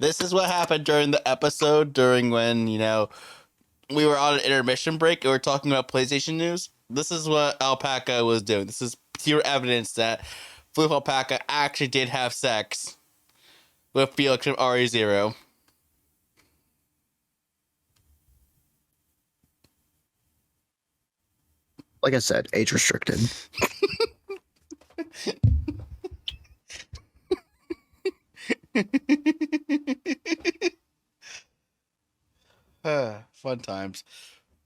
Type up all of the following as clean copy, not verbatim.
This is what happened during the episode, during when, we were on an intermission break and we are talking about PlayStation news. This is what Alpaca was doing. This is pure evidence that Floof Alpaca actually did have sex with Felix from RE0. Like I said, age restricted. Fun times.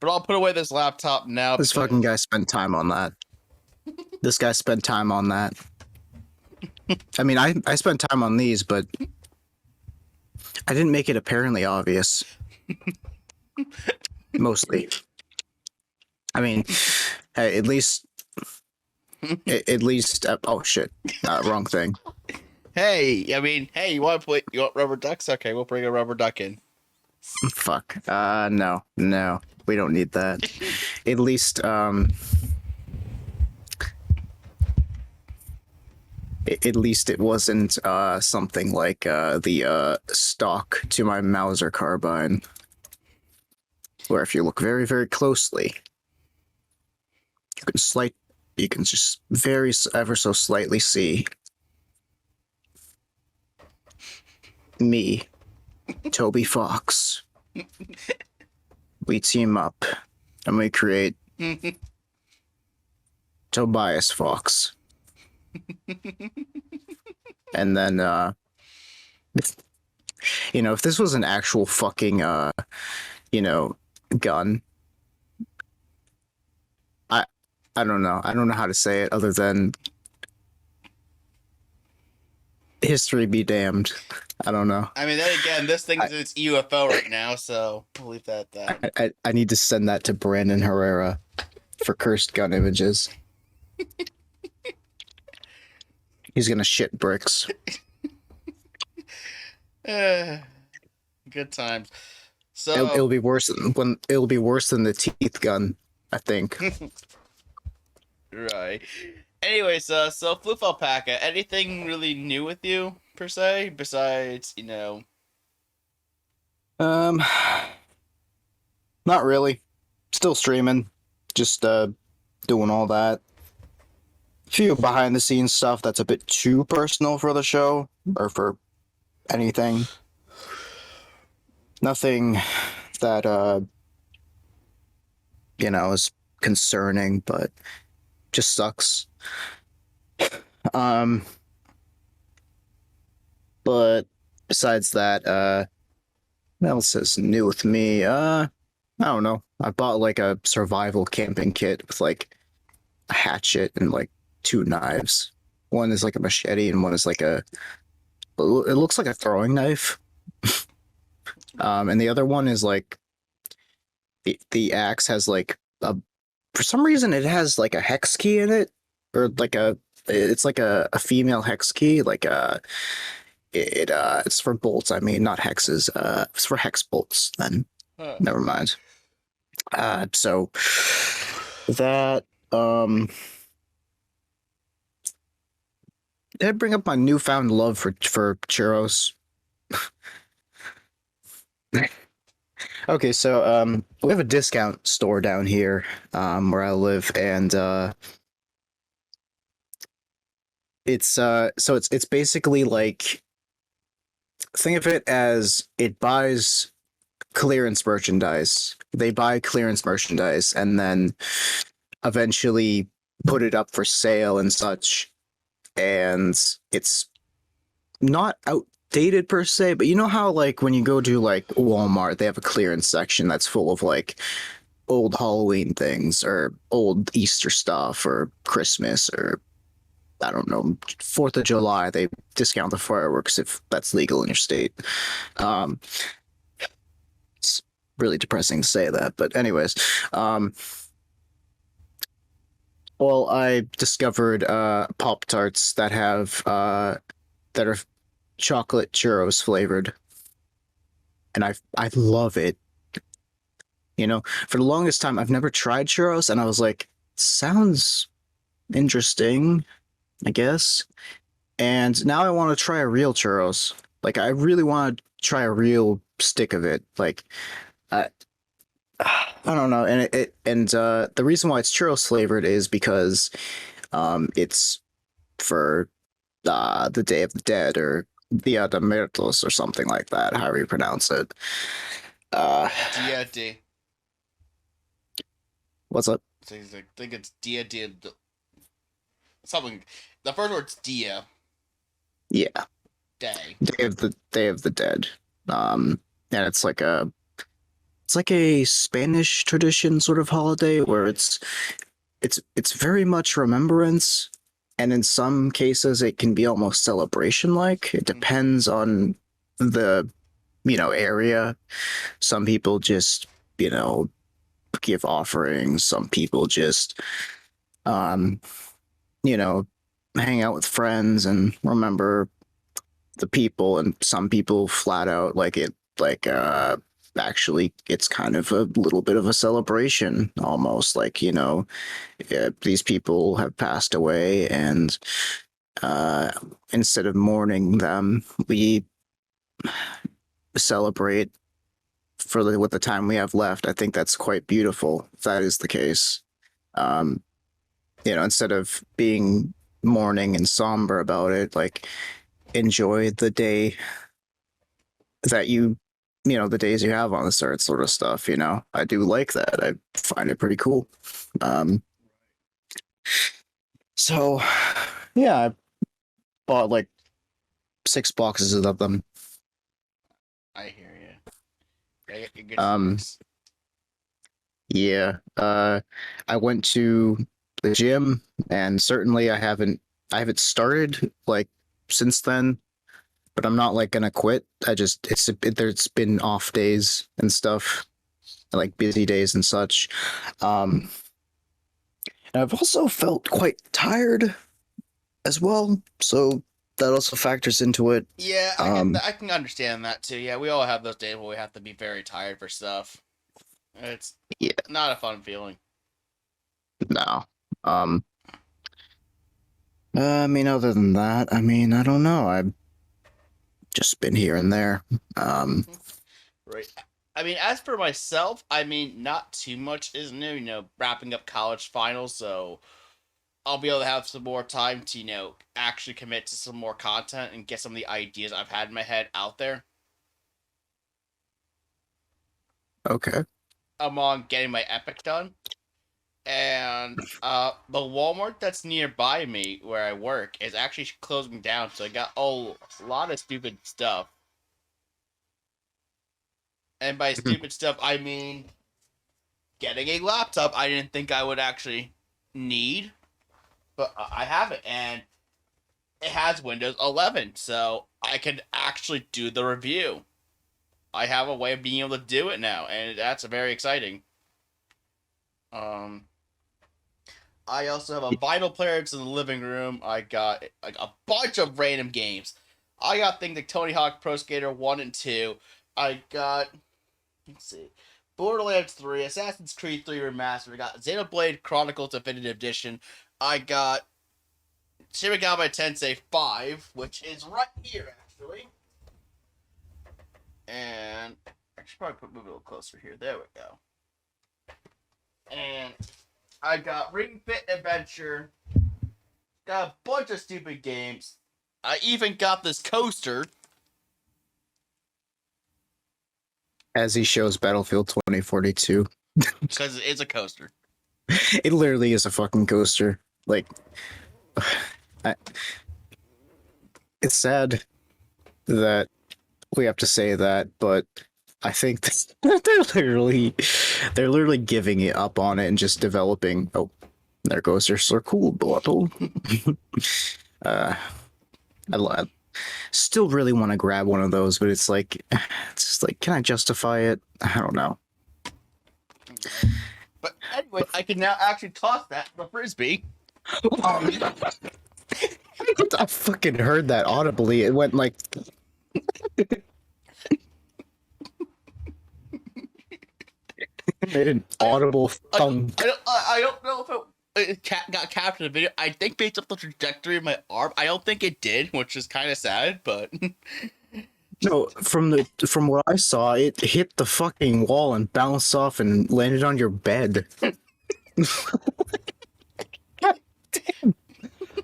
But I'll put away this laptop now. This fucking guy spent time on that. This guy spent time on that. I mean, I spent time on these, but I didn't make it apparently obvious. Mostly. I mean, hey, at least, oh shit, wrong thing. Hey, you want rubber ducks? Okay, we'll bring a rubber duck in. Fuck. No, we don't need that. At least, at least it wasn't something like the stock to my Mauser carbine, where if you look very, very closely, you can just ever so slightly see me, Toby Fox. We team up and we create Tobias Fox. And then, if this was an actual fucking, gun, I don't know. I don't know how to say it other than history be damned. I don't know. I mean, then again, this thing is its UFO right now, so we'll leave that at that. I need to send that to Brandon Herrera for cursed gun images. He's gonna shit bricks. Good times. So it'll be worse than the teeth gun, I think. Right. Anyways, so Floof Alpaca, anything really new with you per se besides Not really. Still streaming. Just doing all that. Few behind the scenes stuff that's a bit too personal for the show or for anything. Nothing that is concerning, but just sucks. But besides that, what else is new with me? I don't know. I bought like a survival camping kit with like a hatchet and like 2 knives. One is like a machete and one is like it looks like a throwing knife. And the other one is like the axe has like for some reason it has like a hex key in it, or like it's like a female hex key, like it's for bolts. I mean, not hexes. It's for hex bolts. Then never mind. So that did I bring up my newfound love for churros? Okay, so we have a discount store down here where I live, and it's basically like, think of it as it buys clearance merchandise. They buy clearance merchandise and then eventually put it up for sale and such, and it's not outdated per se, but you know how like when you go to like Walmart, they have a clearance section that's full of like old Halloween things or old Easter stuff or Christmas or I don't know, 4th of July, they discount the fireworks if that's legal in your state. It's really depressing to say that, but anyways, well, I discovered Pop-Tarts that have that are chocolate churros flavored, and I love it. For the longest time, I've never tried churros, and I was like, sounds interesting, I guess. And now I want to try a real churros. Like, I really want to try a real stick of it. Like, I don't know, and the reason why it's churros flavored is because it's for the Day of the Dead or Dia de Muertos or something like that, however you pronounce it. D. What's up? So I think it's Dia. Something. The first word's Dia. Yeah, Day. Day of the Dead. And it's like a Spanish tradition sort of holiday where it's very much remembrance, and in some cases it can be almost celebration like. It depends on the area. Some people just give offerings. Some people just hang out with friends and remember the people, and some people flat out actually it's kind of a little bit of a celebration, almost like these people have passed away, and instead of mourning them, we celebrate with the time we have left. I think that's quite beautiful if that is the case. Instead of being mourning and somber about it, like, enjoy the day that the days you have on this earth, sort of stuff. I do like that. I find it pretty cool. So yeah, I bought like 6 boxes of them. I hear you. Yeah. I went to the gym, and certainly I haven't started like since then, but I'm not like gonna quit. There's been off days and stuff, like busy days and such. And I've also felt quite tired as well, so that also factors into it. Yeah, I can understand that too. Yeah, we all have those days where we have to be very tired for stuff. It's not a fun feeling. No. I mean, other than that, I don't know. I've just been here and there. Right. I mean, as for myself, not too much is new. Wrapping up college finals, so I'll be able to have some more time to, actually commit to some more content and get some of the ideas I've had in my head out there. Okay. Among getting my Epic done. And the Walmart that's nearby me where I work is actually closing down, so I got a lot of stupid stuff. And by stupid stuff, I mean getting a laptop I didn't think I would actually need, but I have it, and it has Windows 11, so I can actually do the review. I have a way of being able to do it now, and that's very exciting. I also have a vinyl player. It's in the living room. I got like a bunch of random games. I got things like Tony Hawk Pro Skater 1 and 2. I got, let's see, Borderlands 3, Assassin's Creed 3 Remastered. I got Xenoblade Chronicles Definitive Edition. I got Shin Megami Tensei 5, which is right here, actually. And I should probably move it a little closer here. There we go. And I got Ring Fit Adventure. Got a bunch of stupid games. I even got this coaster. As he shows Battlefield 2042. Because it's a coaster. It literally is a fucking coaster. Like, it's sad that we have to say that, but I think they're literally giving it up on it and just developing. Oh, there goes your so cool bottle. I still really want to grab one of those, but it's just like, can I justify it? I don't know. But anyway, I can now actually toss that the frisbee. I fucking heard that audibly. It went like. Made an audible thunk. I don't know if it got captured in the video. I think based off the trajectory of my arm, I don't think it did, which is kind of sad, but No, from what I saw, it hit the fucking wall and bounced off and landed on your bed. God damn.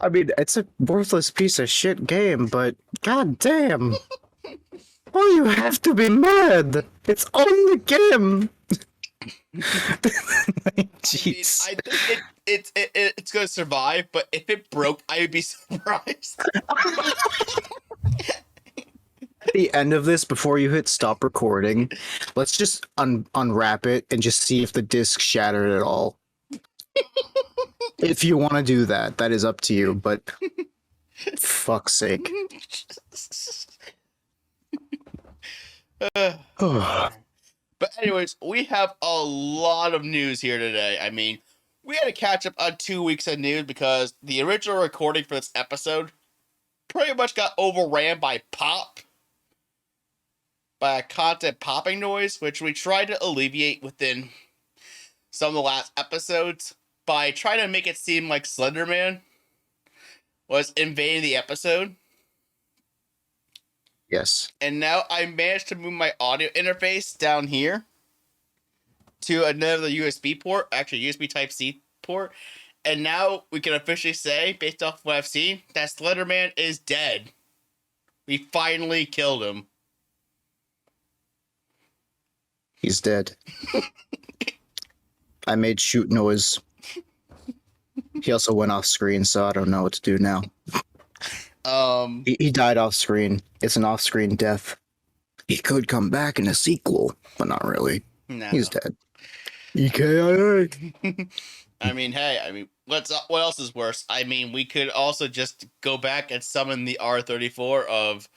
I mean, it's a worthless piece of shit game, but god damn. Why you have to be mad? It's only a game. Jeez. I think it's gonna survive, but if it broke, I would be surprised. At the end of this, before you hit stop recording, let's just unwrap it and just see if the disc shattered at all. If you want to do that, that is up to you, but fuck's sake. But anyways, we have a lot of news here today. I mean, we had to catch up on 2 weeks of news because the original recording for this episode pretty much got overran by a content popping noise, which we tried to alleviate within some of the last episodes by trying to make it seem like Slenderman was invading the episode. Yes. And now I managed to move my audio interface down here to another USB port, actually USB Type-C port. And now we can officially say, based off what I've seen, that Slenderman is dead. We finally killed him. He's dead. I made shoot noise. He also went off screen, so I don't know what to do now. He died off screen. It's an off screen death. He could come back in a sequel, but not really. No. He's dead. EKIA. I mean, hey, what else is worse? I mean, we could also just go back and summon the R34 of,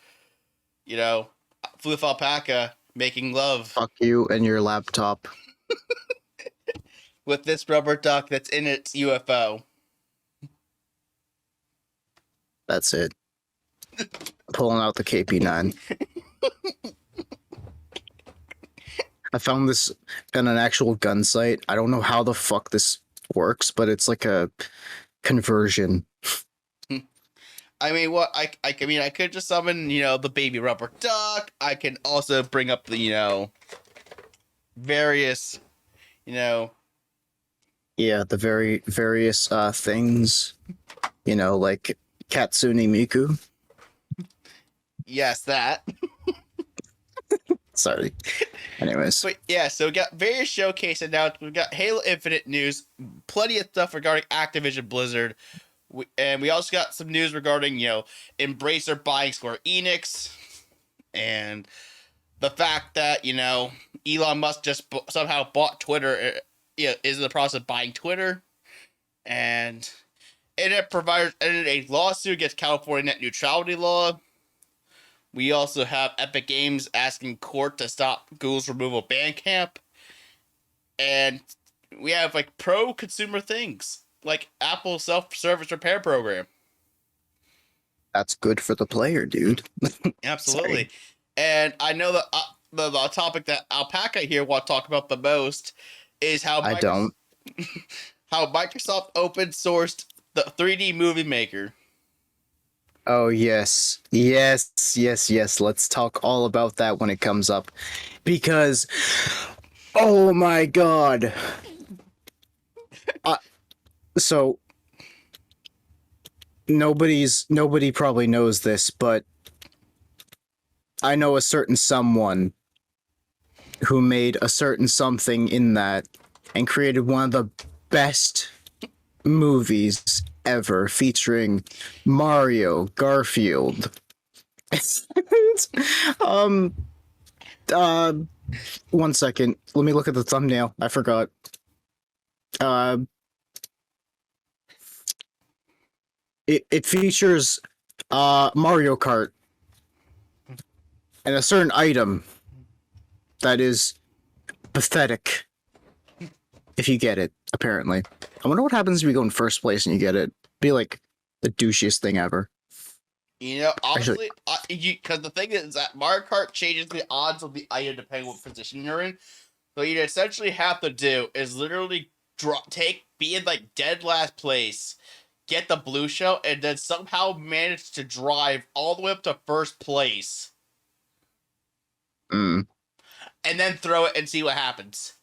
Floof Alpaca making love. Fuck you and your laptop. With this rubber duck that's in its UFO. That's it. Pulling out the KP9. I found this in an actual gun site. I don't know how the fuck this works, but it's like a conversion. I mean, I could just summon, the baby rubber duck. I can also bring up the, various, Yeah, the various things. Like Katsune Miku. Yes, that. Sorry. Anyways. But yeah, so we got various showcase announcements. We've got Halo Infinite news, plenty of stuff regarding Activision Blizzard. And we also got some news regarding, Embracer buying Square Enix. And the fact that, Elon Musk just somehow bought Twitter, is in the process of buying Twitter. And internet providers entered a lawsuit against California net neutrality law. We also have Epic Games asking court to stop Google's removal of Bandcamp. And we have, pro-consumer things, like Apple's self-service repair program. That's good for the player, dude. Absolutely. Sorry. And I know that the topic that Alpaca here want to talk about the most is how I don't. how Microsoft open sourced the 3D movie maker. Oh, yes. Yes. Let's talk all about that when it comes up. Because, oh my god. So, nobody probably knows this, but I know a certain someone who made a certain something in that and created one of the best movies ever, featuring Mario, Garfield. One second. Let me look at the thumbnail. I forgot. It features Mario Kart and a certain item that is pathetic. If you get it, apparently. I wonder what happens if you go in first place and you get it. Be like the douchiest thing ever. Honestly, because the thing is that Mario Kart changes the odds of the item depending on what position you're in. So you essentially have to do is literally be in dead last place, get the blue shell, and then somehow manage to drive all the way up to first place Mm, and then throw it and see what happens.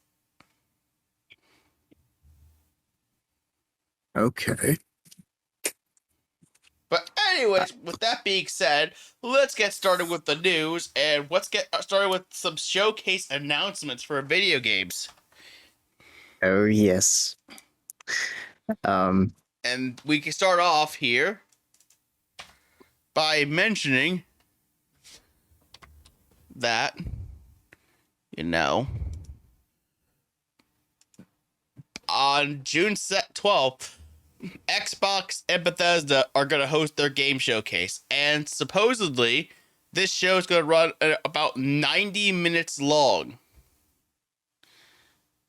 okay. But anyways, with that being said, let's get started with the news, and let's get started with some showcase announcements for video games. Oh yes. Um. And we can start off here by mentioning that, you know, on June 12th, Xbox and Bethesda are going to host their game showcase. And supposedly, this show is going to run about 90 minutes long.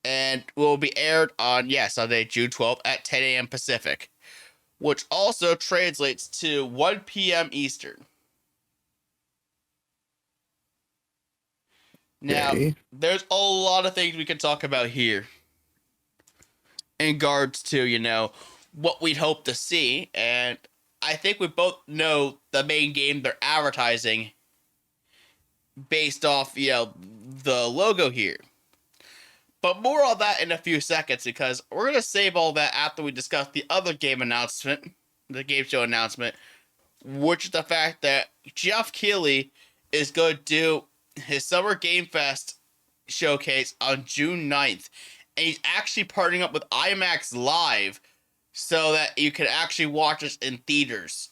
And will be aired on, Sunday, June 12th at 10 a.m. Pacific, which also translates to 1 p.m. Eastern. Now, Okay. there's a lot of things we can talk about here in regards to, what we'd hope to see. And I think we both know the main game they're advertising based off, the logo here. But more on that in a few seconds, because we're going to save all that after we discuss the other game announcement, the game show announcement, which is the fact that Geoff Keighley is going to do his Summer Game Fest showcase on June 9th. And he's actually partnering up with IMAX Live so that you can actually watch this in theaters.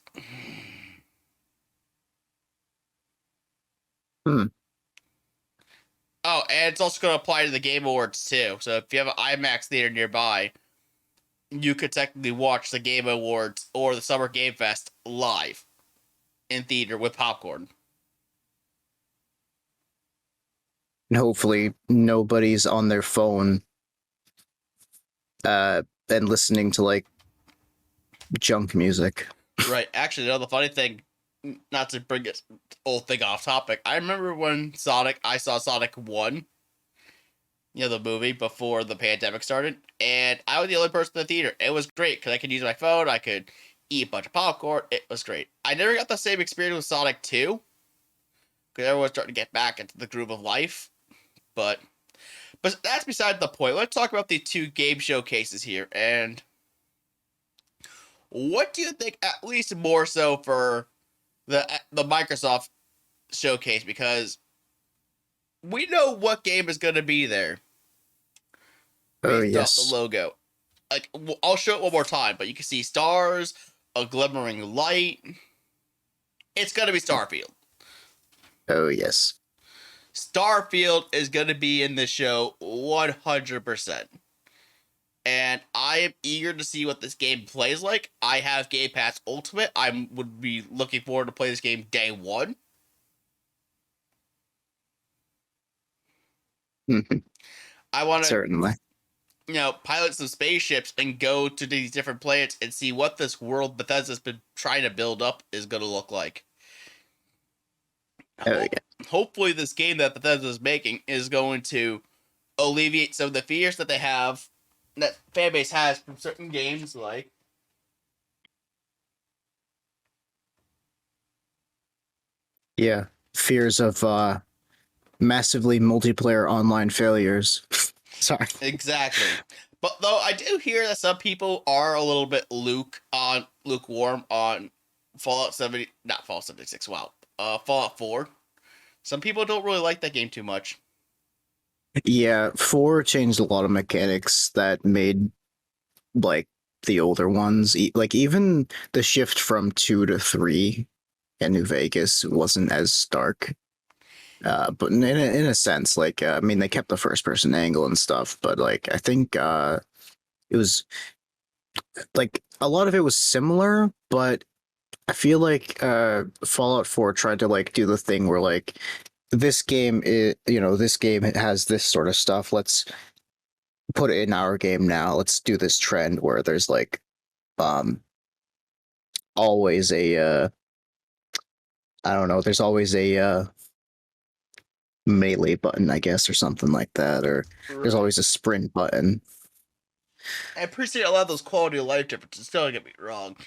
Oh, and it's also going to apply to the Game Awards too. So if you have an IMAX theater nearby, you could technically watch the Game Awards or the Summer Game Fest live in theater with popcorn. And hopefully nobody's on their phone and listening to like junk music. Right. Actually, the funny thing, not to bring this whole thing off topic, I remember when I saw Sonic 1, the movie before the pandemic started, and I was the only person in the theater. It was great because I could use my phone, I could eat a bunch of popcorn. It was great. I never got the same experience with Sonic 2 because everyone's starting to get back into the groove of life. But that's beside the point. Let's talk about the two game showcases here. And what do you think, at least more so for the Microsoft showcase? Because we know what game is going to be there. Oh Based yes. off the logo. Like, I'll show it one more time, but you can see stars, a glimmering light. It's going to be Starfield. Oh yes. Starfield is going to be in this show 100%. And I am eager to see what this game plays like. I have Game Pass Ultimate. I would be looking forward to play this game day one. I want to, Certainly. pilot some spaceships and go to these different planets and see what this world Bethesda's been trying to build up is going to look like. Oh yeah. Hopefully this game that Bethesda is making is going to alleviate some of the fears that they have, that fanbase has from certain games like Yeah. Fears of massively multiplayer online failures. Sorry. Exactly. But though I do hear that some people are a little bit lukewarm on Fallout 70, not Fallout 76, wow. Fallout 4. Some people don't really like that game too much. Yeah, 4 changed a lot of mechanics that made like the older ones, like even the shift from 2 to 3 in New Vegas wasn't as stark. But in a sense, like I mean, they kept the first person angle and stuff, but like I think it was like a lot of it was similar, but I feel like Fallout 4 tried to like do the thing where like this game this game has this sort of stuff. Let's put it in our game now. Let's do this trend where there's like always a I don't know, there's always a melee button, I guess, or something like that, or there's always a sprint button. I appreciate a lot of those quality of life differences, don't get me wrong.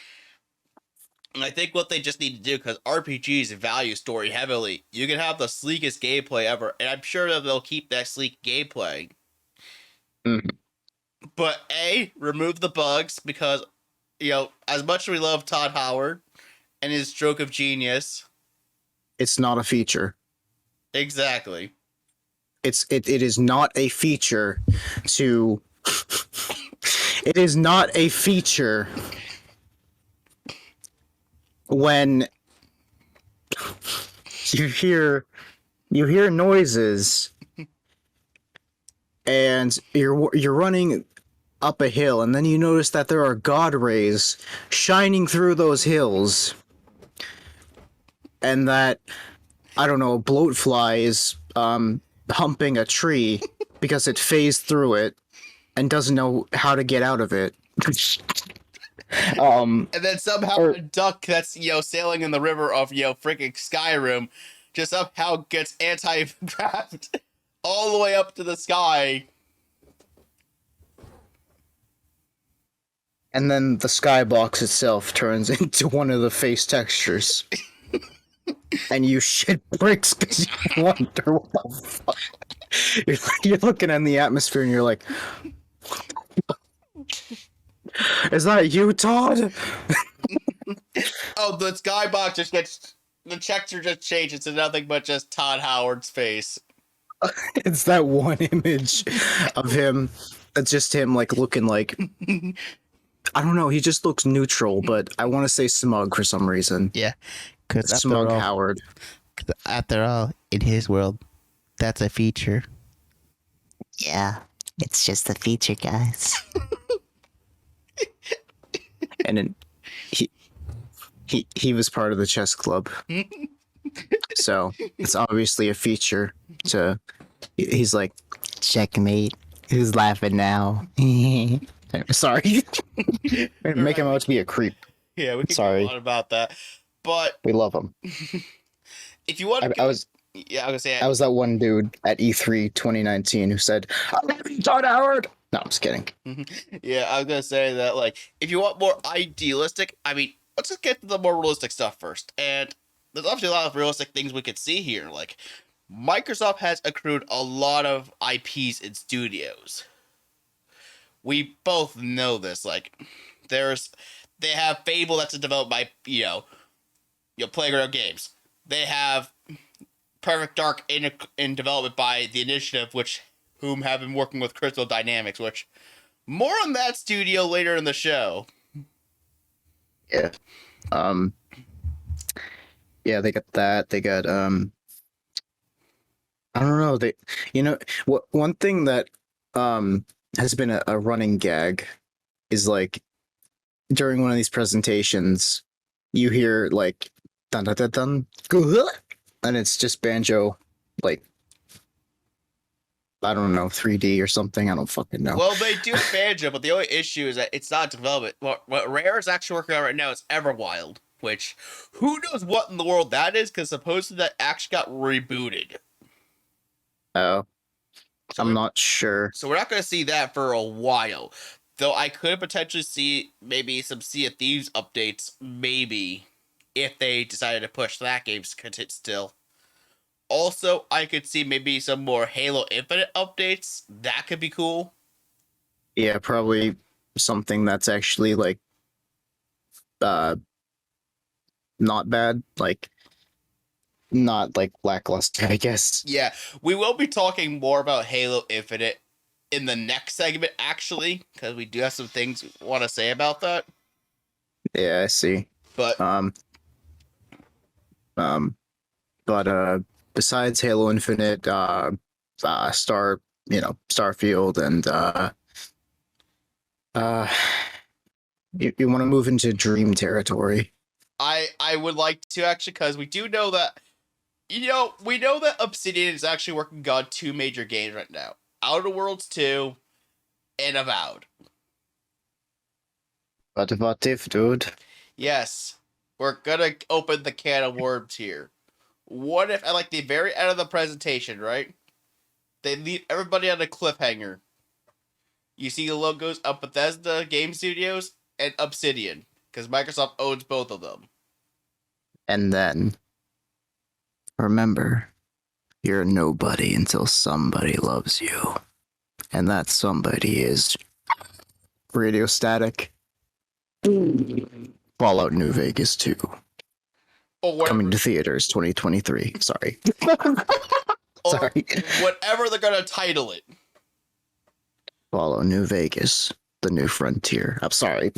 And I think what they just need to do, because RPGs value story heavily, you can have the sleekest gameplay ever, and I'm sure that they'll keep that sleek gameplay. Mhm. But A, remove the bugs, because, as much as we love Todd Howard and his stroke of genius. It's not a feature. Exactly. It is not a feature to... It is not a feature when you hear noises and you're running up a hill, and then you notice that there are god rays shining through those hills, and that, I don't know, a bloatfly is humping a tree because it phased through it and doesn't know how to get out of it. And then somehow a duck that's, sailing in the river of, freaking Skyrim just somehow gets anti-grabbed all the way up to the sky. And then the skybox itself turns into one of the face textures. And you shit bricks because you wonder what the fuck. You're looking in the atmosphere and you're like, is that you, Todd? Oh, the skybox just gets... The texture just changes to nothing but just Todd Howard's face. It's that one image of him. That's just him, like, looking like... I don't know, he just looks neutral, but I want to say smug for some reason. Yeah, because Smug Howard. After all, in his world, that's a feature. Yeah, it's just a feature, guys. And then he was part of the chess club. So it's obviously a feature to... He's like, Checkmate. Who's laughing now? sorry. Make him out to be a creep. Yeah, we can Sorry. go on about that. But We love him. if you want to... I was that one dude at E3 2019 who said, I love you, Todd Howard! No, I'm just kidding. Yeah, I was going to say that, like, if you want more idealistic, I mean, let's just get to the more realistic stuff first. And there's obviously a lot of realistic things we could see here. Like, Microsoft has accrued a lot of IPs in studios. We both know this. Like, they have Fable that's developed by, Playground Games. They have Perfect Dark in development by The Initiative, whom have been working with Crystal Dynamics, which more on that studio later in the show. Yeah. Yeah, they got that. They got I don't know, one thing that has been a running gag is, like, during one of these presentations you hear, like, dun dun dun dun, and it's just banjo, like, I don't know, 3D or something. I don't fucking know. Well, they do Banjo, but the only issue is that it's not development. What Rare is actually working on right now is Everwild, which, who knows what in the world that is, because supposedly that actually got rebooted. Oh, I'm not sure. So we're not going to see that for a while. Though I could potentially see maybe some Sea of Thieves updates, maybe, if they decided to push that game still. Also, I could see maybe some more Halo Infinite updates. That could be cool. Yeah, probably something that's actually, like, not bad. Like, not, like, lackluster, I guess. Yeah, we will be talking more about Halo Infinite in the next segment, actually, because we do have some things we want to say about that. Yeah, I see. But besides Halo Infinite, Starfield, and you want to move into Dream territory. I would like to, actually, because we do know that, we know that Obsidian is actually working on two major games right now. Outer Worlds 2 and Avowed. What if, dude? Yes, we're gonna open the can of worms here. What if, at like the very end of the presentation, right? They leave everybody on a cliffhanger. You see the logos of Bethesda Game Studios and Obsidian, because Microsoft owns both of them. And then remember, you're nobody until somebody loves you. And that somebody is Radio Static. Fallout New Vegas 2. Or whatever, Coming to theaters 2023. Sorry. or Sorry. whatever they're gonna title it. Fallout New Vegas, the new frontier. I'm sorry.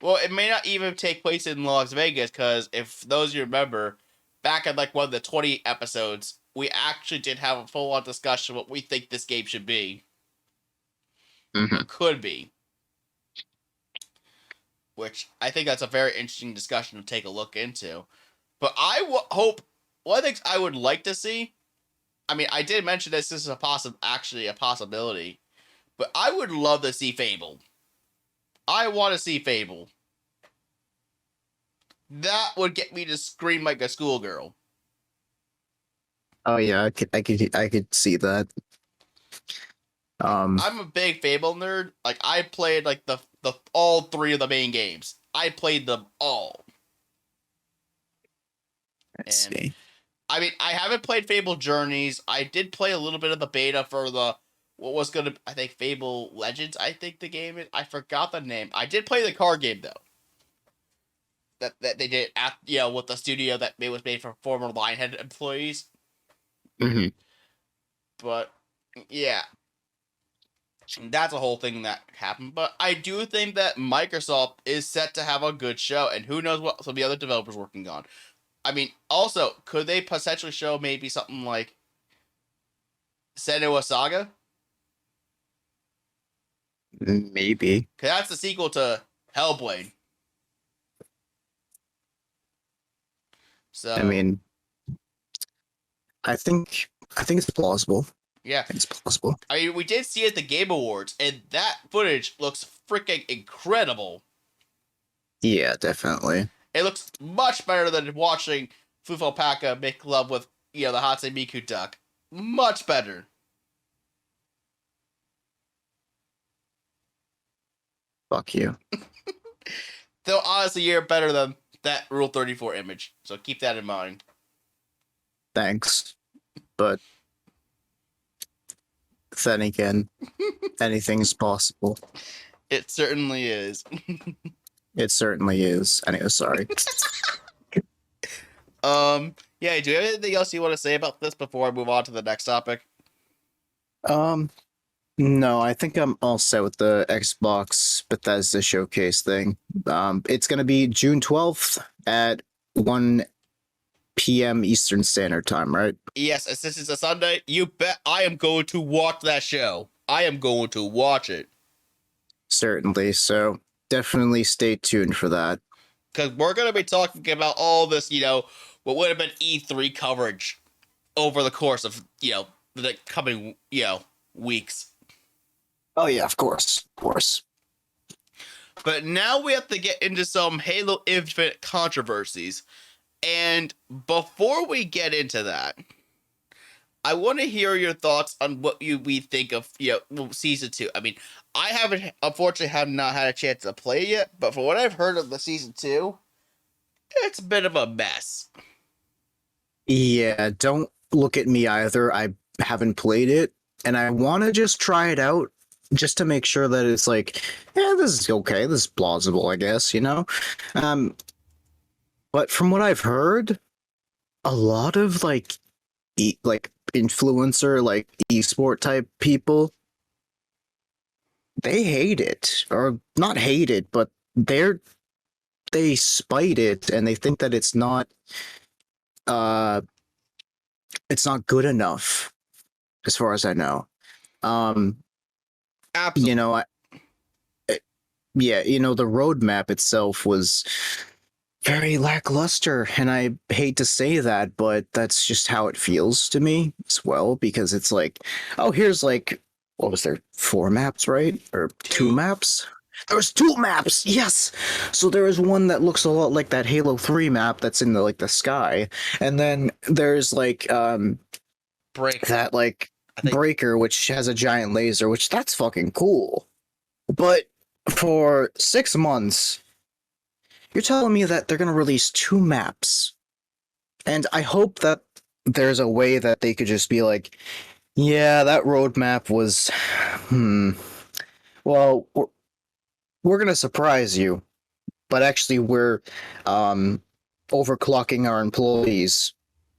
Well, it may not even take place in Las Vegas, because if those of you remember, back in like one of the 20 episodes, we actually did have a full-on discussion of what we think this game should be. Mhm. Could be. Which I think that's a very interesting discussion to take a look into. But I hope, one of the things I would like to see, I mean, I did mention this is actually a possibility, but I would love to see Fable. I want to see Fable. That would get me to scream like a schoolgirl. Oh yeah, I could see that. I'm a big Fable nerd. Like, I played like the all 3 of the main games. I played them all. Let's And see. I mean, I haven't played Fable Journeys. I did play a little bit of the beta for the what was gonna, I think, Fable Legends. I think the game is. I forgot the name. I did play the card game though. That they did at with the studio that it was made for former Lionhead employees. Mhm. But yeah, that's a whole thing that happened. But I do think that Microsoft is set to have a good show, and who knows what some of the other developers working on. I mean, also, could they potentially show maybe something like Senua Saga? Maybe. Because that's the sequel to Hellblade. So I mean, I think it's plausible. yeah, It's plausible. I mean, we did see it at the Game Awards, and that footage looks freaking incredible. Yeah, definitely. It looks much better than watching Fufu Paka make love with the Hatsune Miku duck. Much better. Fuck you. Though honestly, you're better than that Rule 34 image, so keep that in mind. Thanks. But then again, anything's possible. It certainly is. It certainly is. Anyway, sorry. Yeah, do you have anything else you want to say about this before I move on to the next topic? No, I think I'm all set with the Xbox Bethesda showcase thing. It's gonna be June 12th at 1 p.m. Eastern Standard Time, right? Yes, and since it's a Sunday, you bet I am going to watch that show. I am going to watch it. Certainly. So definitely stay tuned for that. Because we're going to be talking about all this, what would have been E3 coverage over the course of, the coming, weeks. Oh yeah, of course. Of course. But now we have to get into some Halo Infinite controversies. And before we get into that, I want to hear your thoughts on what we think of season 2. I mean, I unfortunately have not had a chance to play it yet, but from what I've heard of the season 2, it's a bit of a mess. Yeah, don't look at me either. I haven't played it, and I want to just try it out just to make sure that it's like, yeah, this is okay. This is plausible, I guess, But from what I've heard, a lot of like influencer, like esport type people, they hate it, or not hate it, but they spite it, and they think that it's not good enough, as far as I know. Absolutely. The roadmap itself was very lackluster, and I hate to say that, but that's just how it feels to me as well, because it's like, oh, here's like, what was there, 4 maps, right? Or 2 maps? There was 2 maps, yes! So there is one that looks a lot like that Halo 3 map that's in the sky, and then there's like that Breaker, which has a giant laser, which that's fucking cool. But for 6 months, You're telling me that they're going to release 2 maps, and I hope that there's a way that they could just be like, yeah, that roadmap was, well, we're going to surprise you, but actually we're overclocking our employees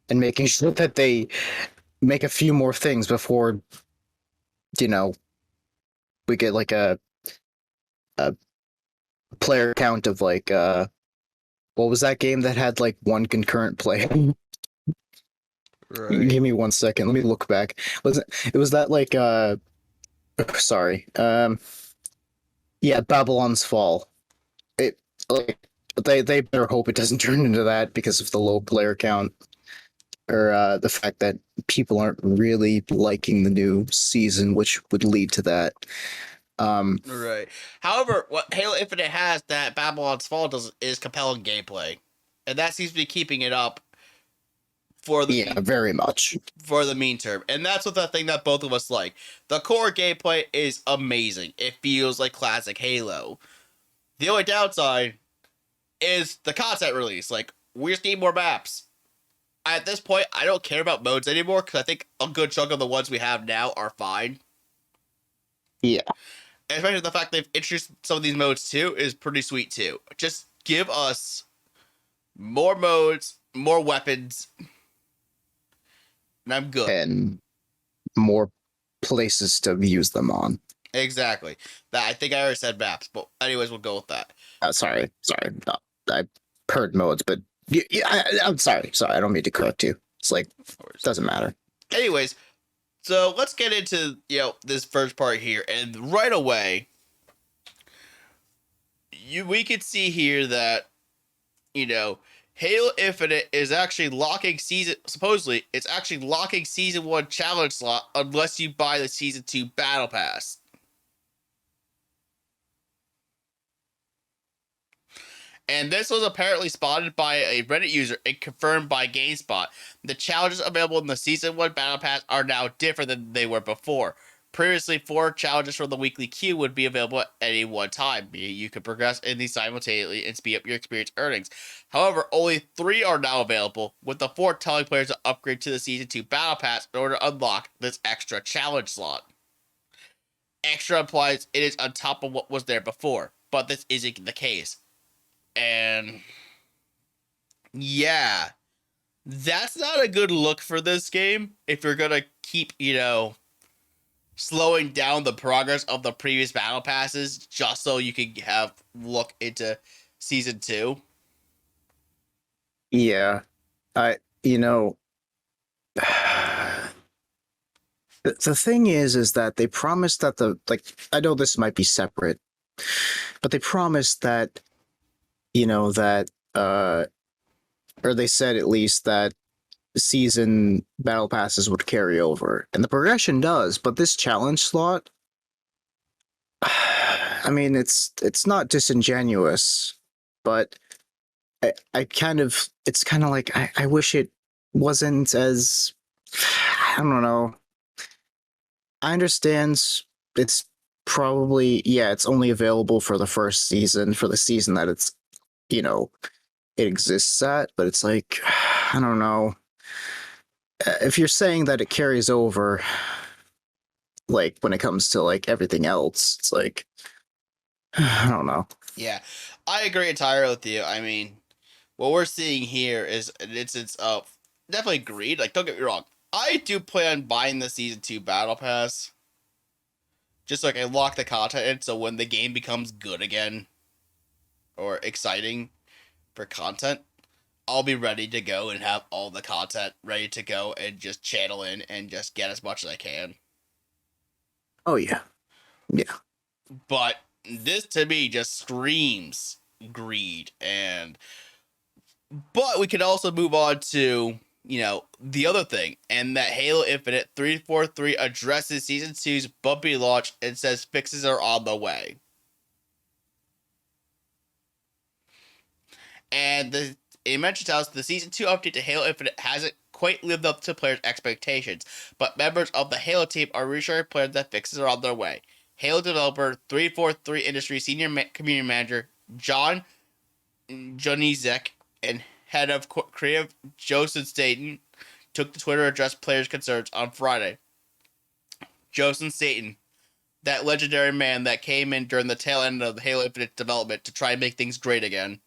and making sure that they make a few more things before, we get like a player count of like what was that game that had like 1 concurrent player? Give me 1 second. Let me look back. It was that like sorry. Yeah, Babylon's Fall. It like they better hope it doesn't turn into that because of the low player count, or the fact that people aren't really liking the new season, which would lead to that. Right. However, what Halo Infinite has that Babylon's Fall does is compelling gameplay, and that seems to be keeping it up for the very much for the mean term. And that's what the thing that both of us like. The core gameplay is amazing. It feels like classic Halo. The only downside is the content release. Like, we just need more maps. At this point, I don't care about modes anymore because I think a good chunk of the ones we have now are fine. Yeah. Especially the fact they've introduced some of these modes too is pretty sweet too. Just give us more modes, more weapons, and I'm good. And more places to use them on. Exactly. That I think I already said maps, but anyways, we'll go with that. Sorry. No, I heard modes, but I'm sorry. I don't mean to correct you. It's like, it doesn't matter. Anyways, so let's get into this first part here, and right away, we could see here that Halo Infinite is actually supposedly it's actually locking season 1 challenge slot unless you buy the season 2 battle pass. And this was apparently spotted by a Reddit user and confirmed by GameSpot. The challenges available in the Season 1 Battle Pass are now different than they were before. Previously, 4 challenges from the weekly queue would be available at any one time, meaning you could progress in these simultaneously and speed up your experience earnings. However, only 3 are now available, with the 4th telling players to upgrade to the Season 2 Battle Pass in order to unlock this extra challenge slot. Extra implies it is on top of what was there before, but this isn't the case. And yeah, that's not a good look for this game if you're gonna keep, slowing down the progress of the previous battle passes just so you can look into season 2. Yeah. The thing is that they promised that I know this might be separate, but they promised that or they said at least that season battle passes would carry over, and the progression does, but this challenge slot, I mean, it's not disingenuous, but it's kind of like I wish it wasn't as, I don't know. I understand it's probably, it's only available for the first season, for the season that it's it exists at, but it's like, I don't know. If you're saying that it carries over, like when it comes to like everything else, it's like, I don't know. Yeah, I agree entirely with you. I mean, what we're seeing here is an instance of definitely greed. Like, don't get me wrong, I do plan on buying the season 2 battle pass, just so I can lock the content in, so when the game becomes good again or exciting for content, I'll be ready to go and have all the content ready to go and just channel in and just get as much as I can. Oh yeah. But this to me just screams greed. But we could also move on to the other thing, and that Halo Infinite 343 addresses season 2's bumpy launch and says fixes are on the way. And it mentions how the Season 2 update to Halo Infinite hasn't quite lived up to players' expectations, but members of the Halo team are reassuring players that fixes are on their way. Halo developer 343 Industry Senior Community Manager John Jonizek and head of creative Joseph Staten took to Twitter to address players' concerns on Friday. Joseph Staten, that legendary man that came in during the tail end of Halo Infinite development to try and make things great again.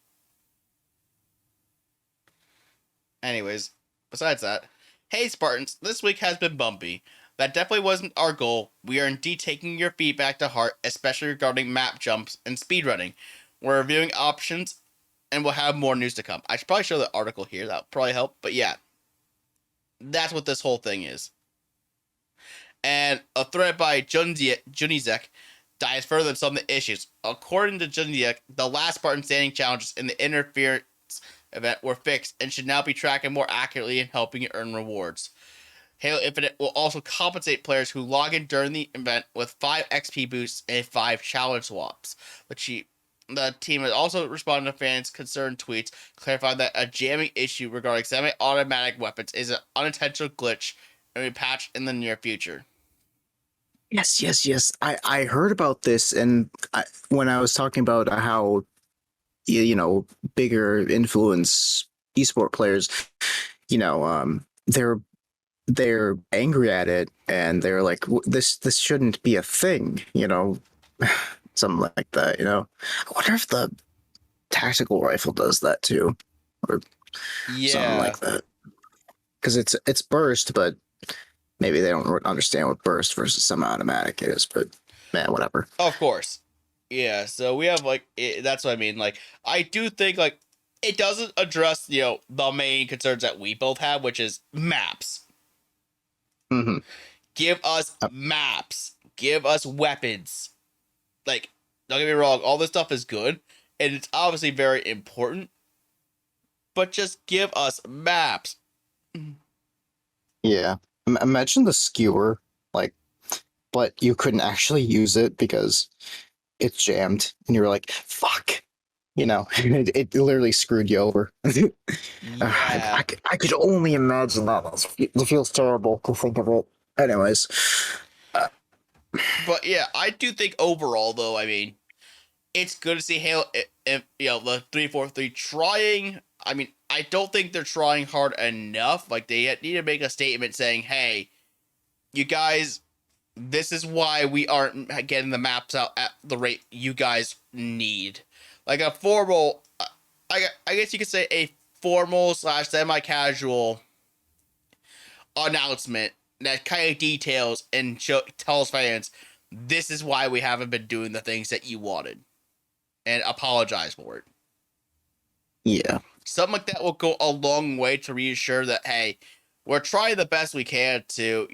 Anyways, besides that, hey Spartans, this week has been bumpy. That definitely wasn't our goal. We are indeed taking your feedback to heart, especially regarding map jumps and speedrunning. We're reviewing options, and we'll have more news to come. I should probably show the article here. That would probably help. But yeah, that's what this whole thing is. And a thread by Junizek dives further into some of the issues. According to Junizek, the last Spartan standing challenges in the interference event were fixed and should now be tracking more accurately and helping you earn rewards. Halo Infinite will also compensate players who log in during the event with 5 XP boosts and 5 challenge swaps. The team has also responded to fans' concerned tweets, clarifying that a jamming issue regarding semi-automatic weapons is an unintentional glitch and will be patched in the near future. Yes. I heard about this, and when I was talking about how, bigger influence esport players, they're angry at it, and they're like, this shouldn't be a thing, something like that. I wonder if the tactical rifle does that too, or something like that, because it's burst, but maybe they don't understand what burst versus semi-automatic is. But man, whatever. Of course, yeah. So we have that's what I mean. I do think it doesn't address the main concerns that we both have, which is maps. Mm-hmm. Give us maps. Give us weapons. Don't get me wrong, all this stuff is good, and it's obviously very important, but just give us maps. Yeah. Imagine the skewer, but you couldn't actually use it because it's jammed, and you were like, fuck. It literally screwed you over. Yeah. I could only imagine that. It feels terrible to think of it. Anyways. But yeah, I do think overall, though, I mean, it's good to see Halo, the 343 trying. I mean, I don't think they're trying hard enough. They need to make a statement saying, hey, you guys, this is why we aren't getting the maps out at the rate you guys need. A formal, I guess you could say a formal / semi-casual announcement that kind of details and tells fans, this is why we haven't been doing the things that you wanted, and apologize for it. Yeah. Something like that will go a long way to reassure that, hey, we're trying the best we can to,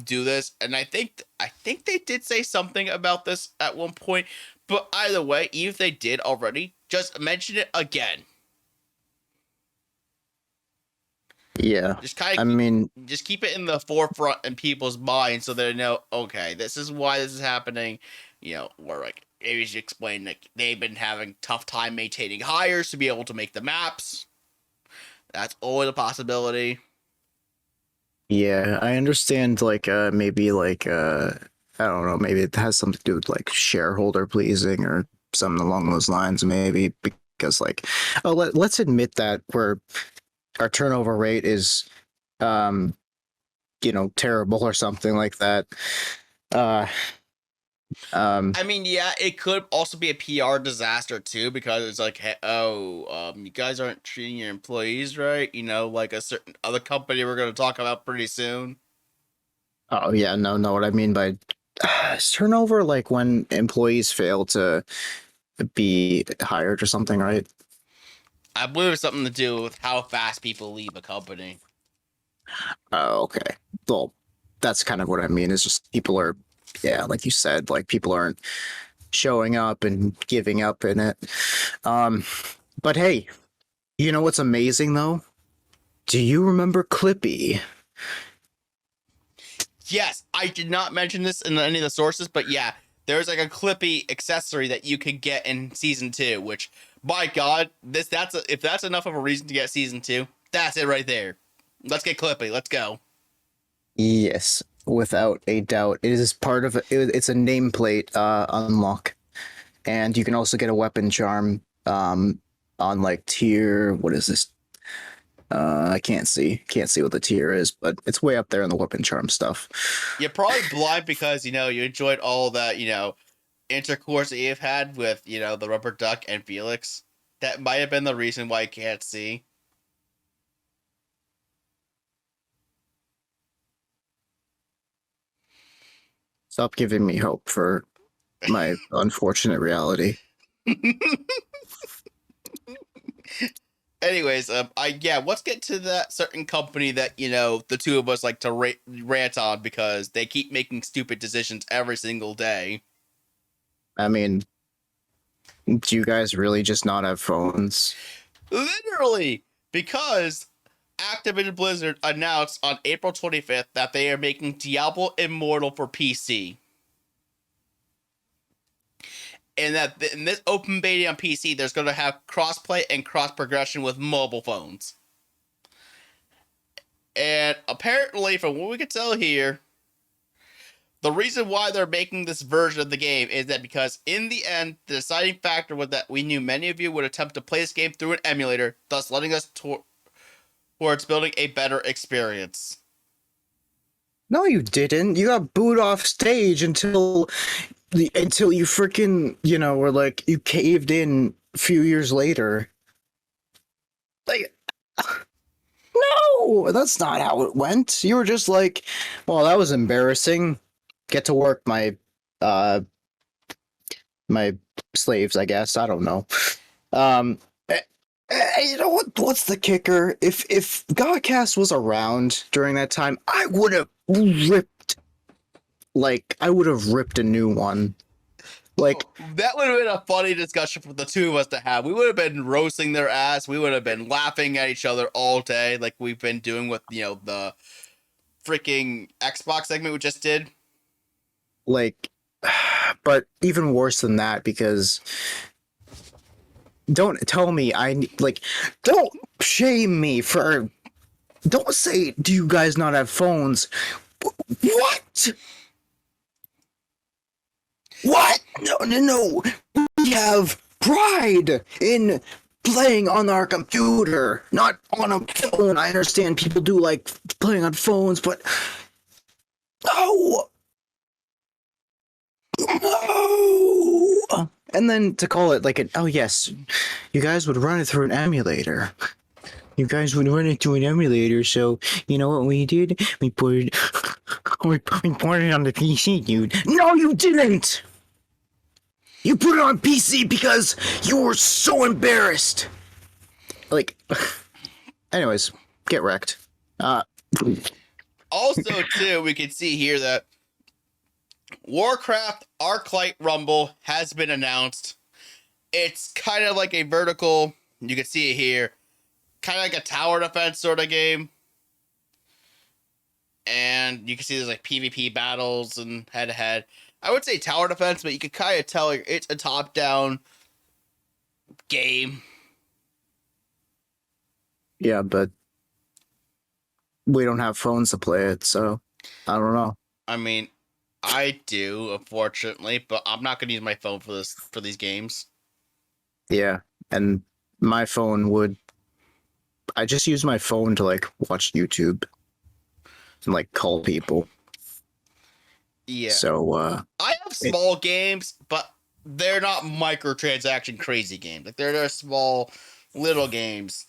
do this. And I think they did say something about this at one point. But either way, even if they did already, just mention it again. Yeah. Just just keep it in the forefront in people's minds so they know, okay, this is why this is happening. Where maybe you should explain they've been having tough time maintaining hires to be able to make the maps. That's always a possibility. Yeah, I understand. Maybe I don't know. Maybe it has something to do with shareholder pleasing or something along those lines. Maybe because let's admit that our turnover rate is, terrible or something like that. I mean, yeah, it could also be a PR disaster too, because it's you guys aren't treating your employees right. A certain other company we're going to talk about pretty soon. Oh yeah, no, what I mean by turnover, when employees fail to be hired or something, right? I believe it's something to do with how fast people leave a company. Oh, okay. Well, that's kind of what I mean. It's just people are, yeah, like you said, people aren't showing up and giving up in it. But hey, you know what's amazing though? Do you remember Clippy? Yes, I did not mention this in any of the sources, but yeah, there's a Clippy accessory that you could get in season 2, which, by God, if that's enough of a reason to get season 2, that's it right there. Let's get Clippy. Let's go. Yes, without a doubt. It is part of it's a nameplate unlock, and you can also get a weapon charm on like tier. What is this? I can't see what the tier is, but it's way up there in the weapon charm stuff. You're probably blind because you enjoyed all that intercourse that you've had with the rubber duck and Felix. That might have been the reason why you can't see. Stop giving me hope for my unfortunate reality. Anyways, let's get to that certain company that the two of us like to rant on because they keep making stupid decisions every single day. I mean, do you guys really just not have phones? Literally, because Activision Blizzard announced on April 25th that they are making Diablo Immortal for PC. And that in this open beta on PC, there's going to have crossplay and cross progression with mobile phones. And apparently, from what we can tell here, the reason why they're making this version of the game is that because in the end, the deciding factor was that we knew many of you would attempt to play this game through an emulator, thus letting us towards building a better experience. No, you didn't. You got booed off stage until you freaking, were like, you caved in a few years later. Like, no, that's not how it went. You were just like, well, that was embarrassing. Get to work, my slaves, I guess. I don't know. You know what? What's the kicker? If GAHCast was around during that time, I would have ripped a new one. Like, that would have been a funny discussion for the two of us to have. We would have been roasting their ass. We would have been laughing at each other all day, like we've been doing with the freaking Xbox segment we just did. Like, but even worse than that, because don't tell me don't shame me for. Don't say, do you guys not have phones? What? What? No. We have pride in playing on our computer, not on a phone. I understand people do like playing on phones, but no. And then to call it like oh yes, you guys would run it through an emulator. You guys would run it through an emulator, so you know what we did? We put it on the PC, dude. No, you didn't! You put it on PC because you were so embarrassed. Like, anyways, get wrecked. Also, too, we can see here that Warcraft Arclight Rumble has been announced. It's kind of like a vertical, you can see it here, kind of like a tower defense sort of game. And you can see there's like PvP battles and head-to-head. I would say tower defense, but you can kind of tell it's a top-down game. Yeah, but we don't have phones to play it, so I don't know. I mean, I do, unfortunately, but I'm not gonna use my phone for these games. Yeah, and my phone would. I just use my phone to like watch YouTube and like call people. Yeah. So I have small games, but they're not microtransaction crazy games. Like they're small little games.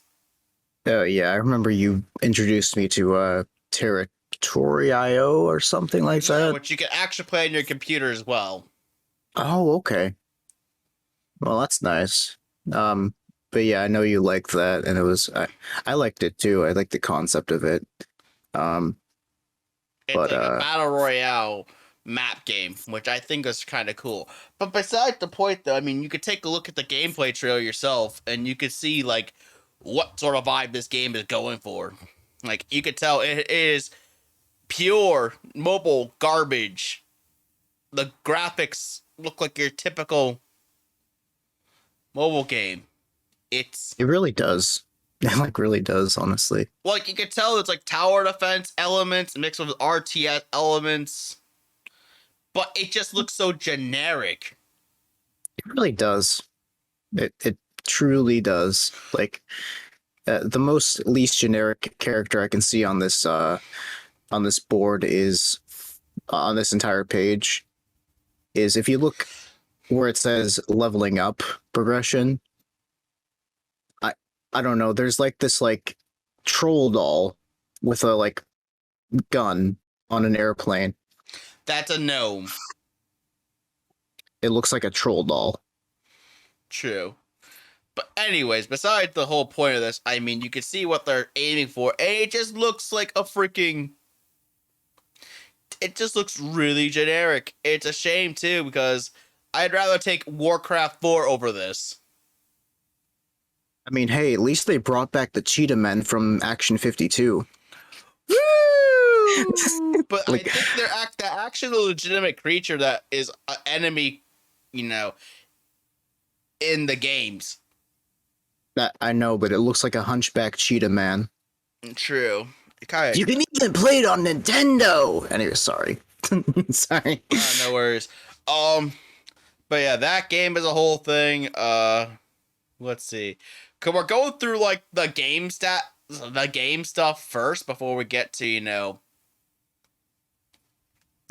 Yeah, I remember you introduced me to Territory.io or something like that. Which you can actually play on your computer as well. Oh, okay. Well, that's nice. But yeah, I know you liked that, and it was I liked it too. I liked the concept of it. It's like a battle royale map game, which I think is kind of cool. But besides the point, though, I mean, you could take a look at the gameplay trailer yourself, and you could see like what sort of vibe this game is going for. Like you could tell it is pure mobile garbage. The graphics look like your typical mobile game. It really does. It like really does, honestly. Like you could tell it's like tower defense elements mixed with RTS elements, but it just looks so generic. It really does. It truly does. Like the most least generic character I can see on this board is on this entire page is if you look where it says leveling up progression. I don't know. There's like this like troll doll with a like gun on an airplane. That's a gnome. It looks like a troll doll. True. But anyways, besides the whole point of this, I mean, you can see what they're aiming for, and it just looks like a freaking... It just looks really generic. It's a shame, too, because I'd rather take Warcraft 4 over this. I mean, hey, at least they brought back the cheetah men from Action 52. Woo! But Like- I think they're the actual legitimate creature that is an enemy, you know, in the games. That I know, but it looks like a hunchback cheetah man. True. It kind You of... can even play it on Nintendo. Anyway, sorry. Sorry. No worries. But yeah, that game is a whole thing. Let's see. Cause we're going through like the game stuff first before we get to, you know,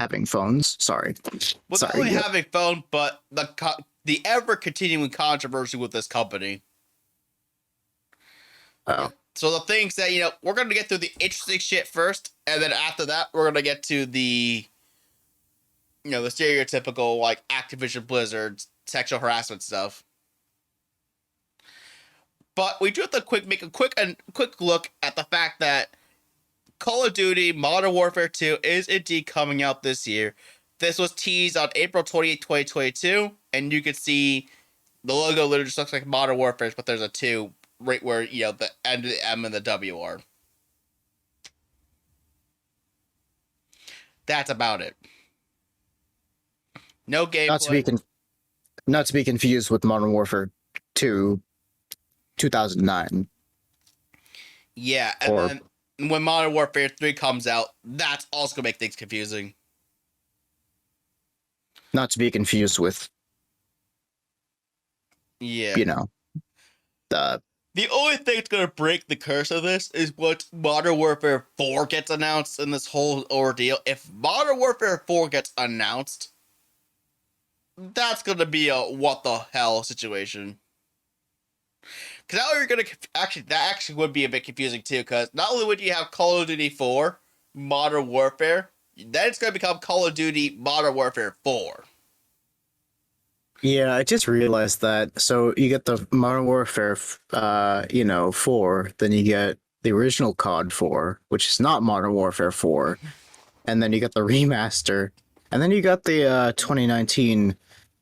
Having phones. Sorry. well, not Sorry. only yeah. having fun, but the ever continuing controversy with this company. Oh. So the things that, you know, we're gonna get through the interesting shit first, and then after that, we're gonna get to the, you know, the stereotypical like Activision Blizzard sexual harassment stuff. But we do have to make a quick look at the fact that Call of Duty Modern Warfare 2 is indeed coming out this year. This was teased on April 28, 2022, and you can see the logo literally just looks like Modern Warfare, but there's a 2 right where, you know, the end of the M and the W are. That's about it. No gameplay. Not to be confused with Modern Warfare 2 2009. Yeah, and Or- then when Modern Warfare 3 comes out, that's also going to make things confusing. Not to be confused with, Yeah. you know, the The only thing that's going to break the curse of this is what Modern Warfare 4 gets announced in this whole ordeal. If Modern Warfare 4 gets announced, that's going to be a what the hell situation. Because now you're going to... that actually would be a bit confusing too, because not only would you have Call of Duty 4, Modern Warfare, then it's going to become Call of Duty Modern Warfare 4. Yeah, I just realized that. So you get the Modern Warfare, 4, then you get the original COD 4, which is not Modern Warfare 4, and then you got the remaster, and then you got the 2019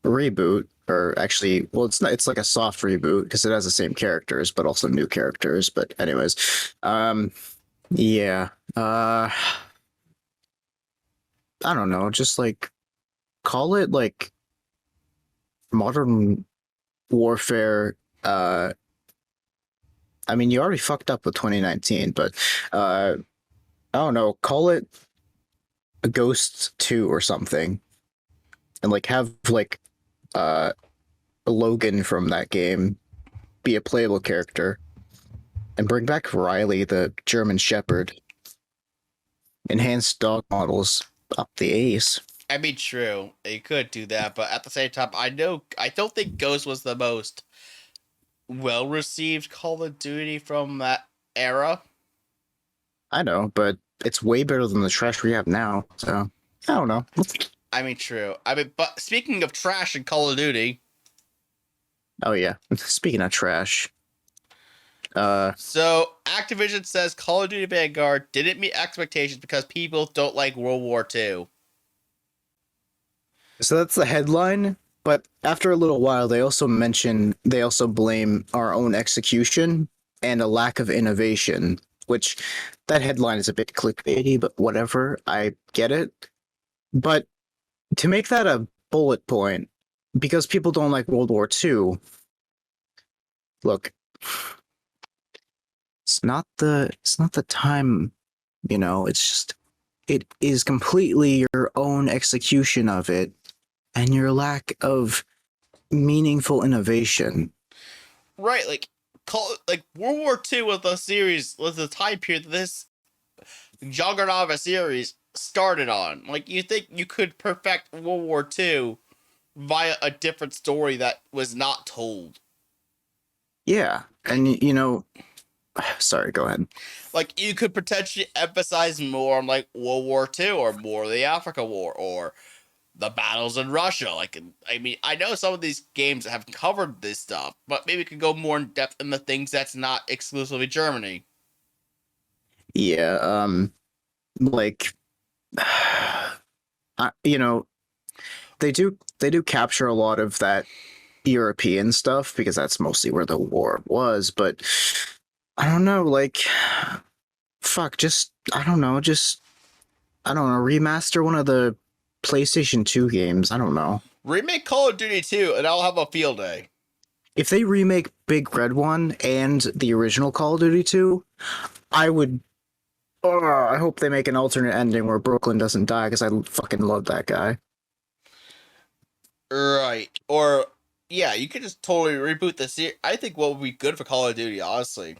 reboot, or actually, well, it's not. It's like a soft reboot because it has the same characters, but also new characters. But anyways, yeah, I don't know, just like call it like Modern Warfare. I mean, you already fucked up with 2019, but I don't know, call it a Ghost 2 or something, and like have like a Logan from that game be a playable character, and bring back Riley, the German Shepherd. Enhanced dog models up the ace. I mean, true, you could do that, but at the same time, I don't think Ghost was the most well-received Call of Duty from that era. I know, but it's way better than the trash we have now, so I don't know. I mean, true. I mean, but speaking of trash in Call of Duty, Oh yeah. Speaking of trash. so Activision says Call of Duty Vanguard didn't meet expectations because people don't like World War II. So that's the headline, but after a little while they also blame our own execution and a lack of innovation, which that headline is a bit clickbaity, but whatever, I get it. But to make that a bullet point, because people don't like World War II, look, it's not the time, it's just, it is completely your own execution of it and your lack of meaningful innovation. Right, like World War II was the time period that this juggernaut of a series started on. Like, you think you could perfect World War II via a different story that was not told. Yeah, and sorry, go ahead. Like, you could potentially emphasize more on, like, World War II, or more of the Africa War, or the battles in Russia. Like, I mean, I know some of these games have covered this stuff, but maybe we could go more in depth in the things that's not exclusively Germany. Yeah, like, they do capture a lot of that European stuff because that's mostly where the war was, but I don't know, like, fuck, I don't know, remaster one of the PlayStation 2 games. I don't know. Remake Call of Duty 2, and I'll have a field day. If they remake Big Red 1 and the original Call of Duty 2, I would. I hope they make an alternate ending where Brooklyn doesn't die because I fucking love that guy. Right. Or, yeah, you could just totally reboot the series. I think what would be good for Call of Duty, honestly.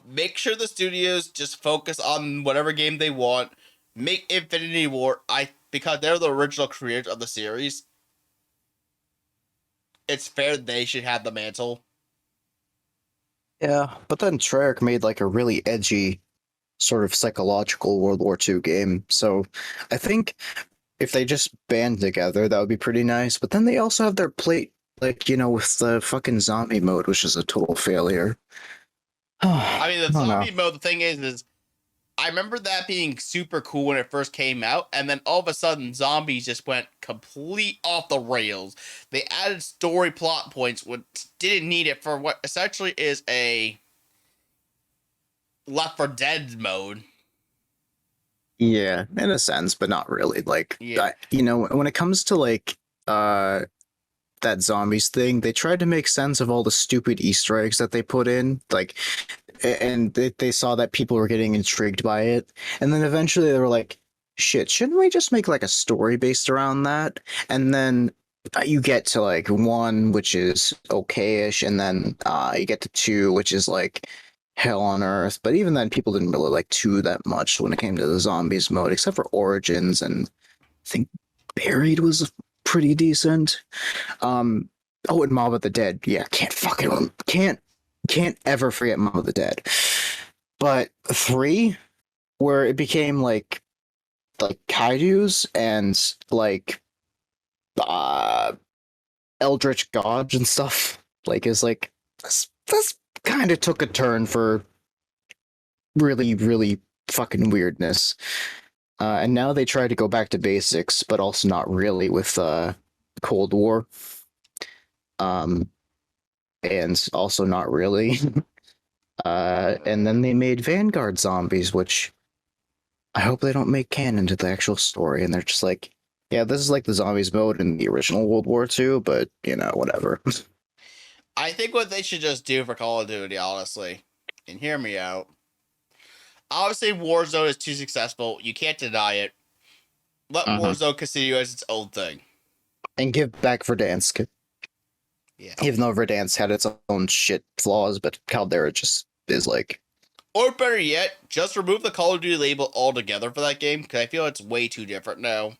Make sure the studios just focus on whatever game they want. Make Infinity War, because they're the original creators of the series. It's fair they should have the mantle. Yeah, but then Treyarch made like a really edgy, sort of psychological World War II game. So I think if they just band together, that would be pretty nice. But then they also have their plate, like, with the fucking zombie mode, which is a total failure. I mean, the zombie mode, the thing is I remember that being super cool when it first came out, and then all of a sudden, zombies just went complete off the rails. They added story plot points, which didn't need it for what essentially is a Left 4 Dead mode. Yeah, in a sense, but not really. Like, Yeah. When it comes to like that zombies thing, they tried to make sense of all the stupid Easter eggs that they put in, like, and they saw that people were getting intrigued by it, and then eventually they were like, shit, shouldn't we just make like a story based around that? And then you get to like 1, which is okay-ish, and then you get to 2, which is like hell on earth. But even then, people didn't really like 2 that much when it came to the zombies mode, except for Origins, and I think Buried was pretty decent. And Mob of the Dead. Yeah, can't ever forget Mob of the Dead. But 3, where it became like kaijus and like eldritch gods and stuff, like, is like that's kind of took a turn for really, really fucking weirdness. And now they try to go back to basics, but also not really, with Cold War. And also not really. And then they made Vanguard zombies, which I hope they don't make canon to the actual story. And they're just like, yeah, this is like the zombies mode in the original World War II, but whatever. I think what they should just do for Call of Duty, honestly, and hear me out. Obviously, Warzone is too successful. You can't deny it. Let Warzone continue as its own thing. And give back Verdansk. Yeah. Even though Verdansk had its own shit flaws, but Caldera just is like... Or better yet, just remove the Call of Duty label altogether for that game, because I feel it's way too different now.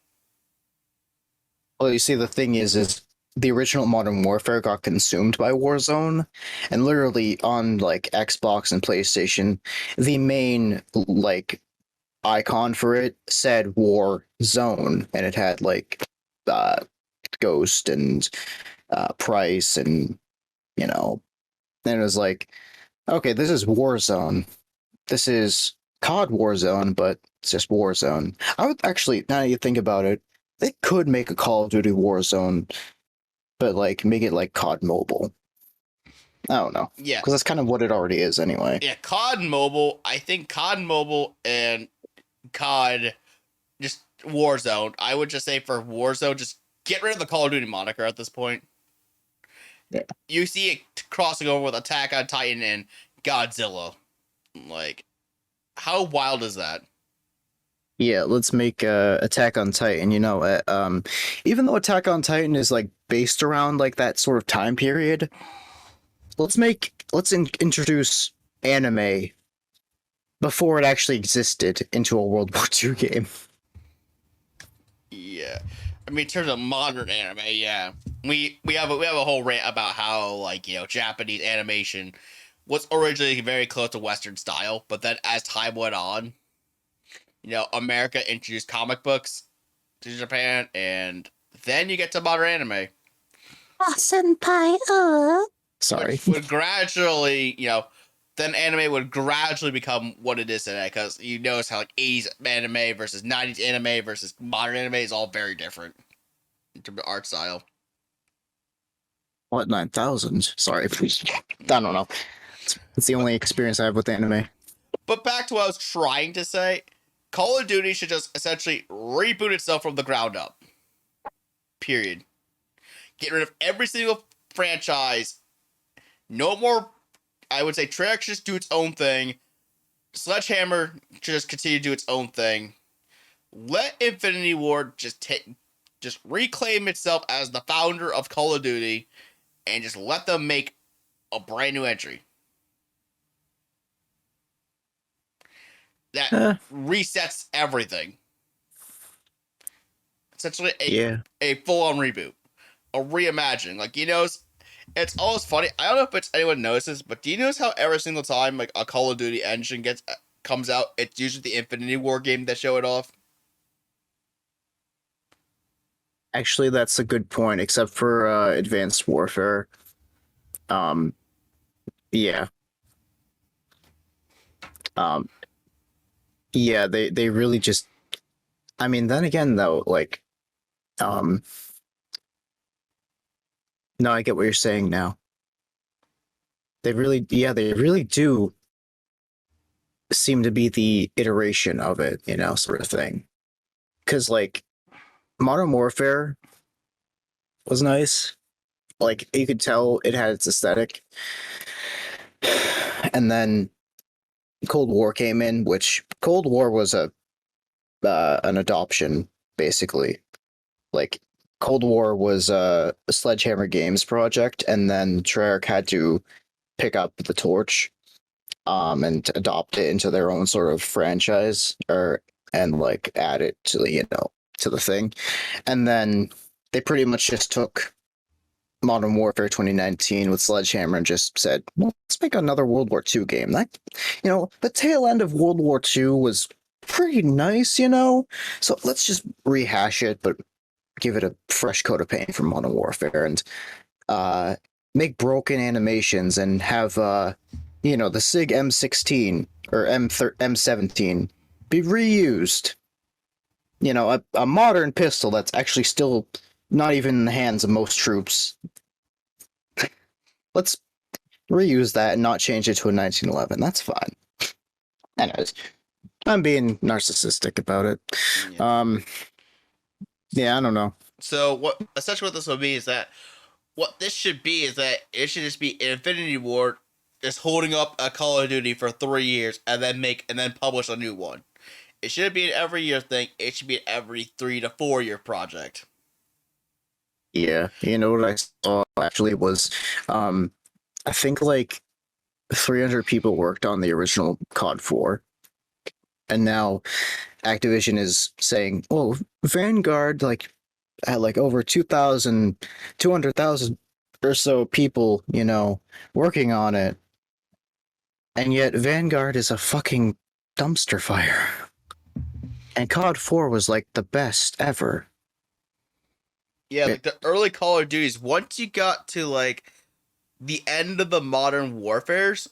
Well, you see, the thing is the original Modern Warfare got consumed by Warzone, and literally on like Xbox and PlayStation, the main like icon for it said War Zone, and it had like Ghost and Price, and and it was like, okay, this is Warzone. This is COD Warzone, but it's just Warzone. I would actually, now that you think about it, they could make a Call of Duty Warzone, but like make it like COD Mobile. I don't know. Yeah. Because that's kind of what it already is anyway. Yeah, COD Mobile. I think COD Mobile and COD just Warzone. I would just say for Warzone, just get rid of the Call of Duty moniker at this point. Yeah. You see it crossing over with Attack on Titan and Godzilla. Like, how wild is that? Yeah, let's make Attack on Titan. Even though Attack on Titan is like based around like that sort of time period. Let's introduce anime before it actually existed into a World War II game. Yeah, I mean, in terms of modern anime, yeah, we have a whole rant about how, like, Japanese animation was originally very close to Western style, but then as time went on, America introduced comic books to Japan, and then you get to modern anime. Senpai, Sorry. Would gradually, then anime would gradually become what it is today, because you notice how, like, 80s anime versus 90s anime versus modern anime is all very different in terms of art style. What, 9,000? Sorry. I don't know. It's the only experience I have with anime. But back to what I was trying to say, Call of Duty should just essentially reboot itself from the ground up. Period. Get rid of every single franchise. No more, I would say, Treyarch just do its own thing. Sledgehammer should just continue to do its own thing. Let Infinity Ward just reclaim itself as the founder of Call of Duty, and just let them make a brand new entry. That resets everything. Essentially a full-on reboot. A reimagine. Like, it's always funny. I don't know if anyone notices, but do you notice how every single time, like, a Call of Duty engine comes out, it's usually the Infinity War game that show it off? Actually, that's a good point, except for Advanced Warfare. Yeah. Yeah, they really just, I mean, then again, though, like, no, I get what you're saying now. They really do seem to be the iteration of it, sort of thing. Because, like, Modern Warfare was nice. Like, you could tell it had its aesthetic. And then Cold War came in, which Cold War was an adoption, basically. Like, Cold War was a Sledgehammer Games project, and then Treyarch had to pick up the torch and adopt it into their own sort of franchise, and like add it to the thing. And then they pretty much just took Modern Warfare 2019 with Sledgehammer and just said, well, let's make another World War II game. That, the tail end of World War II was pretty nice, so let's just rehash it, but give it a fresh coat of paint from Modern Warfare, and make broken animations, and have the SIG M16 or M17 be reused. A modern pistol that's actually still not even in the hands of most troops. Let's reuse that and not change it to a 1911. That's fine. Anyways, I'm being narcissistic about it. Yeah, I don't know. So essentially what this would be is that what this should be is that it should just be Infinity Ward just holding up a Call of Duty for 3 years and then publish a new one. It shouldn't be an every year thing. It should be an every 3 to 4 year project. Yeah, what I saw actually was, I think like 300 people worked on the original COD 4, and now Activision is saying, "Oh, Vanguard had over 200,000 or so people, working on it, and yet Vanguard is a fucking dumpster fire, and COD 4 was like the best ever." Yeah, like the early Call of Duties, once you got to like the end of the Modern Warfares,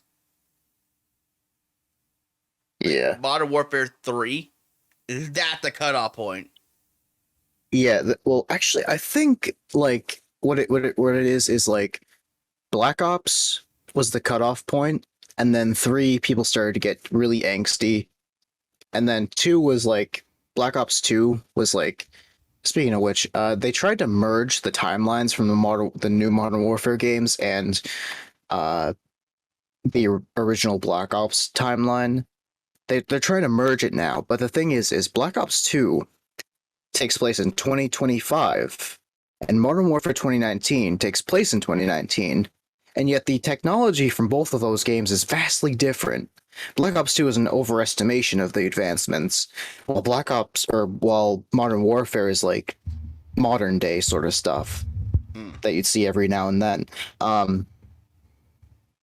yeah, Modern Warfare 3, is that the cutoff point? Yeah, well, actually, I think like what it is like Black Ops was the cutoff point, and then 3 people started to get really angsty, and then 2 was like Black Ops 2 was like. Speaking of which, they tried to merge the timelines from the new Modern Warfare games and the original Black Ops timeline. They're trying to merge it now, but the thing is Black Ops 2 takes place in 2025, And Modern Warfare 2019 takes place in 2019, and yet the technology from both of those games is vastly different. Black Ops 2 is an overestimation of the advancements, while Modern Warfare is like modern day sort of stuff that you'd see every now and then.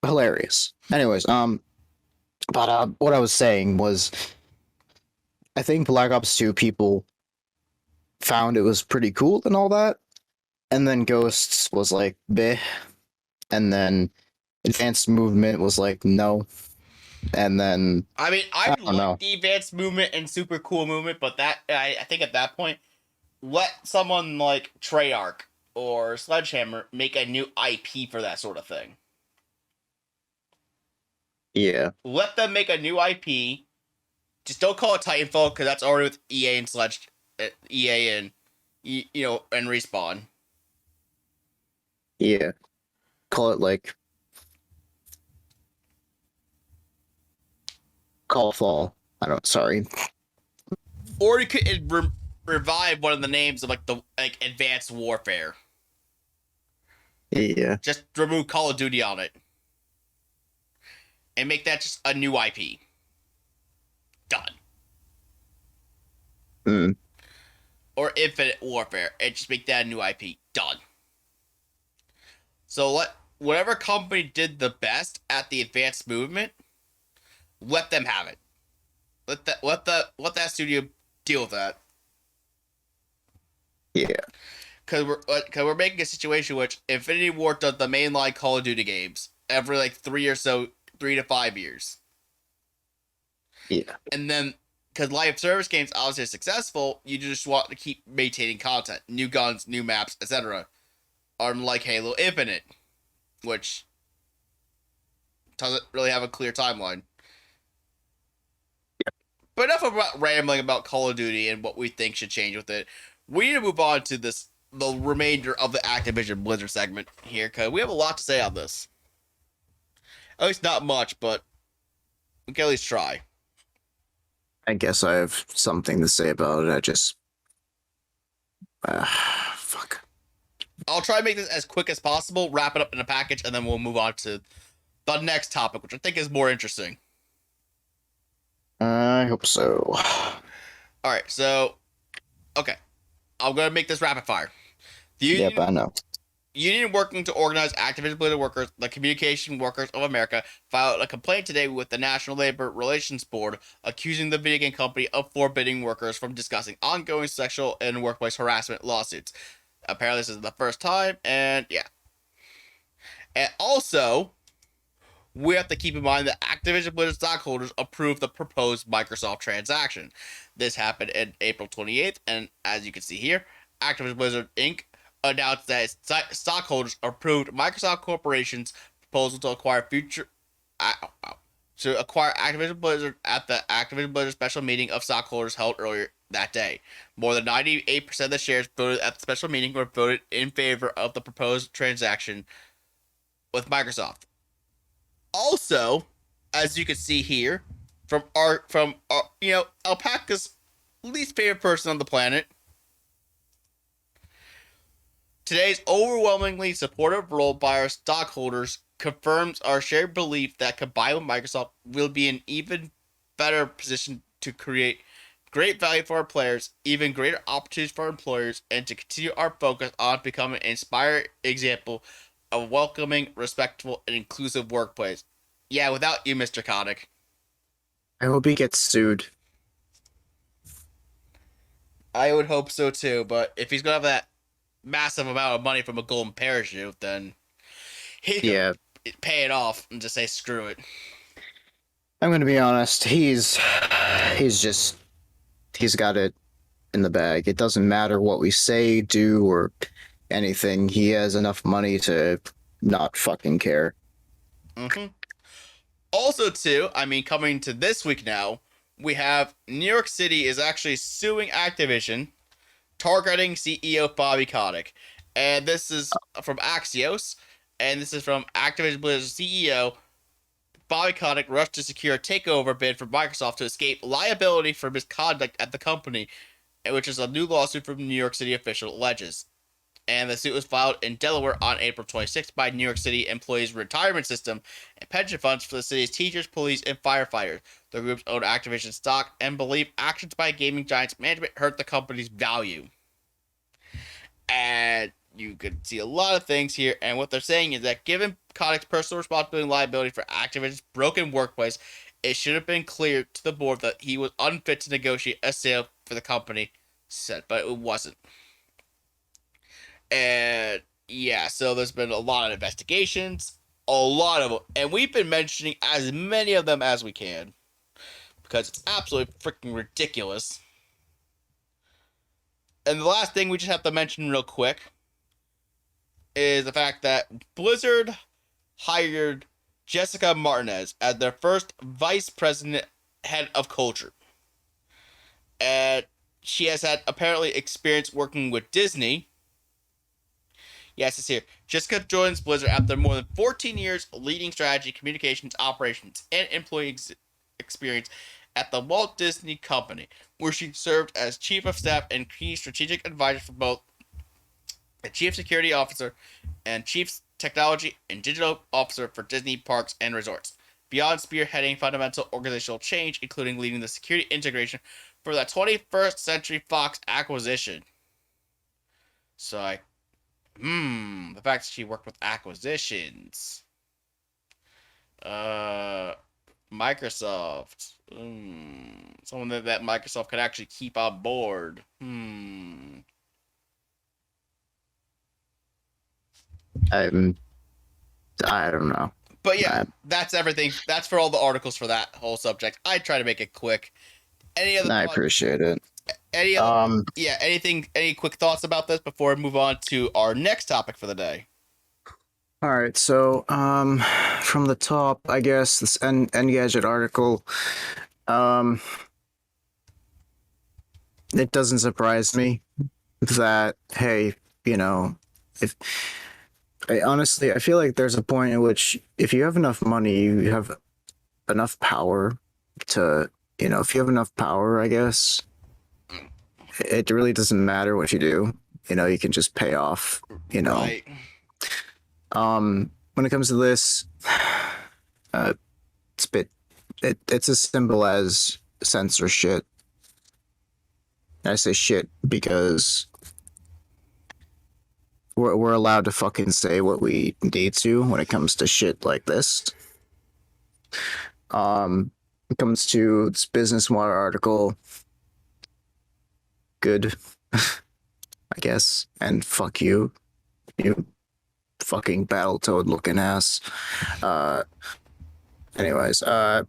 Hilarious. Anyways, but what I was saying was, I think Black Ops 2 people found it was pretty cool and all that, and then Ghosts was like, bleh, and then Advanced Movement was like, no, and then I mean, I don't know. like the advanced movement and super cool movement, but that I think at that point, let someone like Treyarch or Sledgehammer make a new IP for that sort of thing. Yeah, Let them make a new IP. Just don't call it Titanfall because that's already with EA and EA and and Respawn. yeah. Call it like Call of Fall. I don't. Sorry. Or you could revive one of the names of like Advanced Warfare. Yeah. Just remove Call of Duty on it. And make that just a new IP. Done. Mm. Or Infinite Warfare, and just make that a new IP. Done. So let whatever company did the best at the advanced movement, let them have it. Let that studio deal with that. Yeah. Because we're making a situation which Infinity Ward does the mainline Call of Duty games every like 3 to 5 years. Yeah. And then, because live service games obviously are successful, you just want to keep maintaining content, new guns, new maps, etc. Unlike Halo Infinite, which doesn't really have a clear timeline. But enough about rambling about Call of Duty and what we think should change with it. We need to move on to the remainder of the Activision Blizzard segment here, because we have a lot to say on this. At least not much, but we can at least try. I guess I have something to say about it. I just fuck. I'll try to make this as quick as possible, wrap it up in a package, and then we'll move on to the next topic, which I think is more interesting. I hope so. Alright, so... Okay. I'm going to make this rapid fire. The union, Yep, I know. Union working to organize Activision Blizzard workers, the Communication Workers of America, filed a complaint today with the National Labor Relations Board, accusing the video game company of forbidding workers from discussing ongoing sexual and workplace harassment lawsuits. Apparently this is the first time, and yeah. And also, we have to keep in mind that Activision Blizzard stockholders approved the proposed Microsoft transaction. This happened on April 28th, and as you can see here, Activision Blizzard Inc. announced that its stockholders approved Microsoft Corporation's proposal to acquire Activision Blizzard at the Activision Blizzard special meeting of stockholders held earlier that day. More than 98% of the shares voted at the special meeting were voted in favor of the proposed transaction with Microsoft. Also, as you can see here, from Alpaca's least favorite person on the planet, today's overwhelmingly supportive role by our stockholders confirms our shared belief that combined with Microsoft, we'll be in even better position to create great value for our players, even greater opportunities for our employers, and to continue our focus on becoming an inspiring example of welcoming, respectful, and inclusive workplace. Yeah, without you, Mr. Kotick. I hope he gets sued. I would hope so too, but if he's gonna have that massive amount of money from a golden parachute, then he can pay it off and just say screw it. I'm gonna be honest. He's got it in the bag. It doesn't matter what we say, do, or anything. He has enough money to not fucking care. Mm-hmm. Also, too, I mean, coming to this week now, we have New York City is actually suing Activision, targeting CEO Bobby Kotick. And this is from Axios, and this is from Activision Blizzard CEO Bobby Kotick rushed to secure a takeover bid from Microsoft to escape liability for misconduct at the company, which is a new lawsuit from New York City official alleges. And the suit was filed in Delaware on April 26th by New York City Employees Retirement System and pension funds for the city's teachers, police, and firefighters. The groups own Activision stock and believe actions by gaming giants management hurt the company's value. And you could see a lot of things here, and what they're saying is that given Kotick's personal responsibility and liability for Activision's broken workplace, it should have been clear to the board that he was unfit to negotiate a sale for the company, said, but it wasn't. And yeah, so there's been a lot of investigations, a lot of them, and we've been mentioning as many of them as we can because it's absolutely freaking ridiculous. And the last thing we just have to mention real quick is the fact that Blizzard hired Jessica Martinez as their first vice president head of culture. And she has had apparently experience working with Disney. Yes, it's here. Jessica joins Blizzard after more than 14 years leading strategy, communications, operations, and employee experience at the Walt Disney Company, where she served as chief of staff and key strategic advisor for both the chief security officer and chief technology and digital officer for Disney Parks and Resorts, beyond spearheading fundamental organizational change, including leading the security integration for the 21st Century Fox acquisition. So the fact that she worked with acquisitions. Microsoft. Someone that Microsoft could actually keep on board. I don't know. But yeah, that's everything. That's for all the articles for that whole subject. I try to make it quick. Any other? I appreciate it. Any other? Anything? Any quick thoughts about this before we move on to our next topic for the day? All right, so from the top, I guess this Engadget article, it doesn't surprise me that, hey, if I feel like there's a point in which if you have enough money, you have enough power to, if you have enough power, I guess it really doesn't matter what you do. You can just pay off, Right. When it comes to this, it's as simple as censorship. I say shit because we're allowed to fucking say what we need to when it comes to shit like this. When it comes to this Business Wire article, good, I guess, and fuck you, you fucking Battletoad looking ass. Anyways, the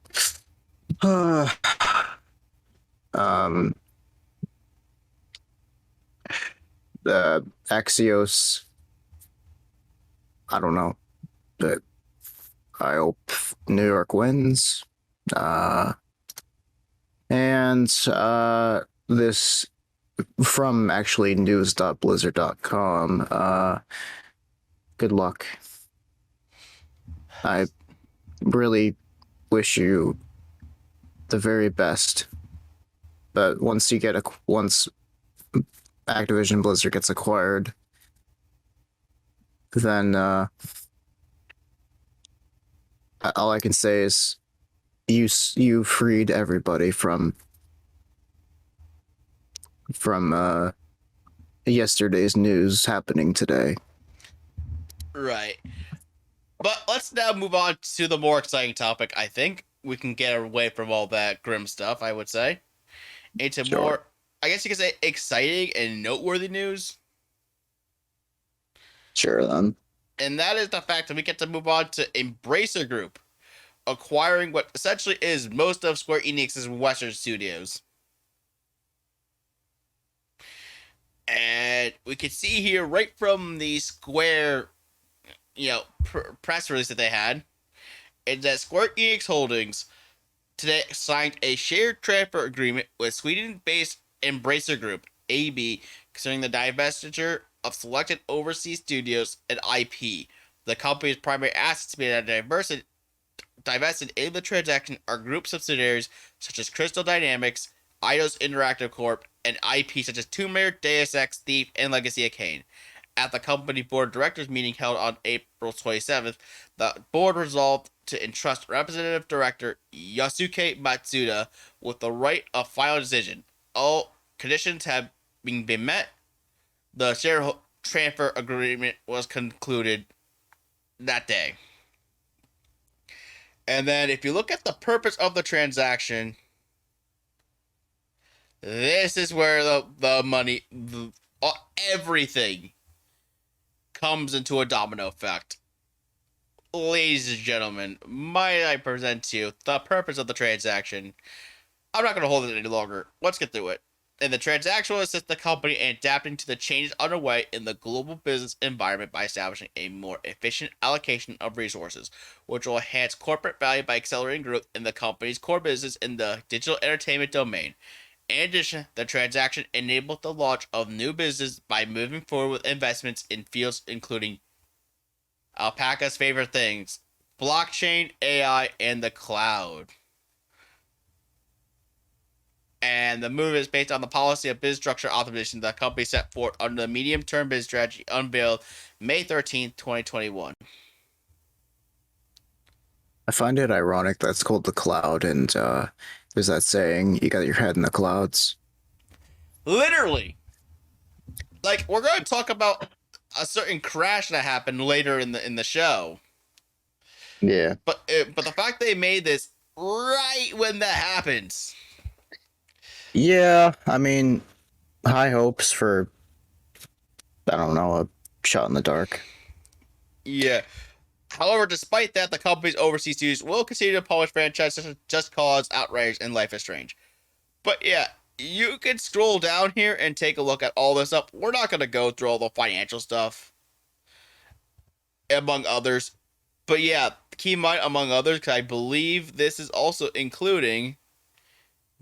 Axios, I don't know, but I hope New York wins. And this from actually news.blizzard.com. Good luck. I really wish you the very best. But once Activision Blizzard gets acquired, then all I can say is you freed everybody from yesterday's news happening today. Right. But let's now move on to the more exciting topic. I think we can get away from all that grim stuff, I would say, into more, I guess you could say, exciting and noteworthy news. Sure, then. And that is the fact that we get to move on to Embracer Group, acquiring what essentially is most of Square Enix's Western studios. And we can see here right from the Square, press release that they had, is that Square Enix Holdings today signed a shared transfer agreement with Sweden-based Embracer Group, AB, concerning the divestiture of selected overseas studios and IP. The company's primary assets being divested in the transaction are group subsidiaries such as Crystal Dynamics, Eidos Interactive Corp., and IP such as Tomb Raider, Deus Ex, Thief, and Legacy of Kain. at the company board of directors meeting held on April 27th, the board resolved to entrust Representative Director Yasuke Matsuda with the right of final decision. All conditions have been met. The share transfer agreement was concluded that day. And then if you look at the purpose of the transaction, this is where the money, everything comes into a domino effect. Ladies and gentlemen, might I present to you the purpose of the transaction? I'm not going to hold it any longer. Let's get through it. And the transaction will assist the company in adapting to the changes underway in the global business environment by establishing a more efficient allocation of resources, which will enhance corporate value by accelerating growth in the company's core business in the digital entertainment domain. In addition, the transaction enabled the launch of new business by moving forward with investments in fields including Alpaca's favorite things: blockchain, AI, and the cloud. And the move is based on the policy of business structure optimization the company set forth under the medium-term business strategy unveiled May 13th, 2021. I find it ironic that's called the cloud, and there's that saying, you got your head in the clouds. Literally. Like, we're going to talk about a certain crash that happened later in the show. Yeah. But the fact they made this right when that happens. Yeah, I mean, high hopes for, I don't know, a shot in the dark. Yeah. However, despite that, the company's overseas studios will continue to publish franchises such as Just Cause, Outrage, and Life is Strange. But yeah, you can scroll down here and take a look at all this up. We're not going to go through all the financial stuff, among others. But yeah, keep in mind, among others, because I believe this is also including,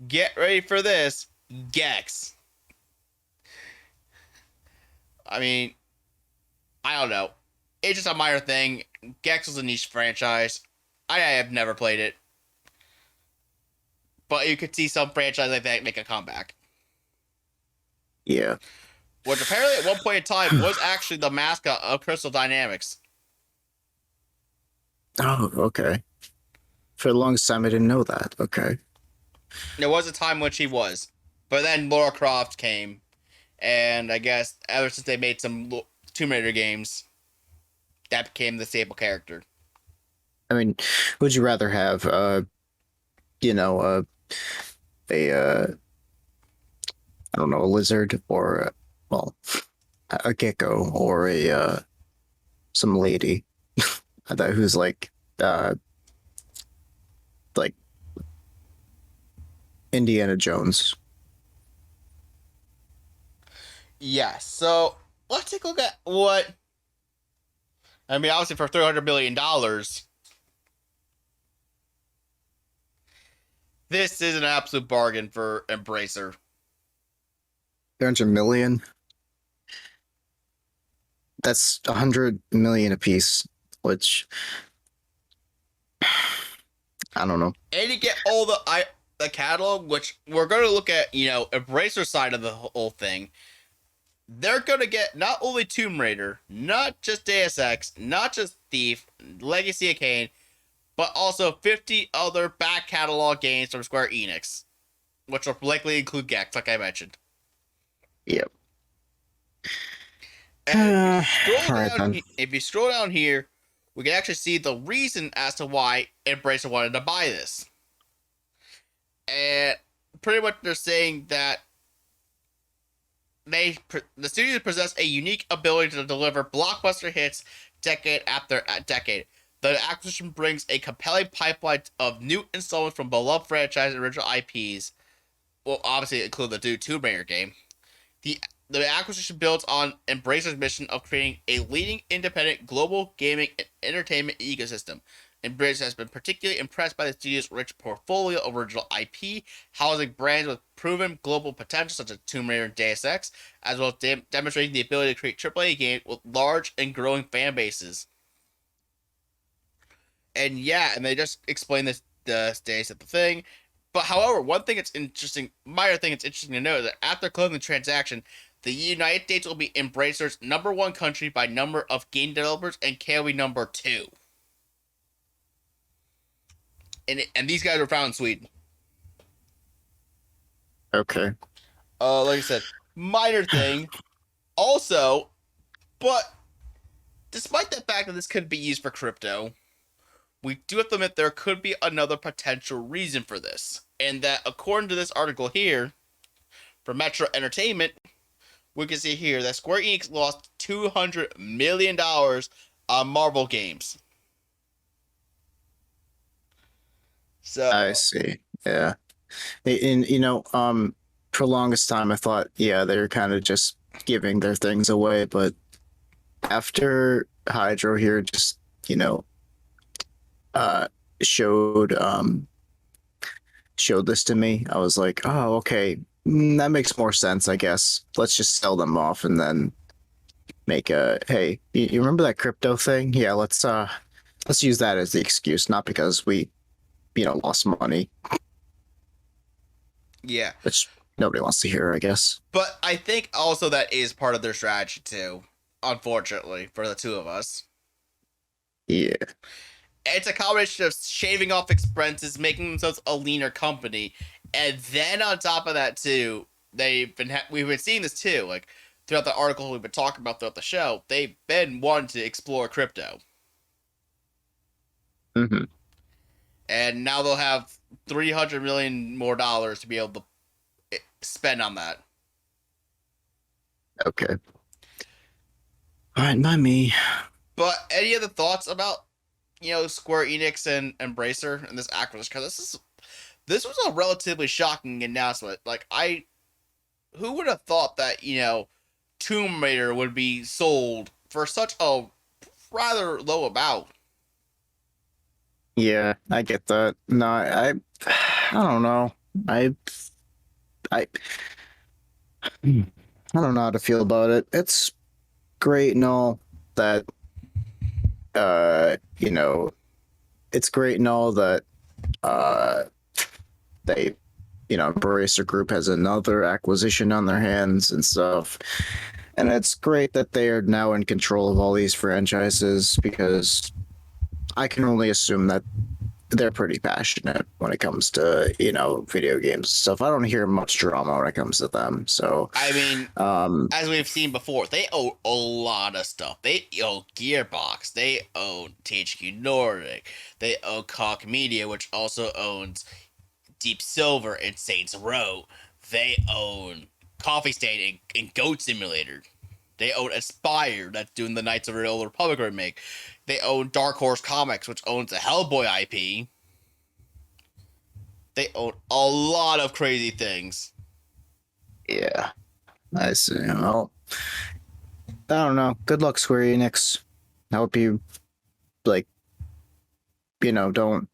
get ready for this, Gex. I mean, I don't know. It's just a minor thing. Gex was a niche franchise. I have never played it. But you could see some franchise like that make a comeback. Yeah. Which apparently at one point in time was actually the mascot of Crystal Dynamics. Oh, okay. For the longest time, I didn't know that. Okay. There was a time when she was. But then Lara Croft came. And I guess ever since they made some Tomb Raider games, that became the staple character. I mean, would you rather have, you know, I don't know, a lizard or, well, a gecko or a, some lady who's like Indiana Jones? Yeah, so let's take a look at what. I mean, obviously, for $300 million, this is an absolute bargain for Embracer. 300 million? That's 100 million apiece, which I don't know. And you get all the catalog, which we're going to look at, you know, Embracer side of the whole thing. They're going to get not only Tomb Raider, not just Deus Ex, not just Thief, Legacy of Kain, but also 50 other back catalog games from Square Enix, which will likely include Gex, like I mentioned. Yep. And Alright, if you scroll down here, we can actually see the reason as to why Embracer wanted to buy this. And pretty much they're saying that the studios possess a unique ability to deliver blockbuster hits decade after decade. The acquisition brings a compelling pipeline of new installments from beloved franchise and original IPs. Well, obviously include the new Tomb Raider game. The acquisition builds on Embracer's mission of creating a leading independent global gaming and entertainment ecosystem. Embracer has been particularly impressed by the studio's rich portfolio of original IP, housing brands with proven global potential such as Tomb Raider and Deus Ex, as well as demonstrating the ability to create AAA games with large and growing fan bases. And yeah, and they just explained the status of the thing. But however, minor thing that's interesting to note is that after closing the transaction, The United States will be Embracer's #1 country by number of game developers and can be #2. And these guys are found in Sweden. Okay. Like I said, minor thing. Also, but despite the fact that this could be used for crypto, we do have to admit there could be another potential reason for this. And that, according to this article here, from Metro Entertainment, we can see here that Square Enix lost $200 million on Marvel games. So I see. Yeah. And for the longest time I thought, yeah, they're kind of just giving their things away, but after Hydro here just, showed this to me, I was like, oh, okay, that makes more sense, I guess. Let's just sell them off and then make hey, you remember that crypto thing? Yeah, let's use that as the excuse, not because we lost money. yeah. Which nobody wants to hear, I guess. But I think also that is part of their strategy too, unfortunately, for the two of us. Yeah. It's a combination of shaving off expenses, making themselves a leaner company, and then on top of that too, we've been seeing this too, like throughout the article we've been talking about throughout the show. They've been wanting to explore crypto, Mm-hmm. and now they'll have $300 million more to be able to spend on that. Okay. All right, not me. But any other thoughts about Square Enix and Embracer and this acquisition? Because this was a relatively shocking announcement. Like, who would have thought that Tomb Raider would be sold for such a rather low amount? Yeah, I get that. No, I don't know. I don't know how to feel about it. It's great and all that it's great and all that they Embracer Group has another acquisition on their hands and stuff. And it's great that they are now in control of all these franchises, because I can only assume that they're pretty passionate when it comes to, video games and stuff. I don't hear much drama when it comes to them. So I mean, as we've seen before, they own a lot of stuff. They own Gearbox. They own THQ Nordic. They own Koch Media, which also owns Deep Silver and Saints Row. They own Coffee Stain and Goat Simulator. They own Aspire, that's doing the Knights of the Old Republic remake. They own Dark Horse Comics, which owns the Hellboy IP. They own a lot of crazy things. yeah, I see. Well, I don't know. Good luck, Square Enix. I hope you don't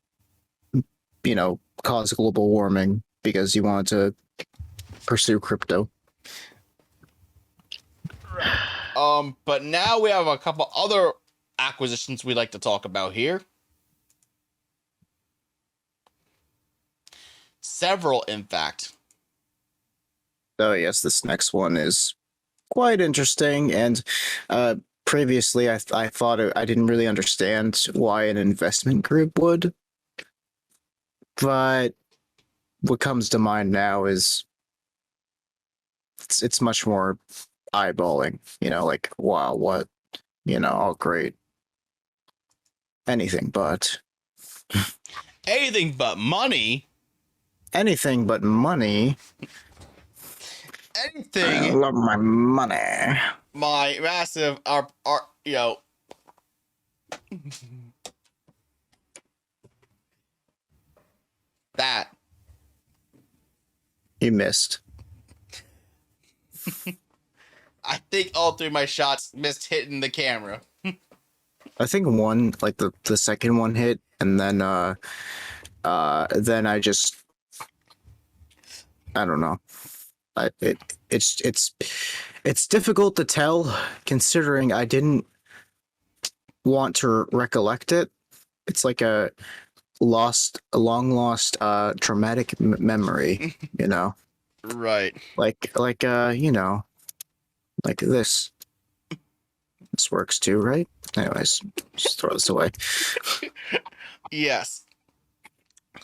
cause global warming because you want to pursue crypto. But now we have a couple other acquisitions we'd like to talk about here. Several, in fact. Oh yes, this next one is quite interesting. And previously, I thought I didn't really understand why an investment group would, but what comes to mind now is it's much more eyeballing. Like, wow, what, oh great, anything but Anything but money. anything but money. I Anything. love my money. My massive, that. You missed. I think all three of my shots missed hitting the camera. I think one, like the second one hit, and then I just, I don't know. It's difficult to tell, considering I didn't want to recollect it. It's like a long lost traumatic memory, Right. like like this. This works too, right? Anyways, just throw this away. Yes.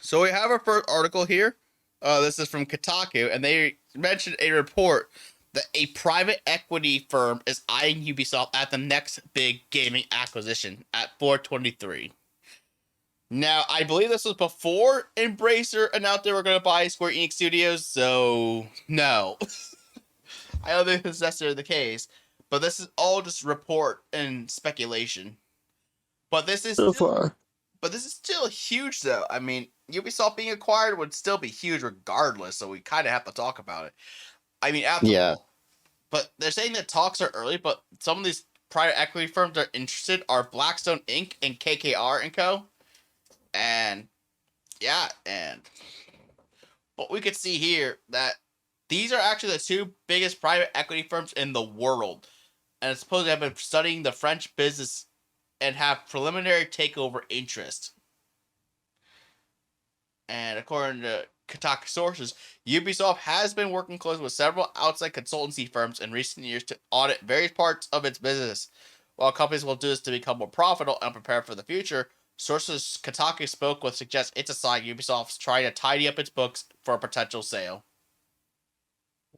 So we have our first article here. This is from Kotaku, and they mentioned a report that a private equity firm is eyeing Ubisoft at the next big gaming acquisition at 423. Now, I believe this was before Embracer announced they were going to buy Square Enix Studios, so no. I don't think this is necessarily the case, but this is all just report and speculation. But this is So still, far. but this is still huge, though. I mean, Ubisoft being acquired would still be huge regardless, so we kind of have to talk about it. I mean, after all. But they're saying that talks are early, but some of these private equity firms that are interested are Blackstone Inc. and KKR and Co. And yeah, but we could see here that these are actually the two biggest private equity firms in the world. And it's supposed to have been studying the French business and have preliminary takeover interest. And according to Kotaku sources, Ubisoft has been working closely with several outside consultancy firms in recent years to audit various parts of its business. While companies will do this to become more profitable and prepare for the future, sources Kotaku spoke with suggest it's a sign Ubisoft's trying to tidy up its books for a potential sale.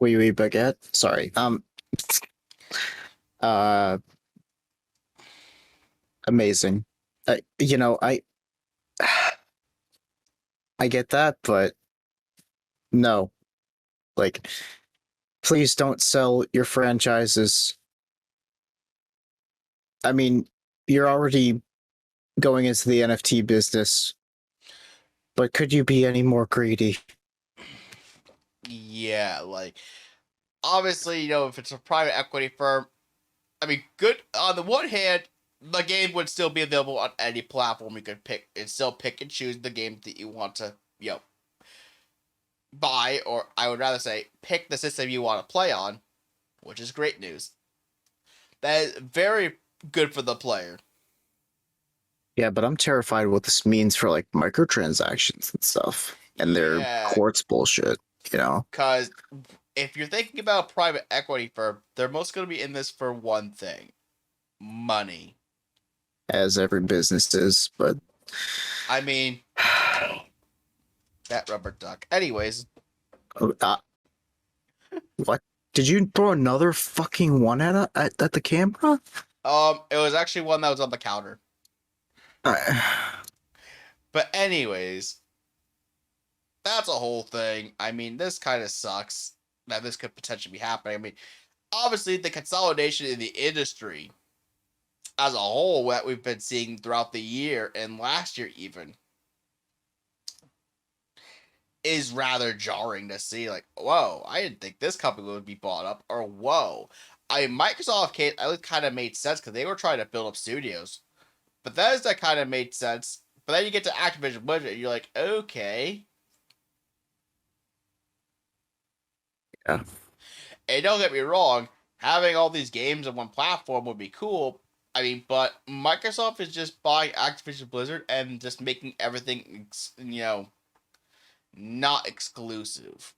Oui, baguette. Sorry. Amazing. I get that, but no. Like, please don't sell your franchises. I mean, you're already going into the NFT business, but could you be any more greedy? Yeah, like, obviously, if it's a private equity firm, I mean, good. On the one hand, the game would still be available on any platform you could pick, and still pick and choose the game that you want to, buy, or I would rather say, pick the system you want to play on, which is great news. That is very good for the player. Yeah, but I'm terrified what this means for like microtransactions and stuff and their courts bullshit, Because if you're thinking about a private equity firm, they're most going to be in this for one thing: money. As every business is, but I mean, that rubber duck. Anyways. What? Did you throw another fucking one at the camera? It was actually one that was on the counter. But anyways, that's a whole thing. I mean, this kind of sucks that this could potentially be happening. I mean, obviously the consolidation in the industry as a whole that we've been seeing throughout the year and last year even is rather jarring to see. Like, whoa, I didn't think this company would be bought up, or whoa. Microsoft case, it kind of made sense because they were trying to build up studios. Bethesda kind of made sense, but then you get to Activision Blizzard, and you're like, okay. Yeah. And don't get me wrong, having all these games on one platform would be cool. I mean, but Microsoft is just buying Activision Blizzard and just making everything, not exclusive.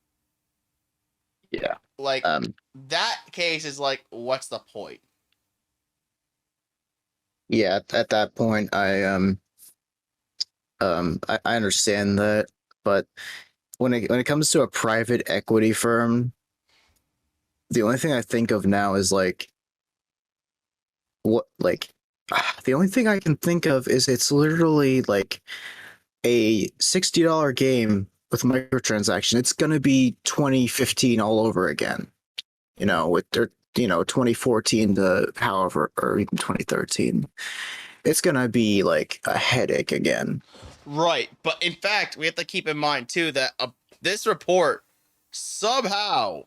Yeah. Like, that case is like, what's the point? Yeah, at that point, I understand that, but when it comes to a private equity firm, the only thing I think of now is the only thing I can think of is it's literally like a $60 game with microtransaction. It's gonna be 2015 all over again, with their 2014 to however, or even 2013. It's gonna be like a headache again. Right, but in fact, we have to keep in mind too that this report somehow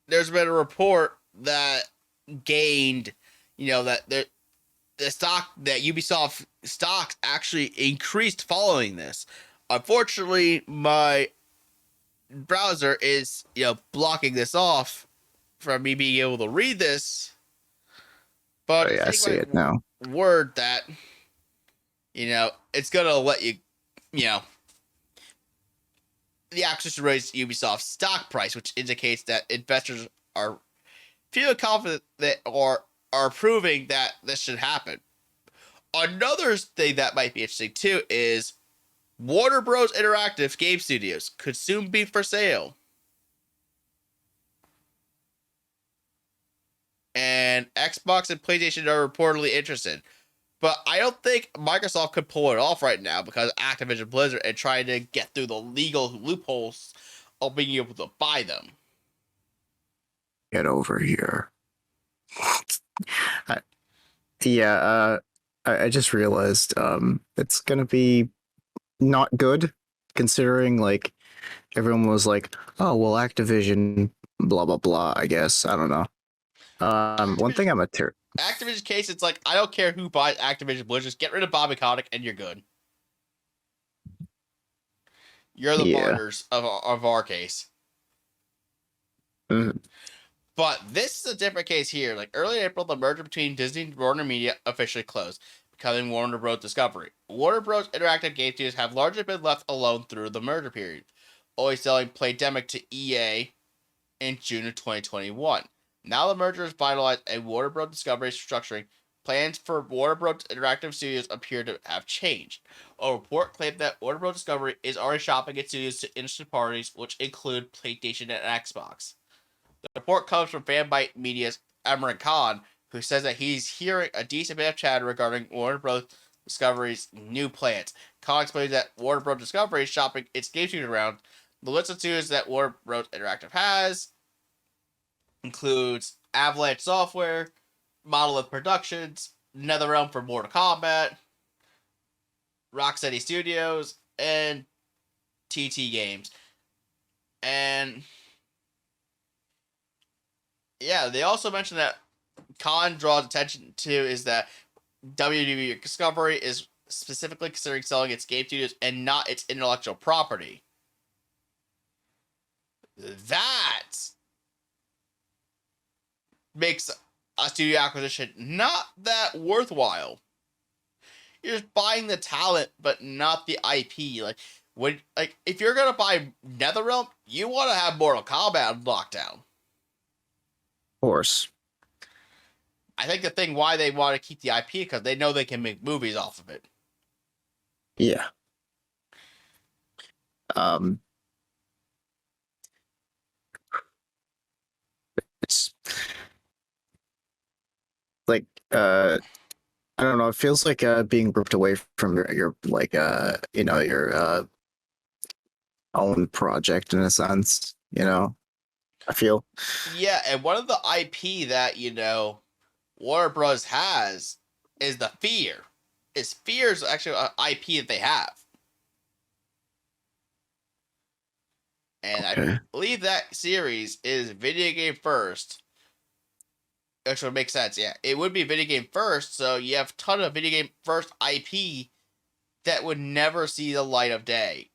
there's been a report that gained, that the stock, that Ubisoft stocks actually increased following this. Unfortunately, my browser is blocking this off from me being able to read this. But I see it now. Word that it's gonna let you, the access to raise Ubisoft's stock price, which indicates that investors are feeling confident that or are proving that this should happen. Another thing that might be interesting too is Warner Bros. Interactive game studios could soon be for sale. And Xbox and PlayStation are reportedly interested. But I don't think Microsoft could pull it off right now because Activision Blizzard and trying to get through the legal loopholes of being able to buy them. Get over here. I just realized it's gonna be not good considering like everyone was like, oh well, Activision, blah blah blah. I guess I don't know. One thing I'm a Activision case, it's like I don't care who buys Activision Blizzard, just get rid of Bobby Kotick and you're good. You're the martyrs of our case. Mm-hmm. But this is a different case here. Like early in April, the merger between Disney and Warner Media officially closed, becoming Warner Bros. Discovery. Warner Bros. Interactive game studios have largely been left alone through the merger period, always selling Playdemic to EA in June of 2021. Now the merger is finalized and Warner Bros. Discovery is restructuring. Plans for Warner Bros. Interactive Studios appear to have changed. A report claimed that Warner Bros. Discovery is already shopping its studios to interested parties, which include PlayStation and Xbox. The report comes from Fanbyte Media's Emran Khan, who says that he's hearing a decent bit of chatter regarding Warner Bros. Discovery's new plans. Khan explains that Warner Bros. Discovery is shopping its game studios around. The list of studios that Warner Bros. Interactive has includes Avalanche Software, Monolith Productions, NetherRealm for Mortal Kombat, Rocksteady Studios, and TT Games. And yeah, they also mentioned that Khan draws attention to is that WWE Discovery is specifically considering selling its game studios and not its intellectual property. That makes a studio acquisition not that worthwhile. You're just buying the talent, but not the IP. If you're gonna buy NetherRealm, you want to have Mortal Kombat locked down. Of course. I think the thing why they want to keep the IP because they know they can make movies off of it. Yeah. It's like I don't know. It feels like being ripped away from your own project in a sense. I feel. Yeah, and one of the IP that Warner Bros. Has is the Fear. Fear is actually an IP that they have. And okay. I believe that series is video game first. Which would make sense, yeah. It would be video game first, so you have a ton of video game first IP that would never see the light of day.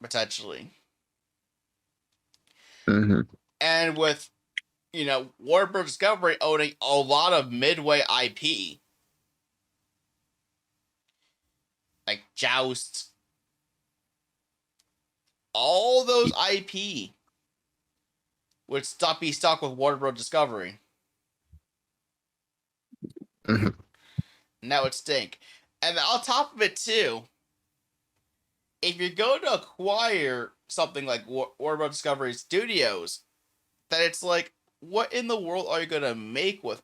Potentially. Mm-hmm. And with, Warner Bros. Discovery owning a lot of Midway IP. Like Joust. All those IP would be stuck with Warner Bros. Discovery. Mm-hmm. And that would stink. And on top of it, too, if you're going to acquire something like Warner Bros. Discovery Studios, then it's like, what in the world are you going to make with...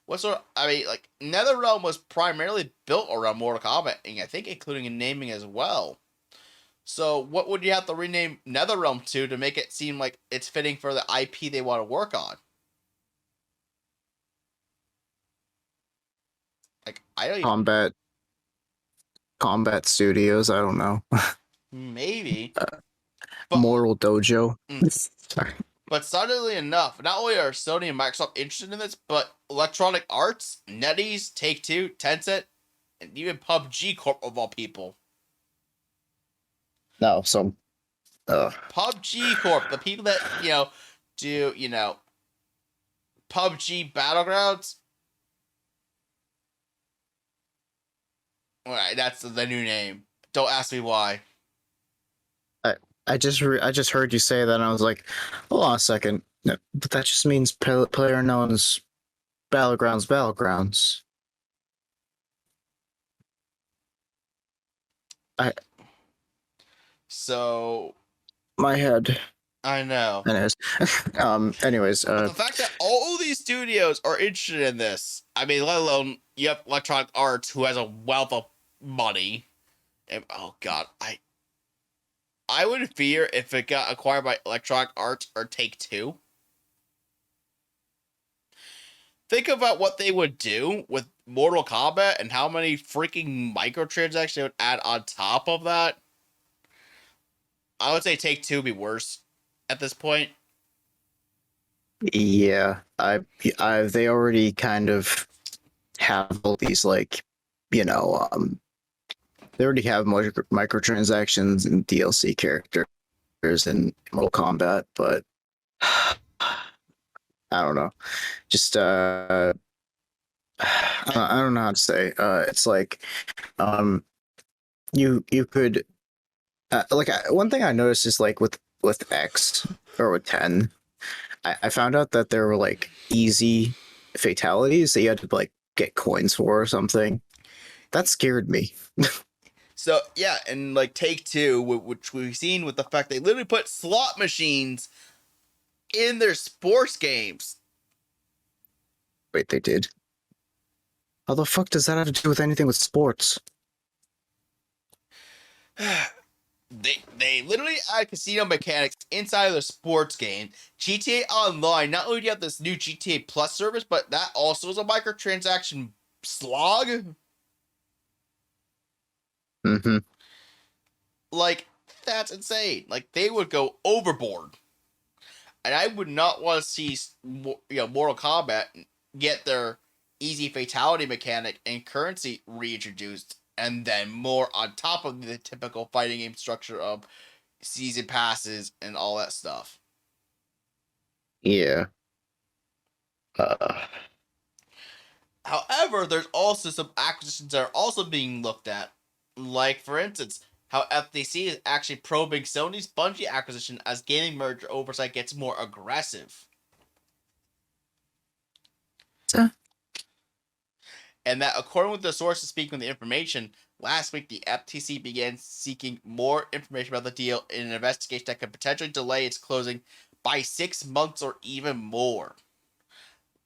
NetherRealm was primarily built around Mortal Kombat, and I think including in naming as well. So what would you have to rename NetherRealm to make it seem like it's fitting for the IP they want to work on? Like, I don't even... Combat Studios, I don't know. Maybe. Mortal Dojo. Sorry. But suddenly enough, not only are Sony and Microsoft interested in this, but Electronic Arts, NetEase, Take-Two, Tencent, and even PUBG Corp of all people. No, PUBG Corp, the people that, do, PUBG Battlegrounds. Alright, that's the new name. Don't ask me why. I just heard you say that and I was like, hold on a second. No, but that just means player knows battlegrounds. So My head. I know. Anyways, But the fact that all these studios are interested in this, I mean, let alone you have Electronic Arts, who has a wealth of money. And, oh God, I would fear if it got acquired by Electronic Arts or Take-Two. Think about what they would do with Mortal Kombat and how many freaking microtransactions they would add on top of that. I would say Take-Two would be worse at this point. yeah, they already kind of have all these like, they already have microtransactions and DLC characters in Mortal Kombat, but I don't know. Just I don't know how to say. It's like you could one thing I noticed is like with X or with 10, I found out that there were like easy fatalities that you had to like get coins for or something. That scared me. So yeah, and like Take-Two, which we've seen with the fact they literally put slot machines in their sports games. Wait, they did? How the fuck does that have to do with anything with sports? They literally add casino mechanics inside of the sports game. GTA Online, not only do you have this new GTA Plus service, but that also is a microtransaction slog. Mm-hmm. Like, that's insane. Like, they would go overboard. And I would not want to see, Mortal Kombat get their easy fatality mechanic and currency reintroduced, and then more on top of the typical fighting game structure of season passes and all that stuff. Yeah. However, there's also some acquisitions that are also being looked at. Like, for instance, how FTC is actually probing Sony's Bungie acquisition as gaming merger oversight gets more aggressive. And that, according with the sources speaking with the information, last week the FTC began seeking more information about the deal in an investigation that could potentially delay its closing by 6 months or even more.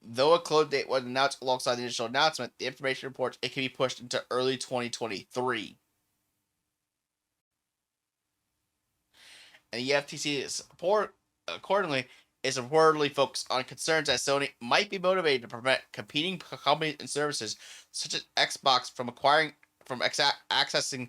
Though a close date was announced alongside the initial announcement, the information reports it can be pushed into early 2023. And the FTC accordingly is reportedly focused on concerns that Sony might be motivated to prevent competing companies and services such as Xbox from accessing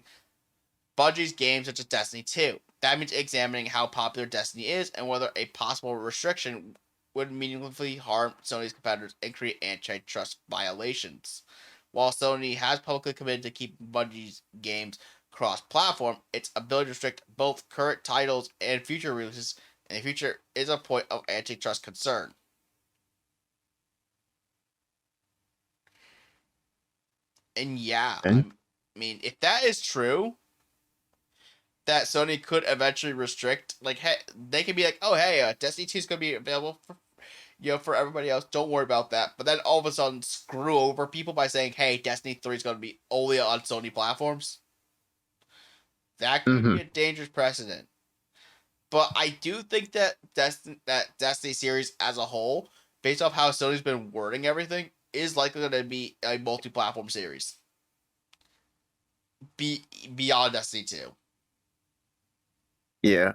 Bungie's games such as Destiny 2. That means examining how popular Destiny is and whether a possible restriction would meaningfully harm Sony's competitors and create antitrust violations. While Sony has publicly committed to keeping Bungie's games cross-platform, its ability to restrict both current titles and future releases in the future is a point of antitrust concern. And yeah, I mean, if that is true, that Sony could eventually restrict, like, hey, they could be like, oh, hey, Destiny 2 is going to be available for everybody else. Don't worry about that. But then all of a sudden screw over people by saying, hey, Destiny 3 is going to be only on Sony platforms. That could be a dangerous precedent. But I do think that Destiny series as a whole, based off how Sony's been wording everything, is likely going to be a multi-platform series. Beyond Destiny 2. Yeah.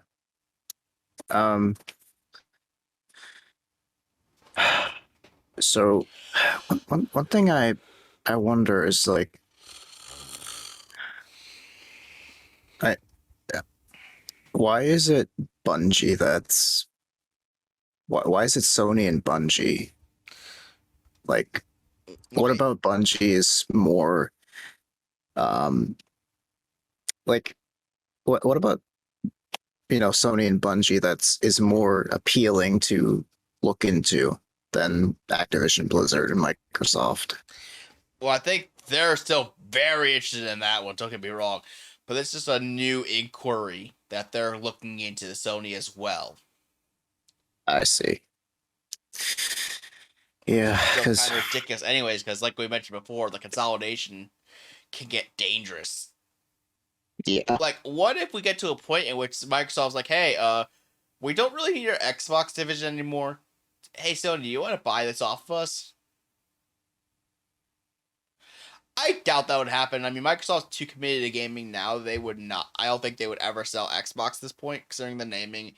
So one thing I wonder is like why is it Bungie that's why is it Sony and Bungie? Like what about Bungie is more like what about Sony and Bungie is more appealing to look into than Activision Blizzard and Microsoft? Well, I think they're still very interested in that one, don't get me wrong. But it's just a new inquiry that they're looking into Sony as well. I see. Yeah, Still because kind of ridiculous, anyways. Because like we mentioned before, the consolidation can get dangerous. yeah, Like, what if we get to a point in which Microsoft's like, "Hey, we don't really need our Xbox division anymore. Hey, Sony, do you want to buy this off of us?" I doubt that would happen. I mean, Microsoft's too committed to gaming now. They would not. I don't think they would ever sell Xbox at this point, considering the naming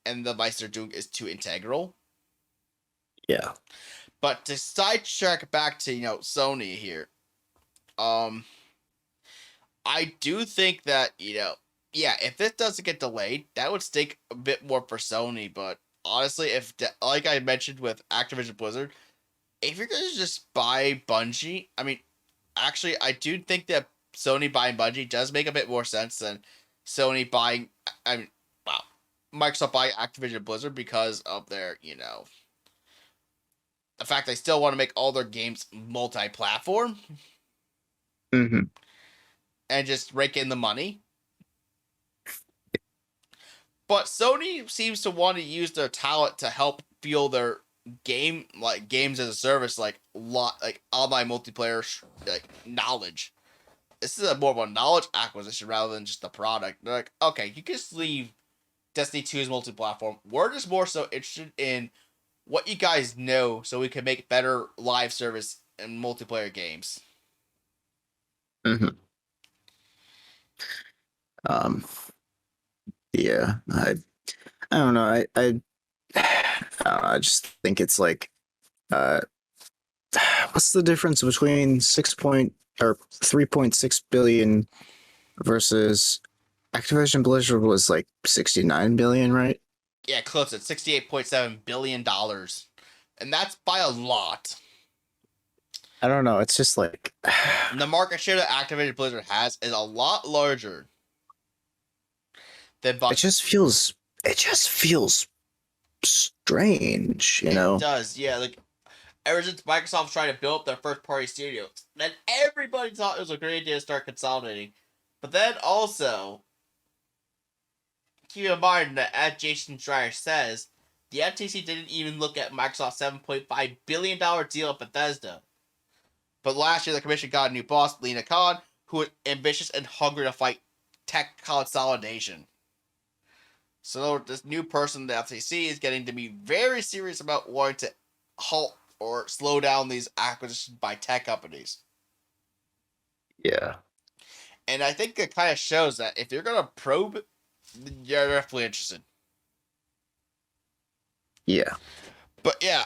and the device they're doing is too integral. yeah, But to sidetrack back to Sony here, I do think that yeah, if this doesn't get delayed, that would stink a bit more for Sony. But honestly, like I mentioned with Activision Blizzard, if you're gonna just buy Bungie, I mean, actually, I do think that Sony buying Bungie does make a bit more sense than Sony buying. I mean, wow, Microsoft buying Activision Blizzard because of their the fact they still want to make all their games multi-platform hmm and just rake in the money. But Sony seems to want to use their talent to help fuel their games as a service, like online multiplayer knowledge. This is more of a knowledge acquisition rather than just a product. They're like, okay, you can just leave Destiny 2's multi-platform. We're just more so interested in what you guys know so we can make better live service and multiplayer games. hmm Um, yeah, I don't know. I just think it's like, uh, what's the difference between 3.6 billion versus Activision Blizzard was like 69 billion, right? Yeah, close at $68.7 billion. And that's by a lot. I don't know. It's just like, And the market share that Activision Blizzard has is a lot larger than Bungie. it just feels strange, It does, yeah. Like, ever since Microsoft tried to build up their first party studios, then everybody thought it was a great idea to start consolidating. But then also, keep in mind that as Jason Schreier says, the FTC didn't even look at Microsoft's $7.5 billion deal at Bethesda. But last year, the commission got a new boss, Lena Khan, who was ambitious and hungry to fight tech consolidation. So this new person, the FTC, is getting to be very serious about wanting to halt or slow down these acquisitions by tech companies. yeah. And I think it kind of shows that if you're going to probe, you're definitely interested. Yeah. But yeah,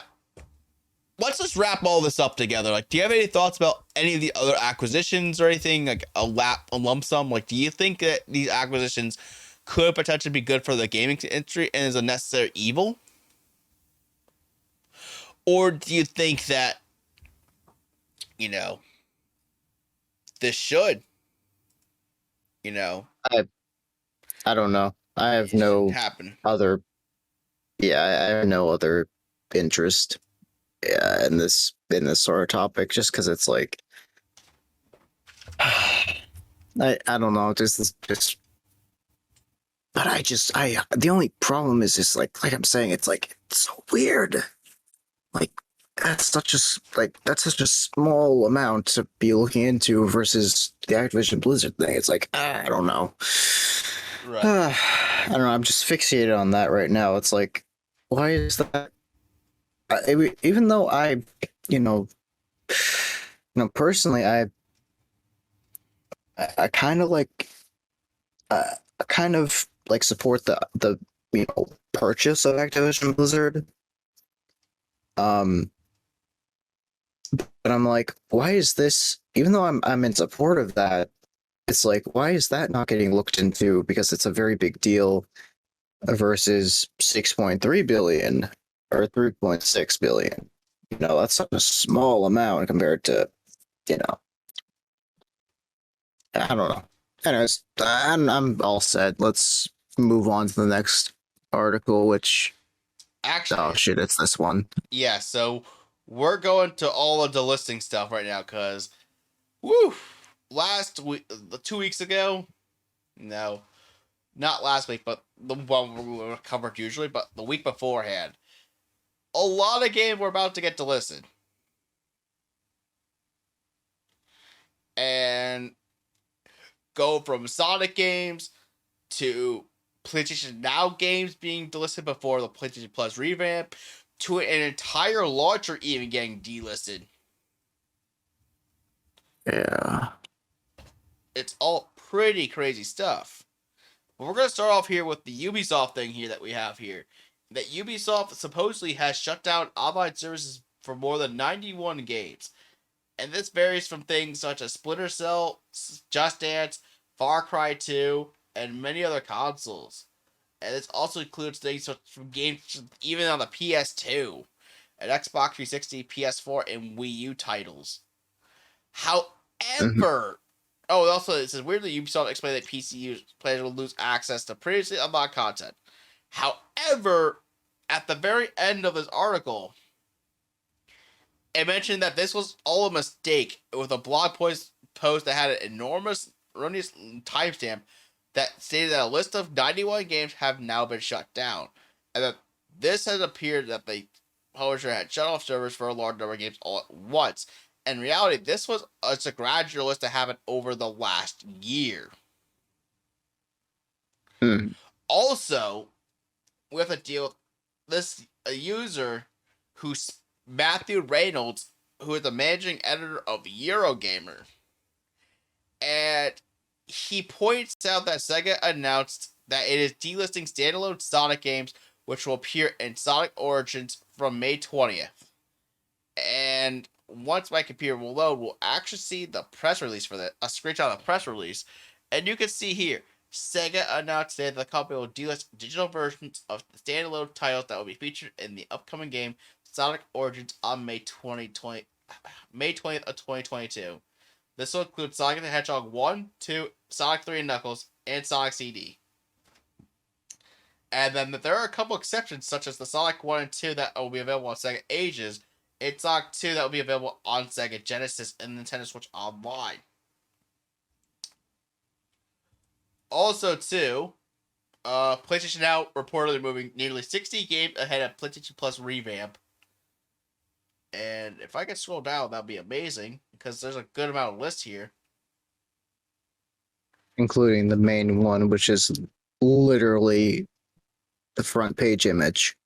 let's just wrap all this up together. Like, do you have any thoughts about any of the other acquisitions or anything? Like a lump sum? Like, do you think that these acquisitions could potentially be good for the gaming industry and is a necessary evil? Or do you think that, this should, I don't know. I have no happen? other. Yeah, I have no other interest in this sort of topic, just because it's like, I don't know. Just. But the only problem is just like I'm saying, it's like it's so weird. Like that's such a small amount to be looking into versus the Activision Blizzard thing. It's like I don't know. Right. I don't know. I'm just fixated on that right now. It's like, why is that? Even though personally, I kind of like, I kind of like support the purchase of Activision Blizzard. But I'm like, why is this? Even though I'm in support of that, it's like, why is that not getting looked into? Because it's a very big deal versus 6.3 billion or 3.6 billion. That's such a small amount compared to, I don't know. Anyways, I'm all set. Let's move on to the next article, which Actually, oh shit, it's this one. yeah, so we're going to all of the listing stuff right now because, woo, last week, 2 weeks ago, no, not last week, but the one we covered usually, but the week beforehand, a lot of games were about to get delisted. And go from Sonic games to PlayStation Now games being delisted before the PlayStation Plus revamp to an entire launcher even getting delisted. Yeah. It's all pretty crazy stuff. But we're going to start off here with the Ubisoft thing here that we have here. That Ubisoft supposedly has shut down online services for more than 91 games. And this varies from things such as Splinter Cell, Just Dance, Far Cry 2, and many other consoles. And this also includes things from games even on the PS2, and Xbox 360, PS4, and Wii U titles. However, also it says weirdly Ubisoft explained that PC players will lose access to previously unlocked content. However, at the very end of this article, it mentioned that this was all a mistake with a blog post that had an enormous erroneous timestamp that stated that a list of 91 games have now been shut down, and that this has appeared that the publisher had shut off servers for a large number of games all at once. In reality, this was a gradual list that happened over the last year. Also, we have to deal with this a user who's Matthew Reynolds, who is the managing editor of Eurogamer. And he points out that Sega announced that it is delisting standalone Sonic games, which will appear in Sonic Origins from May 20th. And once my computer will load, we'll actually see the press release for that, a screenshot of the press release. And you can see here, Sega announced that the company will delist digital versions of the standalone titles that will be featured in the upcoming game Sonic Origins on May 20th of 2022. This will include Sonic the Hedgehog 1, 2, Sonic 3 and Knuckles, and Sonic CD. And then there are a couple exceptions, such as the Sonic 1 and 2 that will be available on Sega Ages, and Sonic 2 that will be available on Sega Genesis and Nintendo Switch Online. Also, too, PlayStation Now reportedly moving nearly 60 games ahead of PlayStation Plus revamp. And if I could scroll down, that would be amazing, because there's a good amount of lists here. Including the main one, which is literally the front page image.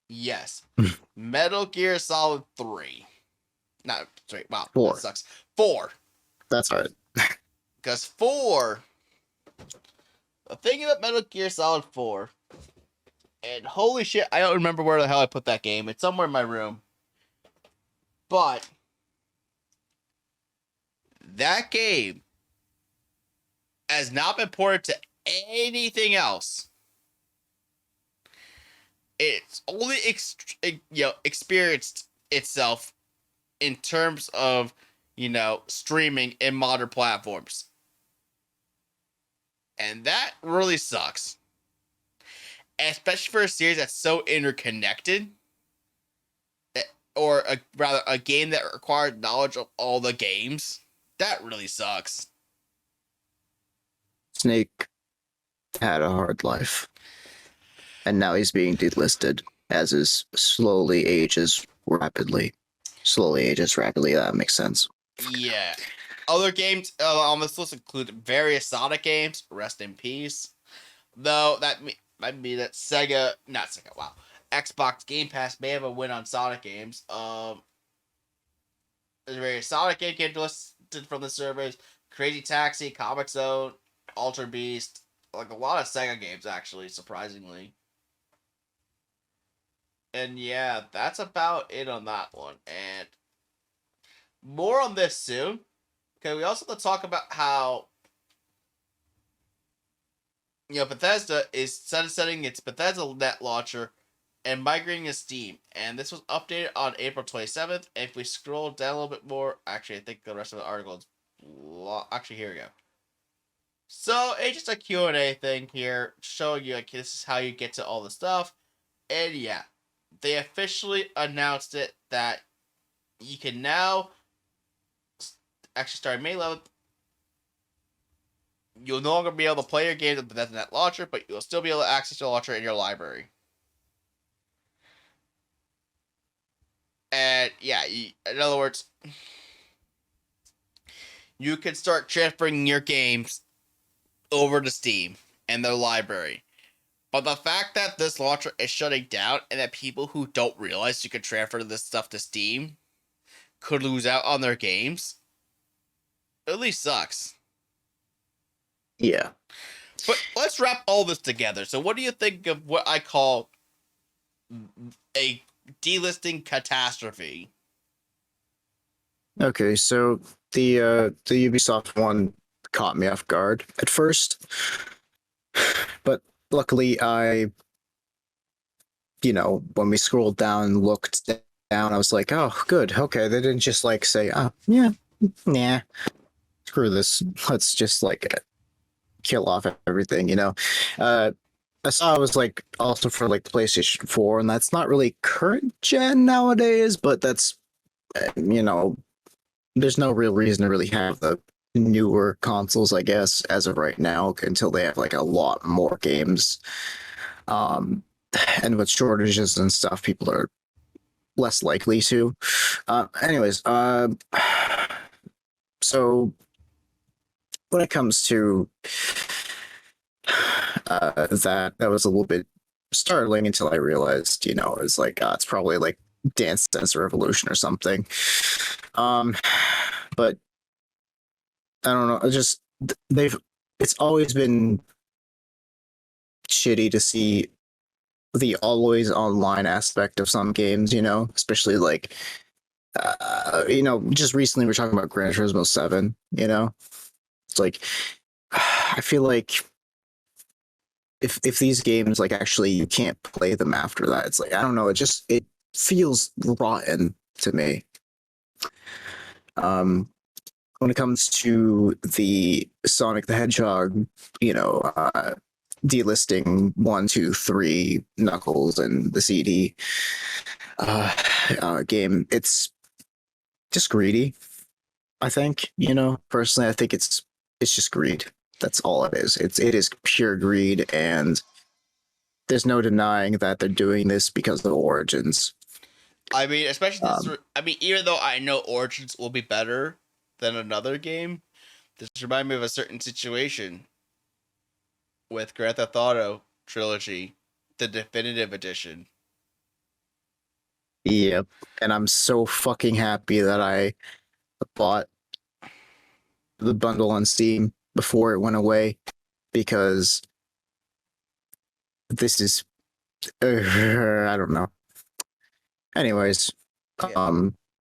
Yes. Metal Gear Solid 3. No, sorry, wow, 4. That sucks. 4. That's all right. Because 4... The thing about Metal Gear Solid 4... And holy shit, I don't remember where the hell I put that game. It's somewhere in my room. But... that game has not been ported to anything else. It's only experienced itself in terms of, streaming in modern platforms. And that really sucks. Especially for a series that's so interconnected. Or rather, a game that requires knowledge of all the games. That really sucks. Snake had a hard life. And now he's being delisted as his slowly ages rapidly. That makes sense. Yeah. Other games on this list include various Sonic games. Rest in peace. Though that might be that Xbox Game Pass may have a win on Sonic games. There's various Sonic games listed from the servers. Crazy Taxi, Comic Zone, Alter Beast. Like a lot of Sega games, actually, surprisingly. And yeah, that's about it on that one. And more on this soon. Okay, we also have to talk about how Bethesda is sunsetting its Bethesda net launcher and migrating to Steam. And this was updated on April 27th. And if we scroll down a little bit more, actually, I think the rest of the article is... Actually, here we go. So, it's just a Q&A thing here, showing you, this is how you get to all the stuff. And yeah, they officially announced it that you can now... Actually, starting May 11th, you'll no longer be able to play your games with the Bethesda Net launcher, but you'll still be able to access your launcher in your library. And yeah, in other words, you can start transferring your games over to Steam and their library. But the fact that this launcher is shutting down and that people who don't realize you can transfer this stuff to Steam could lose out on their games, at least sucks. Yeah. But let's wrap all this together. So what do you think of what I call a delisting catastrophe? Okay, so the Ubisoft one caught me off guard at first, but luckily when we scrolled down and looked down, I was like, oh, good, okay, they didn't just like say, oh, yeah, nah, screw this, let's just like kill off everything, I saw it was like also for like PlayStation 4, and that's not really current gen nowadays, but that's there's no real reason to really have the newer consoles, I guess, as of right now, until they have like a lot more games. And with shortages and stuff, people are less likely to. Anyways, so when it comes to that was a little bit startling until I realized, it's like it's probably like Dance Dance Revolution or something. But I don't know. It's always been shitty to see the always online aspect of some games, especially like, just recently we're talking about Gran Turismo 7, it's like, I feel like if these games like actually you can't play them after that, it's like, I don't know, it feels rotten to me. When it comes to the Sonic the Hedgehog, delisting 1, 2, 3 Knuckles and the CD game, it's just greedy. I think, personally, I think it's just greed. That's all it is. It is pure greed, and there's no denying that they're doing this because of Origins. I mean, especially this. Even though I know Origins will be better than another game, this reminds me of a certain situation with Grand Theft Auto Trilogy, the definitive edition. Yep, and I'm so fucking happy that I bought the bundle on Steam before it went away, because this is I don't know. Anyways, Yeah.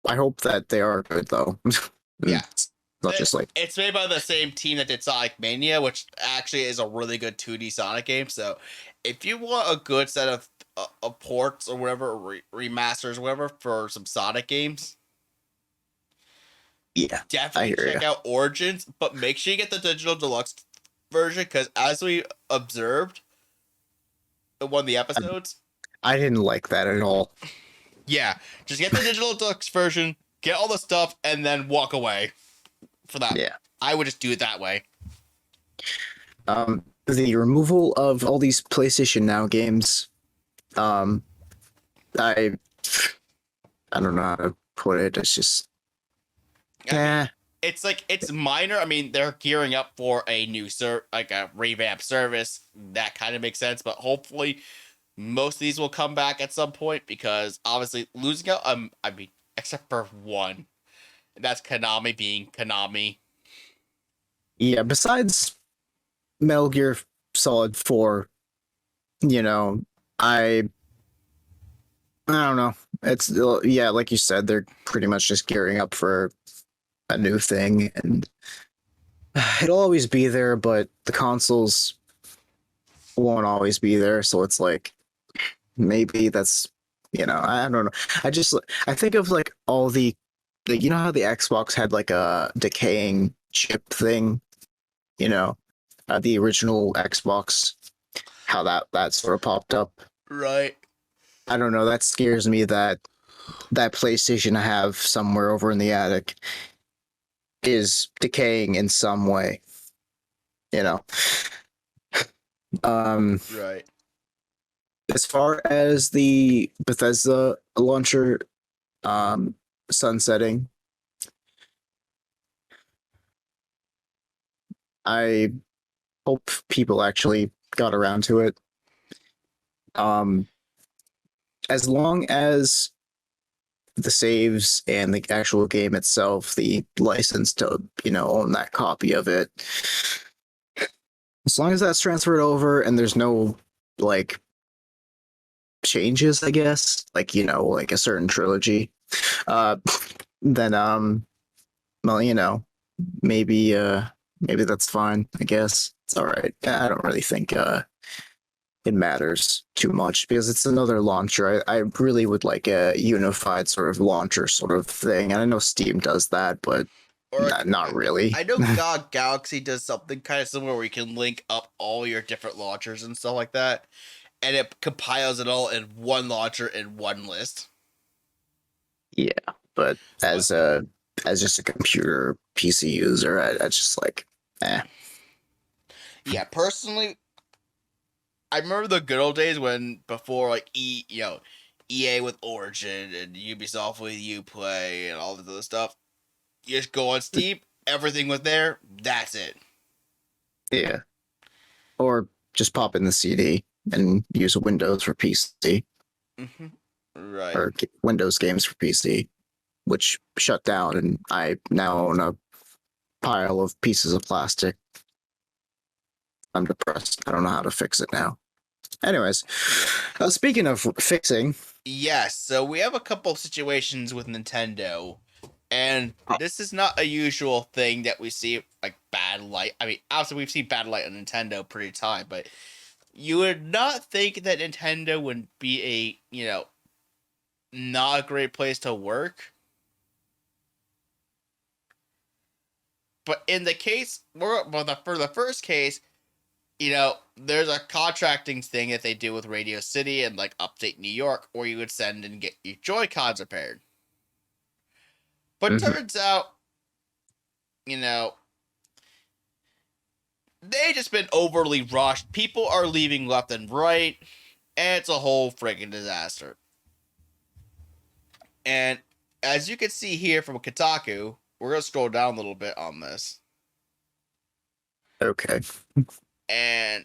I hope that they are good though. Yeah. It's not just like, It's made by the same team that did Sonic Mania, which actually is a really good 2D Sonic game. So, if you want a good set of ports or whatever, remasters, or whatever, for some Sonic games, yeah, I definitely hear check ya. out Origins. But make sure you get the digital deluxe version, because as we observed in one of the episodes, I didn't like that at all. yeah, just get the digital deluxe version, get all the stuff, and then walk away for that. Yeah. I would just do it that way. The removal of all these PlayStation Now games, I don't know how to put it. It's just, It's minor. I mean, they're gearing up for a new like a revamped service. That kind of makes sense, but hopefully most of these will come back at some point, because obviously losing out, except for one, and that's Konami being Konami. yeah. Besides Metal Gear Solid 4, I don't know. It's, yeah, like you said, they're pretty much just gearing up for a new thing, and it'll always be there, but the consoles won't always be there. So it's like, maybe that's, I don't know. I think of like all the, like, how the Xbox had like a decaying chip thing, the original Xbox, how that sort of popped up. Right. I don't know. That scares me that PlayStation I have somewhere over in the attic is decaying in some way. Right. As far as the Bethesda launcher, sunsetting. I hope people actually got around to it. As long as the saves and the actual game itself, the license to, own that copy of it, as long as that's transferred over and there's no, like, changes, I guess, like, like a certain trilogy, then, well, maybe that's fine, I guess. It's all right. I don't really think, it matters too much because it's another launcher. I really would like a unified sort of launcher sort of thing. And I know Steam does that, but not really. I know God Galaxy does something kind of similar where you can link up all your different launchers and stuff like that, and it compiles it all in one launcher in one list. Yeah, but as just a computer PC user, I just like, Yeah, personally, I remember the good old days when before like EA with Origin and Ubisoft with Uplay and all this other stuff. You just go on Steam, everything was there. That's it. Yeah, or just pop in the CD and use Windows for PC. Mm-hmm. Right. Or Windows games for PC, which shut down, and I now own a pile of pieces of plastic. I'm depressed. I don't know how to fix it now. Anyways, speaking of fixing. Yes, so we have a couple of situations with Nintendo, and this is not a usual thing that we see, like bad light. I mean, obviously we've seen bad light on Nintendo pretty time, but you would not think that Nintendo would be a, not a great place to work. But in the case, for the first case, there's a contracting thing that they do with Radio City and like upstate New York where you would send and get your Joy-Cons repaired. But turns out, they just been overly rushed. People are leaving left and right, and it's a whole friggin' disaster. And as you can see here from Kotaku, we're going to scroll down a little bit on this. Okay. And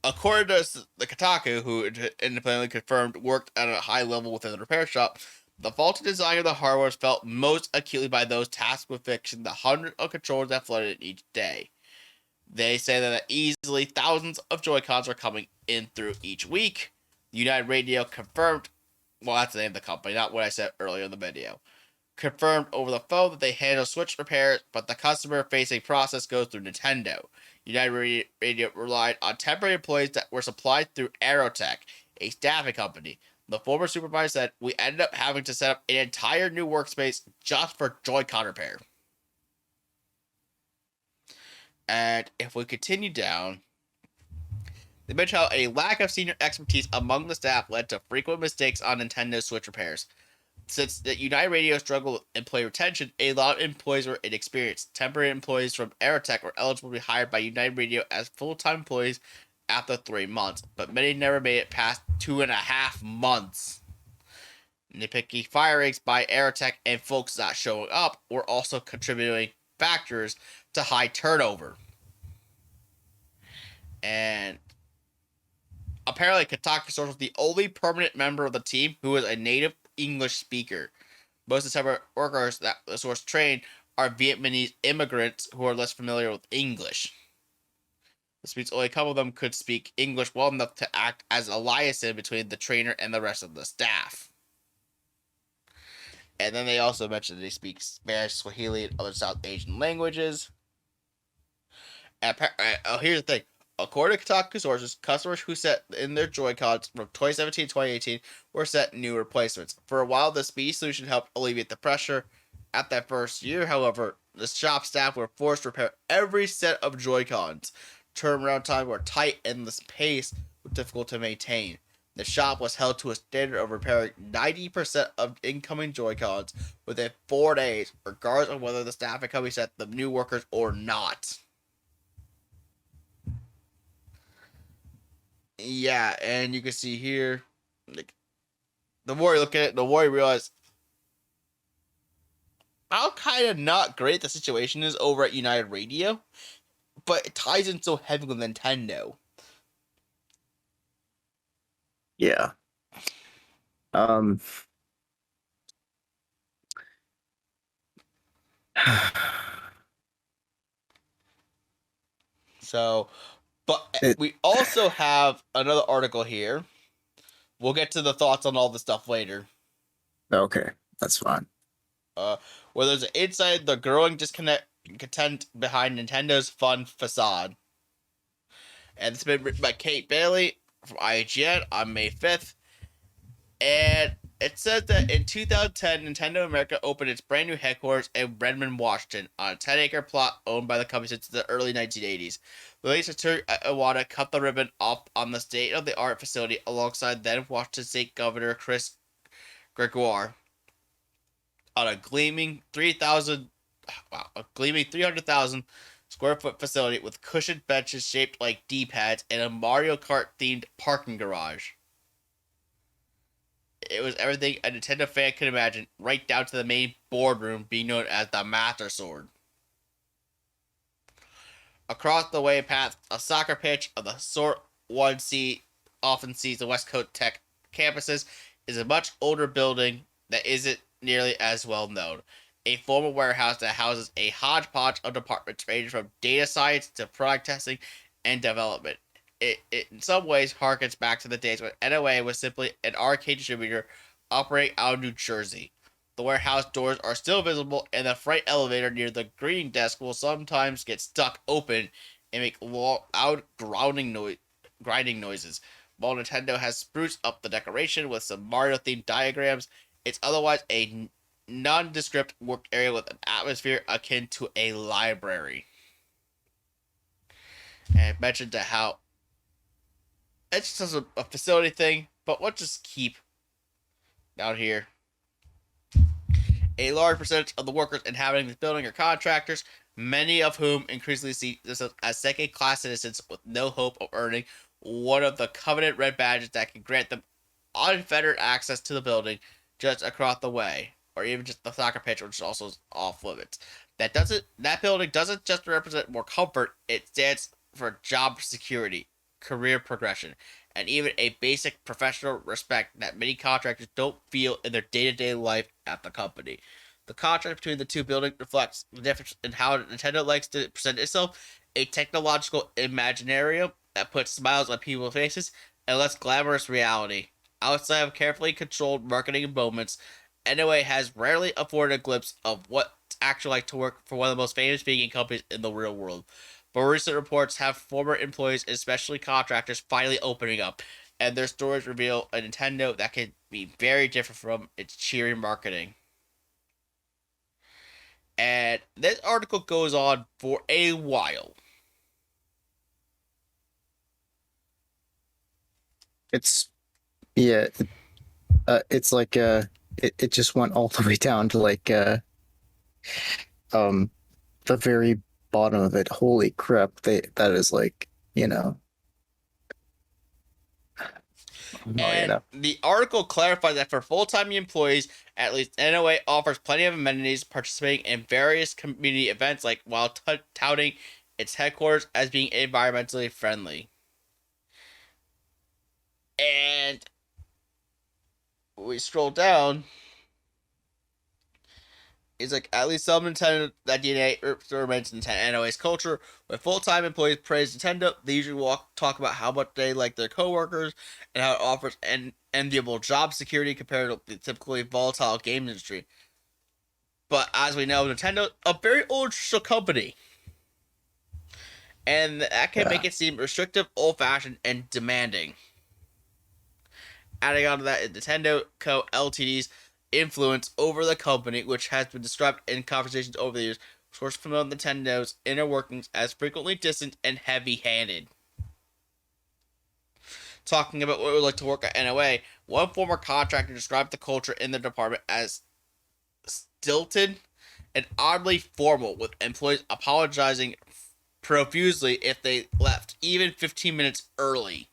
according to the Kotaku, who independently confirmed worked at a high level within the repair shop, the faulty design of the hardware was felt most acutely by those tasked with fixing the hundreds of controllers that flooded each day. They say that easily thousands of Joy-Cons are coming in through each week. United Radio confirmed, well, that's the name of the company, not what I said earlier in the video, confirmed over the phone that they handle Switch repairs, but the customer-facing process goes through Nintendo. United Radio relied on temporary employees that were supplied through Aerotech, a staffing company. The former supervisor said, "We ended up having to set up an entire new workspace just for Joy-Con repair." And if we continue down, they mention how a lack of senior expertise among the staff led to frequent mistakes on Nintendo Switch repairs. Since the United Radio struggled with employee retention, a lot of employees were inexperienced. Temporary employees from Aerotech were eligible to be hired by United Radio as full-time employees after 3 months, but many never made it past 2.5 months. Nitpicky firings by Aerotech and folks not showing up were also contributing factors to high turnover. And apparently Kotaku source was the only permanent member of the team who was a native English speaker. Most of the temporary workers that the source trained are Vietnamese immigrants who are less familiar with English. This means only a couple of them could speak English well enough to act as a liaison between the trainer and the rest of the staff. And then they also mentioned they speak Spanish, Swahili, and other South Asian languages. And here's the thing. According to Kotaku sources, customers who set in their Joy-Cons from 2017 to 2018 were set new replacements. For a while, the speedy solution helped alleviate the pressure. At that first year, however, the shop staff were forced to repair every set of Joy-Cons. Turnaround time were tight and the pace was difficult to maintain. The shop was held to a standard of repairing 90% of incoming Joy-Cons within 4 days, regardless of whether the staffing company set the new workers or not. Yeah, and you can see here, like, the more you look at it, the more you realize how kind of not great the situation is over at United Radio, but it ties in so heavy with Nintendo. Yeah. Um. So, but It- we also have another article here. We'll get to the thoughts on all this stuff later. Okay, that's fine. Where there's an inside the growing discontent behind Nintendo's fun facade. And it's been written by Kate Bailey from IGN on May 5th. And it says that in 2010, Nintendo America opened its brand new headquarters in Redmond, Washington, on a 10-acre plot owned by the company since the early 1980s. The late Satoru Iwata cut the ribbon off on the state-of-the-art facility alongside then Washington State Governor Chris Gregoire on a gleaming 300,000 square foot facility with cushioned benches shaped like D-pads and a Mario Kart themed parking garage. It was everything a Nintendo fan could imagine, right down to the main boardroom being known as the Master Sword. Across the way past a soccer pitch of the sort one often sees the West Coast Tech campuses is a much older building that isn't nearly as well known. A former warehouse that houses a hodgepodge of departments ranging from data science to product testing and development. It in some ways harkens back to the days when NOA was simply an arcade distributor operating out of New Jersey. The warehouse doors are still visible, and the freight elevator near the greeting desk will sometimes get stuck open and make loud grinding noises. While Nintendo has spruced up the decoration with some Mario-themed diagrams, it's otherwise a nondescript work area with an atmosphere akin to a library. And I mentioned how it's just a facility thing, but let's just keep down here. A large percentage of the workers inhabiting this building are contractors, many of whom increasingly see themselves as second-class citizens with no hope of earning one of the coveted red badges that can grant them unfettered access to the building just across the way, or even just the soccer pitch, which is also off limits. That building doesn't just represent more comfort; it stands for job security, career progression, and even a basic professional respect that many contractors don't feel in their day-to-day life at the company. The contrast between the two buildings reflects the difference in how Nintendo likes to present itself, a technological imaginarium that puts smiles on people's faces and less glamorous reality. Outside of carefully controlled marketing moments, NOA has rarely afforded a glimpse of what it's actually like to work for one of the most famous video game companies in the real world. But recent reports have former employees, especially contractors, finally opening up, and their stories reveal a Nintendo that can be very different from its cheery marketing. And this article goes on for a while. It's it's like it just went all the way down to like the very bottom of it. Holy crap! That is like The article clarifies that for full-time employees, at least NOA offers plenty of amenities, participating in various community events, like while touting its headquarters as being environmentally friendly. And we scroll down. It's like at least some Nintendo that DNA remains Nintendo NOA's culture. When full-time employees praise Nintendo, they usually talk about how much they like their coworkers and how it offers an enviable job security compared to the typically volatile game industry. But as we know, Nintendo a very old company, and that can make it seem restrictive, old-fashioned, and demanding. Adding on to that is Nintendo Co. Ltd's influence over the company, which has been described in conversations over the years, sources from Nintendo's inner workings as frequently distant and heavy-handed. Talking about what it would like to work at NOA, one former contractor described the culture in the department as stilted and oddly formal, with employees apologizing profusely if they left, even 15 minutes early.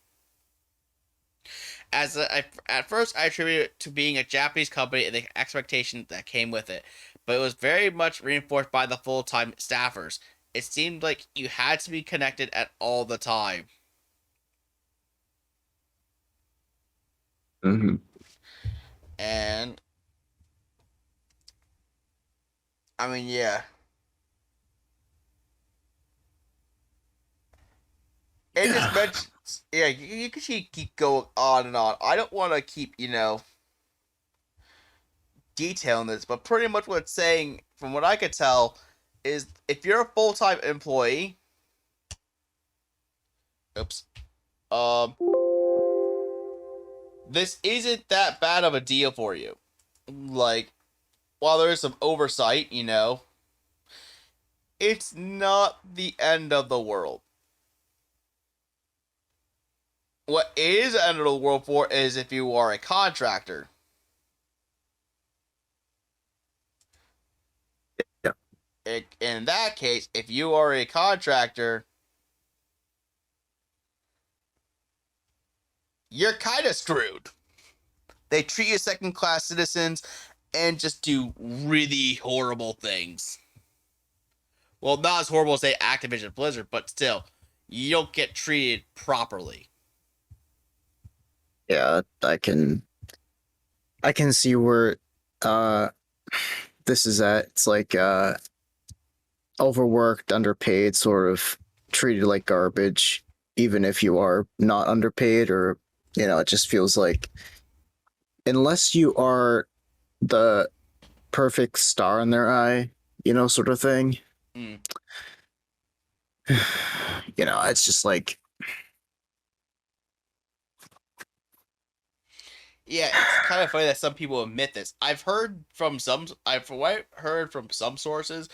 At first I attributed it to being a Japanese company and the expectation that came with it, but it was very much reinforced by the full-time staffers. It seemed like you had to be connected at all the time. Mm-hmm. And I mean, yeah. It just mentions, yeah, you can keep going on and on. I don't want to keep, detailing this, but pretty much what it's saying, from what I could tell, is if you're a full-time employee, oops, this isn't that bad of a deal for you. Like, while there is some oversight, it's not the end of the world. What is the end of the world for is if you are a contractor. Yeah. In that case, if you are a contractor, you're kind of screwed. They treat you second-class citizens and just do really horrible things. Well, not as horrible as, say, Activision Blizzard, but still, you don't get treated properly. Yeah, I can see where this is at. It's like overworked, underpaid, sort of treated like garbage, even if you are not underpaid, or it just feels like unless you are the perfect star in their eye, sort of thing. Mm. It's just like, yeah, it's kind of funny that some people admit this. I've heard from some sources.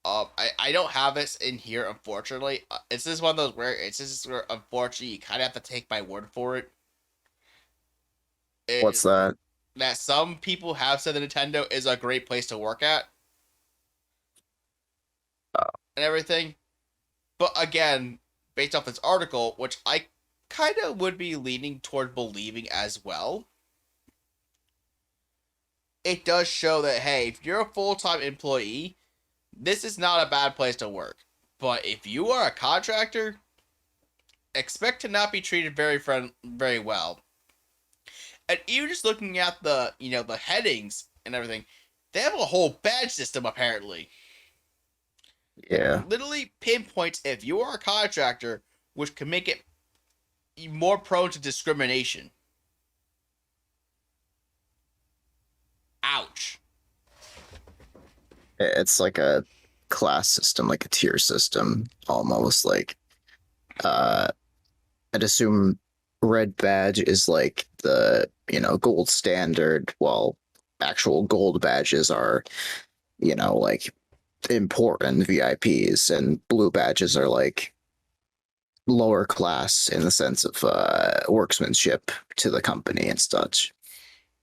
I don't have this in here, unfortunately. It's just one of those where unfortunately you kind of have to take my word for it. what's that? That some people have said that Nintendo is a great place to work at. And everything. But again, based off this article, which I kind of would be leaning toward believing as well, it does show that, hey, if you're a full-time employee, this is not a bad place to work. But if you are a contractor, expect to not be treated very well. And even just looking at the headings and everything, they have a whole badge system apparently. Yeah. Literally pinpoints if you are a contractor, which can make it more prone to discrimination. Ouch. It's like a class system, like a tier system, almost like I'd assume red badge is like the gold standard, while actual gold badges are like important VIPs, and blue badges are like lower class in the sense of workmanship to the company and such.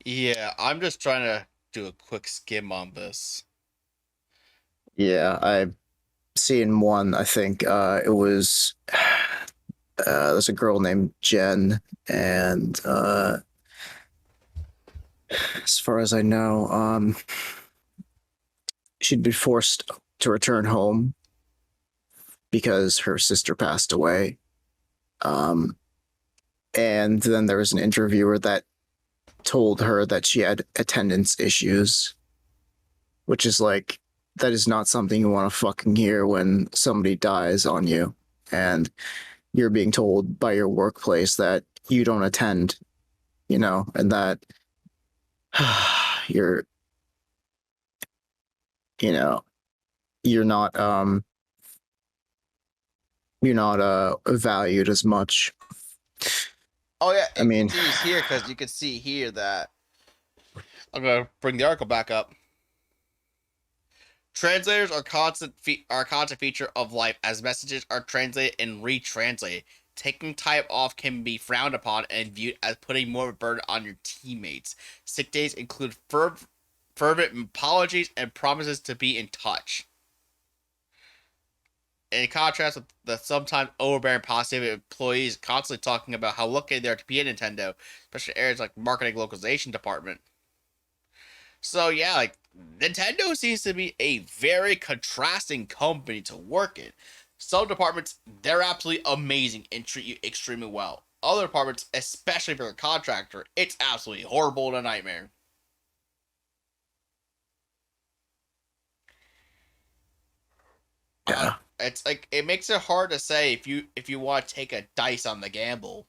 Yeah, I'm just trying to do a quick skim on this. Yeah, I've seen one. I think it was there's a girl named Jen, and as far as I know, she'd be forced to return home because her sister passed away. And then there was an interviewer that told her that she had attendance issues, which is like, that is not something you want to fucking hear when somebody dies on you and you're being told by your workplace that you don't attend, and that you're not valued as much. Oh yeah, I mean, continues here because you can see here that I'm gonna bring the article back up. Translators are constant feature of life, as messages are translated and retranslated. Taking time off can be frowned upon and viewed as putting more burden on your teammates. Sick days include fervent apologies and promises to be in touch. In contrast with the sometimes overbearing positive employees constantly talking about how lucky they are to be at Nintendo, especially areas like marketing localization department. So yeah, like Nintendo seems to be a very contrasting company to work in. Some departments, they're absolutely amazing and treat you extremely well. Other departments, especially if you're a contractor, it's absolutely horrible and a nightmare. Yeah. It's like it makes it hard to say if you want to take a dice on the gamble.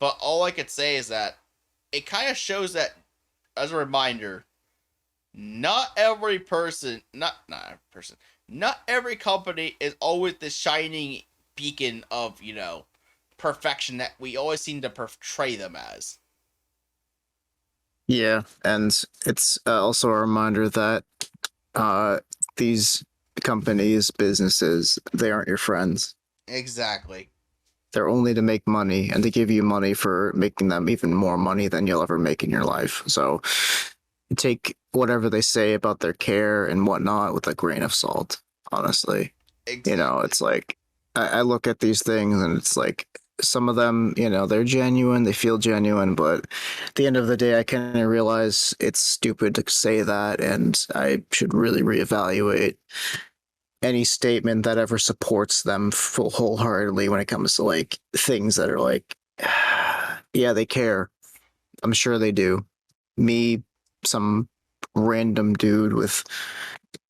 But all I could say is that it kind of shows that, as a reminder, not every person, not every person, not every company is always the shining beacon of, perfection that we always seem to portray them as. Yeah, and it's also a reminder that these companies, businesses, they aren't your friends. Exactly. They're only to make money and to give you money for making them even more money than you'll ever make in your life. So take whatever they say about their care and whatnot with a grain of salt, honestly. Exactly. It's like I look at these things and it's like some of them, they're genuine, they feel genuine, but at the end of the day, I kind of realize it's stupid to say that, and I should really reevaluate any statement that ever supports them wholeheartedly when it comes to like things that are like, yeah, they care. I'm sure they do. Me, some random dude with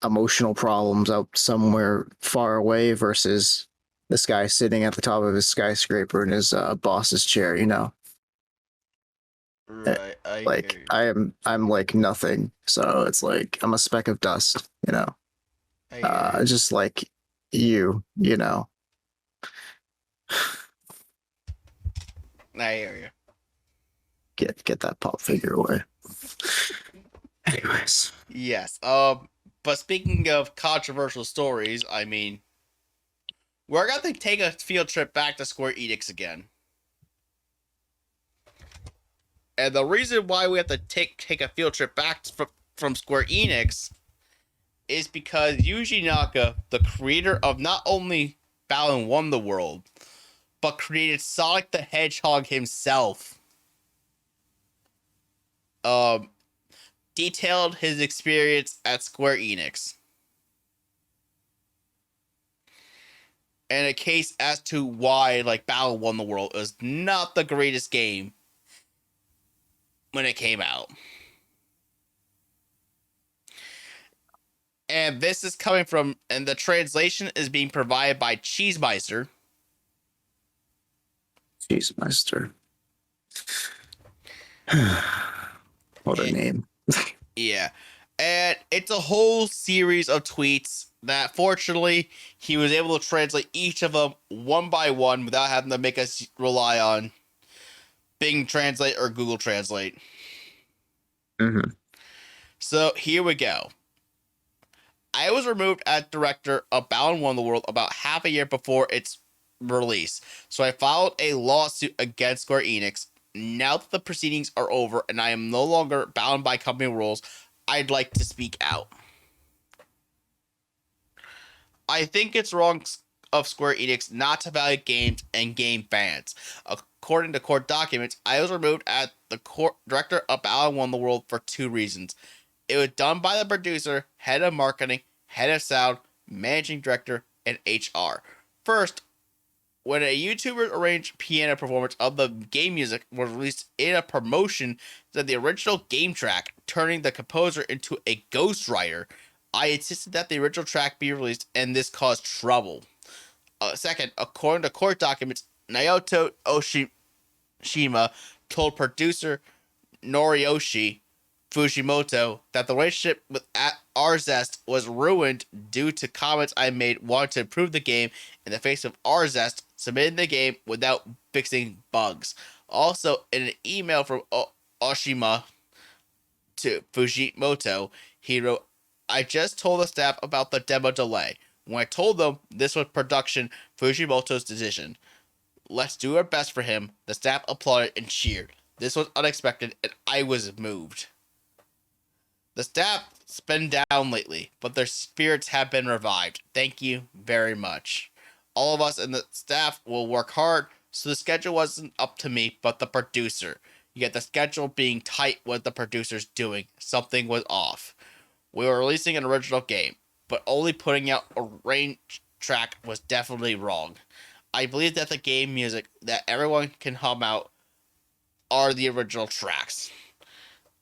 emotional problems out somewhere far away versus this guy sitting at the top of his skyscraper in his boss's chair, Right. I hear like you. I'm like nothing, so it's like I'm a speck of dust, I hear you. just like you. I hear you. Get that pop figure away. Anyways, Yes. But speaking of controversial stories, I mean, we're going to take a field trip back to Square Enix again. And the reason why we have to take a field trip back from Square Enix is because Yuji Naka, the creator of not only Balan Won the World, but created Sonic the Hedgehog himself, detailed his experience at Square Enix. And a case as to why, like, Balan Won the World is not the greatest game when it came out. And this is coming from, and the translation is being provided by Cheesemeister. jeez, Meister. What a name. Yeah. And it's a whole series of tweets that, fortunately, he was able to translate each of them one by one without having to make us rely on Bing Translate or Google Translate. Mm-hmm. So here we go. I was removed as director of Balan Won the World about half a year before its release, so I filed a lawsuit against Square Enix. Now that the proceedings are over and I am no longer bound by company rules, I'd like to speak out. I think it's wrong of Square Enix not to value games and game fans. According to court documents, I was removed as the director of Balan Won the World for two reasons. It was done by the producer, head of marketing, head of sound, managing director, and HR. First, when a YouTuber arranged piano performance of the game music was released in a promotion to the original game track, turning the composer into a ghostwriter, I insisted that the original track be released, and this caused trouble. Second, according to court documents, Naoto Oshima told producer Noriyoshi Fujimoto that the relationship with Arzest was ruined due to comments I made wanting to improve the game in the face of Arzest submitting the game without fixing bugs. Also, in an email from Oshima to Fujimoto, he wrote, I just told the staff about the demo delay. When I told them this was production Fujimoto's decision. Let's do our best for him. The staff applauded and cheered. This was unexpected and I was moved. The staff's been down lately, but their spirits have been revived. Thank you very much. All of us in the staff will work hard, so the schedule wasn't up to me, but the producer. Yet the schedule being tight what the producer's doing. Something was off. We were releasing an original game, but only putting out a range track was definitely wrong. I believe that the game music that everyone can hum out are the original tracks.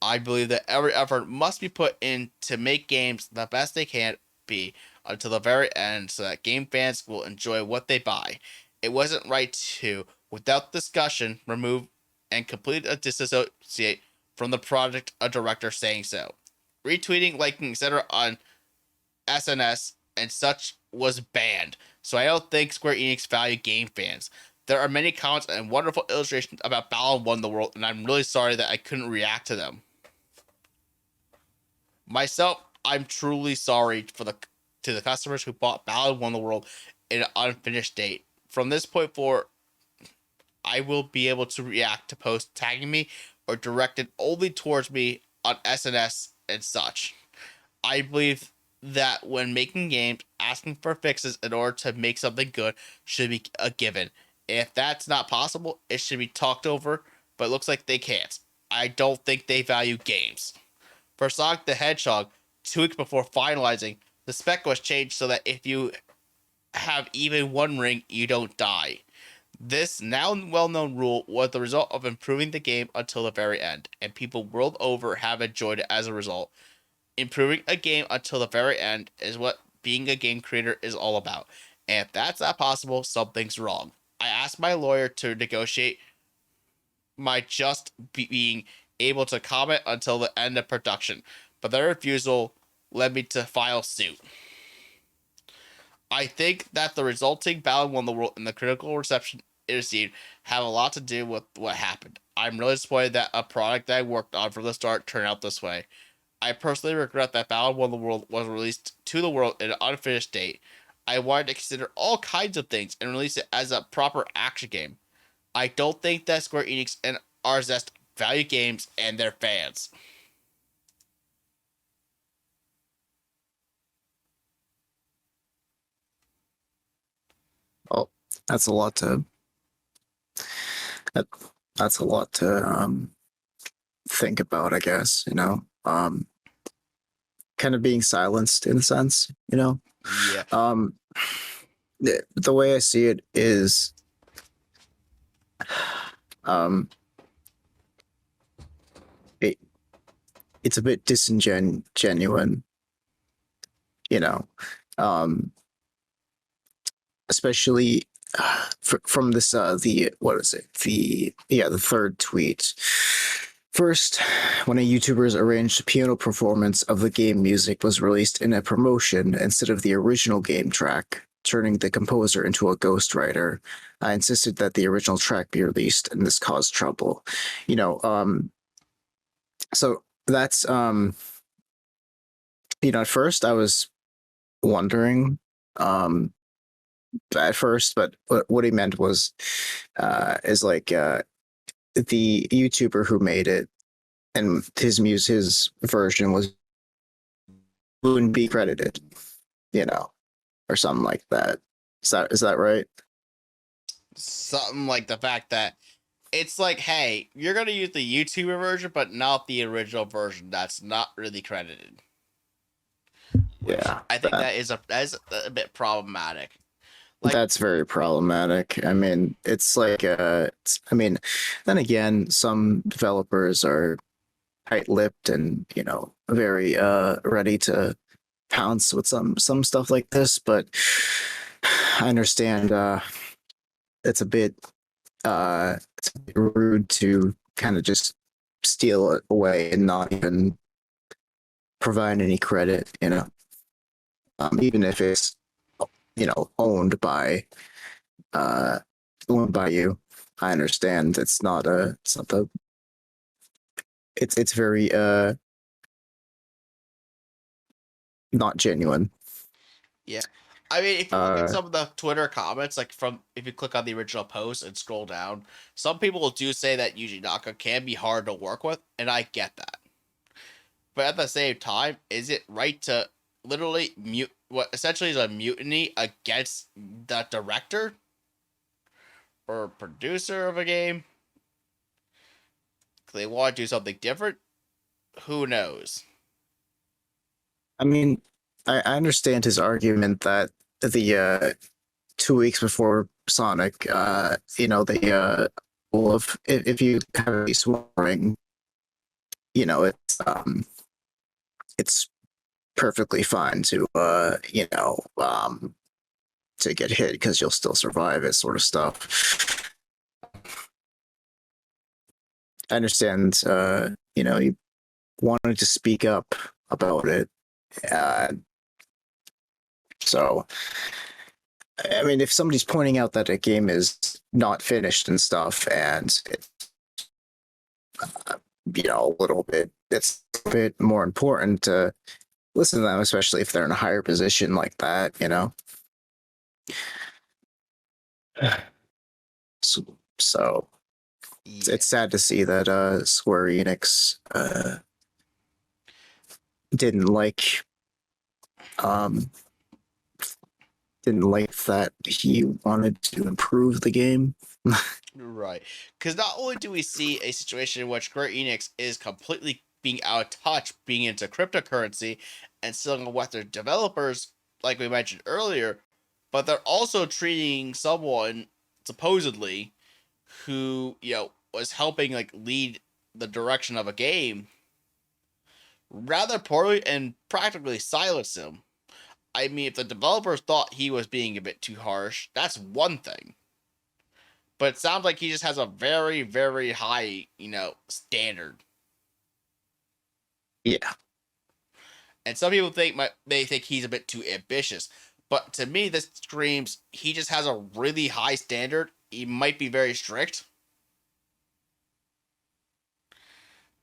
I believe that every effort must be put in to make games the best they can be until the very end so that game fans will enjoy what they buy. It wasn't right to, without discussion, remove and completely disassociate from the project a director saying so. Retweeting, liking, etc. on SNS and such was banned, so I don't think Square Enix value game fans. There are many comments and wonderful illustrations about Balan Won the World, and I'm really sorry that I couldn't react to them. Myself, I'm truly sorry to the customers who bought Balan Won the World in an unfinished state. From this point forward, I will be able to react to posts tagging me or directed only towards me on SNS and such. I believe that when making games, asking for fixes in order to make something good should be a given. If that's not possible, it should be talked over, but it looks like they can't. I don't think they value games. For Sonic the Hedgehog, 2 weeks before finalizing, the spec was changed so that if you have even one ring, you don't die. This now well-known rule was the result of improving the game until the very end, and people world over have enjoyed it as a result. Improving a game until the very end is what being a game creator is all about, and if that's not possible, something's wrong. I asked my lawyer to negotiate my just being able to comment until the end of production, but their refusal led me to file suit. I think that the resulting Balan Won the World and the critical reception it received have a lot to do with what happened. I'm really disappointed that a product that I worked on from the start turned out this way. I personally regret that Balan Won the World was released to the world in an unfinished state. I wanted to consider all kinds of things and release it as a proper action game. I don't think that Square Enix and RZest value games and their fans. Well, that's a lot to that, that's a lot to think about, I guess, kind of being silenced in a sense, Yeah. The way I see it is it, it's a bit disingenuine, you know, especially from this the what is it the third tweet. First, when a YouTuber's arranged piano performance of the game music was released in a promotion instead of the original game track, turning the composer into a ghostwriter, I insisted that the original track be released, and this caused trouble. So that's at first I was wondering at first, but what he meant was is like the YouTuber who made it and his version wouldn't be credited, or something like that. Is that right? Something like the fact that it's like, hey, you're gonna use the YouTuber version, but not the original version. That's not really credited. Yeah, I think that is a bit problematic. That's very problematic. I mean, it's like then again, some developers are tight-lipped and very ready to pounce with some stuff like this, but I understand it's a bit rude to kind of just steal it away and not even provide any credit, even if it's owned by you. I understand it's very not genuine. Yeah. I mean, if you look at some of the Twitter comments, if you click on the original post and scroll down, some people do say that Yuji Naka can be hard to work with, and I get that. But at the same time, is it right to literally mute what essentially is a mutiny against the director or producer of a game? They want to do something different? Who knows? I mean, I understand his argument that the 2 weeks before Sonic, well, if you have a swearing, it's perfectly fine to to get hit because you'll still survive it, sort of stuff. I understand, you wanted to speak up about it. So, I mean, if somebody's pointing out that a game is not finished and stuff, and it's a bit more important to listen to them, especially if they're in a higher position like that, So Yeah. it's sad to see that Square Enix didn't like that he wanted to improve the game. Right. Because not only do we see a situation in which Square Enix is completely being out of touch, being into cryptocurrency, and selling what their developers, like we mentioned earlier, but they're also treating someone, supposedly, who, was helping, lead the direction of a game rather poorly and practically silence him. I mean, if the developers thought he was being a bit too harsh, that's one thing. But it sounds like he just has a very, very high, standard. Yeah. And some people may think he's a bit too ambitious. But to me, this screams he just has a really high standard. He might be very strict,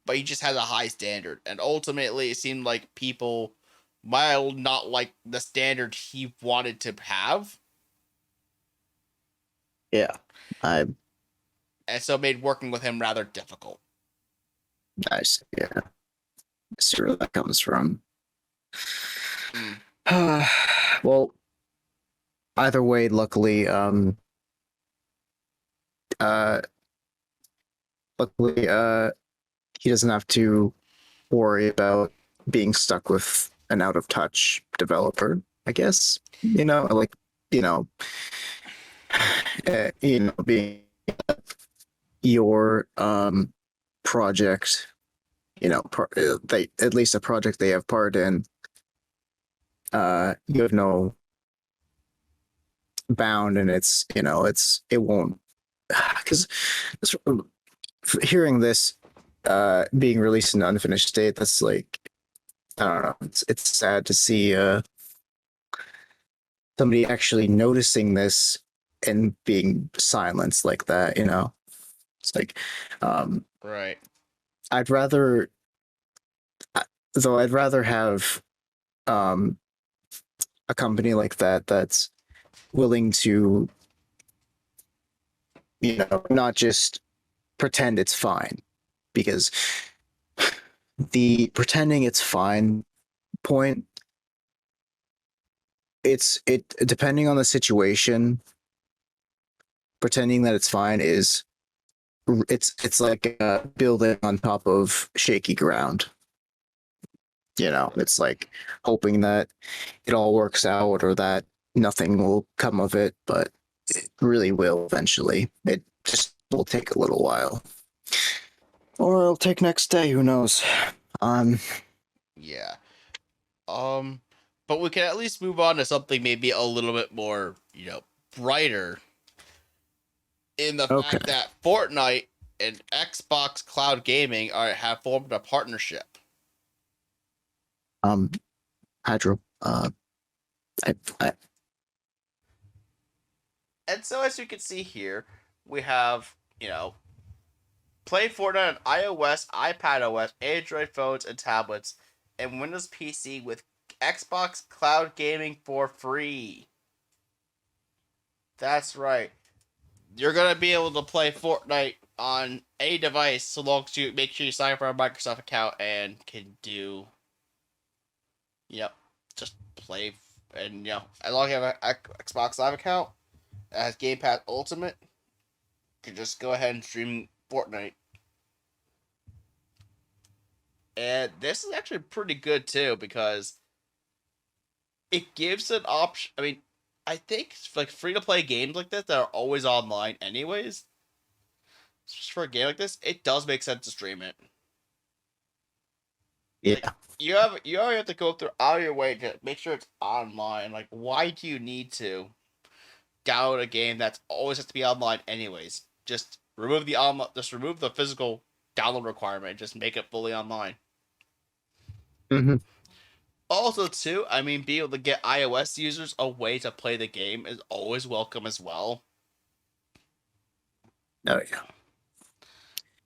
but he just has a high standard. And ultimately, it seemed like people might not like the standard he wanted to have. Yeah. And so made working with him rather difficult. Nice. Yeah. I see where that comes from. Well, either way, luckily, he doesn't have to worry about being stuck with an out of touch developer, I guess. Being your project, they at least a project they have part in, you have no bound, and it won't, because hearing this being released in unfinished state, that's like, I don't know, it's sad to see somebody actually noticing this and being silenced like that. It's like, right. I'd rather have a company like that that's willing to, not just pretend it's fine, because the pretending it's fine point, it depending on the situation, pretending that it's fine it's like building on top of shaky ground. It's like hoping that it all works out or that nothing will come of it, but it really will eventually. It just will take a little while. Or it'll take next day, who knows? Yeah. But we can at least move on to something maybe a little bit more, brighter. In the fact that Fortnite and Xbox Cloud Gaming have formed a partnership. Hydro, And so as you can see here, we have, play Fortnite on iOS, iPadOS, Android phones and tablets, and Windows PC with Xbox Cloud Gaming for free. That's right. You're going to be able to play Fortnite on any device, so long as you make sure you sign up for a Microsoft account and can do, just play, and as long as you have an Xbox Live account that has Game Pass Ultimate, you can just go ahead and stream Fortnite. And this is actually pretty good too, because it gives an option. I mean, I think like free to play games like this that are always online, anyways. Just for a game like this, it does make sense to stream it. Yeah. Like, you already have to go through all your way to make sure it's online. Like, why do you need to download a game that's always has to be online, anyways? Just remove the physical download requirement and just make it fully online. Mm-hmm. Also, too, I mean, being able to get iOS users a way to play the game is always welcome as well. Oh yeah.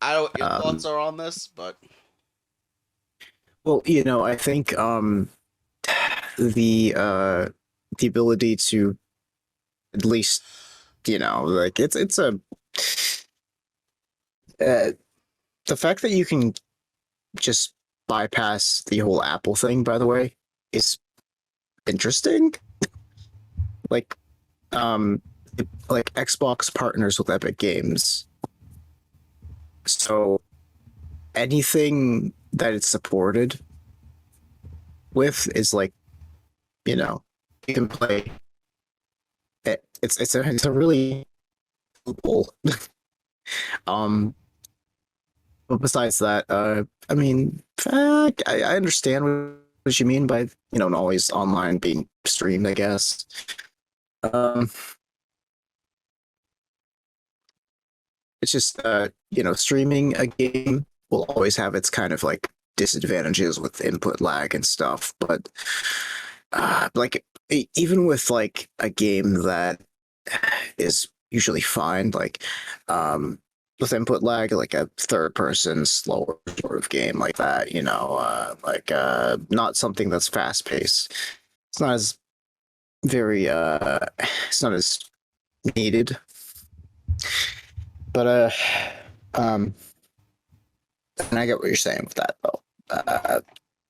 I don't know what your thoughts are on this, but Well, I think the ability to at least like it's a the fact that you can just bypass the whole Apple thing, by the way, is interesting. Like like Xbox partners with Epic Games, so anything that it's supported with is you can play it. It's a really cool. But besides that, I mean, I understand what you mean by not always online being streamed, I guess. It's just streaming a game will always have its kind of like disadvantages with input lag and stuff, but like even with like a game that is usually fine, like with input lag, like a third person slower sort of game like that, not something that's fast paced. It's not as very it's not as needed. But and I get what you're saying with that though.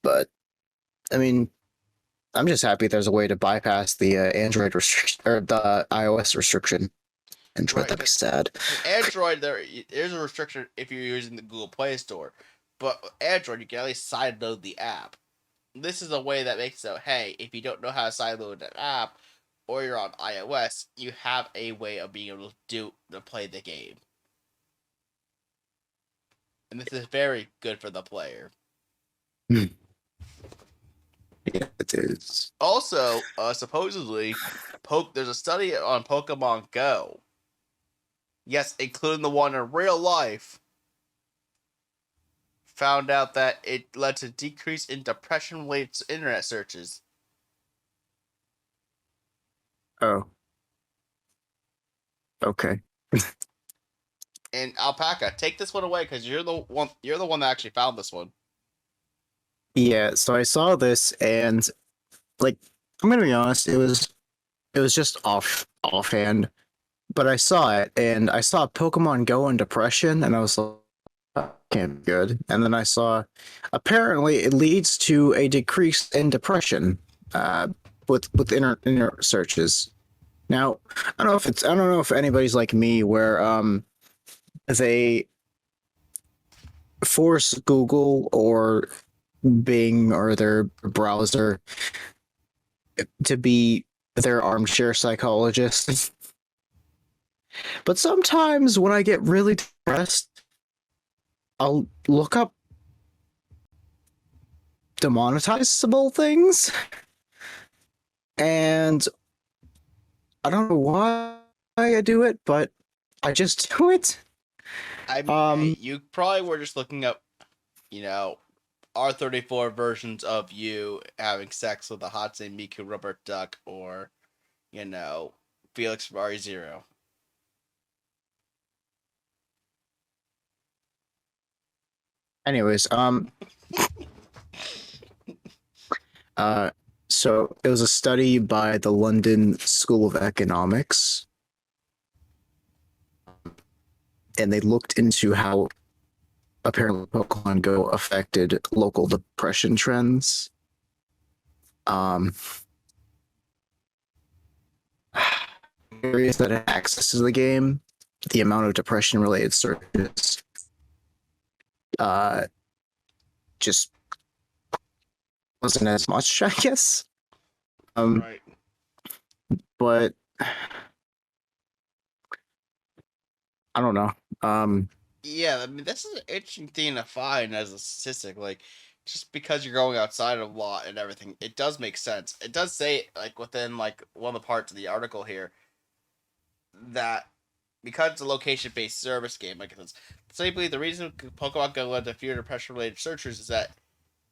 But I mean, I'm just happy there's a way to bypass the Android restriction or the iOS restriction. Android, that'd be sad. Android, there's a restriction if you're using the Google Play Store, but Android you can at least sideload the app. This is a way that makes it so, hey, if you don't know how to sideload an app, or you're on iOS, you have a way of being able to play the game. And this is very good for the player. Yeah, it is. Also, supposedly, there's a study on Pokemon Go. Yes, including the one in real life. Found out that it led to decrease in depression-related internet searches. Oh. Okay. And Alpaca, take this one away because you're the one that actually found this one. Yeah, so I saw this and like I'm gonna be honest, it was just offhand, but I saw it and I saw Pokemon Go and depression and I was like, that can't be good. And then I saw apparently it leads to a decrease in depression with internet searches. Now, I don't know if anybody's like me where they force Google or Bing or their browser to be their armchair psychologist. But sometimes when I get really depressed, I'll look up demonetizable things. And I don't know why I do it, but I just do it. I mean, you probably were just looking up, R34 versions of you having sex with a Hatsune Miku rubber duck or, Felix from RE0. Anyways, so it was a study by the London School of Economics. and they looked into how apparently Pokemon Go affected local depression trends. Areas that had access to the game, the amount of depression-related searches just wasn't as much, I guess. Right. But I don't know. Yeah, I mean, this is an interesting thing to find as a statistic. Like, just because you're going outside a lot and everything, it does make sense. It does say, like, within, like, one of the parts of the article here, that because it's a location-based service game, like it's simply the reason Pokemon Go led to fewer depression-related searchers is that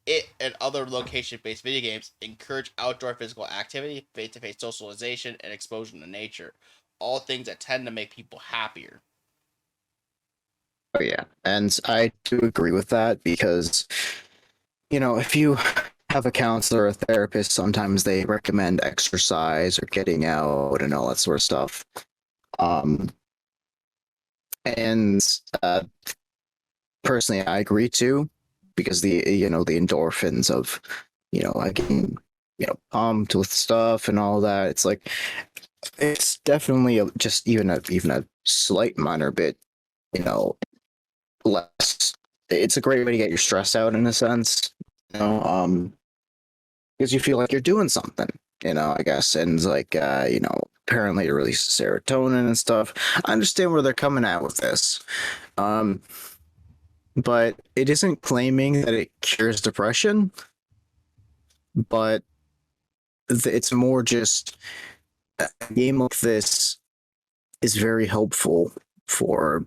it and other location-based video games encourage outdoor physical activity, face-to-face socialization, and exposure to nature. All things that tend to make people happier. Oh yeah, and I do agree with that because, you know, if you have a counselor or a therapist, sometimes they recommend exercise or getting out and all that sort of stuff. And personally, I agree too, because the endorphins of like getting pumped with stuff and all that. It's like it's definitely just even a slight minor bit, less. It's a great way to get your stress out in a sense, because you feel like you're doing something, I guess, and it's like apparently it releases serotonin and stuff. I understand where they're coming at with this, but it isn't claiming that it cures depression, but it's more just a game like this is very helpful for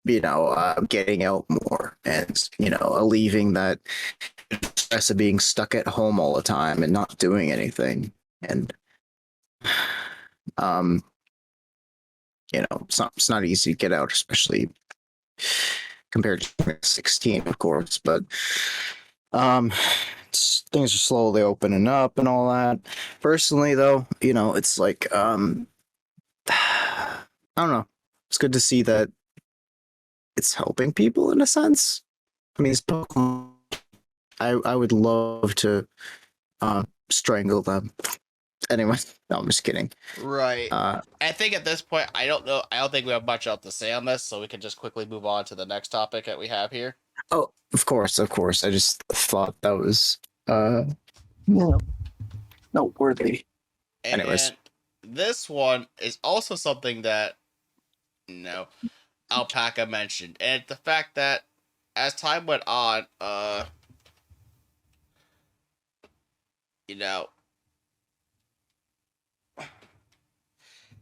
getting out more and alleviating that stress of being stuck at home all the time and not doing anything. And it's not easy to get out, especially compared to 16, of course, but things are slowly opening up and all that. Personally, though, it's like I don't know, it's good to see that it's helping people in a sense. I mean, I would love to strangle them. Anyway, no, I'm just kidding. Right. I think at this point, I don't think we have much else to say on this, so we can just quickly move on to the next topic that we have here. Oh, of course. I just thought that was noteworthy. Anyways, this one is also something that Alpaca mentioned, and the fact that as time went on,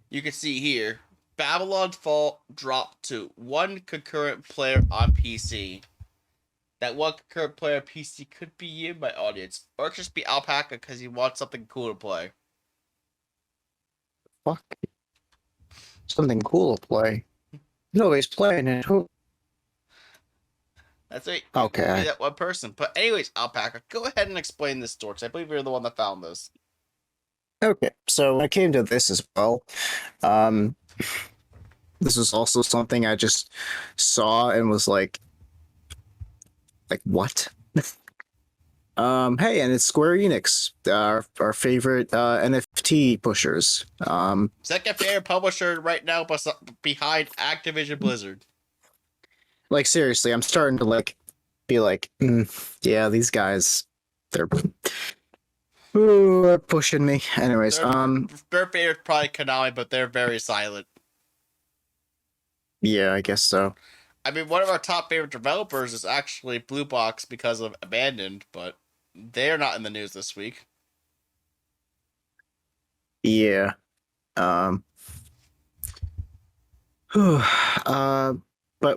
you can see here, Babylon's Fall dropped to one concurrent player on PC. That one concurrent player on PC could be you, my audience, or it could just be Alpaca because he wants something cool to play. Fuck. Something cool to play. Nobody's playing it. That's right. Okay. That one person. But anyways, Alpaca, go ahead and explain this story, because I believe you're the one that found this. Okay, so when I came to this as well, this was also something I just saw and was like what? Hey, and it's Square Enix, our favorite NFT pushers. Second favorite publisher right now, behind Activision Blizzard. Like seriously, I'm starting to be like, yeah, these guys, they're pushing me. Anyways, their favorite probably Konami, but they're very silent. Yeah, I guess so. I mean, one of our top favorite developers is actually Blue Box because of Abandoned, but they're not in the news this week. Yeah. But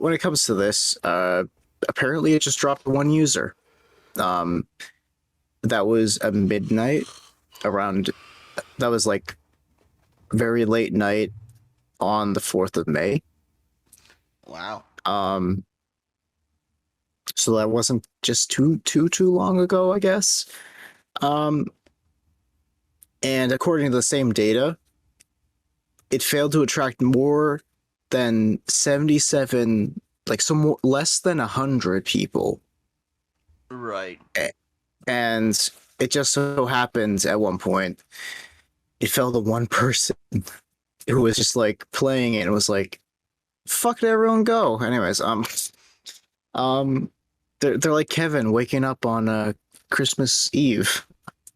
when it comes to this, apparently it just dropped one user. That was at midnight that was like very late night on the 4th of May. Wow. So that wasn't just too long ago, I guess. And according to the same data, it failed to attract more then 77, like some less than 100 people. Right. And it just so happens at one point, it fell to one person who was just like playing it and was like, fuck it, everyone go. Anyways, they're like Kevin waking up on Christmas Eve,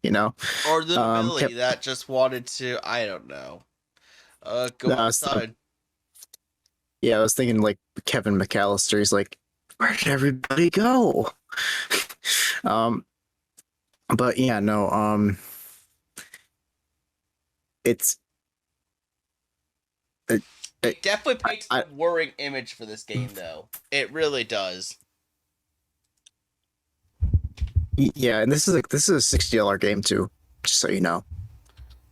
you know. Or little Billy kept- that just wanted to, I don't know, go No, it's outside. Yeah, I was thinking like Kevin McAllister. He's like, where did everybody go? But yeah, no, it's It definitely paints I- a worrying image for this game, though. It really does. yeah, and this is a $60 game too, just so you know.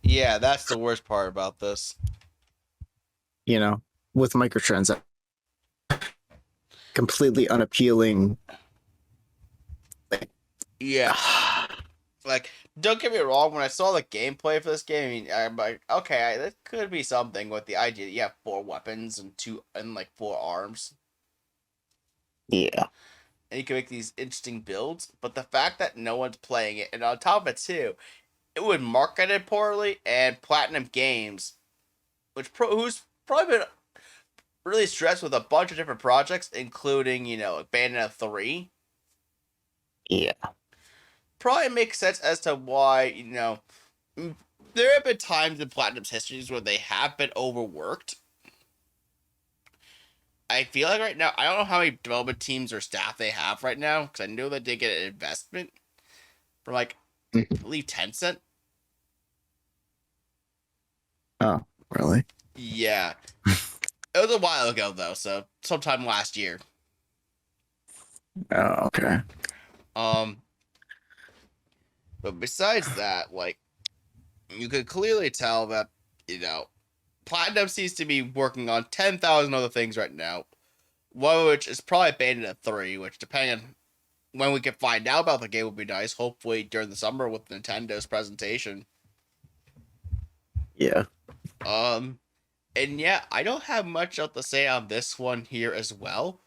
Yeah, that's the worst part about this. You know, with microtransactions, completely unappealing. Yeah. Like, don't get me wrong, when I saw the gameplay for this game, I mean, I'm like, okay, that could be something with the idea that you have 4 weapons and 4 arms. Yeah, And you can make these interesting builds, but the fact that no one's playing it, and on top of it too, it would marketed poorly, and Platinum Games, who's probably been really stressed with a bunch of different projects, including, Bayonetta 3. yeah. Probably makes sense as to why, there have been times in Platinum's histories where they have been overworked. I feel like right now, I don't know how many development teams or staff they have right now, because I know that they get an investment from, I believe, Tencent. Oh, really? Yeah. It was a while ago, though, so sometime last year. Oh, okay. But besides that, you could clearly tell that, Platinum seems to be working on 10,000 other things right now. One of which is probably Bayonetta 3, which, depending on when we can find out about the game, would be nice. Hopefully during the summer with Nintendo's presentation. Yeah. And yeah, I don't have much else to say on this one here as well.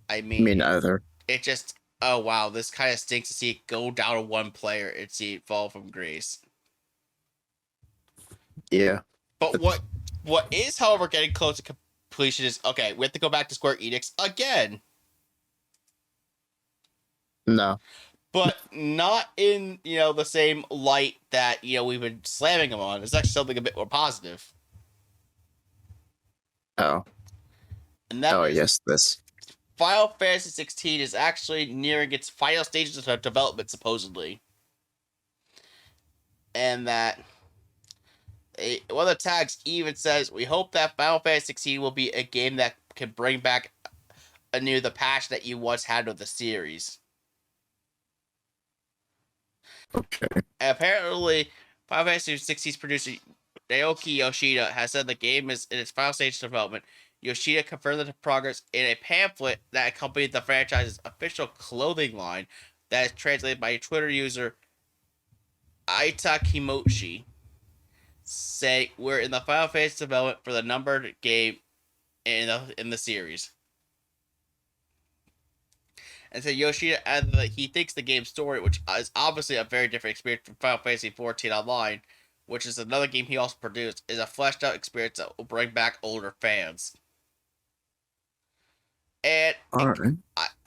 I mean, Me neither. it just, oh wow, this kind of stinks to see it go down to one player and see it fall from grace. Yeah. But what is, however, getting close to completion is, okay, we have to go back to Square Enix again. No. But not in, the same light that, we've been slamming them on. It's actually something a bit more positive. Oh. And that is, Yes, this. Final Fantasy 16 is actually nearing its final stages of development, supposedly. And that one of the tags even says, we hope that Final Fantasy 16 will be a game that can bring back anew the passion that you once had with the series. Okay. And apparently, Final Fantasy 16's producer Naoki Yoshida has said the game is in its final stage of development. Yoshida confirmed the progress in a pamphlet that accompanied the franchise's official clothing line that is translated by a Twitter user Aita Kimochi, saying we're in the final phase of development for the numbered game in the series. And so Yoshida added that he thinks the game's story, which is obviously a very different experience from Final Fantasy XIV Online, which is another game he also produced, is a fleshed out experience that will bring back older fans. And Alright.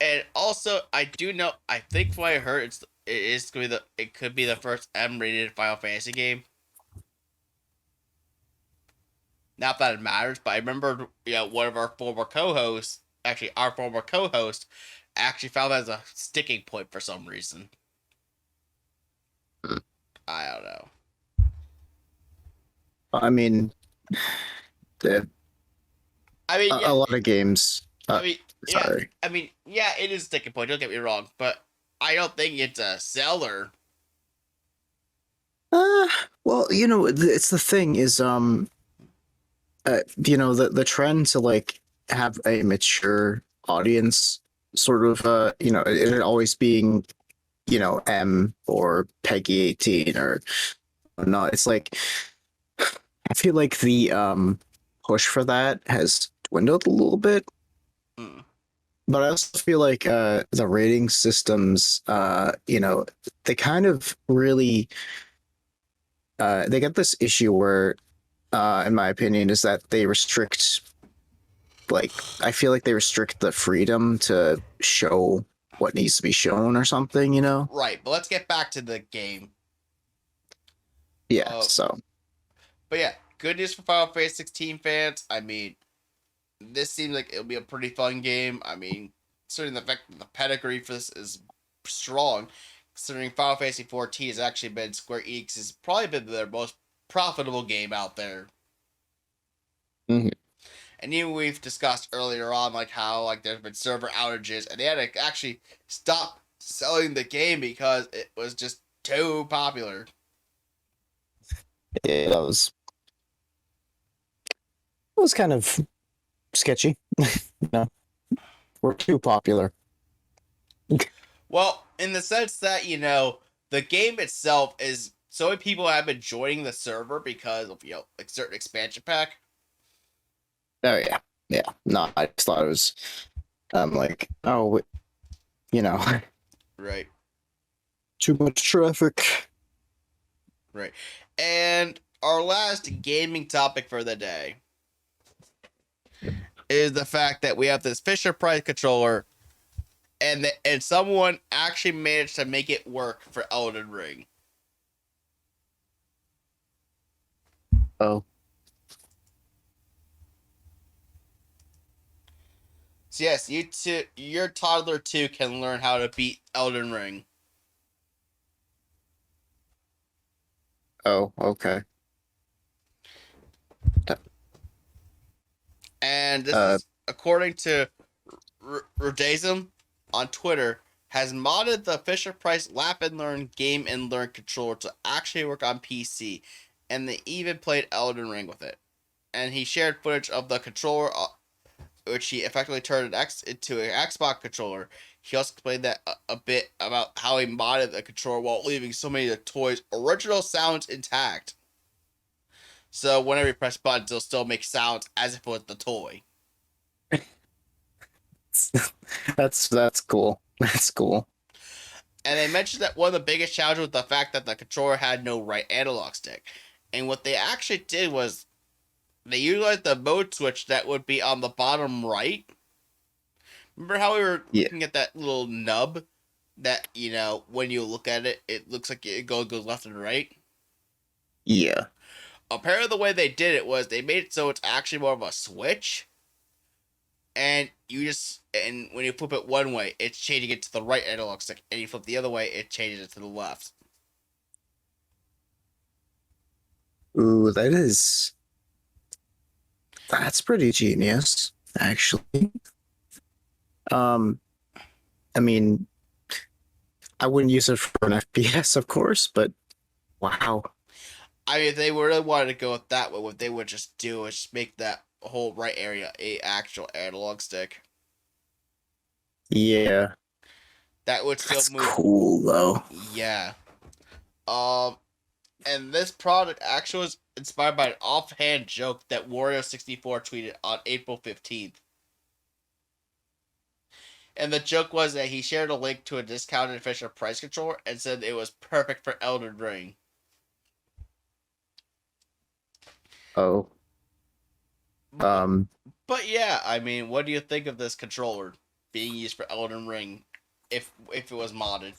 and also I do know, I think from what I heard, it could be the first M-rated Final Fantasy game. Not that it matters, but I remember, one of our former co-hosts, actually found that as a sticking point for some reason. I don't know. I mean, I mean, a lot of games. Sorry. I mean, yeah, it is a sticking point. Don't get me wrong, but I don't think it's a seller. Well, it's the thing is, the trend to have a mature audience, sort of, it always being, M or Peggy 18 or not. It's like, I feel like the push for that has dwindled a little bit. Mm. But I also feel like the rating systems, they kind of really they get this issue where, in my opinion, is that they restrict, like, I feel like they restrict the freedom to show what needs to be shown or something, you know? Right, but let's get back to the game. Yeah, so. But yeah, good news for Final Fantasy 16 fans. I mean, this seems like it'll be a pretty fun game. I mean, considering the fact that the pedigree for this is strong, considering Final Fantasy 14 has actually been Square Enix's probably been their most profitable game out there. Mhm. And even we've discussed earlier on, like how like there's been server outages, and they had to actually stop selling the game because it was just too popular. Yeah, it was kind of sketchy. We're too popular. Well, in the sense that, the game itself is so many people have been joining the server because of, like certain expansion pack. Oh yeah, yeah. No, I just thought it was, like, oh, Right. too much traffic. Right. And our last gaming topic for the day is the fact that we have this Fisher-Price controller and someone actually managed to make it work for Elden Ring. Oh. So yes, your toddler too can learn how to beat Elden Ring. Oh, okay. And this is according to Rodazum on Twitter, has modded the Fisher-Price Lap and Learn Game and Learn controller to actually work on PC, and they even played Elden Ring with it. And he shared footage of the controller, which he effectively turned into an Xbox controller. He also explained that a bit about how he modded the controller while leaving so many of the toys' original sounds intact. So whenever you press buttons, it'll still make sounds as if it was the toy. That's cool. That's cool. And they mentioned that one of the biggest challenges was the fact that the controller had no right analog stick. And what they actually did was they utilized the mode switch that would be on the bottom right. Remember how we were looking at that little nub that, when you look at it, it looks like it goes left and right? Yeah. Apparently the way they did it was they made it so it's actually more of a switch. And when you flip it one way, it's changing it to the right analog stick. And you flip the other way, it changes it to the left. Ooh, that's pretty genius, actually. I mean, I wouldn't use it for an FPS, of course, but wow. I mean, if they really wanted to go with that way, what they would just do is just make that whole right area a actual analog stick. Yeah. That would still That's move. Cool though. Yeah. And this product actually was inspired by an offhand joke that Wario64 tweeted on April 15th. And the joke was that he shared a link to a discounted Fisher-Price controller and said it was perfect for Elden Ring. Oh. But yeah, I mean, what do you think of this controller being used for Elden Ring if it was modded?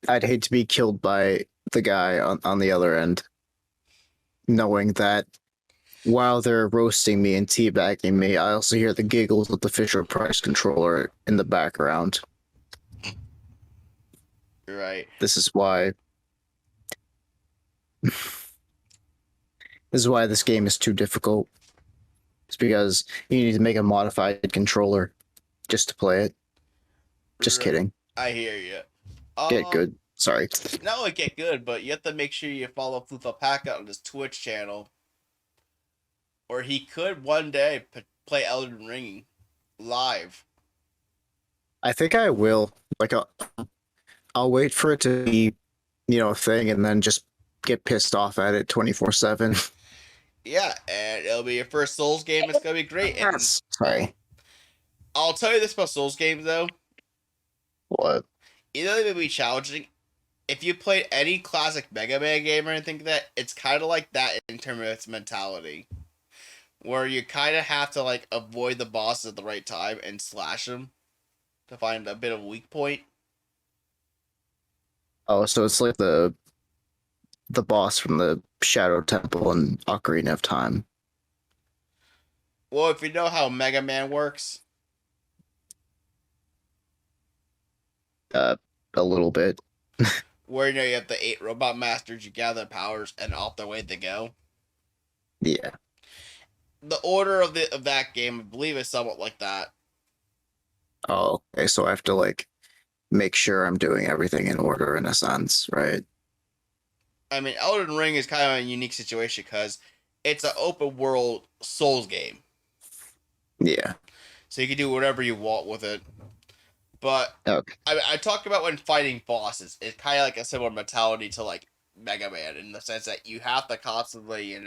I'd hate to be killed by the guy on the other end, knowing that while they're roasting me and teabagging me, I also hear the giggles of the Fisher-Price controller in the background. Right. This is why this game is too difficult. It's because you need to make a modified controller just to play it. Just kidding. I hear you. Get good. Sorry. Not only get good, but you have to make sure you follow Fluffapack on his Twitch channel. Or he could one day play Elden Ring live. I think I will. Like, I'll wait for it to be, a thing, and then just get pissed off at it 24/7. Yeah, and it'll be your first Souls game. It's gonna be great. And Sorry. I'll tell you this about Souls games though. What? Even though they may be challenging, if you played any classic Mega Man game or anything like that, it's kind of like that in terms of its mentality, where you kind of have to like avoid the bosses at the right time and slash them to find a bit of a weak point. Oh, so it's like the boss from the Shadow Temple in Ocarina of Time. Well, if you know how Mega Man works, A little bit. where you have the 8 robot masters, you gather powers, and off their way they go. Yeah. The order of that game, I believe, is somewhat like that. Oh, okay. So I have to like make sure I'm doing everything in order in a sense, right? I mean, Elden Ring is kind of a unique situation because it's an open world Souls game, Yeah. so you can do whatever you want with it. But Okay. I talk about when fighting bosses, it's kind of like a similar mentality to like Mega Man in the sense that you have to constantly,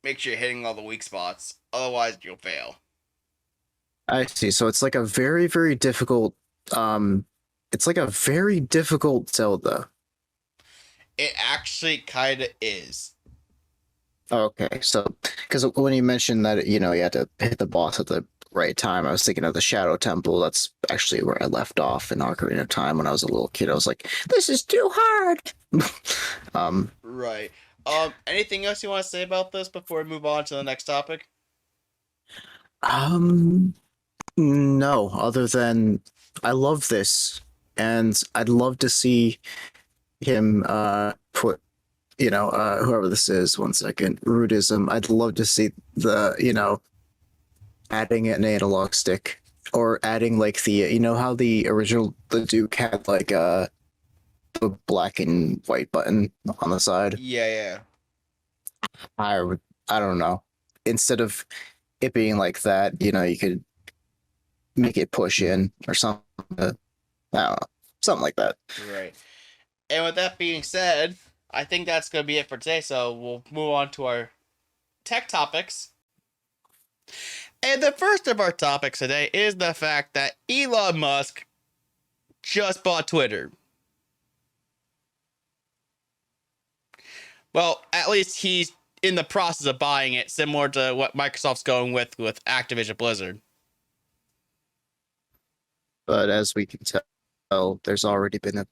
make sure you're hitting all the weak spots, otherwise you'll fail. I see. So it's like a very, very difficult it's like a very difficult Zelda. It actually kind of is. Okay. So because when you mentioned that you had to hit the boss at the right time, I was thinking of the Shadow Temple. That's actually where I left off in Ocarina of Time when I was a little kid. I was like, this is too hard. Right. Anything else you want to say about this before we move on to the next topic? No, other than I love this, and I'd love to see him put whoever this is. One second, Rudism. I'd love to see the adding an analog stick or adding like the how the original the Duke had like the black and white button on the side. Yeah. I don't know. Instead of it being like that, you could make it push in or something. I don't know, something like that. Right. And with that being said, I think that's going to be it for today. So we'll move on to our tech topics. And the first of our topics today is the fact that Elon Musk just bought Twitter. Well, at least he's in the process of buying it, similar to what Microsoft's going with Activision Blizzard. But as we can tell, there's already been a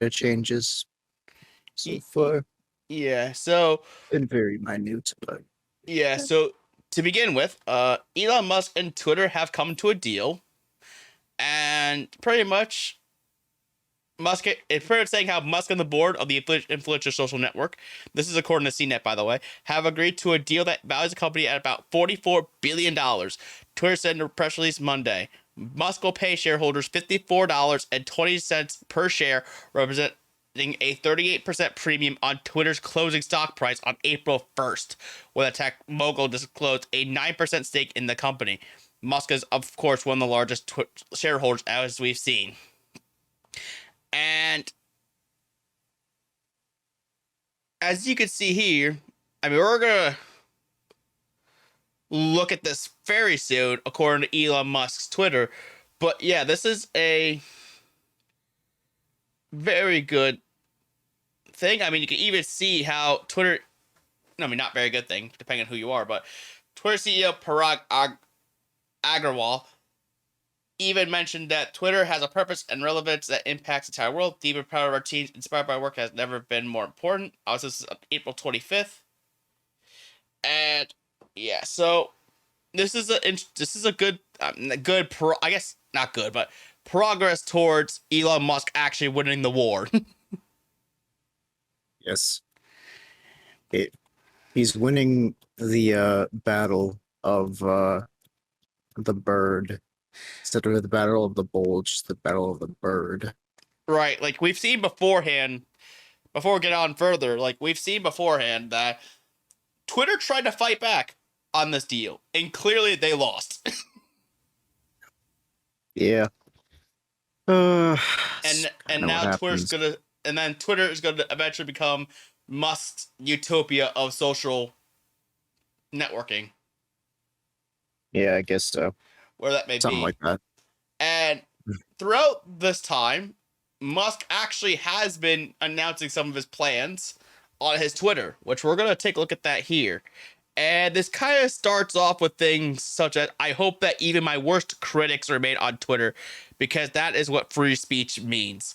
bit of changes so far. Yeah, so Been very minute, but yeah, so to begin with, Elon Musk and Twitter have come to a deal, and pretty much it's pretty much saying how Musk and the board of the influential social network, this is according to CNET by the way, have agreed to a deal that values the company at about $44 billion. Twitter said in a press release Monday. Musk will pay shareholders $54.20 per share, representing a 38% premium on Twitter's closing stock price on April 1st, when the tech mogul disclosed a 9% stake in the company. Musk is, of course, one of the largest shareholders, as we've seen. And as you can see here, I mean, we're going to look at this very soon, according to Elon Musk's Twitter. But yeah, this is a very good thing. I mean, you can even see how Twitter, I mean, not very good thing, depending on who you are, but Twitter CEO Parag Agrawal even mentioned that Twitter has a purpose and relevance that impacts the entire world. The proud of our teams, inspired by work, has never been more important. This is April 25th. And yeah, so this is a good I guess not good, but progress towards Elon Musk actually winning the war. yes, he's winning the battle of the bird instead of the battle of the bull, just the battle of the bird. Right, like we've seen beforehand. Before we get on further, like we've seen beforehand that Twitter tried to fight back on this deal, and clearly they lost. Yeah. And now Twitter is gonna eventually become Musk's utopia of social networking, Yeah, I guess so. where that may Something be. like that. And throughout this time, Musk actually has been announcing some of his plans on his Twitter, which we're going to take a look at that here. And this kind of starts off with things such as, I hope that even my worst critics remain on Twitter, because that is what free speech means.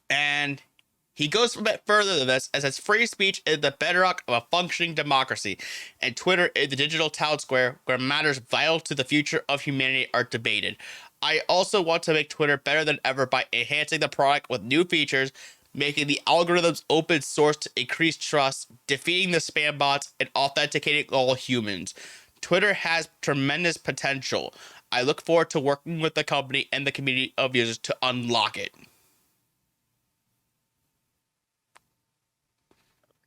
And he goes a bit further than this, and says free speech is the bedrock of a functioning democracy, and Twitter is the digital town square where matters vital to the future of humanity are debated. I also want to make Twitter better than ever by enhancing the product with new features, making the algorithms open source to increase trust, defeating the spam bots, and authenticating all humans. Twitter has tremendous potential. I look forward to working with the company and the community of users to unlock it.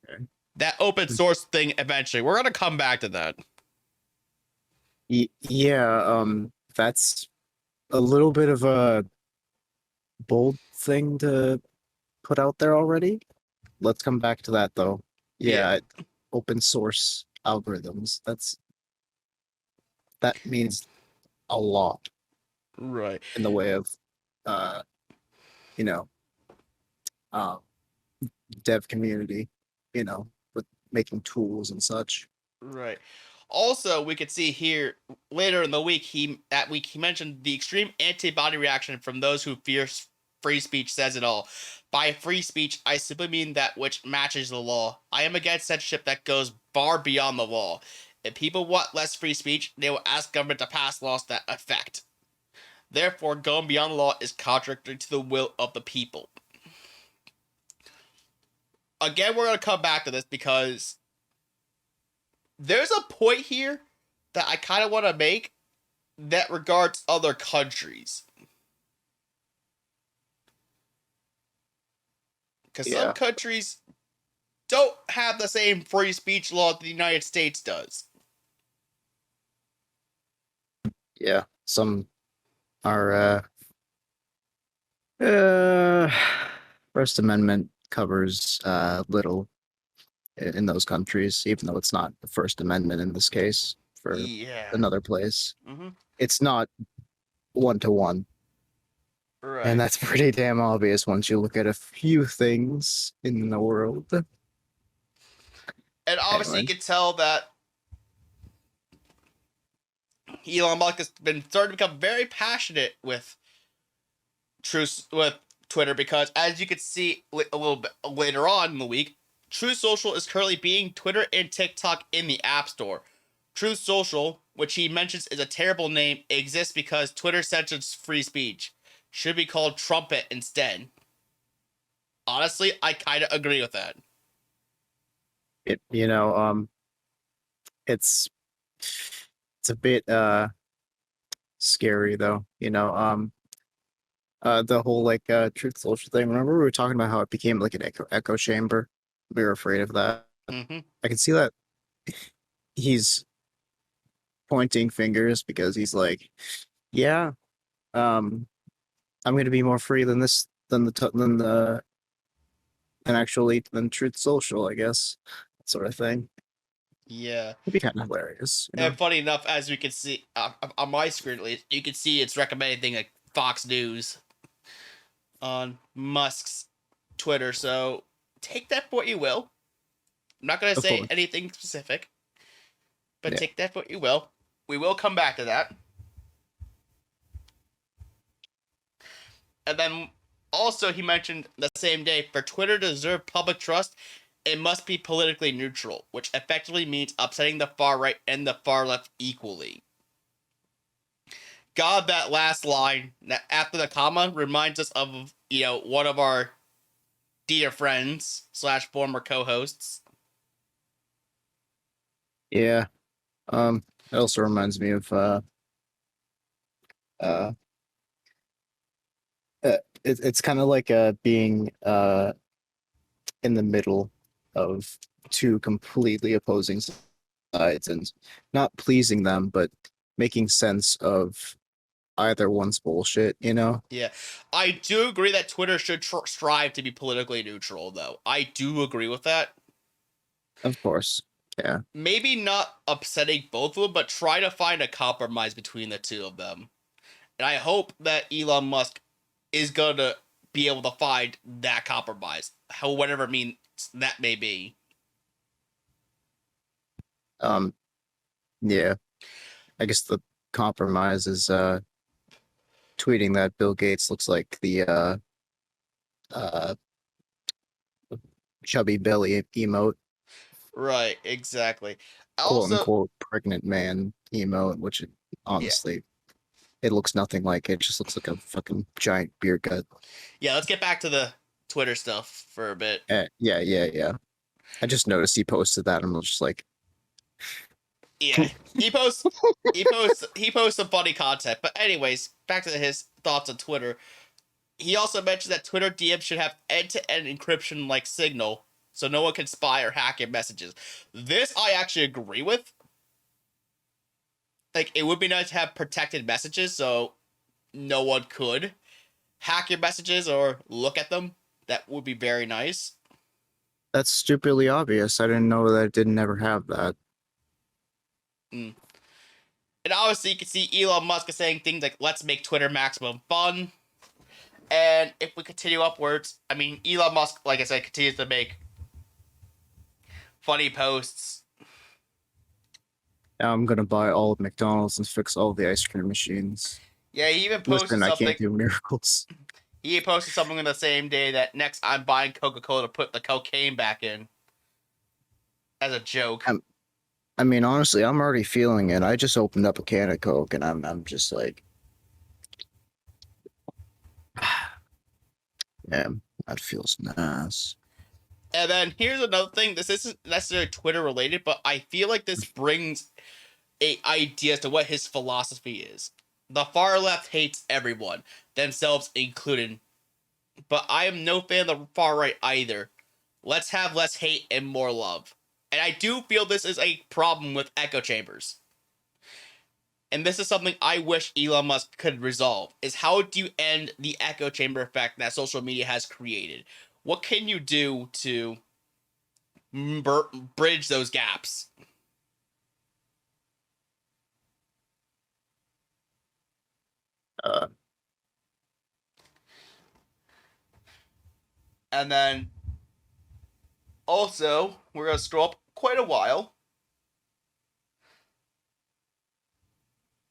Okay. That open source thing eventually. We're going to come back to that. Yeah, that's a little bit of a bold thing to put out there already. Let's come back to that though. Yeah, open source algorithms. That means a lot Right. in the way of you know, dev community, with making tools and such. Right. Also, we could see here later in the week, he mentioned the extreme antibody reaction from those who fear free speech says it all. By free speech, I simply mean that which matches the law. I am against censorship that goes far beyond the law. If people want less free speech, they will ask government to pass laws that affect. Therefore, going beyond the law is contradictory to the will of the people. Again, we're going to come back to this because there's a point here that I kind of want to make that regards other countries. Because some countries don't have the same free speech law that the United States does. Yeah, some are First Amendment covers little in those countries, even though it's not the First Amendment in this case for another place. Mm-hmm. It's not one-to-one. Right. And that's pretty damn obvious once you look at a few things in the world. And obviously, you can tell that Elon Musk has been starting to become very passionate with Twitter, because as you can see a little bit later on in the week, Truth Social is currently beating Twitter and TikTok in the App Store. Truth Social, which he mentions is a terrible name, exists because Twitter censors free speech. Should be called Trumpet instead. Honestly, I kind of agree with that. It's a bit scary though. The whole Truth Social thing. Remember we were talking about how it became like an echo chamber? We were afraid of that. Mm-hmm. I can see that he's pointing fingers because he's like, yeah, I'm going to be more free than this, than Truth Social, I guess, that sort of thing. Yeah, it'd be kind of hilarious. And funny enough, as we can see on my screen, at least, you can see it's recommending thing like Fox News on Musk's Twitter. So take that for what you will. I'm not going to say anything specific, but take that for what you will. We will come back to that. And then also he mentioned the same day, for Twitter to deserve public trust, it must be politically neutral, which effectively means upsetting the far right and the far left equally. God, that last line after the comma reminds us of, one of our dear friends / former co-hosts. Yeah. It also reminds me of it's kind of like being in the middle of two completely opposing sides and not pleasing them, but making sense of either one's bullshit, you know? Yeah, I do agree that Twitter should strive to be politically neutral, though. I do agree with that. Of course. Yeah. Maybe not upsetting both of them, but try to find a compromise between the two of them. And I hope that Elon Musk is going to be able to find that compromise, whatever means that may be. Yeah. I guess the compromise is tweeting that Bill Gates looks like the uh chubby belly emote, Right, exactly. quote Also, unquote pregnant man emote, which honestly it looks nothing like it. It just looks like a fucking giant beer gut. yeah, let's get back to the Twitter stuff for a bit. Yeah. I just noticed he posted that and I was just like, Yeah, he posts some funny content. But anyways, back to his thoughts on Twitter. He also mentioned that Twitter DMs should have end-to-end encryption like Signal, so no one can spy or hack your messages. This I actually agree with. Like, it would be nice to have protected messages, so no one could hack your messages or look at them. That would be very nice. that's stupidly obvious. I didn't know that it didn't ever have that. And obviously, you can see Elon Musk is saying things like, let's make Twitter maximum fun. And if we continue upwards, I mean, Elon Musk, like I said, continues to make funny posts. Now I'm gonna buy all of McDonald's and fix all the ice cream machines. Yeah, he even posted Listen, I something. can't do miracles. He posted something on the same day that next I'm buying Coca-Cola to put the cocaine back in. As a joke. I mean, honestly, I'm already feeling it. I just opened up a can of Coke and I'm just like, yeah, that feels nice. And then here's another thing. This isn't necessarily Twitter related, but I feel like this brings a idea as to what his philosophy is. The far left hates everyone, themselves included. But I am no fan of the far right either. Let's have less hate and more love. And I do feel this is a problem with echo chambers. And this is something I wish Elon Musk could resolve, is how do you end the echo chamber effect that social media has created? What can you do to bridge those gaps? And then also, we're going to scroll up quite a while.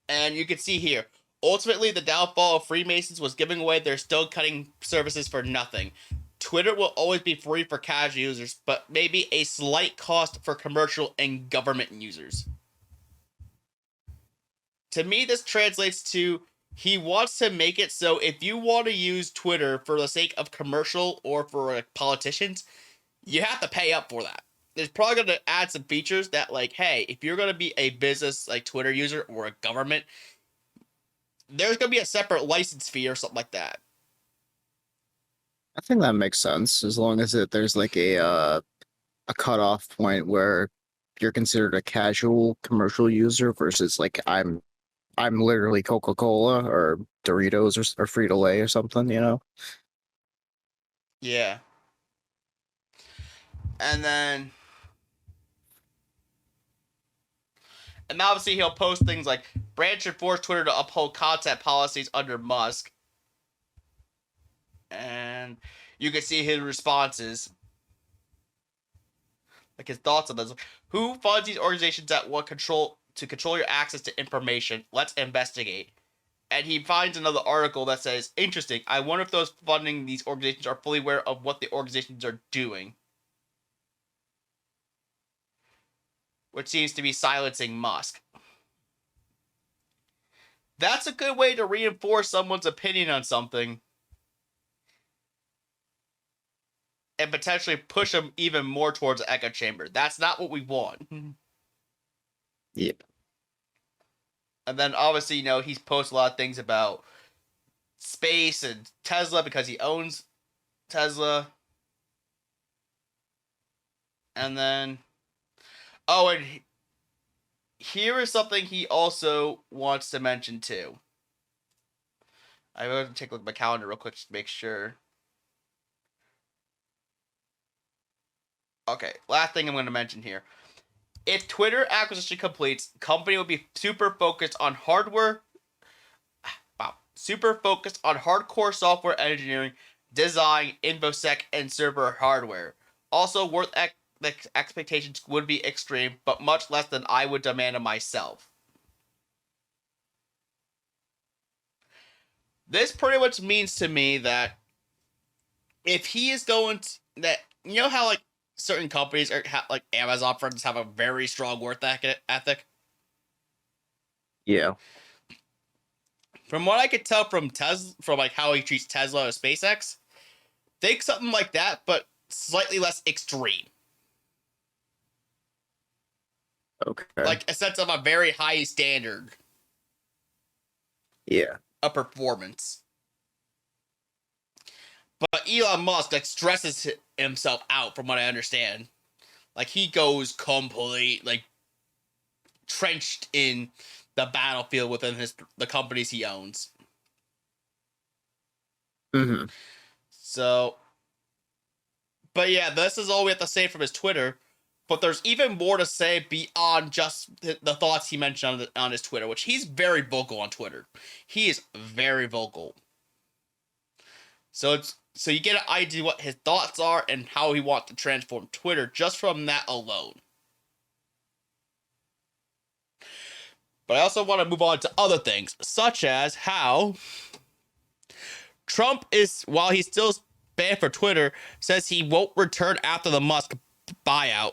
And you can see here, ultimately the downfall of Freemasons was giving away their still cutting services for nothing. Twitter will always be free for casual users, but maybe a slight cost for commercial and government users. To me, this translates to he wants to make it so if you want to use Twitter for the sake of commercial or for politicians, you have to pay up for that. There's probably going to add some features that, like, hey, if you're going to be a business like Twitter user or a government, there's going to be a separate license fee or something like that. I think that makes sense as long as there's like a cutoff point where you're considered a casual commercial user versus like I'm literally Coca-Cola or Doritos or Frito-Lay or something, you know? Yeah. And then obviously he'll post things like brands should force Twitter to uphold content policies under Musk. And you can see his responses. Like his thoughts on this. Who funds these organizations that want control your access to information? Let's investigate. And he finds another article that says, interesting, I wonder if those funding these organizations are fully aware of what the organizations are doing. Which seems to be silencing Musk. That's a good way to reinforce someone's opinion on something. And potentially push them even more towards the echo chamber. That's not what we want. Yep. And then obviously, he's posted a lot of things about space and Tesla because he owns Tesla. And then, and here is something he also wants to mention too. I'm going to take a look at my calendar real quick just to make sure. Okay, last thing I'm going to mention here. If Twitter acquisition completes, the company will be super focused on hardcore software engineering, design, infosec, and server hardware. Also, worth the expectations would be extreme, but much less than I would demand of myself. This pretty much means to me that if he is going to, that, you know how like certain companies are like Amazon, for instance, have a very strong work ethic. Yeah. From what I could tell from Tesla, from like how he treats Tesla or SpaceX, think something like that, but slightly less extreme. Okay. Like a sense of a very high standard. Yeah. A performance. But Elon Musk like stresses himself out, from what I understand. Like he goes complete like trenched in the battlefield within the companies he owns. Mm-hmm. So, but yeah, this is all we have to say from his Twitter. But there's even more to say beyond just the thoughts he mentioned on his Twitter, which he's very vocal on Twitter. He is very vocal. So you get an idea what his thoughts are and how he wants to transform Twitter just from that alone. But I also want to move on to other things, such as how Trump is, while he's still banned for Twitter, says he won't return after the Musk buyout.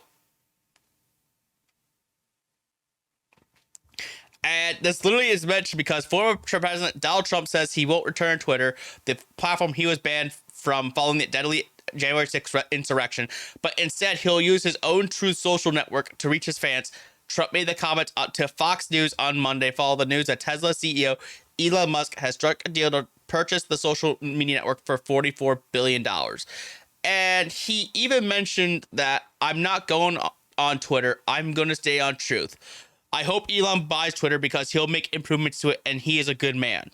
And this literally is mentioned because former President Donald Trump says he won't return Twitter, the platform he was banned from following the deadly January 6th insurrection, but instead he'll use his own Truth Social network to reach his fans. Trump made the comment to Fox News on Monday following the news that Tesla CEO Elon Musk has struck a deal to purchase the social media network for $44 billion. And he even mentioned that I'm not going on Twitter, I'm going to stay on Truth. I hope Elon buys Twitter because he'll make improvements to it and he is a good man.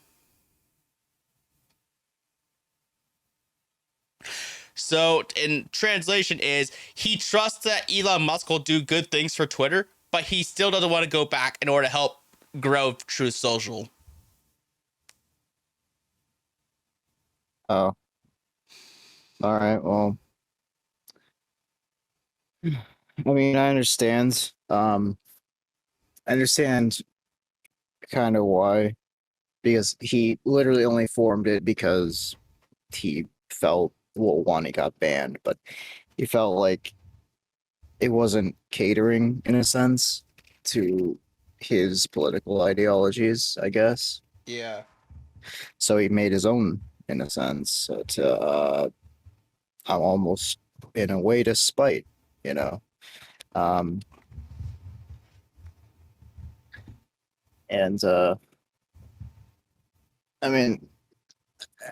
So, in translation is, he trusts that Elon Musk will do good things for Twitter, but he still doesn't want to go back in order to help grow Truth Social. Oh. All right. Well, I mean, I understand. I understand kind of why, because he literally only formed it because he felt, well, one, he got banned, but he felt like it wasn't catering in a sense to his political ideologies, I guess. Yeah. So he made his own in a sense to almost in a way to spite, you know. And I mean,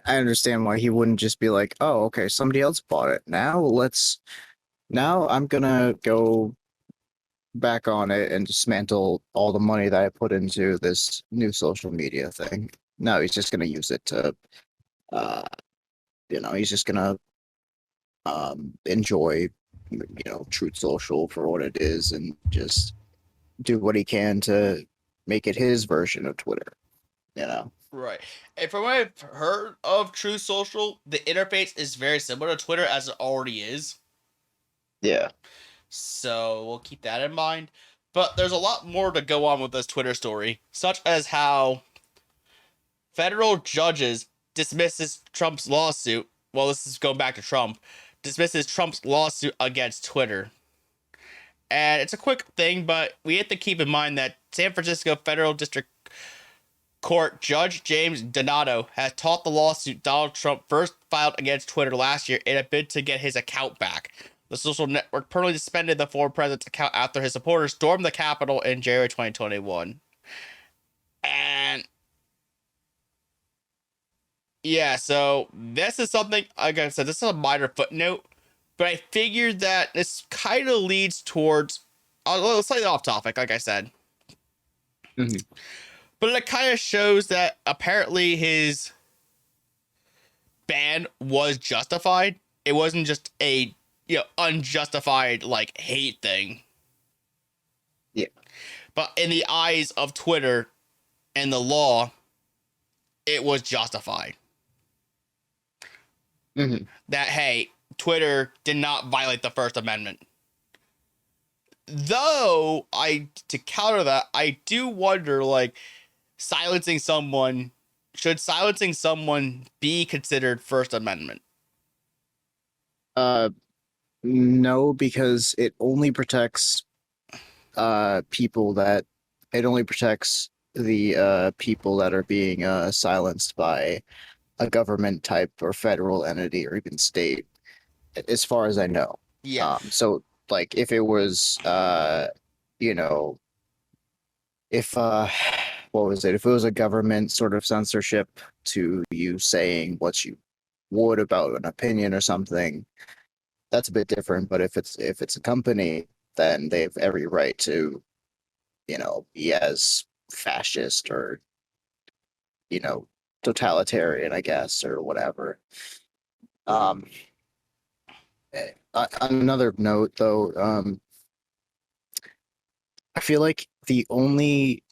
I understand why he wouldn't just be like, oh, okay, somebody else bought it. Now I'm gonna go back on it and dismantle all the money that I put into this new social media thing. No, he's just gonna use it to, he's just gonna enjoy, Truth Social for what it is and just do what he can to make it his version of Twitter, Right. And from what I've heard of Truth Social, the interface is very similar to Twitter as it already is. Yeah. So we'll keep that in mind. But there's a lot more to go on with this Twitter story, such as how federal judges dismisses Trump's lawsuit. Well, this is going back to Trump. Dismisses Trump's lawsuit against Twitter. And it's a quick thing, but we have to keep in mind that San Francisco Federal District Court Judge James Donato has taught the lawsuit Donald Trump first filed against Twitter last year in a bid to get his account back. The social network permanently suspended the former president's account after his supporters stormed the Capitol in January 2021. And yeah, so this is something, like I said, this is a minor footnote, but I figured that this kind of leads towards a little slightly off topic, like I said. Mm-hmm. But it kind of shows that apparently his ban was justified. It wasn't just a unjustified like hate thing. Yeah. But in the eyes of Twitter and the law, it was justified. Mm-hmm. That, hey, Twitter did not violate the First Amendment. Though, to counter that, I do wonder, like, should silencing someone be considered First Amendment? No, because it only protects it only protects the people that are being silenced by a government type or federal entity or even state, as far as I know. Yeah. So like if it was you know, if what was it? If it was a government sort of censorship to you saying what you would about an opinion or something, that's a bit different. But if it's a company, then they have every right to, be as fascist or, totalitarian, I guess, or whatever. On another note, though, I feel like the only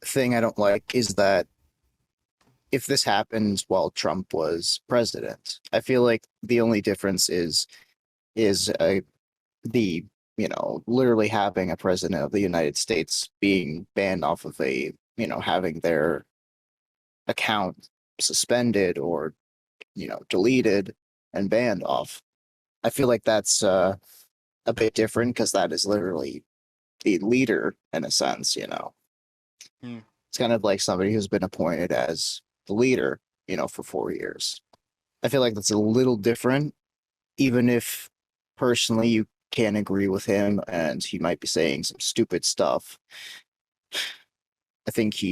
thing I don't like is that if this happens while Trump was president, I feel like the only difference is the literally having a president of the United States being banned off of having their account suspended or deleted and banned off. I feel like that's a bit different because that is literally the leader in a sense. It's kind of like somebody who's been appointed as the leader, for 4 years. I feel like that's a little different, even if personally you can't agree with him and he might be saying some stupid stuff. I think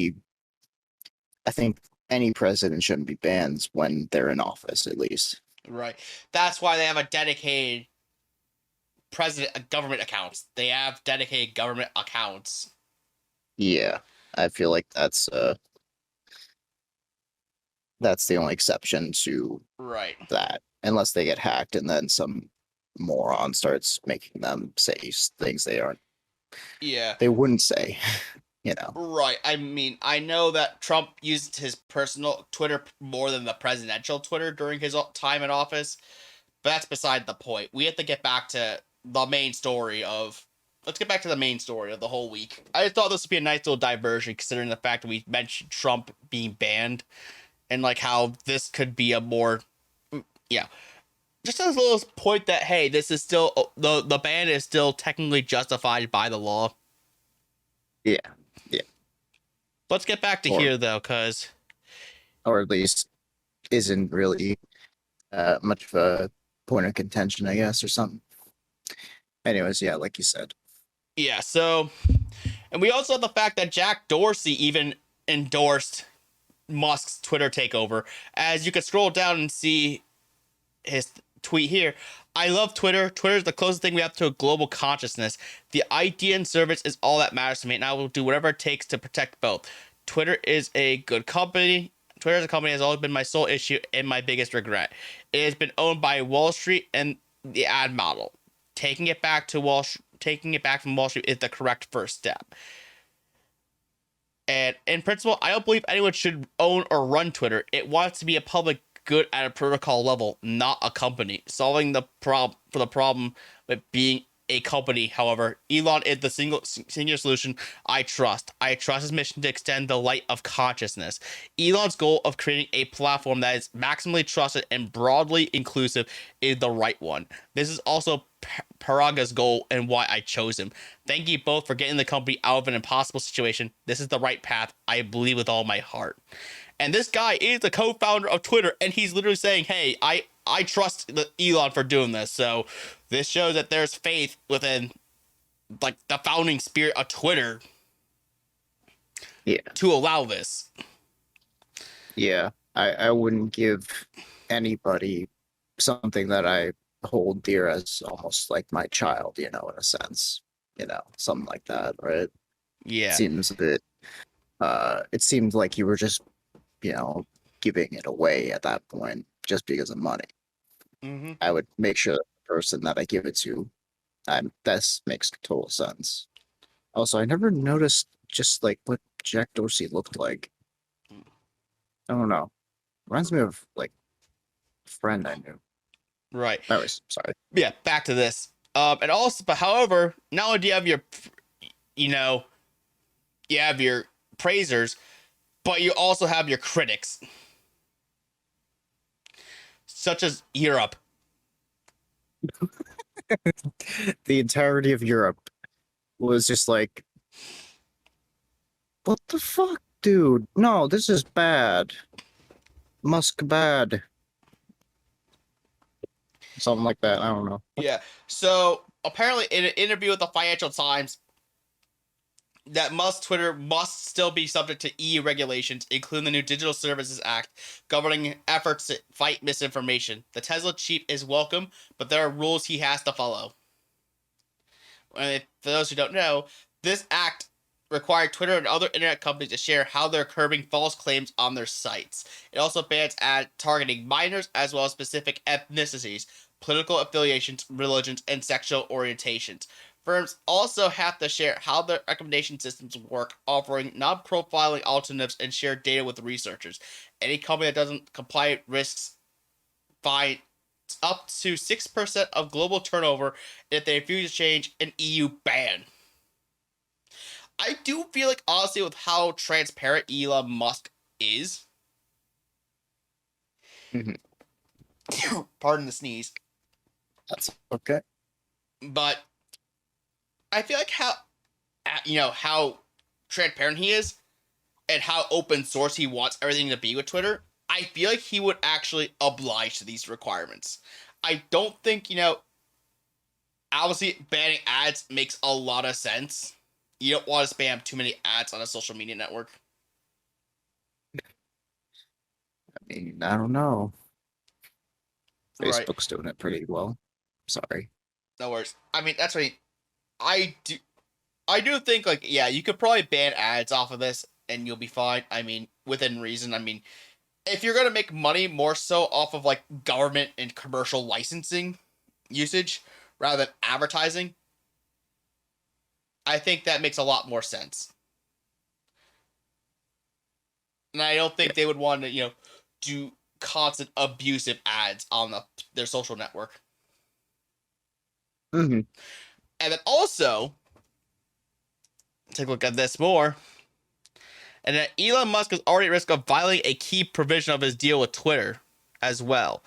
any president shouldn't be banned when they're in office, at least. Right. That's why they have a dedicated government accounts. They have dedicated government accounts. Yeah, I feel like that's the only exception to that, unless they get hacked and then some moron starts making them say things they wouldn't say. Right. I mean, I know that Trump used his personal Twitter more than the presidential Twitter during his time in office, but that's beside the point. We have to get back to the main story of. Let's get back to the main story of the whole week. I thought this would be a nice little diversion, considering the fact that we mentioned Trump being banned, and like how this could be a more, just as a little point that, hey, this is still the ban is still technically justified by the law. Yeah. Let's get back to here though, or at least isn't really much of a point of contention, I guess, or something. Anyways, yeah, like you said. Yeah. So, and we also have the fact that Jack Dorsey even endorsed Musk's Twitter takeover. As you can scroll down and see his tweet here. I love Twitter. Twitter is the closest thing we have to a global consciousness. The idea and service is all that matters to me, and I will do whatever it takes to protect both. Twitter is a good company. Twitter as a company has always been my sole issue and my biggest regret. It has been owned by Wall Street and the ad model. Taking it back from Wall Street is the correct first step. And in principle, I don't believe anyone should own or run Twitter. It wants to be a public good at a protocol level, not a company. Solving the problem with being a company, however, Elon is the singular solution I trust. I trust his mission to extend the light of consciousness. Elon's goal of creating a platform that is maximally trusted and broadly inclusive is the right one. This is also Paraga's goal and why I chose him. Thank you both for getting the company out of an impossible situation. This is the right path. I believe with all my heart. And this guy is the co-founder of Twitter, and he's literally saying, hey, I trust Elon for doing this. So this shows that there's faith within like the founding spirit of Twitter to allow this. Yeah, I wouldn't give anybody something that I hold dear as almost like my child, in a sense, something like that, right? Yeah. Seems a bit, it seemed like you were just, giving it away at that point just because of money. Mm-hmm. I would make sure that the person that I give it to, this makes total sense. Also, I never noticed just like what Jack Dorsey looked like. I don't know. Reminds me of like a friend I knew. Right. Anyways, sorry. Yeah, back to this. And also, but however, not only do you have your, you have your praisers, but you also have your critics, such as Europe. The entirety of Europe was just like, what the fuck, dude? No, this is bad. Musk bad. Something like that. I don't know. Yeah. So apparently, in an interview with the Financial Times, that Musk Twitter must still be subject to EU regulations, including the new Digital Services Act, governing efforts to fight misinformation. The Tesla chief is welcome, but there are rules he has to follow. And for those who don't know, this act required Twitter and other internet companies to share how they're curbing false claims on their sites. It also bans ad targeting minors as well as specific ethnicities, political affiliations, religions, and sexual orientations. Firms also have to share how their recommendation systems work, offering non-profiling alternatives and share data with researchers. Any company that doesn't comply risks fine up to 6% of global turnover if they refuse to change an EU ban. I do feel like, honestly, with how transparent Elon Musk is, pardon the sneeze, That's okay. but I feel like how transparent he is and how open source he wants everything to be with Twitter, I feel like he would actually oblige to these requirements. I don't think, obviously banning ads makes a lot of sense. You don't want to spam too many ads on a social media network. I mean, I don't know. Right. Facebook's doing it pretty well. Sorry. No worries. I mean, that's what I do think, like, yeah, you could probably ban ads off of this and you'll be fine. I mean, within reason. I mean, if you're going to make money more so off of, like, government and commercial licensing usage rather than advertising, I think that makes a lot more sense. And I don't think they would want to, do constant abusive ads on their social network. Mm-hmm. And then also, take a look at this more. And that Elon Musk is already at risk of violating a key provision of his deal with Twitter as well.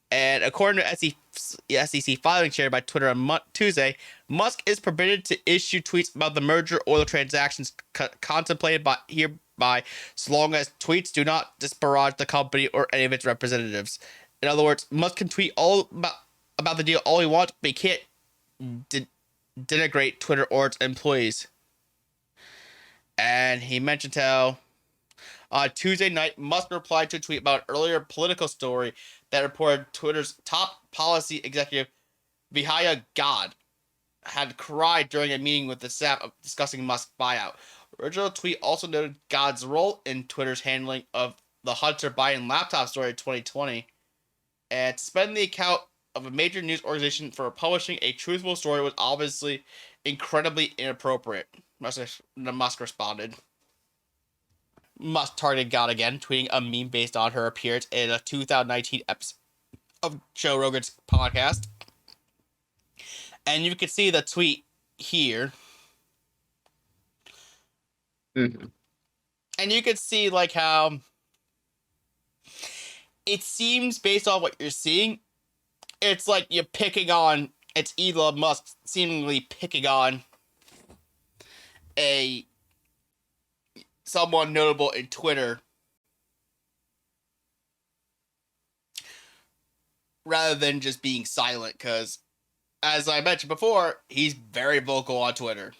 And according to SEC filing shared by Twitter on Tuesday, Musk is permitted to issue tweets about the merger or the transactions contemplated hereby, so long as tweets do not disparage the company or any of its representatives. In other words, Musk can tweet all about the deal all he wants, but he can't denigrate Twitter or its employees. And he mentioned how on Tuesday night, Musk replied to a tweet about an earlier political story that reported Twitter's top policy executive, Vijaya God, had cried during a meeting with the staff discussing Musk's buyout. Original tweet also noted God's role in Twitter's handling of the Hunter Biden laptop story in 2020, and to suspend the account of a major news organization for publishing a truthful story was obviously incredibly inappropriate. Musk responded. Musk targeted God again, tweeting a meme based on her appearance in a 2019 episode of Joe Rogan's podcast. And you can see the tweet here. Mm-hmm. And you can see, like, how it seems, based on what you're seeing, it's like you're picking on, it's Elon Musk seemingly picking on someone notable in Twitter rather than just being silent, because, as I mentioned before, he's very vocal on Twitter.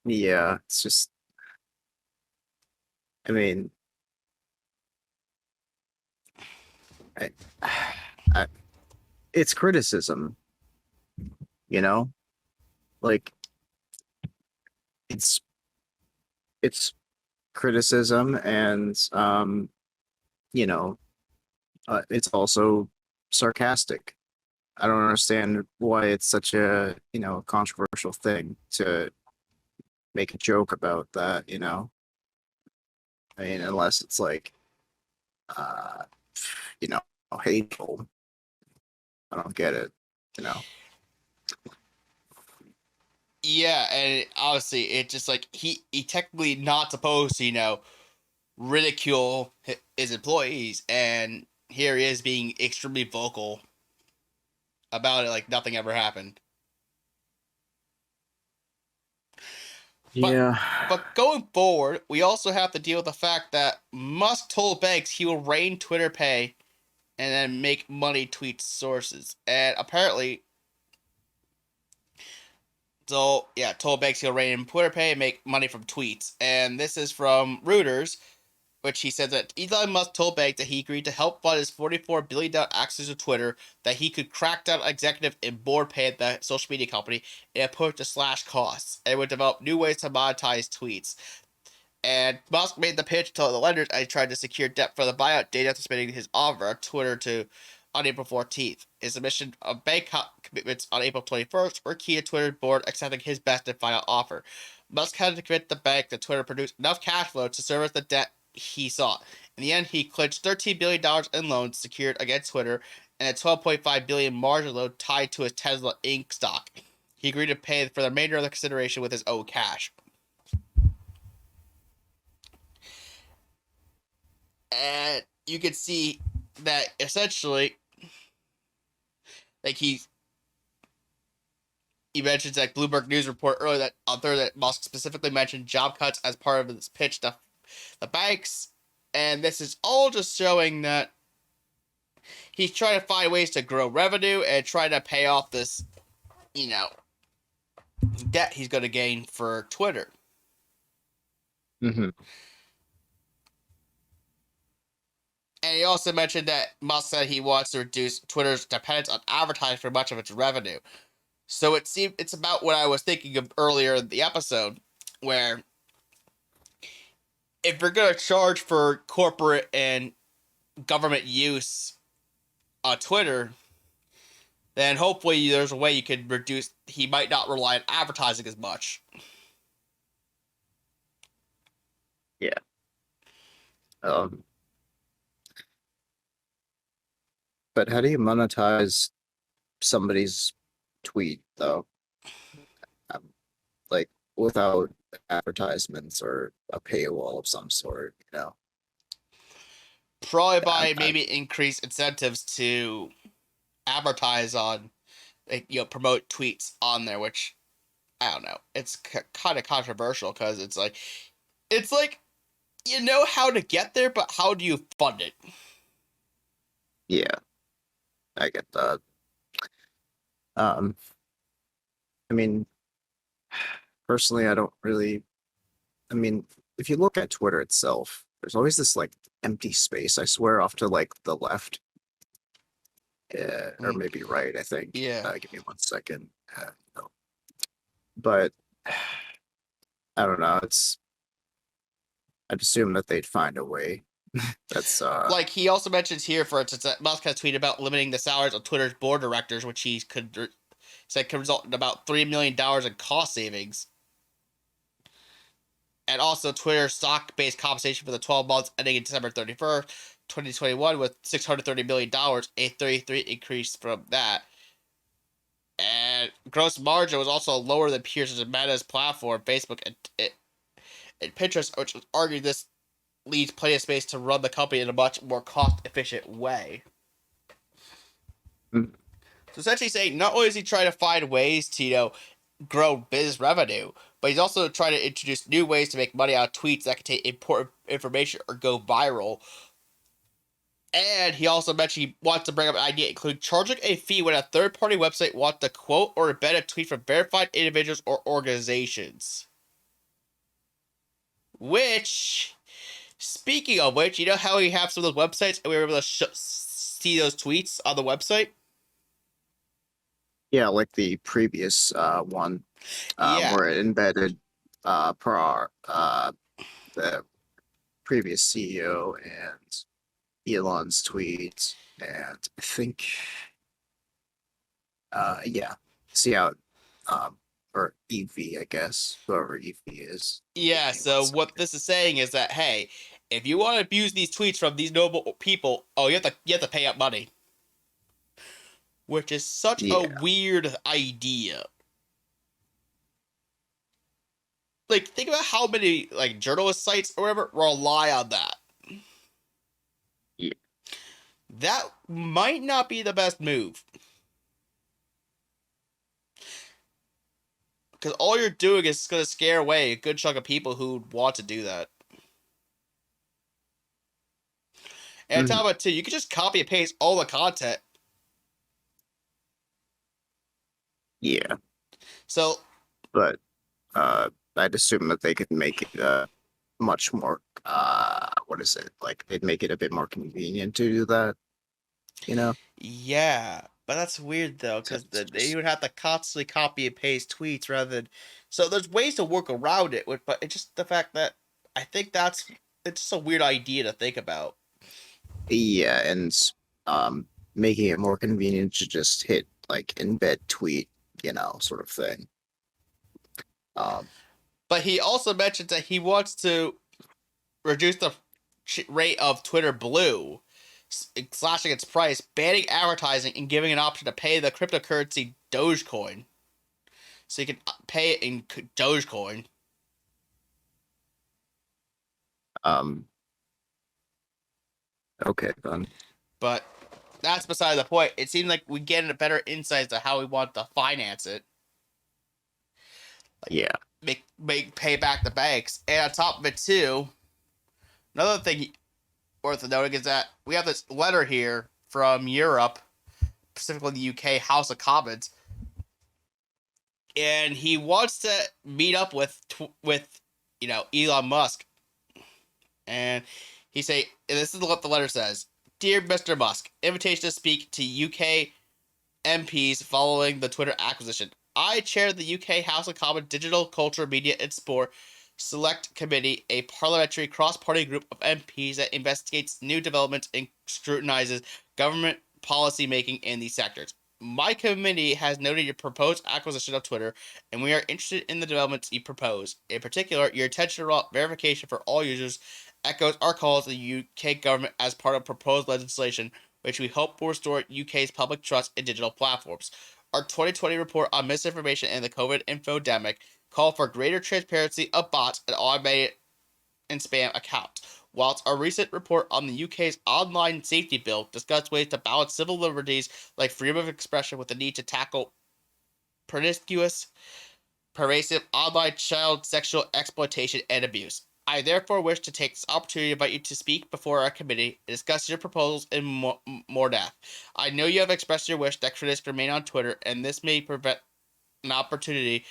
Yeah, it's just, I mean, it's criticism, like, it's criticism, and you know, it's also sarcastic. I don't understand why it's such a controversial thing to make a joke about that. I mean, unless it's like uh, you know, hateful. I don't get it. You know. Yeah, and obviously it's just like he technically not supposed to ridicule his employees, and here he is being extremely vocal about it like nothing ever happened. Yeah. But going forward, we also have to deal with the fact that Musk told banks he will rain Twitter pay and then make money tweet sources. And apparently, told banks he'll rain Twitter pay and make money from tweets. And this is from Reuters, which he said that Elon Musk told banks that he agreed to help fund his $44 billion access to Twitter, that he could crack down executive and board pay at the social media company in a push to slash costs, and would develop new ways to monetize tweets. And Musk made the pitch to the lenders and tried to secure debt for the buyout date after submitting his offer on Twitter on April 14th. His submission of bank commitments on April 21st were key to Twitter's board accepting his best and final offer. Musk had to commit the bank that Twitter produced enough cash flow to service the debt he sought. In the end, he clinched $13 billion in loans secured against Twitter and a $12.5 billion margin loan tied to his Tesla Inc. stock. He agreed to pay for the remainder of the consideration with his own cash. And you can see that essentially, like he mentions that Bloomberg News report earlier that on Thursday that Musk specifically mentioned job cuts as part of this pitch to the banks, and this is all just showing that he's trying to find ways to grow revenue and try to pay off this, debt he's going to gain for Twitter. Mm-hmm. And he also mentioned that Musk said he wants to reduce Twitter's dependence on advertising for much of its revenue. So it's about what I was thinking of earlier in the episode, where if you're going to charge for corporate and government use on Twitter, then hopefully there's a way you can reduce, he might not rely on advertising as much. Yeah. But how do you monetize somebody's tweet though? Like without advertisements or a paywall of some sort, Probably by maybe increased incentives to advertise on, promote tweets on there, which I don't know. It's kind of controversial because it's like you know how to get there, but how do you fund it? Yeah, I get that. I mean, personally, I don't really. I mean, if you look at Twitter itself, there's always this like empty space. I swear, off to like the left, or maybe right. I think. Yeah. Give me 1 second. No. But I don't know. I'd assume that they'd find a way. That's like he also mentions here, for instance, that Musk has tweeted about limiting the salaries of Twitter's board directors, which he said could result in about $3 million in cost savings. And also Twitter's stock-based compensation for the 12 months ending in December 31st, 2021 with $630 million, a 33% increase from that. And gross margin was also lower than peers in Meta's platform, Facebook, and Pinterest, which was argued this leaves plenty of space to run the company in a much more cost-efficient way. Mm. So essentially saying, not only is he trying to find ways to, grow business revenue, but he's also trying to introduce new ways to make money out of tweets that contain important information or go viral. And he also mentioned he wants to bring up an idea including charging a fee when a third-party website wants to quote or embed a tweet from verified individuals or organizations. Which, speaking of which, you know how we have some of those websites and we were able to see those tweets on the website? Yeah, like the previous one, Yeah. where it embedded per the previous CEO and Elon's tweets, and I think, yeah, see how, or EV, I guess, whoever EV is. Yeah, Give me so one what second. this is saying is that, hey, if you want to abuse these tweets from these noble people, oh, you have to pay up money, which is such a Yeah. weird idea. Like, think about how many like journalist sites or whatever rely on that. Yeah. That might not be the best move. Because all you're doing is going to scare away a good chunk of people who want to do that. And on top of it, too, you can just copy and paste all the content. Yeah, So, but I'd assume that they could make it much more what is it? Like they'd make it a bit more convenient to do that, you know? yeah. But that's weird, though, So because it's they just would have to constantly copy and paste tweets rather than... So there's ways to work around it, but it's just the fact that I think it's just a weird idea to think about. yeah, and making it more convenient to just hit like embed tweet, sort of thing. But he also mentioned that he wants to reduce the rate of Twitter Blue, slashing its price, banning advertising, and giving an option to pay the cryptocurrency Dogecoin. So you can pay it in Dogecoin. Okay then. But that's beside the point. It seems like we get a better insight to how we want to finance it. Yeah. Make pay back the banks. And on top of it too, another thing worth noting is that we have this letter here from Europe, specifically the UK House of Commons, and he wants to meet up with Elon Musk, and he say, and this is what the letter says: "Dear Mr. Musk, invitation to speak to UK MPs following the Twitter acquisition. I chair the UK House of Commons Digital Culture, Media and Sport Select Committee, a parliamentary cross-party group of MPs that investigates new developments and scrutinizes government policy making in these sectors. My committee has noted your proposed acquisition of Twitter, and we are interested in the developments you propose. In particular, your intention to verification for all users echoes our calls to the UK government as part of proposed legislation, which we hope will restore UK's public trust in digital platforms. Our 2020 report on misinformation and the COVID infodemic called for greater transparency of bots and automated and spam accounts, whilst our recent report on the UK's online safety bill discussed ways to balance civil liberties like freedom of expression with the need to tackle promiscuous, pervasive online child sexual exploitation and abuse. I therefore wish to take this opportunity to invite you to speak before our committee and discuss your proposals in more depth. I know you have expressed your wish that critics remain on Twitter, and this may prevent an opportunity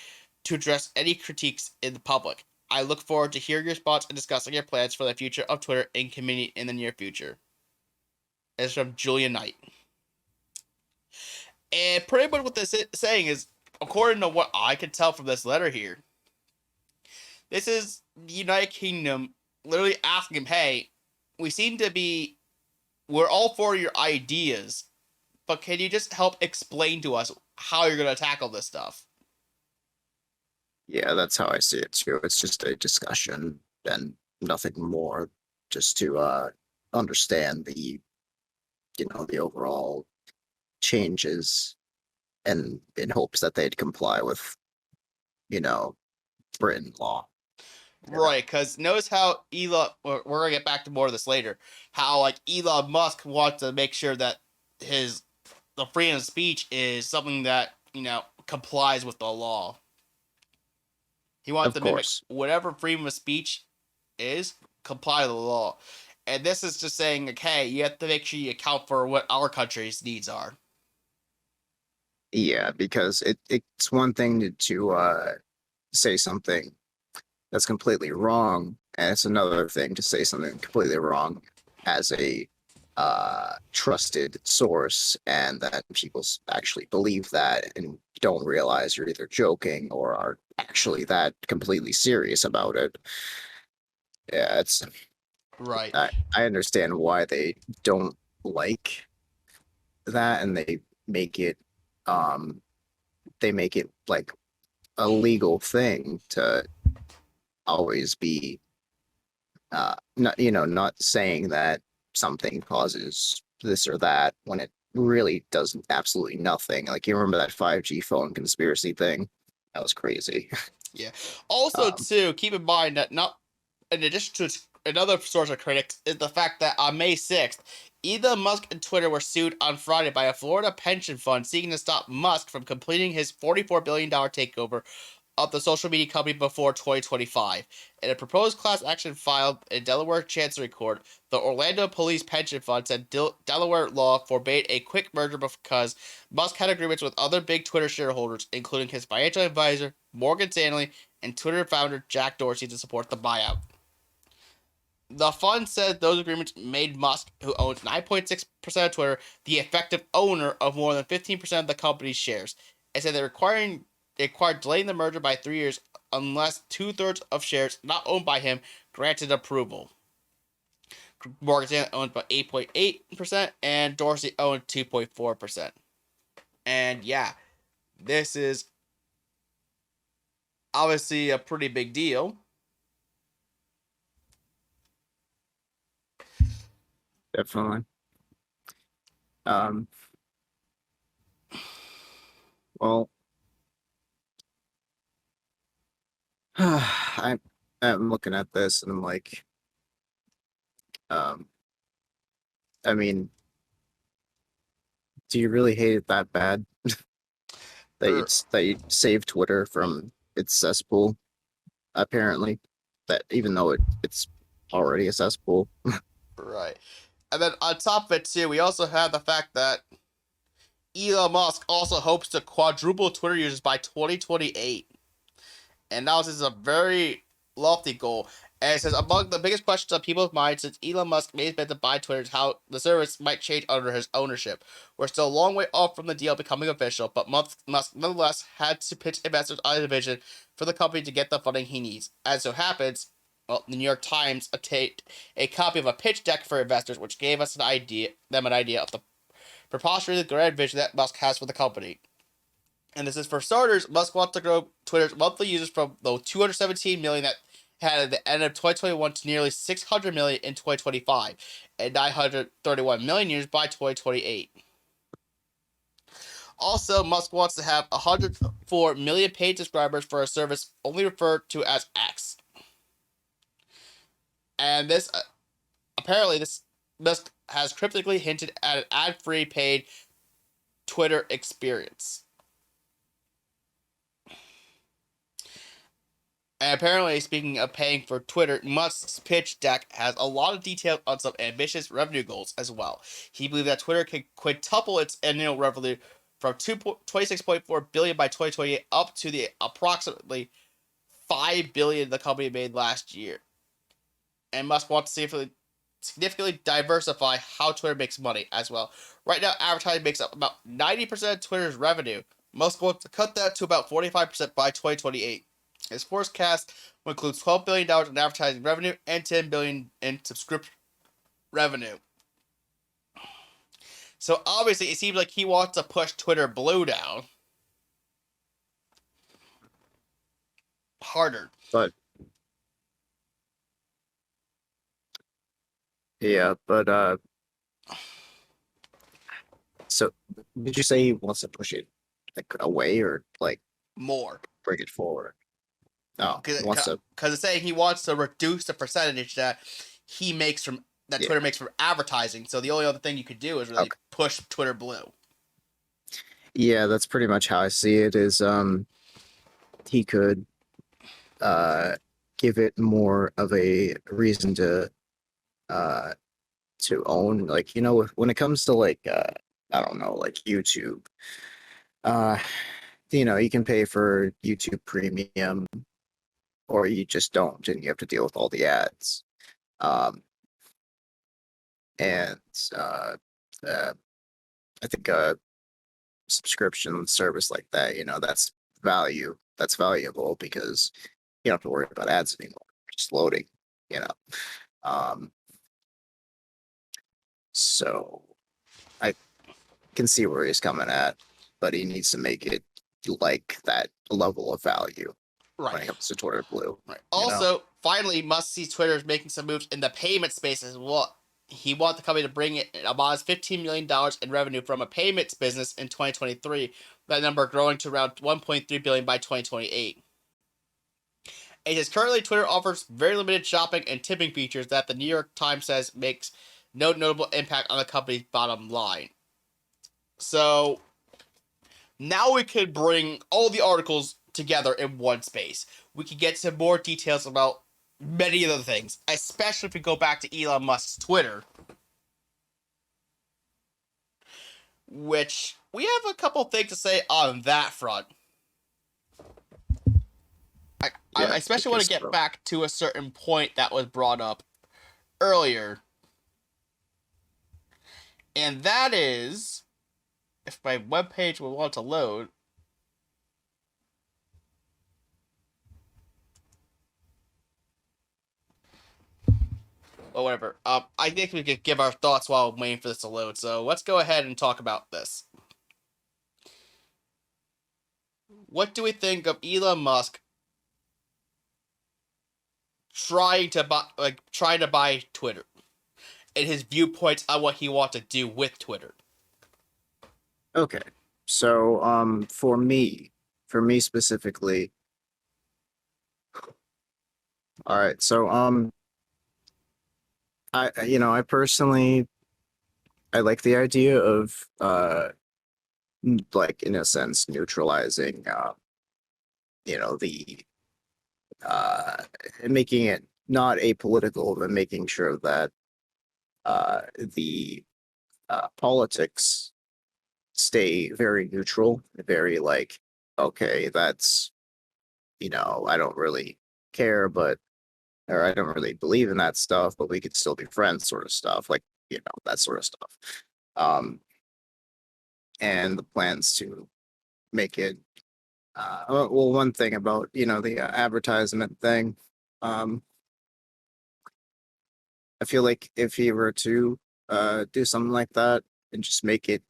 to address any critiques in the public. I look forward to hearing your thoughts and discussing your plans for the future of Twitter and community in the near future." It's from Julian Knight. And pretty much what this is saying is, according to what I can tell from this letter here, this is the United Kingdom literally asking him, hey, we're all for your ideas, but can you just help explain to us how you're going to tackle this stuff? Yeah, that's how I see it too. It's just a discussion and nothing more, just to understand the overall changes, and in hopes that they'd comply with Britain law. Right, because notice how Elon, we're going to get back to more of this later, how like Elon Musk wants to make sure that the freedom of speech is something that, complies with the law. He wants Of to mimic course. whatever freedom of speech is, comply to the law. And this is just saying, like, hey, you have to make sure you account for what our country's needs are. Yeah, because it's one thing to say something that's completely wrong, and it's another thing to say something completely wrong as a trusted source, and that people actually believe that and don't realize you're either joking or are actually that completely serious about it. Yeah, it's Right. I understand why they don't like that, and um they make it like a legal thing to always be not not saying that something causes this or that when it really does absolutely nothing. Like, you remember that 5G phone conspiracy thing? That was crazy. Yeah. Also, Um, too, keep in mind that not in addition to another source of critics is the fact that on May 6th, Elon Musk and Twitter were sued on Friday by a Florida pension fund seeking to stop Musk from completing his $44 billion takeover of the social media company before 2025. In a proposed class action filed in Delaware Chancery Court, the Orlando Police Pension Fund said Delaware law forbade a quick merger because Musk had agreements with other big Twitter shareholders, including his financial advisor, Morgan Stanley, and Twitter founder Jack Dorsey, to support the buyout. The fund said those agreements made Musk, who owns 9.6% of Twitter, the effective owner of more than 15% of the company's shares. It said they required delaying the merger by 3 years unless 2/3 of shares not owned by him granted approval. Morgan Stanley owned about 8.8%, and Dorsey owned 2.4%. And yeah, this is obviously a pretty big deal. Definitely. Well, I'm looking at this and I'm like, um, I mean, do you really hate it that bad that you save Twitter from its cesspool? Apparently, that even though it's already a cesspool. Right. And then on top of it, too, we also have the fact that Elon Musk also hopes to quadruple Twitter users by 2028. And now this is a very lofty goal. And it says among the biggest questions on people's minds since Elon Musk made his bid to buy Twitter is how the service might change under his ownership. We're still a long way off from the deal becoming official, but Musk nonetheless had to pitch investors on a vision for the company to get the funding he needs. As so happens, well, the New York Times obtained a copy of a pitch deck for investors, which gave us an idea of the preposterously grand vision that Musk has for the company. And this is for starters, Musk wants to grow Twitter's monthly users from the 217 million that had at the end of 2021 to nearly 600 million in 2025 and 931 million users by 2028. Also, Musk wants to have 104 million paid subscribers for a service only referred to as X. And this, apparently, this Musk has cryptically hinted at an ad-free paid Twitter experience. And apparently, speaking of paying for Twitter, Musk's pitch deck has a lot of detail on some ambitious revenue goals as well. He believes that Twitter could quintuple its annual revenue from 26.4 billion by 2028 up to the approximately 5 billion the company made last year. And Musk wants to significantly diversify how Twitter makes money as well. Right now, advertising makes up about 90% of Twitter's revenue. Musk wants to cut that to about 45% by 2028. His forecast will include $12 billion in advertising revenue and $10 billion in subscription revenue. So obviously, it seems like he wants to push Twitter Blue down harder. But yeah, but so did you say he wants to push it like away or like More. bring it forward? No, he wants to. Because it's saying he wants to reduce the percentage that he makes from that Twitter makes from advertising. So the only other thing you could do is really push Twitter Blue. Yeah, that's pretty much how I see it. Is he could give it more of a reason to own, like, when it comes to like I don't know, like YouTube, uh you can pay for YouTube Premium or you just don't and you have to deal with all the ads. Um and uh, I think subscription service like that, that's that's valuable because you don't have to worry about ads anymore, just loading, you know. Um, so I can see where he's coming at, but he needs to make it like that level of value when Right. it comes to Twitter Blue. Right. you know? Also, finally, Musk sees Twitter is making some moves in the payment space as well. He wants the company to bring in a modest $15 million in revenue from a payments business in 2023, that number growing to around $1.3 billion by 2028. It says currently Twitter offers very limited shopping and tipping features that the New York Times says makes no notable impact on the company's bottom line. So now we could bring all the articles together in one space. We could get some more details about many other things, especially if we go back to Elon Musk's Twitter, which we have a couple things to say on that front. I especially want to get back to a certain point that was brought up earlier, and that is, if my webpage will want to load. Or whatever. I think we could give our thoughts while waiting for this to load. So let's go ahead and talk about this. What do we think of Elon Musk trying to buy Twitter, and his viewpoints on what he wants to do with Twitter? Okay, so for me specifically, all right. So I personally I like the idea of like in a sense neutralizing the making it not apolitical, but making sure that the politics stay very neutral, very like, okay, that's I don't really care, but or I don't really believe in that stuff, but we could still be friends, sort of stuff, like that sort of stuff. And the plans to make it. Well, one thing about the advertisement thing, um, I feel like if he were to do something like that and just make it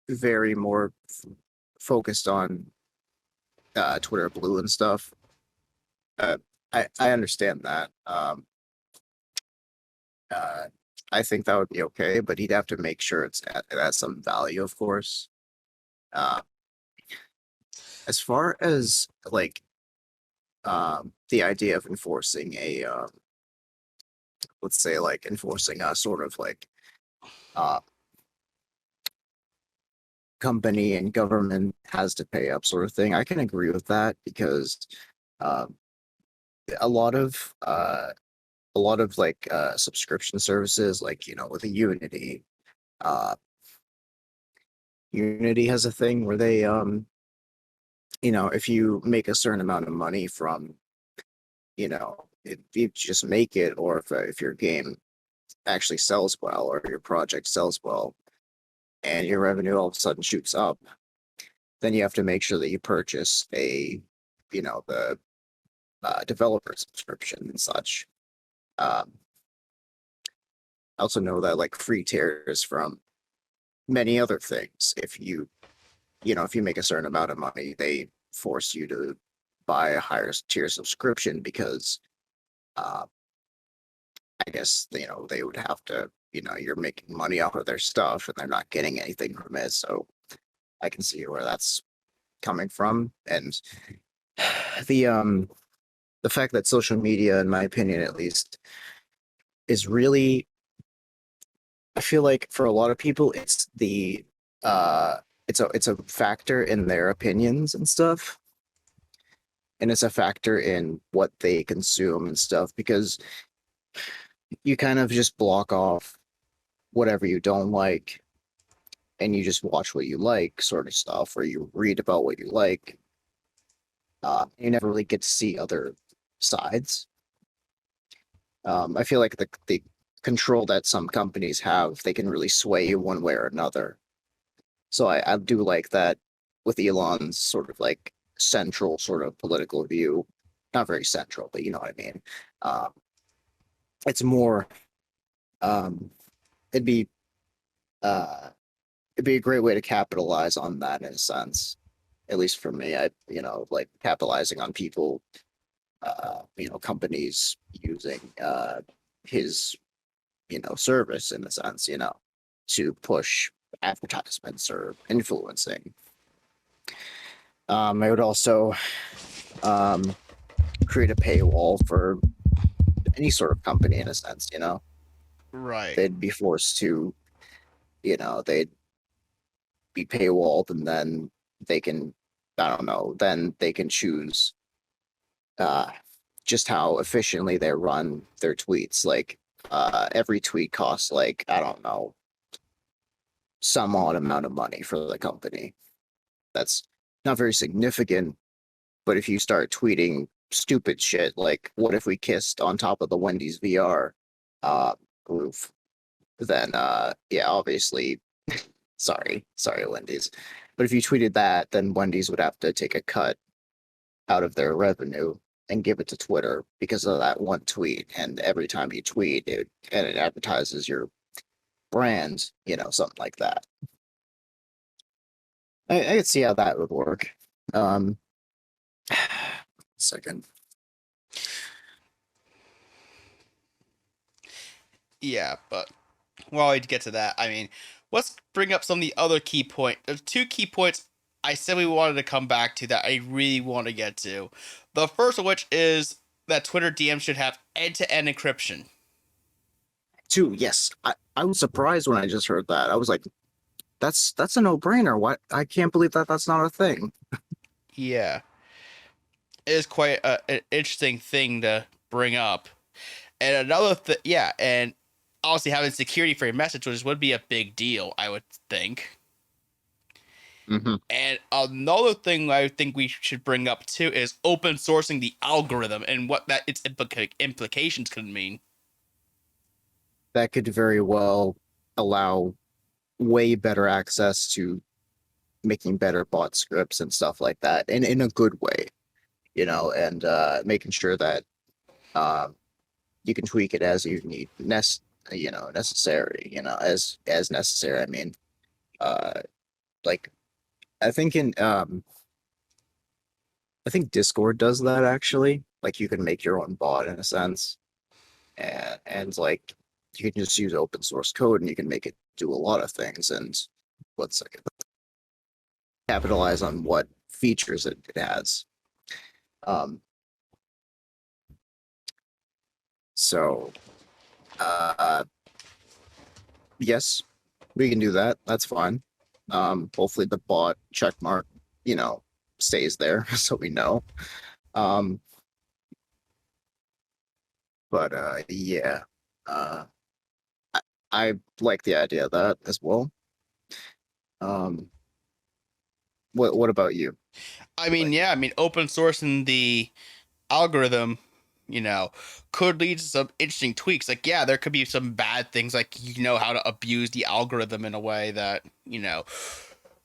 very more focused on Twitter Blue and stuff, I understand that. I think that would be okay, but he'd have to make sure it has some value, of course. As far as like the idea of enforcing a let's say like enforcing a sort of like company and government has to pay up sort of thing, I can agree with that because a lot of like subscription services, like with a Unity has a thing where they if you make a certain amount of money from if you just make it, or if your game actually sells well or your project sells well and your revenue all of a sudden shoots up, then you have to make sure that you purchase the developer subscription and such. I also know that like free tiers from many other things, if you make a certain amount of money, they force you to buy a higher tier subscription because I guess they would have to, you're making money off of their stuff and they're not getting anything from it. So I can see where that's coming from. And the fact that social media, in my opinion at least, is really, I feel like for a lot of people it's it's a factor in their opinions and stuff. And it's a factor in what they consume and stuff, because you kind of just block off whatever you don't like and you just watch what you like, sort of stuff, or you read about what you like. You never really get to see other sides. I feel like the control that some companies have, they can really sway you one way or another. So I do like that with Elon's sort of like central sort of political view. Not very central, but you know what I mean. It's more it'd be it'd be a great way to capitalize on that in a sense. At least for me, like capitalizing on people, companies using his, service in a sense, to push advertisements or influencing. I would also create a paywall for any sort of company in a sense, Right. they'd be forced to, they'd be paywalled, and then they can, I don't know, then they can choose just how efficiently they run their tweets. Like every tweet costs like, I don't know, some odd amount of money for the company. That's not very significant, but if you start tweeting stupid shit like what if we kissed on top of the Wendy's VR roof, then yeah, obviously sorry Wendy's, but if you tweeted that, then Wendy's would have to take a cut out of their revenue and give it to Twitter because of that one tweet. And every time you tweet it advertises your brand, something like that. I could see how that would work. Second. Yeah, but while I get to that, I mean, let's bring up some of the other key points. There's two key points I said we wanted to come back to that I really want to get to. The first of which is that Twitter DMs should have end-to-end encryption. Two, yes. I was surprised when I just heard that. I was like, that's a no-brainer. What? I can't believe that's not a thing. Yeah. It is quite an interesting thing to bring up. And another thing, yeah, and obviously having security for your messages would be a big deal, I would think. Mm-hmm. And another thing I think we should bring up too is open sourcing the algorithm and what that its implications could mean. That could very well allow way better access to making better bot scripts and stuff like that, and in a good way, and making sure that you can tweak it as you need necessary, as necessary. I mean, like I think I think Discord does that actually. Like you can make your own bot in a sense, and like you can just use open source code and you can make it do a lot of things. And let's capitalize on what features it has. So, yes, we can do that. That's fine. Hopefully the bot checkmark, stays there so we know. But yeah, I like the idea of that as well. What about you? I mean, yeah, open sourcing the algorithm, could lead to some interesting tweaks. Like, yeah, there could be some bad things, like, how to abuse the algorithm in a way that,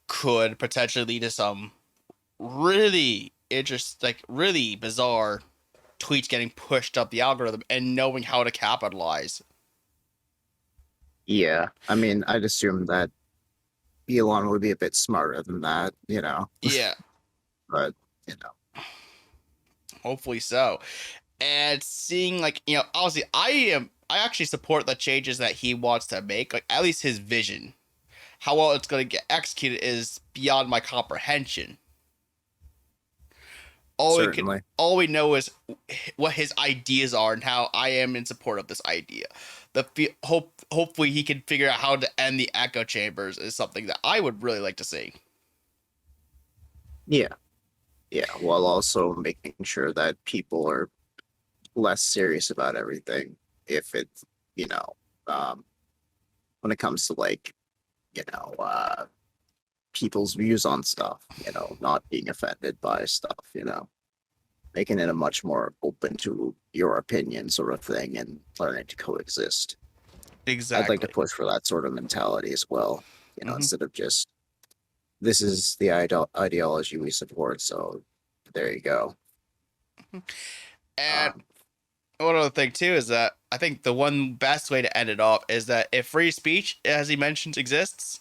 could potentially lead to some really interesting, like, really bizarre tweets getting pushed up the algorithm and knowing how to capitalize. Yeah, I mean, I'd assume that Elon would be a bit smarter than that, Yeah. But, Hopefully so. And seeing, like, obviously, I actually support the changes that he wants to make, like, at least his vision. How well it's going to get executed is beyond my comprehension. Certainly. All we know is what his ideas are and how I am in support of this idea. Hopefully he can figure out how to end the echo chambers is something that I would really like to see. Yeah, while also making sure that people are less serious about everything. If it's, when it comes to like, people's views on stuff, not being offended by stuff, making it a much more open to your opinion sort of thing and learning to coexist. Exactly. I'd like to push for that sort of mentality as well. You know, Mhm. instead of just this is the ideology we support. So there you go. And Um, one other thing too is that I think the one best way to end it off is that if free speech, as he mentions, exists,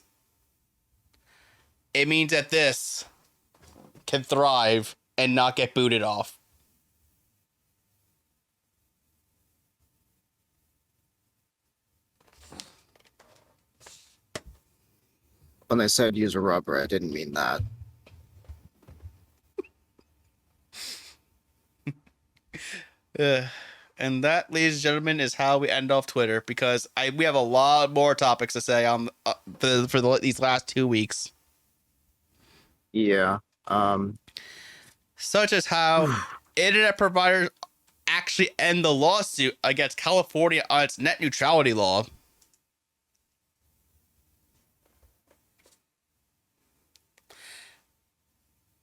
it means that this can thrive and not get booted off. when I said use a rubber, I didn't mean that. And that, ladies and gentlemen, is how we end off Twitter because we have a lot more topics to say on these last 2 weeks, Yeah. such as how internet providers actually end the lawsuit against California on its net neutrality law.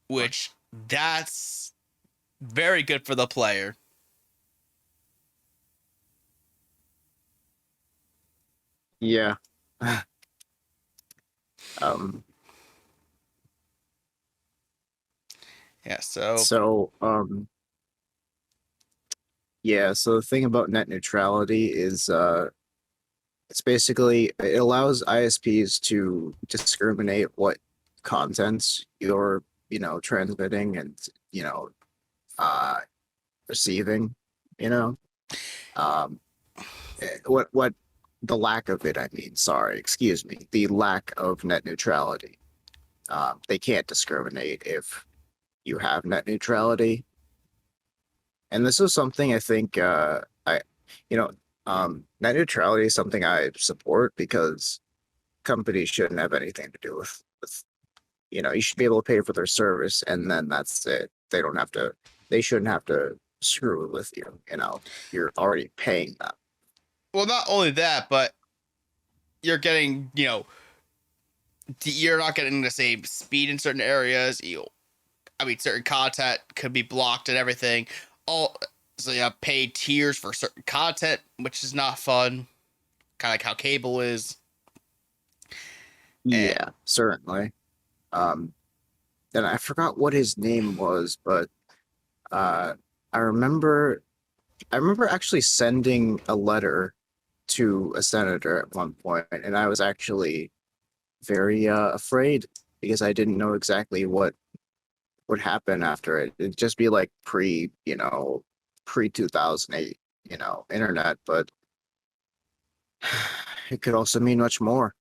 Which that's very good for the player. Yeah. um. Yeah, so Yeah. So the thing about net neutrality is, it's basically it allows ISPs to discriminate what contents you're, transmitting and, uh, receiving. You know, um, what the lack of it. I mean, sorry, excuse me. The lack of net neutrality. They can't discriminate if you have net neutrality. And this is something I think you know, net neutrality is something I support because companies shouldn't have anything to do with you should be able to pay for their service and then that's it. They shouldn't have to screw with you, you're already paying them. well, not only that, but you're getting, you're not getting the same speed in certain areas. Certain content could be blocked and everything. So you have paid tiers for certain content, which is not fun. Kind of like how cable is. Yeah, certainly. Then I forgot what his name was, but I remember actually sending a letter to a senator at one point, and I was actually very afraid because I didn't know exactly what would happen after it. It'd just be like pre 2008, internet, but it could also mean much more.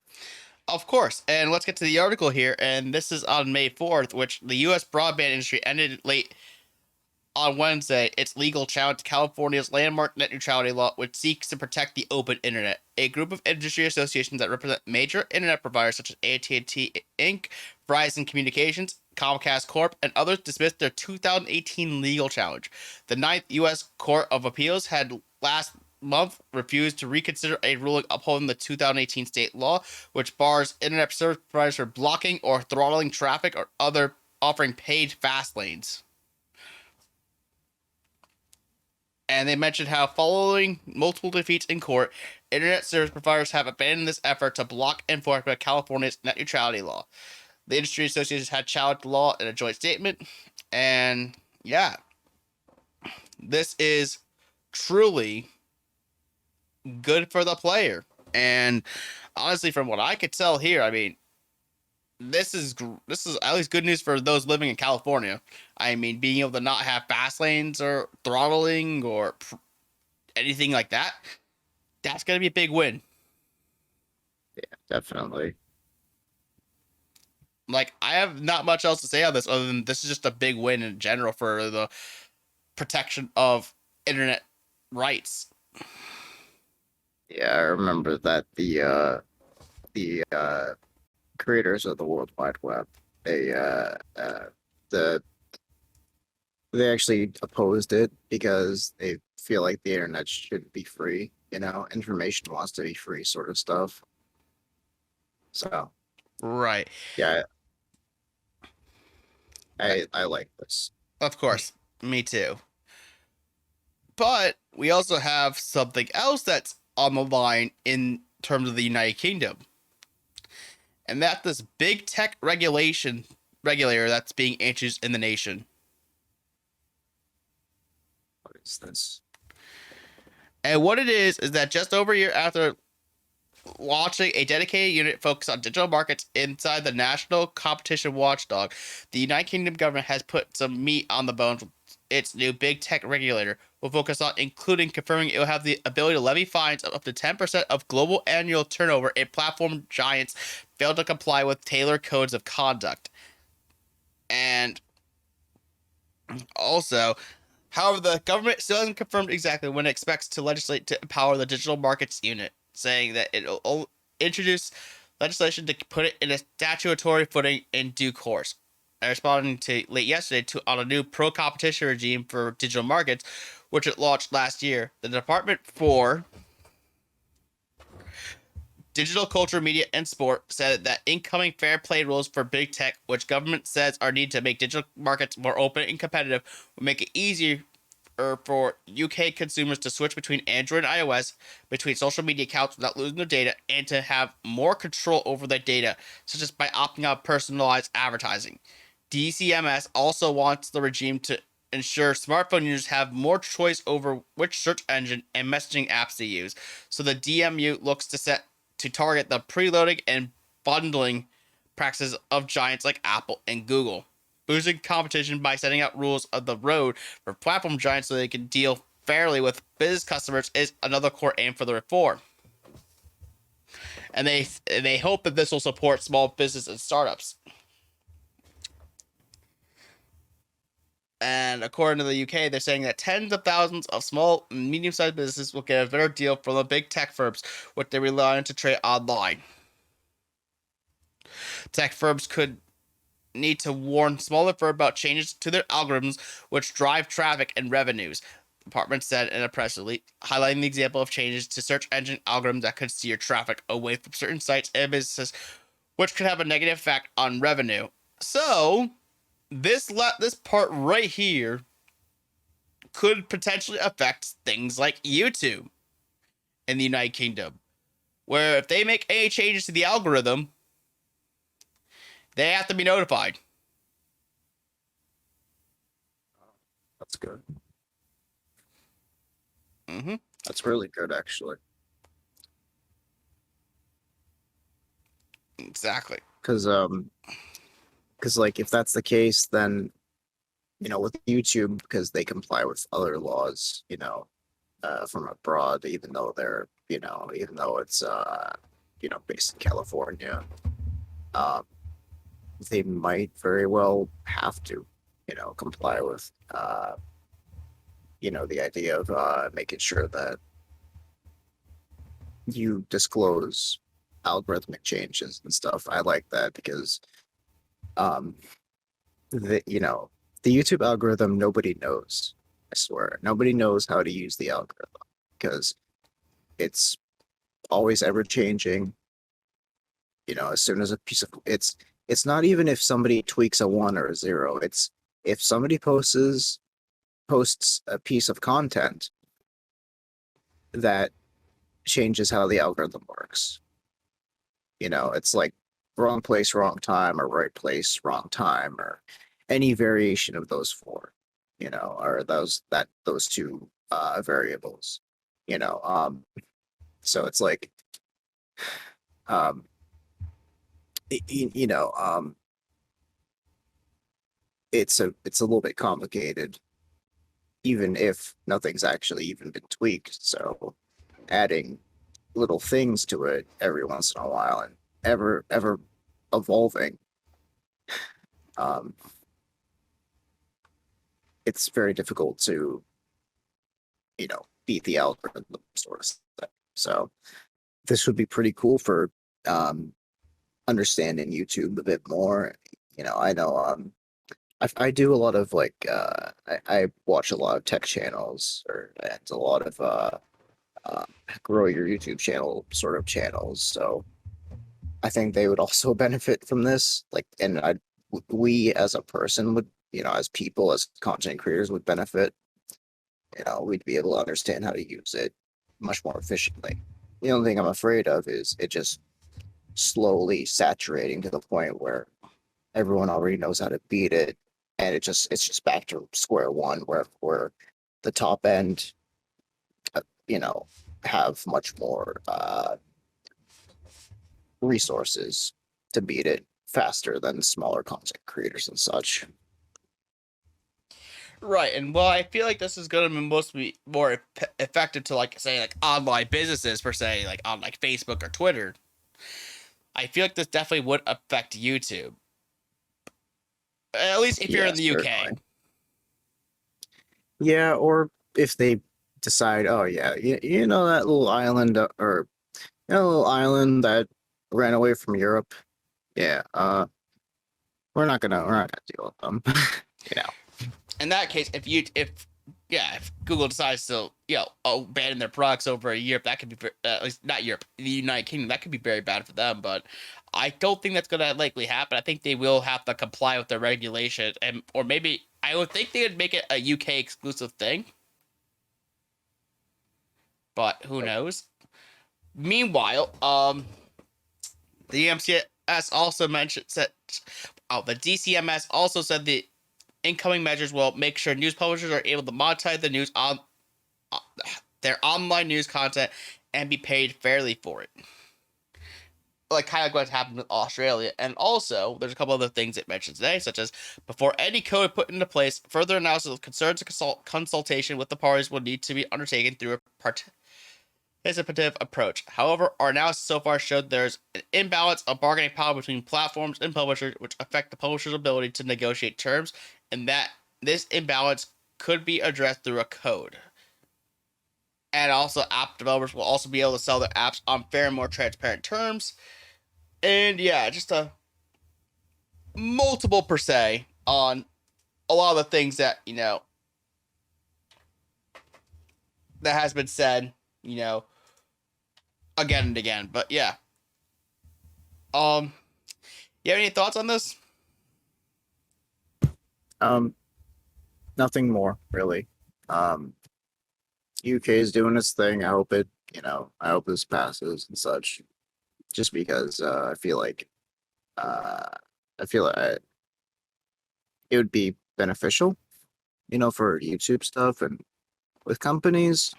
Of course. And let's get to the article here. And this is on May 4th, which the U.S. broadband industry ended late on Wednesday its legal challenge to California's landmark net neutrality law, which seeks to protect the open internet. A group of industry associations that represent major internet providers such as AT&T Inc., Verizon Communications, Comcast Corp., and others dismissed their 2018 legal challenge. The Ninth U.S. Court of Appeals had last month refused to reconsider a ruling upholding the 2018 state law, which bars internet service providers from blocking or throttling traffic or other offering paid fast lanes. And they mentioned how following multiple defeats in court, internet service providers have abandoned this effort to block enforcement of California's net neutrality law. The industry associations had challenged the law in a joint statement. And yeah, this is truly good for the player. And honestly, from what I could tell here, this is at least good news for those living in California. Being able to not have fast lanes or throttling or anything like that, that's going to be a big win. Yeah, definitely. Like, I have not much else to say on this other than this is just a big win in general for the protection of internet rights. Yeah, I remember that the creators of the World Wide Web, the they actually opposed it because they feel like the internet shouldn't be free. Information wants to be free, sort of stuff. So Right. yeah, I like this. Of course. Me too. But we also have something else that's on the line in terms of the United Kingdom. And that this big tech regulator that's being introduced in the nation. What is this? And what it is that just over a year after launching a dedicated unit focused on digital markets inside the National Competition Watchdog, the United Kingdom government has put some meat on the bones with its new big tech regulator. Will focus on including confirming it will have the ability to levy fines of up to 10% of global annual turnover if platform giants fail to comply with tailored codes of conduct. And also, however, the government still hasn't confirmed exactly when it expects to legislate to empower the digital markets unit, saying that it will introduce legislation to put it in a statutory footing in due course. And responding to late yesterday on a new pro-competition regime for digital markets, which it launched last year, the Department for Digital Culture, Media, and Sport said that incoming fair play rules for big tech, which government says are needed to make digital markets more open and competitive, will make it easier for UK consumers to switch between Android and iOS, between social media accounts without losing their data, and to have more control over their data, such as by opting out personalized advertising. DCMS also wants the regime to ensure smartphone users have more choice over which search engine and messaging apps they use. So the DMU looks to target the preloading and bundling practices of giants like Apple and Google, boosting competition by setting out rules of the road for platform giants so they can deal fairly with business customers is another core aim for the reform. And they hope that this will support small business and startups. And according to the UK, they're saying that tens of thousands of small and medium-sized businesses will get a better deal from the big tech firms, which they rely on to trade online. Tech firms could need to warn smaller firms about changes to their algorithms, which drive traffic and revenues, the department said in a press release, highlighting the example of changes to search engine algorithms that could steer traffic away from certain sites and businesses, which could have a negative effect on revenue. So this part right here could potentially affect things like YouTube in the United Kingdom, where if they make any changes to the algorithm, they have to be notified. That's good. Mm-hmm. That's really good, actually. Exactly. Because like if that's the case, then with YouTube, because they comply with other laws, from abroad, even though it's based in California, they might very well have to comply with the idea of making sure that you disclose algorithmic changes and stuff. I like that because the YouTube algorithm, nobody knows. I swear, nobody knows how to use the algorithm because it's always ever changing. As soon as it's not even if somebody tweaks a 1 or a 0. It's if somebody posts a piece of content that changes how the algorithm works. It's like wrong place, wrong time, or right place, wrong time, or any variation of those four, or those two variables, so it's like, it's a little bit complicated, even if nothing's actually even been tweaked. So adding little things to it every once in a while and ever evolving, it's very difficult to beat the algorithm sort of thing. So this would be pretty cool for understanding YouTube a bit more. I know I do a lot of I watch a lot of tech channels and a lot of grow your YouTube channel sort of channels. So I think they would also benefit from this. We as a person would, as people, as content creators would benefit. We'd be able to understand how to use it much more efficiently, the only thing I'm afraid of is it just slowly saturating to the point where everyone already knows how to beat it, and it's just back to square one where the top end, you know, have much more resources to beat it faster than smaller content creators and such. Right, and well, I feel like this is going to mostly be more effective to, like, say, like, online businesses, per se, like, on, like, Facebook or Twitter. I feel like this definitely would affect YouTube. At least if you're in the UK. Certainly. Yeah, or if they decide, oh yeah, you know that little island or little island that ran away from Europe. Yeah, we're not gonna deal with them. You know. In that case, if Google decides to abandon their products over a year, that could be at least not Europe, the United Kingdom. That could be very bad for them. But I don't think that's gonna likely happen. I think they will have to comply with the regulations, or maybe I would think they would make it a UK exclusive thing. But who knows? Meanwhile, the MCS also mentioned the DCMS also said the incoming measures will make sure news publishers are able to monetize the news on their online news content and be paid fairly for it. Like kind of what happened with Australia. And also, there's a couple other things it mentions today, such as before any code put into place, further analysis of concerns and consultation with the parties will need to be undertaken through a participative approach. However, our analysis so far showed there's an imbalance of bargaining power between platforms and publishers, which affect the publisher's ability to negotiate terms, and that this imbalance could be addressed through a code. And also, app developers will also be able to sell their apps on fair and more transparent terms. And yeah, just a multiple per se on a lot of the things that, that has been said, again and again. But yeah. You have any thoughts on this? Nothing more really. UK is doing its thing. I hope it, I hope this passes and such. Just because I feel like it would be beneficial, for YouTube stuff, and with companies,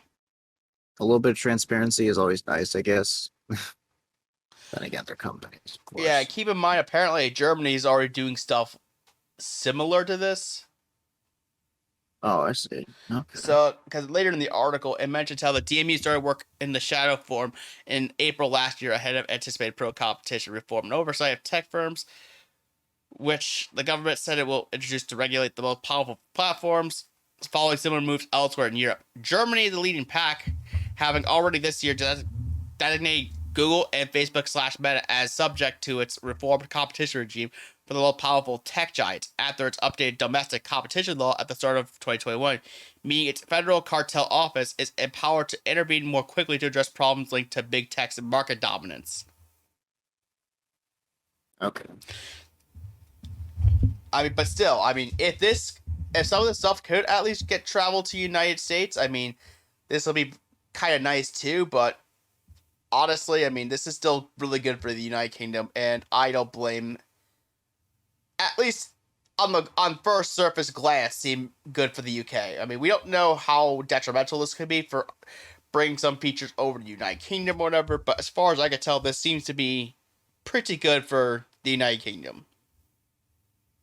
a little bit of transparency is always nice, I guess. Then again, they're companies, of course. Yeah, keep in mind, apparently Germany is already doing stuff similar to this. Oh, I see. Okay. So, because later in the article, it mentions how the DME started work in the shadow form in April last year ahead of anticipated pro-competition reform and oversight of tech firms, which the government said it will introduce to regulate the most powerful platforms, following similar moves elsewhere in Europe. Germany is the leading pack, having already this year designated Google and Facebook/Meta as subject to its reformed competition regime for the most powerful tech giants after its updated domestic competition law at the start of 2021, meaning its federal cartel office is empowered to intervene more quickly to address problems linked to big tech's market dominance. Okay. But still, if some of this stuff could at least get traveled to United States, this will be kind of nice too, but honestly, this is still really good for the United Kingdom, and I don't blame, at least on first surface glance, seem good for the UK. We don't know how detrimental this could be for bringing some features over to the United Kingdom or whatever, but as far as I can tell, this seems to be pretty good for the United Kingdom.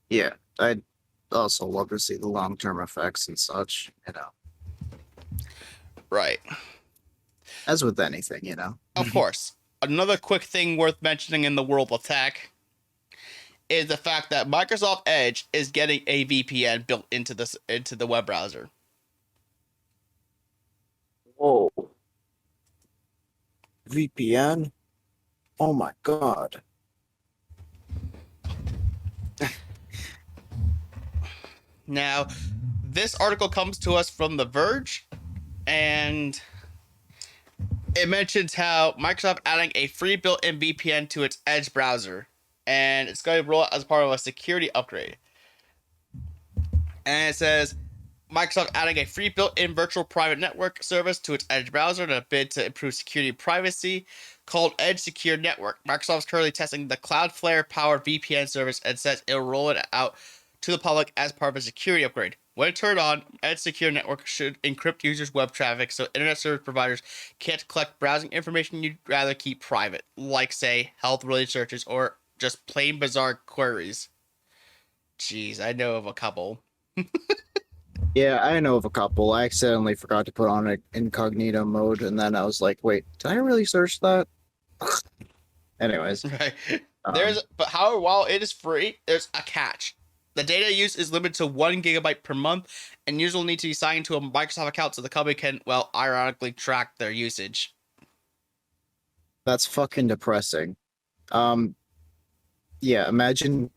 Yeah, I'd also love to see the long-term effects and such, Right. As with anything, Of course. Another quick thing worth mentioning in the world of tech is the fact that Microsoft Edge is getting a VPN built into the web browser. Whoa. VPN? Oh my god. Now, this article comes to us from The Verge, and it mentions how Microsoft adding a free built-in VPN to its Edge browser, and it's going to roll out as part of a security upgrade. And it says, Microsoft adding a free built-in virtual private network service to its Edge browser in a bid to improve security and privacy, called Edge Secure Network. Microsoft is currently testing the Cloudflare-powered VPN service and says it'll roll it out to the public as part of a security upgrade. When turned on, Edge Secure Network should encrypt users' web traffic so internet service providers can't collect browsing information you'd rather keep private, like, say, health-related searches or just plain bizarre queries. Jeez, I know of a couple. Yeah, I know of a couple. I accidentally forgot to put on an incognito mode, and then I was like, wait, did I really search that? Anyways. Right. Um, But however, while it is free, there's a catch. The data use is limited to 1 gigabyte per month, and users will need to be signed to a Microsoft account so the company can, well, ironically track their usage. That's fucking depressing. Yeah, imagine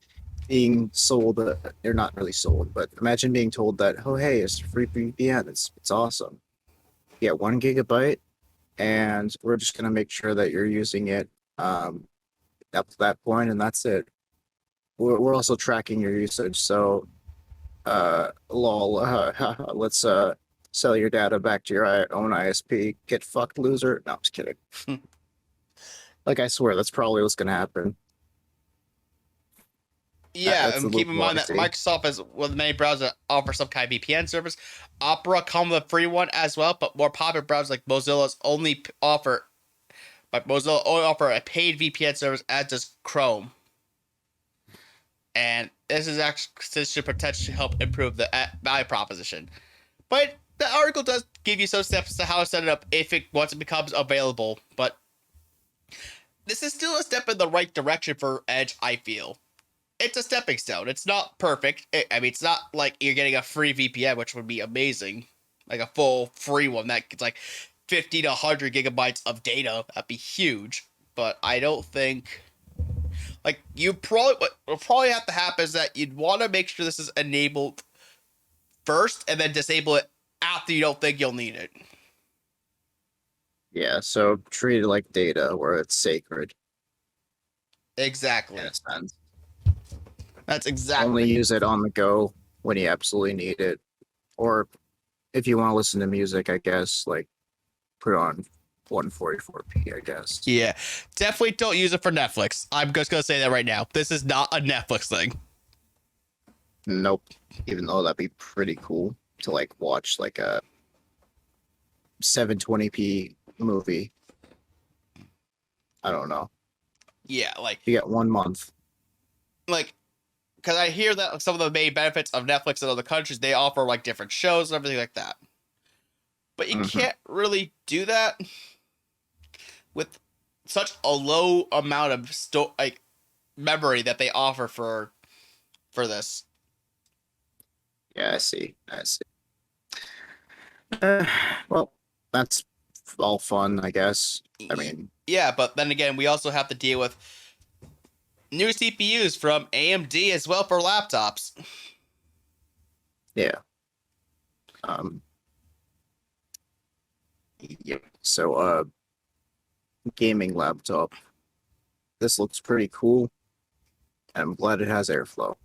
being sold, they're not really sold, but imagine being told that, oh, hey, it's free VPN. It's awesome. You get 1 gigabyte, and we're just going to make sure that you're using it up to that point, and that's it. We're also tracking your usage, so lol, let's sell your data back to your own ISP. Get fucked, loser. No, I'm just kidding. Like, I swear, that's probably what's going to happen. Yeah, That's and the keep in loophole mind I that see. Microsoft is one of the many browsers that offer some kind of VPN service. Opera comes with a free one as well, but more popular browsers like Mozilla's only offer a paid VPN service, as does Chrome. And this should potentially help improve the value proposition. But the article does give you some steps to how to set it up once it becomes available. But this is still a step in the right direction for Edge, I feel. It's a stepping stone. It's not perfect. It's not like you're getting a free VPN, which would be amazing. Like a full free one that gets like 50 to 100 gigabytes of data. That'd be huge. But I don't think... Like, what will probably have to happen is that you'd want to make sure this is enabled first and then disable it after you don't think you'll need it. Yeah, so treat it like data where it's sacred. Exactly. In a sense. That's exactly. Only use it on the go when you absolutely need it. Or if you want to listen to music, I guess, like, put it on 144p, I guess. Yeah, definitely don't use it for Netflix. I'm just gonna say that right now. This is not a Netflix thing. Nope. Even though that'd be pretty cool to, like, watch, like, a 720p movie. I don't know. Yeah, like, You get 1 month. because I hear that some of the main benefits of Netflix in other countries, they offer like different shows and everything like that. But you can't really do that with such a low amount of memory that they offer for this. Yeah, I see. Well, that's all fun, I guess. I mean, Yeah, but then again, we also have to deal with new CPUs from AMD as well for laptops. yeah. Yep. So, gaming laptop. This looks pretty cool. I'm glad it has airflow.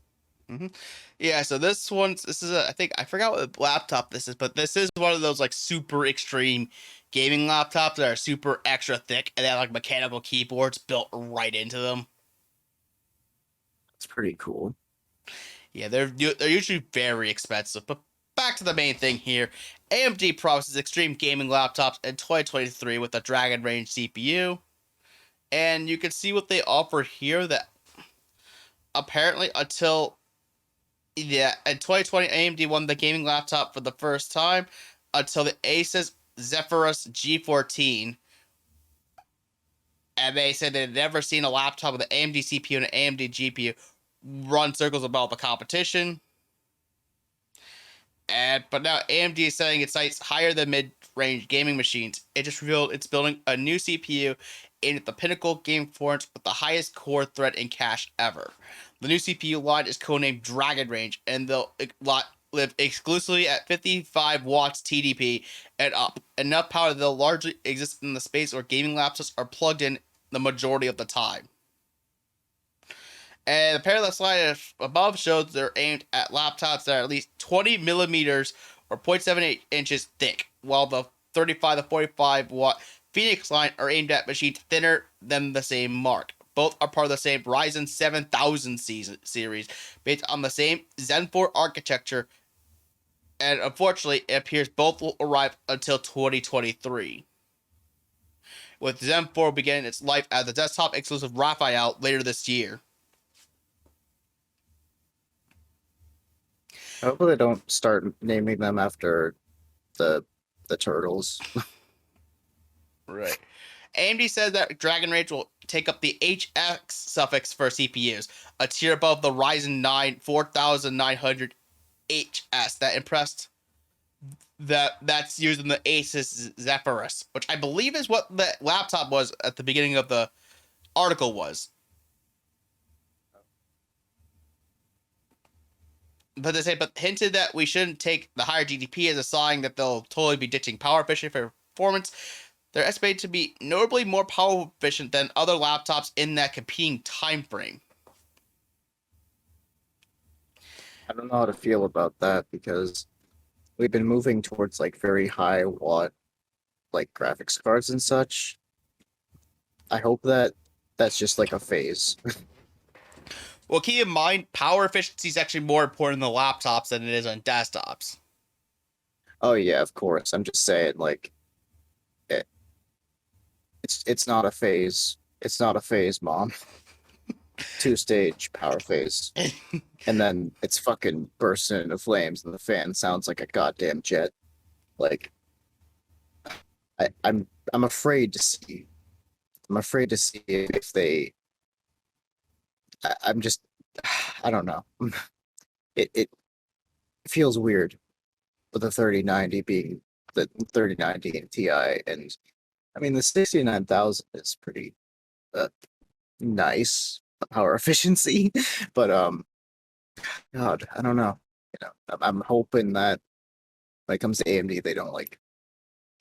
Yeah, so this is I think I forgot what laptop this is, but this is one of those like super extreme gaming laptops that are super extra thick and they have like mechanical keyboards built right into them. It's pretty cool. Yeah, they're usually very expensive. But back to the main thing here. AMD promises extreme gaming laptops in 2023 with a Dragon Range CPU. And you can see what they offer here that apparently in 2020 AMD won the gaming laptop for the first time until the Asus Zephyrus G14. And they said they'd never seen a laptop with an AMD CPU and an AMD GPU run circles about the competition. But now AMD is setting its sights higher than mid-range gaming machines. It just revealed it's building a new CPU in the pinnacle game performance with the highest core thread and cache ever. The new CPU line is codenamed Dragon Range, and they'll live exclusively at 55 watts TDP and up. Enough power that they'll largely exist in the space where gaming laptops are plugged in the majority of the time. And the parallel slide above shows they're aimed at laptops that are at least 20 millimeters or 0.78 inches thick, while the 35 to 45 watt Phoenix line are aimed at machines thinner than the same mark. Both are part of the same Ryzen 7000 series, based on the same Zen 4 architecture, and unfortunately, it appears both will arrive until 2023, with Zen 4 beginning its life as the desktop exclusive Raphael later this year. Hopefully, they don't start naming them after the turtles. Right. AMD says that Dragon Rage will take up the HX suffix for CPUs, a tier above the Ryzen 9 4900 HS that's used in the Asus Zephyrus, which I believe is what the laptop was at the beginning of the article was. But they say, but hinted that we shouldn't take the higher GDP as a sign that they'll totally be ditching power efficient for performance. They're estimated to be notably more power efficient than other laptops in that competing time frame. I don't know how to feel about that because we've been moving towards like very high watt like graphics cards and such. I hope that that's just like a phase. Well, keep in mind, power efficiency is actually more important in the laptops than it is on desktops. Oh yeah, of course. I'm just saying like it's not a phase. It's not a phase, Mom. 2-stage power phase. And then it's fucking bursting into flames and the fan sounds like a goddamn jet. Like I'm afraid to see. I'm afraid to see if they I'm just I don't know. It feels weird with the 3090 being the 3090 and Ti, and I mean the 69,000 is pretty nice power efficiency, but God, I don't know. You know, I'm hoping that when it comes to AMD, they don't like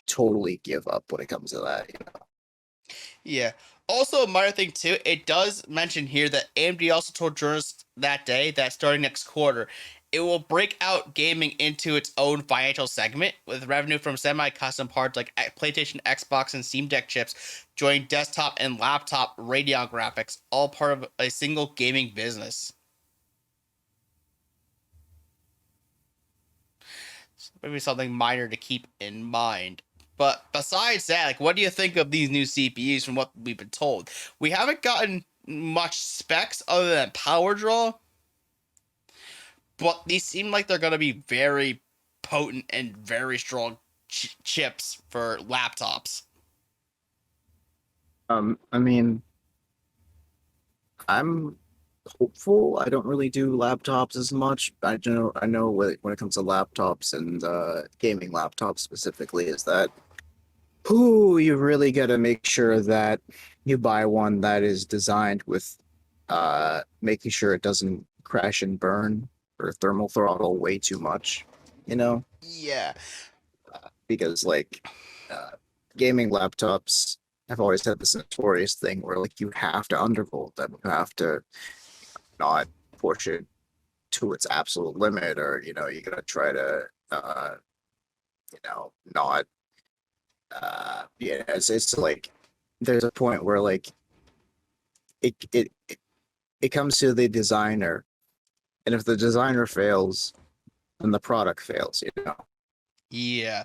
totally give up when it comes to that. You know. Yeah. Also, a minor thing too, it does mention here that AMD also told journalists that day that starting next quarter, it will break out gaming into its own financial segment, with revenue from semi-custom parts like PlayStation, Xbox, and Steam Deck chips joining desktop and laptop Radeon graphics, all part of a single gaming business. So maybe something minor to keep in mind. But besides that, like, what do you think of these new CPUs from what we've been told? We haven't gotten much specs other than power draw, but these seem like they're going to be very potent and very strong chips for laptops. I mean, I'm hopeful. I don't really do laptops as much. I know when it comes to laptops and gaming laptops specifically, is that you really got to make sure that you buy one that is designed with making sure it doesn't crash and burn or thermal throttle way too much, you know? Yeah. Because like gaming laptops have always had this notorious thing where like you have to undervolt them, you have to not push it to its absolute limit, or you know you gotta try to not yeah, it's like there's a point where like it comes to the designer, and if the designer fails, then the product fails, you know. Yeah.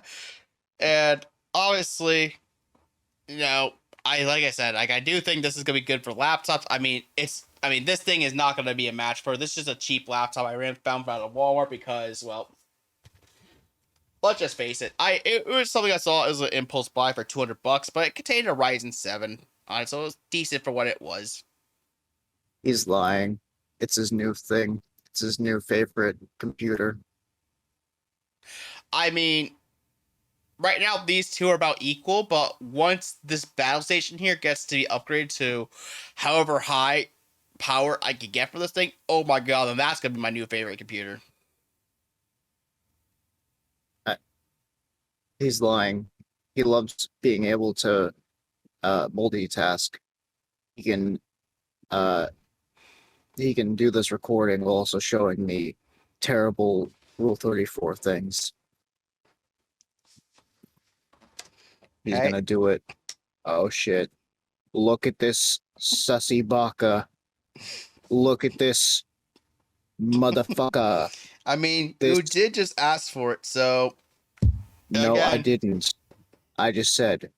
And obviously, like I said, I do think this is gonna be good for laptops. I mean, this thing is not gonna be a match for this. Is just a cheap laptop I found out of Walmart because, well, let's just face it. It was something I saw as an impulse buy for $200, but it contained a Ryzen 7 on it, so it was decent for what it was. He's lying. It's his new thing. It's his new favorite computer. I mean, right now these two are about equal, but once this battle station here gets to be upgraded to however high power I could get for this thing, oh my god, then that's gonna be my new favorite computer. He's lying. He loves being able to multitask. He can do this recording while also showing me terrible Rule 34 things. He's Hey. gonna do it. Oh shit. Look at this sussy baka. Look at this motherfucker. I mean, This- you did just ask for it, so No, I again. didn't. I just said,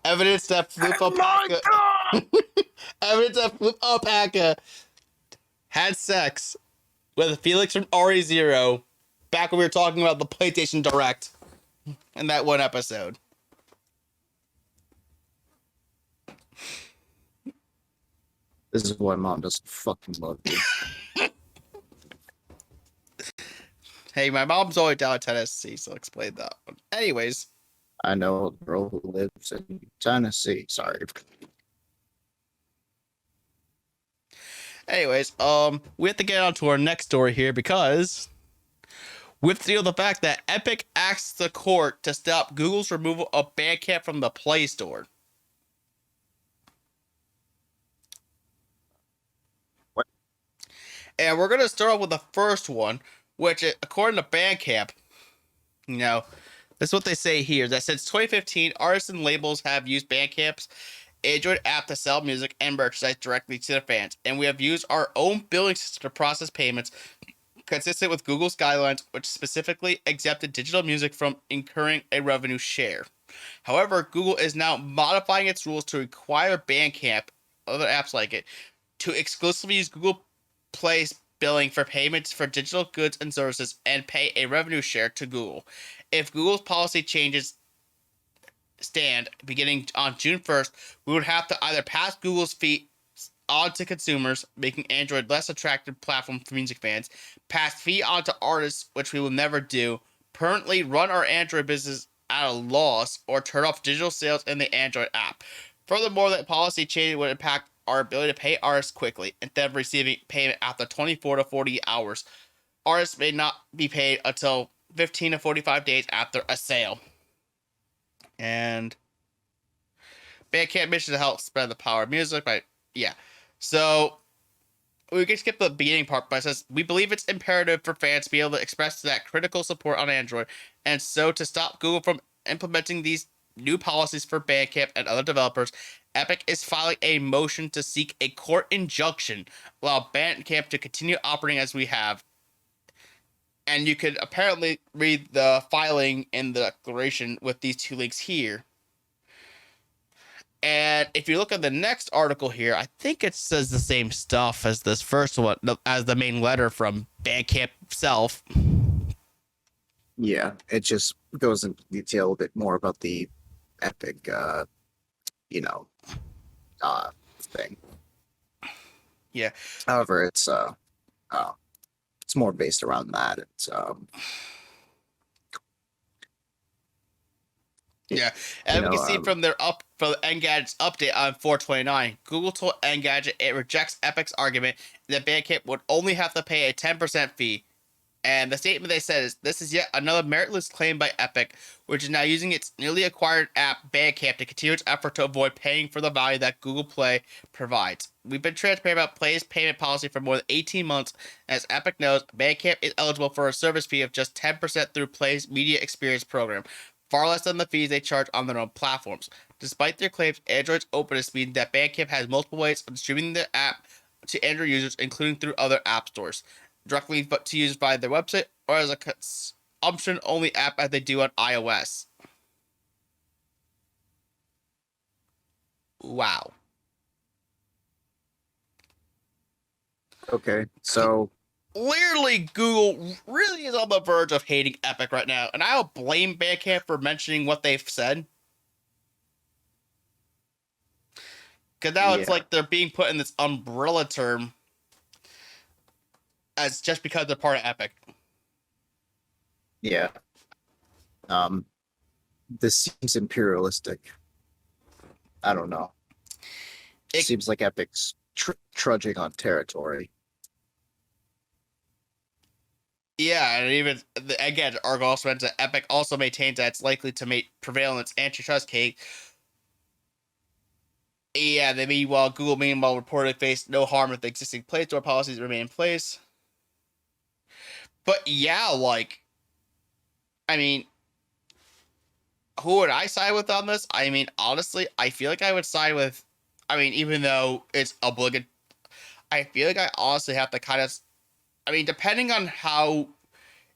Evidence that Flip Alpaca. Evidence that Flip Alpaca had sex with Felix from RE0 back when we were talking about the PlayStation Direct in that one episode. this is why mom doesn't fucking love you. Hey, my mom's always down in Tennessee, so explain that one. Anyways, I know a girl who lives in Tennessee. Sorry. we have to get on to our next story here because we have to deal with the fact that Epic asked the court to stop Google's removal of Bandcamp from the Play Store. What? And we're going to start off with the first one, which, according to Bandcamp, this is what they say here, that since 2015, artists and labels have used Bandcamp's Android app to sell music and merchandise directly to their fans, and we have used our own billing system to process payments consistent with Google's guidelines, which specifically exempted digital music from incurring a revenue share. However, Google is now modifying its rules to require Bandcamp, other apps like it, to exclusively use Google Play's billing for payments for digital goods and services and pay a revenue share to Google. If Google's policy changes stand beginning on June 1st, we would have to either pass Google's fee on to consumers, making Android less attractive platform for music fans, pass fee on to artists, which we will never do, permanently run our Android business at a loss, or turn off digital sales in the Android app. Furthermore, that policy change would impact our ability to pay artists quickly instead of receiving payment after 24 to 40 hours. Artists may not be paid until 15 to 45 days after a sale. And Bandcamp mission to help spread the power of music, right? Yeah. So we can skip the beginning part, but it says, we believe it's imperative for fans to be able to express that critical support on Android, and so to stop Google from implementing these new policies for Bandcamp and other developers, Epic is filing a motion to seek a court injunction allow Bandcamp to continue operating as we have. And you could apparently read the filing in the declaration with these two links here. And if you look at the next article here, I think it says the same stuff as this first one, as the main letter from Bandcamp itself. Yeah, it just goes into detail a bit more about the Epic, thing. Yeah. However, it's more based around that. It's Yeah, and we can see from the Engadget's update on 429, Google told Engadget it rejects Epic's argument that Bandcamp would only have to pay a 10% fee. And the statement they said is, this is yet another meritless claim by Epic, which is now using its newly acquired app Bandcamp to continue its effort to avoid paying for the value that Google Play provides. We've been transparent about Play's payment policy for more than 18 months. As Epic knows, Bandcamp is eligible for a service fee of just 10% through Play's Media Experience program, far less than the fees they charge on their own platforms. Despite their claims, Android's openness means that Bandcamp has multiple ways of distributing the app to Android users, including through other app stores, directly to use via their website, or as a consumption-only app as they do on iOS. Wow. okay. So Clearly, Google really is on the verge of hating Epic right now, and I don't blame Bandcamp for mentioning what they've said. Because now it's Yeah. like they're being put in this umbrella term as just because they're part of Epic. yeah, this seems imperialistic. I don't know. It seems like Epic's trudging on territory. Yeah, and even, again, Argo also mentions that Epic also maintains that it's likely to prevail in its antitrust case. Yeah, Google meanwhile reportedly faced no harm if the existing Play Store policies remain in place. But yeah, who would I side with on this? I mean, honestly, I feel like I would side with. I mean, even though it's obligatory, I feel like I honestly have to kind of. I mean, depending on how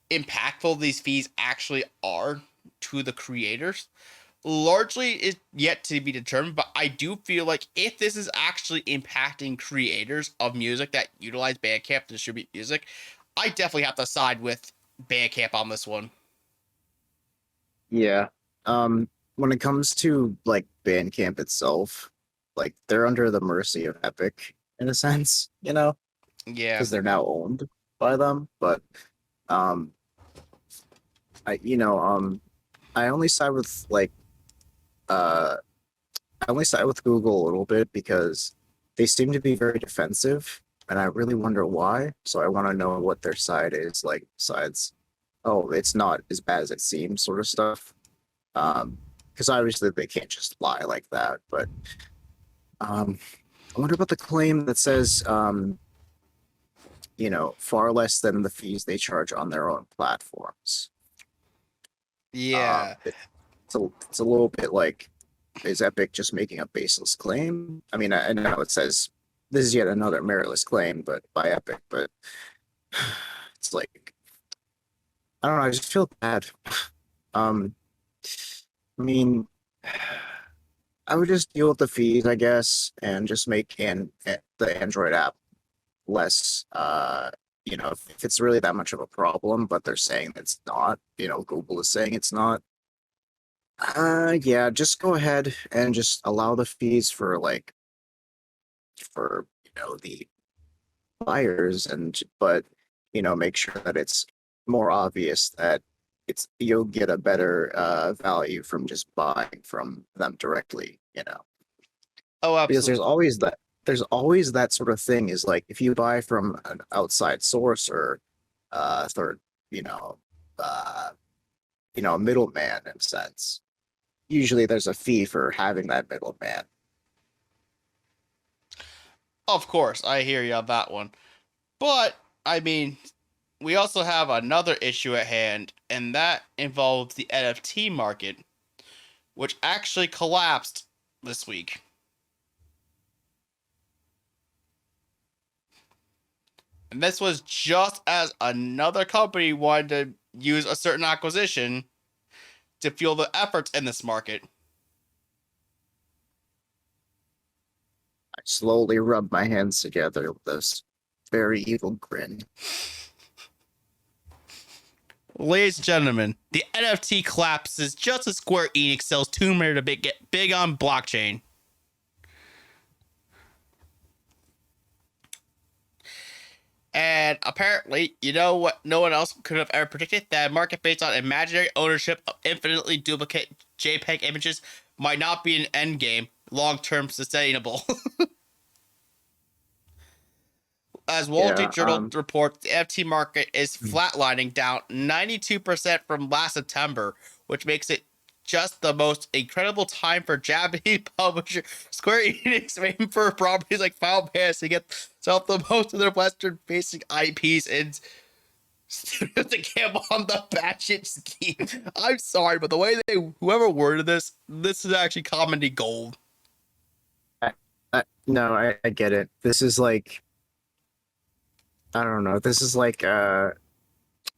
impactful these fees actually are to the creators, largely is yet to be determined. But I do feel like if this is actually impacting creators of music that utilize Bandcamp to distribute music, I definitely have to side with Bandcamp on this one. Yeah. When it comes to like Bandcamp itself, like they're under the mercy of Epic in a sense, Yeah. because they're now owned by them. But um, I only side with I only side with Google a little bit because they seem to be very defensive, and I really wonder why. So I want to know what their side is like. Besides, oh, it's not as bad as it seems, sort of stuff. Because obviously they can't just lie like that. But I wonder about the claim that says, far less than the fees they charge on their own platforms. Yeah. It's a little bit like, is Epic just making a baseless claim? I mean, I know it says this is yet another meritless claim, but by Epic, but it's like, I don't know, I just feel bad. I mean, I would just deal with the fees, I guess, and just make the Android app less, if it's really that much of a problem, but they're saying it's not, Google is saying it's not. Yeah, just go ahead and just allow the fees for the buyers, but make sure that it's more obvious that you'll get a better value from just buying from them directly, Oh, absolutely. because there's always that sort of thing is like if you buy from an outside source or third, a middleman in a sense. Usually there's a fee for having that middleman. Of course, I hear you on that one. But, I mean, we also have another issue at hand, and that involves the NFT market, which actually collapsed this week. And this was just as another company wanted to use a certain acquisition to fuel the efforts in this market. I slowly rub my hands together with this very evil grin. Ladies and gentlemen, the NFT collapses just as Square Enix sells Tomb Raider to get big on blockchain. And apparently, you know what no one else could have ever predicted? That a market based on imaginary ownership of infinitely duplicate JPEG images might not be an endgame long-term sustainable. As Wall Street Journal reports, the NFT market is flatlining down 92% from last September, which makes it just the most incredible time for Japanese publisher Square Enix aiming for properties like Final Fantasy to get self the most of their Western-facing IPs and studios to gamble on the batshit scheme. I'm sorry, but the way whoever worded this is actually comedy gold. No, I get it. This is like, I don't know. This is like,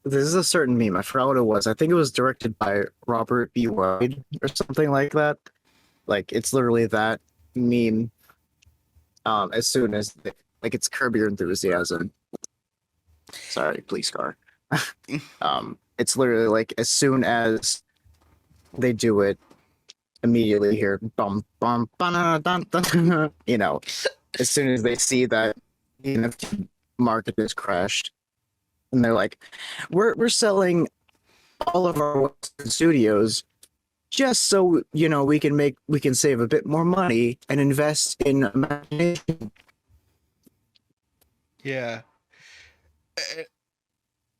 this is a certain meme. I forgot what it was. I think it was directed by Robert B. Wade or something like that. Like, it's literally that meme. As soon as, it's Curb Your Enthusiasm. Sorry, police car. It's literally like, as soon as they do it, immediately hear bum bum ba dun dun. As soon as they see that NFT market is crashed, and they're like, we're selling all of our Western studios just so we can save a bit more money and invest in imagination. Yeah.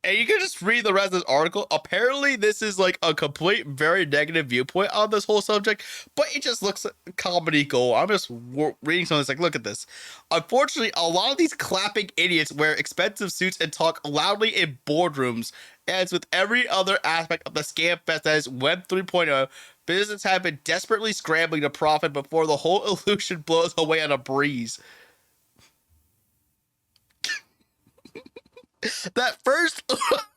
And you can just read the rest of this article. Apparently, this is like a complete, very negative viewpoint on this whole subject, but it just looks like comedy gold. I'm just reading something that's like, look at this. Unfortunately, a lot of these clapping idiots wear expensive suits and talk loudly in boardrooms. As with every other aspect of the scam fest that is Web 3.0, Businesses have been desperately scrambling to profit before the whole illusion blows away on a breeze. That first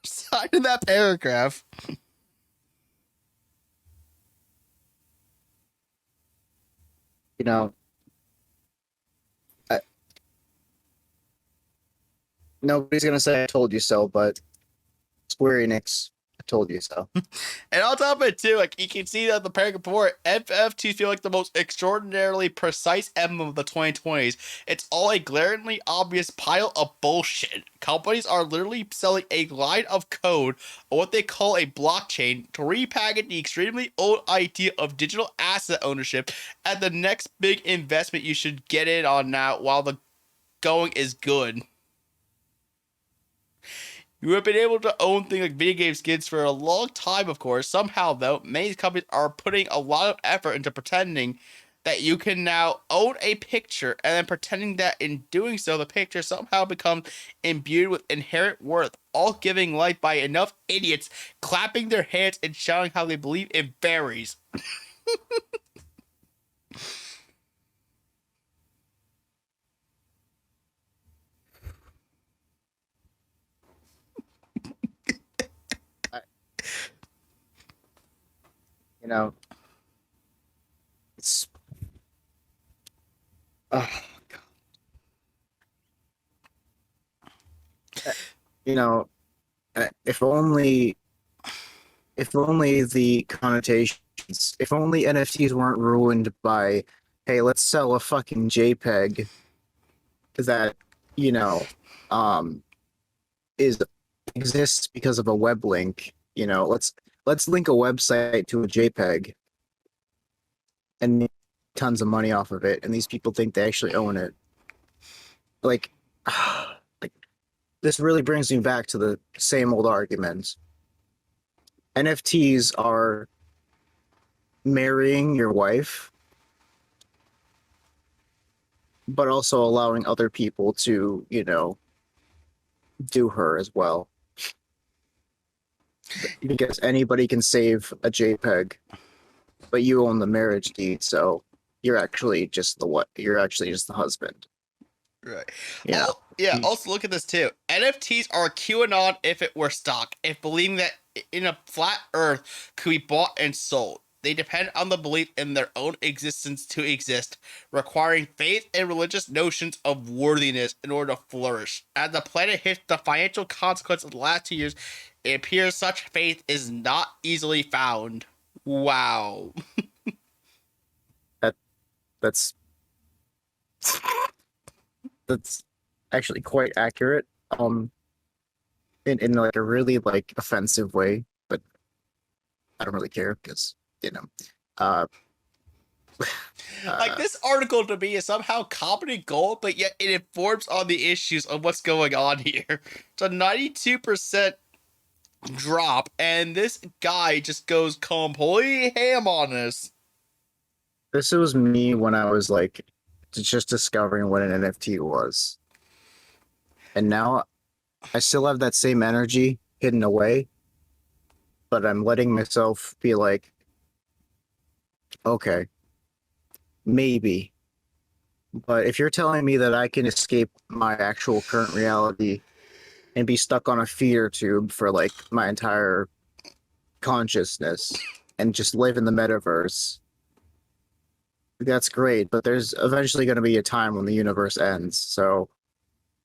side of that paragraph. You know, nobody's gonna say I told you so, but Square Enix, I told you so. And on top of it, too, like you can see that the paragraph before it, FFT feel like the most extraordinarily precise emblem of the 2020s. It's all a glaringly obvious pile of bullshit. Companies are literally selling a line of code, or what they call a blockchain, to repackage the extremely old idea of digital asset ownership as the next big investment you should get in on now while the going is good. You have been able to own things like video game skins for a long time, of course. Somehow, though, many companies are putting a lot of effort into pretending that you can now own a picture, and then pretending that in doing so, the picture somehow becomes imbued with inherent worth, all giving life by enough idiots clapping their hands and shouting how they believe in fairies. You know, it's oh god. You know, if only the connotations, if only NFTs weren't ruined by, hey, let's sell a fucking JPEG that, you know, exists because of a web link. You know, let's link a website to a JPEG and make tons of money off of it, and these people think they actually own it. Like this really brings me back to the same old arguments. NFTs are marrying your wife, but also allowing other people to, you know, do her as well. Because anybody can save a JPEG, but you own the marriage deed, so you're actually just the husband. Right. Yeah. Oh, yeah. Also, look at this too. NFTs are QAnon if it were stock. If believing that in a flat Earth could be bought and sold, they depend on the belief in their own existence to exist, requiring faith and religious notions of worthiness in order to flourish. As the planet hits the financial consequence of the last 2 years, it appears such faith is not easily found. Wow. That's actually quite accurate. In like a really like offensive way, but I don't really care because, you know, Like this article to me is somehow comedy gold, but yet it informs on the issues of what's going on here. It's a 92% drop, and this guy just goes completely ham on this. this was me when I was like just discovering what an NFT was, and now I still have that same energy hidden away, but I'm letting myself be like, okay, maybe. But if you're telling me that I can escape my actual current reality and be stuck on a feeder tube for like my entire consciousness and just live in the metaverse, that's great. But there's eventually going to be a time when the universe ends. So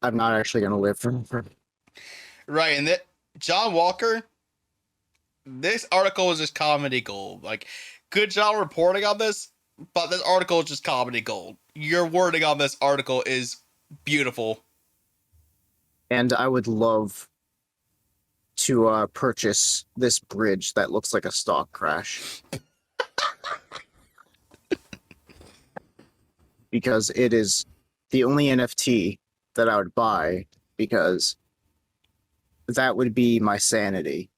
I'm not actually going to live forever. Right, and that John Walker, this article is just comedy gold. Like, good job reporting on this, but this article is just comedy gold. Your wording on this article is beautiful. And I would love to purchase this bridge that looks like a stock crash. Because it is the only NFT that I would buy, because that would be my sanity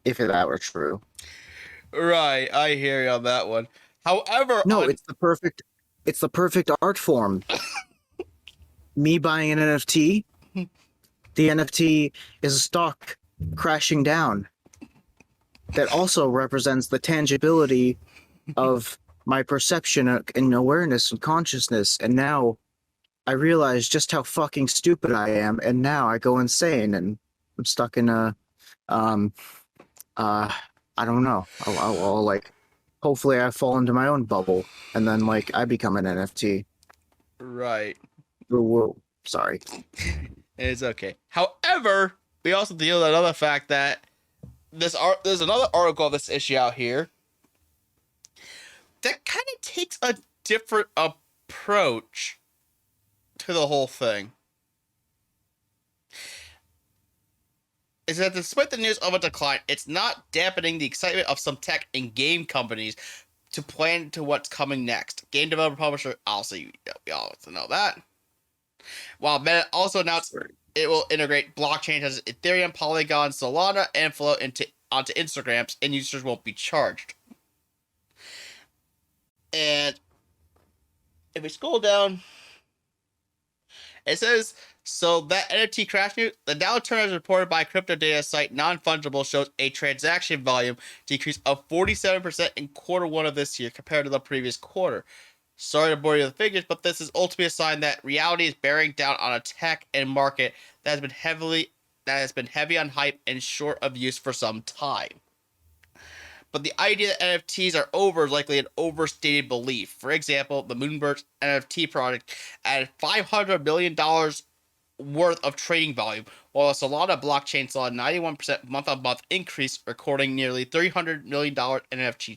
if that were true. Right, I hear you on that one. However, No, it's the perfect art form. Me buying an NFT, the NFT is a stock crashing down. that also represents the tangibility of my perception and awareness and consciousness. And now I realize just how fucking stupid I am, and now I go insane, and I'm stuck in a, I don't know. I'll like, hopefully I fall into my own bubble, and then like I become an NFT. Right. Whoa, sorry. It's okay. However, we also deal with another fact that there's another article of this issue out here that kind of takes a different approach to the whole thing. Is that despite the news of a decline, it's not dampening the excitement of some tech and game companies to plan to what's coming next. Game developer publisher, obviously, we all know that. While Meta also announced it will integrate blockchains as Ethereum, Polygon, Solana, and Flow onto Instagrams, and users won't be charged. And if we scroll down, it says, so that NFT Crash news, the downturn as reported by crypto data site Non-Fungible shows a transaction volume decrease of 47% in quarter 1 of this year compared to the previous quarter. Sorry to bore you with the figures, but this is ultimately a sign that reality is bearing down on a tech and market that has been heavy on hype and short of use for some time. But the idea that NFTs are over is likely an overstated belief. For example, the Moonbirds NFT project added $500 million worth of trading volume, while the Solana blockchain saw a 91% month-on-month increase, recording nearly $300 million NFT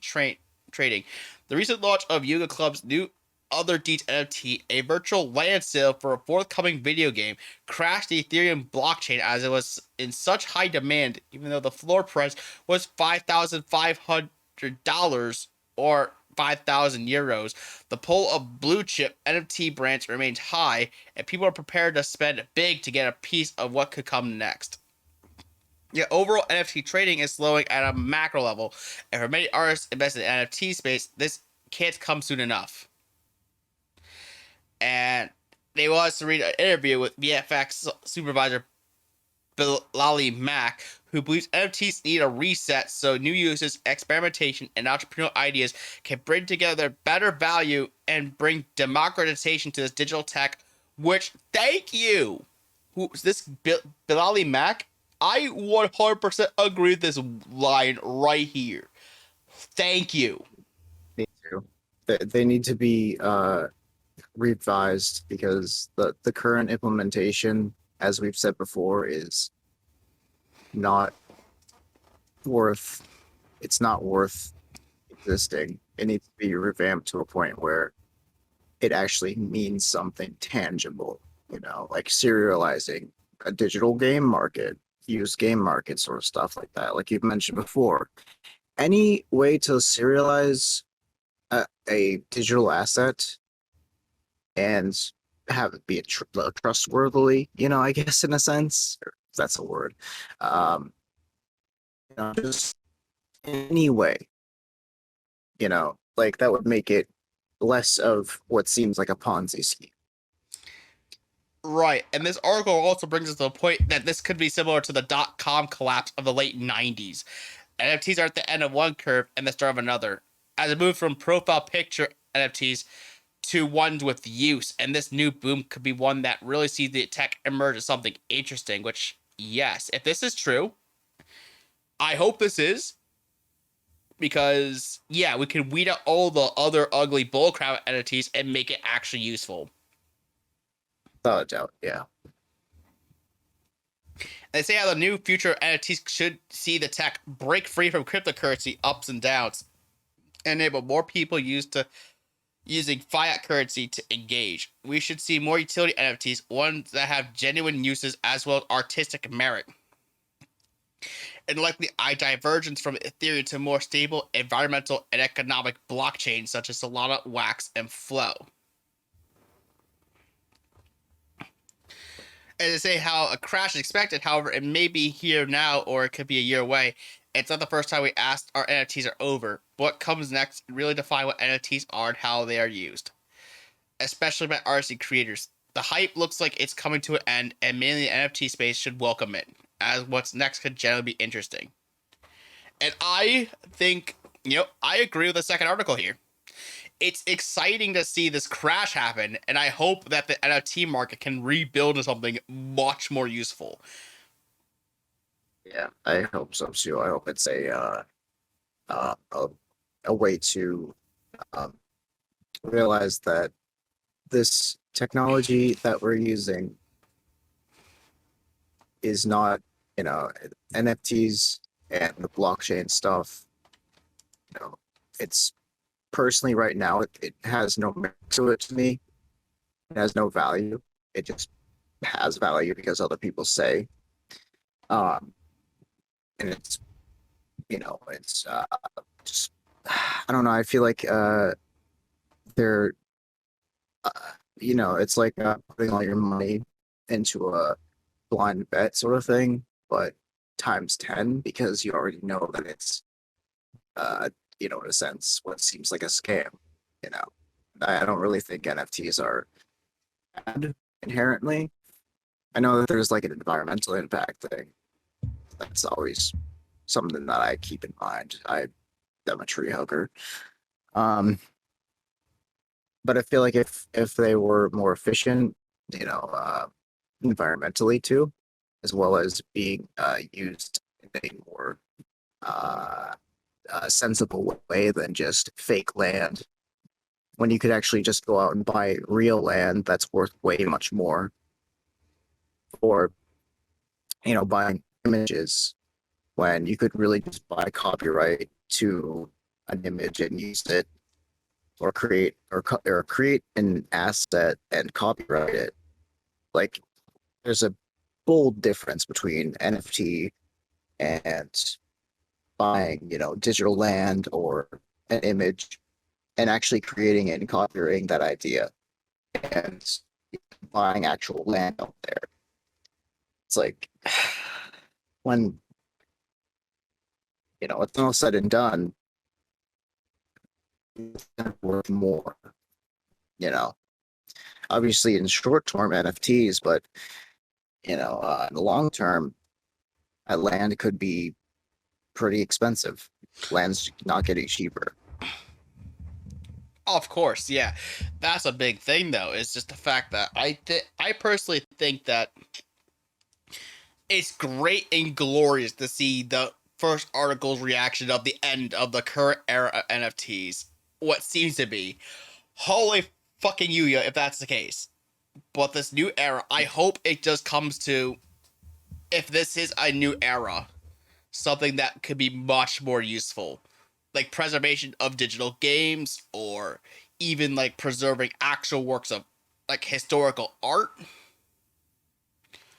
trading. The recent launch of Yuga Club's new Other Deeds NFT, a virtual land sale for a forthcoming video game, crashed the Ethereum blockchain as it was in such high demand, even though the floor price was $5,500 or 5,000 euros. The pull of blue chip NFT brands remains high, and people are prepared to spend big to get a piece of what could come next. Yet overall NFT trading is slowing at a macro level, and for many artists invested in NFT space, this can't come soon enough. And they want us to read an interview with VFX supervisor Bilali Mack, who believes NFTs need a reset so new uses, experimentation, and entrepreneurial ideas can bring together better value and bring democratization to this digital tech, which, thank you! Who's this Bilali Mack? I 100% agree with this line right here. Thank you. Me too. They need to be revised because the current implementation, as we've said before, is not worth. It's not worth existing. It needs to be revamped to a point where it actually means something tangible. You know, like serializing a digital game market, used game market, sort of stuff like that. Like you've mentioned before, any way to serialize a digital asset and have it be trustworthily, you know, I guess in a sense, if that's a word. You know, just any way, you know, like that would make it less of what seems like a Ponzi scheme. Right, and this article also brings us to the point that this could be similar to the .com collapse of the late 90s. NFTs are at the end of one curve and the start of another, as it moves from profile picture NFTs to ones with use, and this new boom could be one that really sees the tech emerge as something interesting, which, yes, if this is true, I hope this is, because, yeah, we can weed out all the other ugly bullcrap NFTs and make it actually useful. Without a doubt, yeah. They say how the new future NFTs should see the tech break free from cryptocurrency ups and downs and enable more people using fiat currency to engage. We should see more utility NFTs, ones that have genuine uses as well as artistic merit. And likely a divergence from Ethereum to more stable environmental and economic blockchains such as Solana, Wax, and Flow. And they say how a crash is expected, however, it may be here now or it could be a year away. It's not the first time we asked our NFTs are over. What comes next really define what NFTs are and how they are used, especially by artists and creators. The hype looks like it's coming to an end, and mainly the NFT space should welcome it, as what's next could generally be interesting. And I think, I agree with the second article here. It's exciting to see this crash happen, and I hope that the NFT market can rebuild to something much more useful. Yeah, I hope so too. I hope it's uh, a, a way to um, realize that this technology that we're using is not, NFTs and the blockchain stuff. It's personally right now, it has no merit to it to me. It has no value. It just has value because other people say. Um, and it's just, I don't know. I feel like they're, uh, it's like putting all your money into a blind bet sort of thing, but times 10 because you already know that it's, in a sense, what seems like a scam. You know, I don't really think NFTs are bad inherently. I know that there's like an environmental impact thing. That's always something that I keep in mind. I'm a tree hugger. Um, but I feel like if they were more efficient, environmentally too, as well as being used in a more uh, sensible way than just fake land, when you could actually just go out and buy real land that's worth way much more, or buying images when you could really just buy copyright to an image and use it, or create an asset and copyright it. Like, there's a bold difference between NFT and buying, digital land or an image and actually creating it and copyrighting that idea and buying actual land out there. It's like when it's all said and done, it's worth more. Obviously in short term NFTs, but in the long term, that land could be pretty expensive. Land's not getting cheaper. Of course, yeah. That's a big thing, though. It's just the fact that I personally think that it's great and glorious to see the first article's reaction of the end of the current era of NFTs. What seems to be. Holy fucking Yuya, if that's the case. But this new era, I hope it just comes to, if this is a new era, something that could be much more useful. Like preservation of digital games, or even like preserving actual works of like historical art.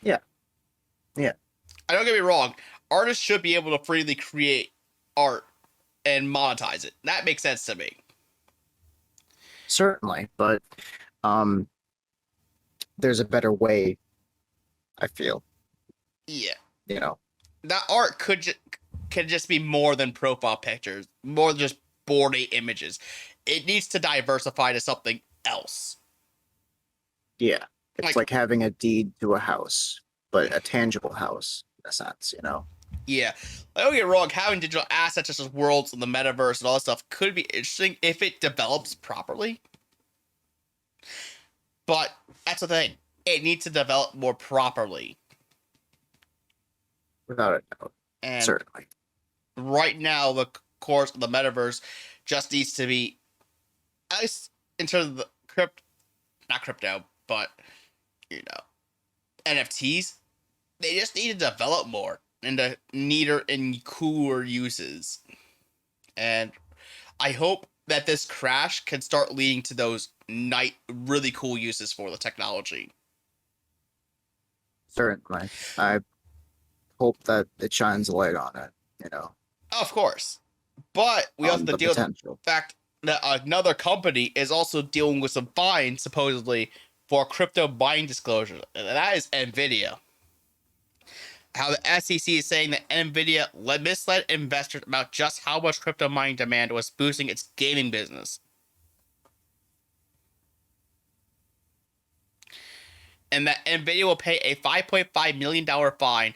Yeah. Yeah. I don't get me wrong, artists should be able to freely create art and monetize it. That makes sense to me. Certainly, but um there's a better way, I feel. Yeah. You know. That art could just be more than profile pictures, more than just board images. It needs to diversify to something else. Yeah. It's like having a deed to a house, but a tangible house in a sense, Yeah. Like, don't get me wrong, having digital assets such as worlds and the metaverse and all that stuff could be interesting if it develops properly. But that's the thing. It needs to develop more properly. Without a doubt. And Certainly. right now, the course of the metaverse just needs to be, at least in terms of the not crypto, but, NFTs, they just need to develop more into neater and cooler uses. And I hope that this crash can start leading to those really cool uses for the technology. Certainly. I hope that it shines a light on it, Of course. But we also have to deal with the fact that another company is also dealing with some fines, supposedly, for crypto buying disclosures. And that is Nvidia. How the SEC is saying that Nvidia misled investors about just how much crypto mining demand was boosting its gaming business. And that Nvidia will pay a $5.5 million fine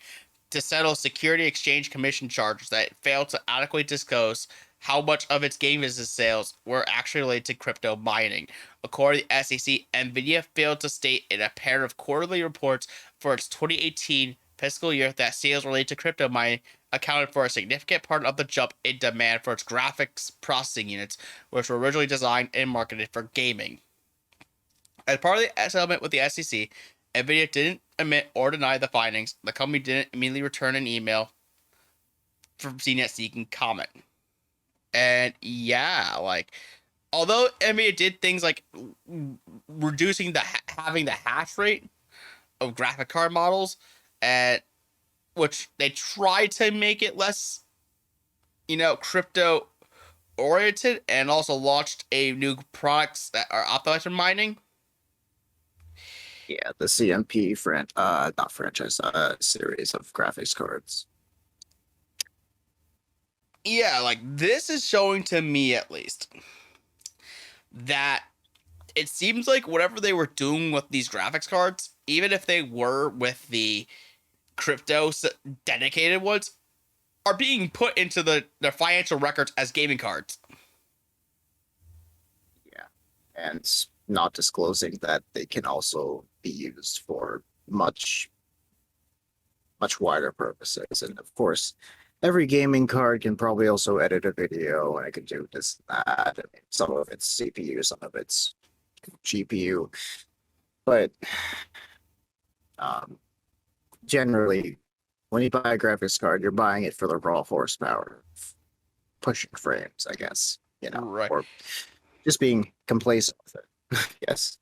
to settle Security Exchange Commission charges that it failed to adequately disclose how much of its game business sales were actually related to crypto mining. According to the SEC, Nvidia failed to state in a pair of quarterly reports for its 2018 fiscal year that sales related to crypto mining accounted for a significant part of the jump in demand for its graphics processing units, which were originally designed and marketed for gaming. As part of the settlement with the SEC, Nvidia didn't admit or deny the findings. The company didn't immediately return an email from CNET seeking comment. And yeah, like, although Nvidia did things like reducing having the hash rate of graphic card models, and which they tried to make it less, crypto oriented, and also launched a new products that are optimized for mining. Yeah, the CMP not franchise, series of graphics cards. Yeah, like, this is showing to me at least that it seems like whatever they were doing with these graphics cards, even if they were with the crypto dedicated ones, are being put into their financial records as gaming cards. Yeah, and not disclosing that they can also be used for much wider purposes. And of course, every gaming card can probably also edit a video, and it can do this and that. I mean, some of it's CPU, some of it's GPU, but generally, when you buy a graphics card, you're buying it for the raw horsepower, pushing frames, I guess, Right. or just being complacent with it. Yes.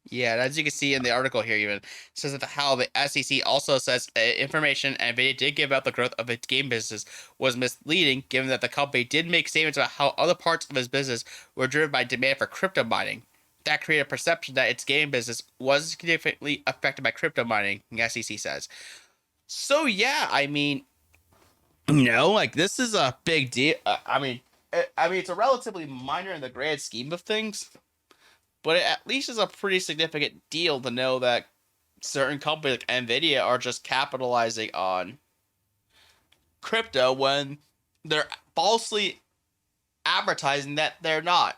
Yeah, and as you can see in the article here, even says that how the SEC also says information Nvidia did give about the growth of its game business was misleading, given that the company did make statements about how other parts of its business were driven by demand for crypto mining. That created a perception that its game business was significantly affected by crypto mining, the SEC says. So yeah, I mean, like, this is a big deal. I mean, it's a relatively minor in the grand scheme of things, but it at least is a pretty significant deal to know that certain companies like Nvidia are just capitalizing on crypto when they're falsely advertising that they're not.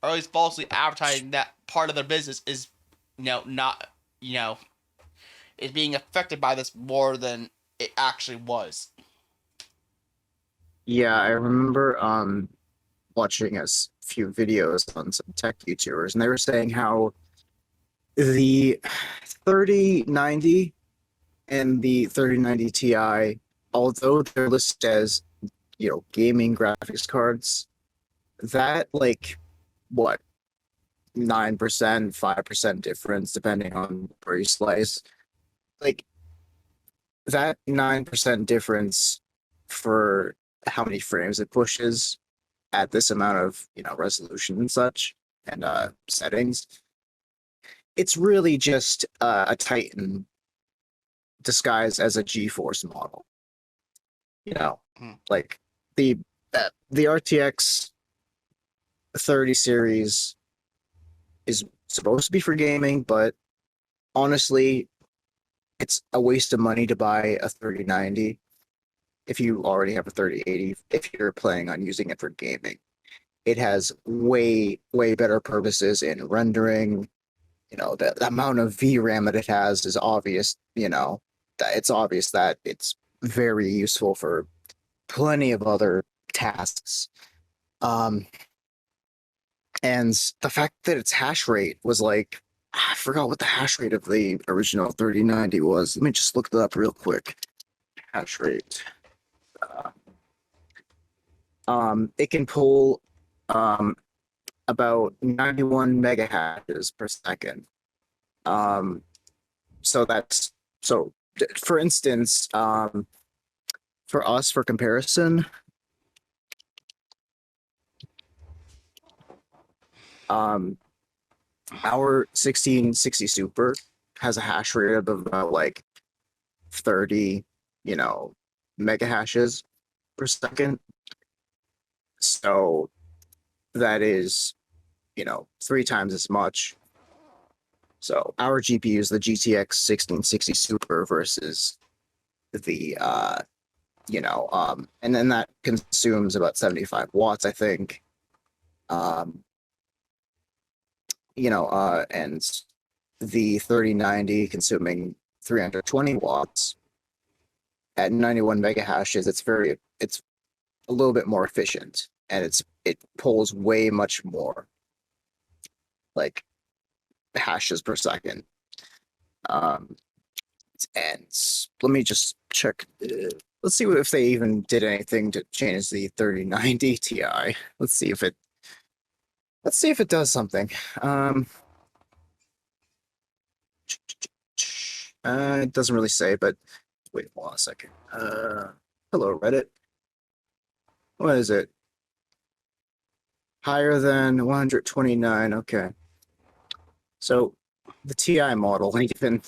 Or at least falsely advertising that part of their business is, not, is being affected by this more than it actually was. Yeah, I remember watching a few videos on some tech YouTubers, and they were saying how the 3090 and the 3090 Ti, although they're listed as, gaming graphics cards, that, like, what, 9%, 5% difference, depending on where you slice. Like, that 9% difference for how many frames it pushes at this amount of, resolution and such, and settings, it's really just a Titan disguised as a GeForce model. Like the RTX 30 series is supposed to be for gaming, but honestly, it's a waste of money to buy a 3090 if you already have a 3080, if you're planning on using it for gaming. It has way better purposes in rendering. The amount of VRAM that it has is obvious. That it's obvious that it's very useful for plenty of other tasks. And the fact that its hash rate was like, I forgot what the hash rate of the original 3090 was. Let me just look it up real quick. Hash rate. It can pull about 91 megahashes per second. So for instance, for us, for comparison, our 1660 Super has a hash rate of about like 30, megahashes per second. So that is, 3 times as much. So our GPU is the GTX 1660 Super versus the and then that consumes about 75 watts, I think. And the 3090 consuming 320 watts at 91 megahashes. It's a little bit more efficient, and it pulls way much more like hashes per second. And let me just check. Let's see if they even did anything to change the 3090 Ti. Let's see if it does something. It doesn't really say, but wait, hold on a second. Hello, Reddit. What is it? Higher than 129. Okay. So the Ti model even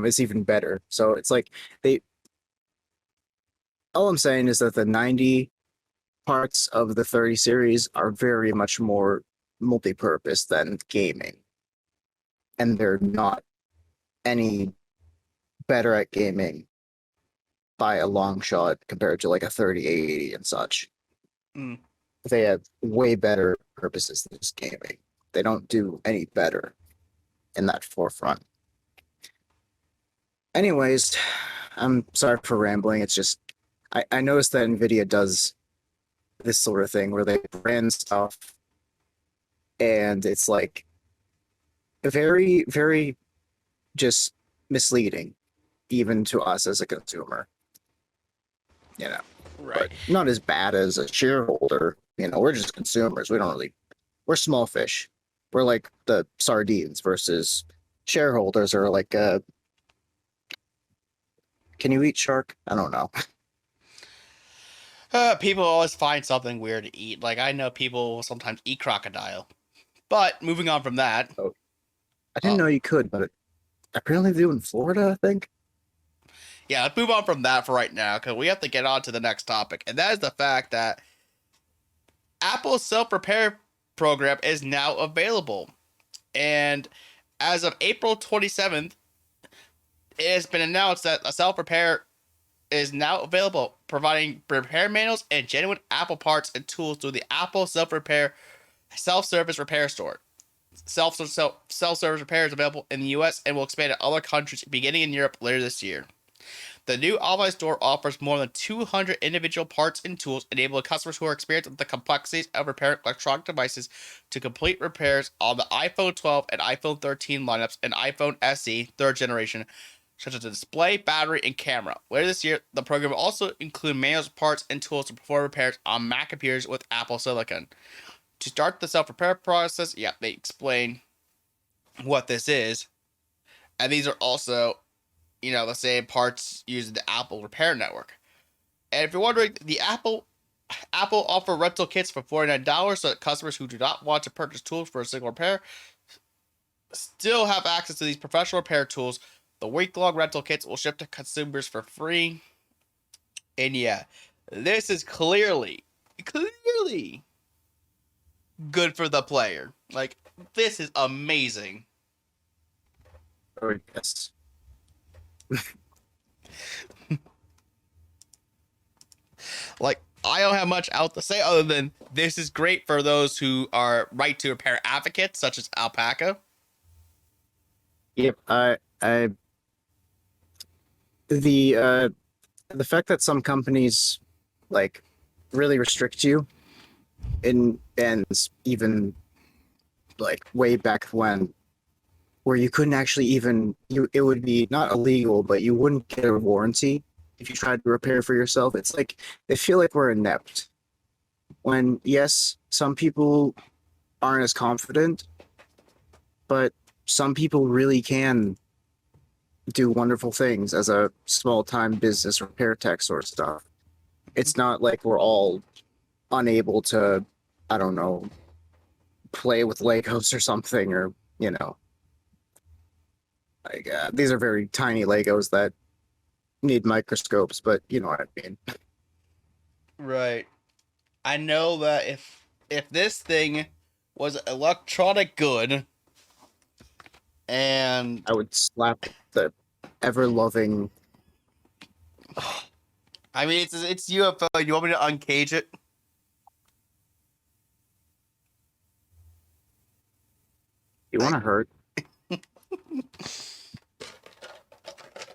is even better. So it's like all I'm saying is that the 90 parts of the 30 series are very much more multi-purpose than gaming. And they're not any better at gaming by a long shot compared to like a 3080 and such. Mm. They have way better purposes than just gaming. They don't do any better in that forefront. Anyways, I'm sorry for rambling. It's just I noticed that Nvidia does this sort of thing where they brand stuff and it's like very, very just misleading, even to us as a consumer. But not as bad as a shareholder. We're just consumers. We're small fish. We're like the sardines versus shareholders are like can you eat shark? I don't know. People always find something weird to eat. Like, I know people sometimes eat crocodile. But moving on from that. I didn't know you could, but apparently they do in Florida, I think. Yeah, let's move on from that for right now, because we have to get on to the next topic. And that is the fact that Apple's self-repair program is now available. And as of April 27th, it has been announced that a self-repair is now available, providing repair manuals and genuine Apple parts and tools through the Apple self-service repair store. Self-service repair is available in the US and will expand to other countries beginning in Europe later this year. The new online store offers more than 200 individual parts and tools, enabling customers who are experienced with the complexities of repairing electronic devices to complete repairs on the iPhone 12 and iPhone 13 lineups and iPhone SE 3rd generation, such as the display, battery, and camera. Later this year, the program will also include manuals, parts, and tools to perform repairs on Mac computers with Apple Silicon. To start the self-repair process, they explain what this is. And these are also, the same parts used in the Apple Repair Network. And if you're wondering, the Apple offer rental kits for $49 so that customers who do not want to purchase tools for a single repair still have access to these professional repair tools. The week-long rental kits will ship to consumers for free. And this is clearly good for the player. Like, this is amazing. Oh, yes. Like, I don't have much else to say other than this is great for those who are right to repair advocates, such as Alpaca. Yep. The fact that some companies like really restrict you and even like way back when where you couldn't actually it would be not illegal, but you wouldn't get a warranty if you tried to repair for yourself. It's like they feel like we're inept when, yes, some people aren't as confident, but some people really can do wonderful things as a small-time business repair tech sort of stuff. It's not like we're all unable to, I don't know, play with Legos or something, or, like these are very tiny Legos that need microscopes, but you know what I mean. Right. I know that if this thing was electronic good, and I would slap the ever-loving I mean, it's UFO. You want me to uncage it? You want to hurt?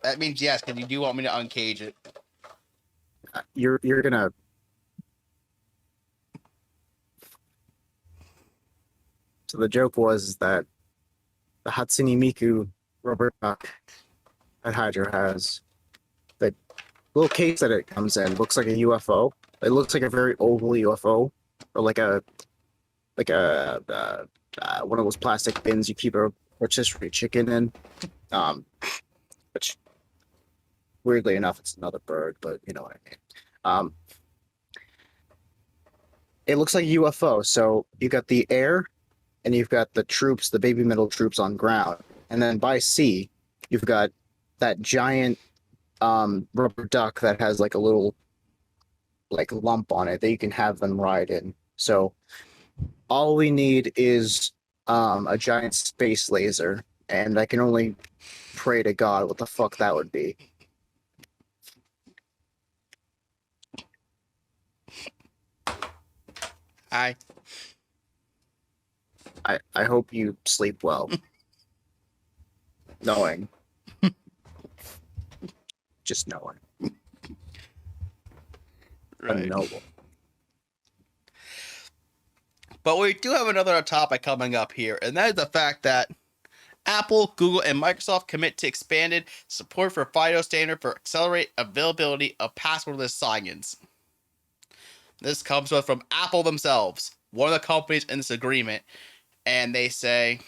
That means yes, because you do want me to uncage it. You're gonna. So the joke was that the Hatsune Miku rubber duck that Hydra has, the little case that it comes in looks like a UFO. It looks like a very oval UFO, or like a one of those plastic bins you keep a rotisserie chicken in. Which weirdly enough, it's another bird, but you know what I mean. It looks like a UFO. So you got the air, and you've got the troops, the baby metal troops on ground, and then by sea, you've got that giant rubber duck that has like a little like lump on it that you can have them ride in. So all we need is a giant space laser, and I can only pray to God what the fuck that would be. Hi. I hope you sleep well. Knowing. Just knowing. Right. Unknowable. But we do have another topic coming up here, and that is the fact that Apple, Google, and Microsoft commit to expanded support for FIDO standard for accelerate availability of passwordless sign-ins. This comes from Apple themselves, one of the companies in this agreement, and they say,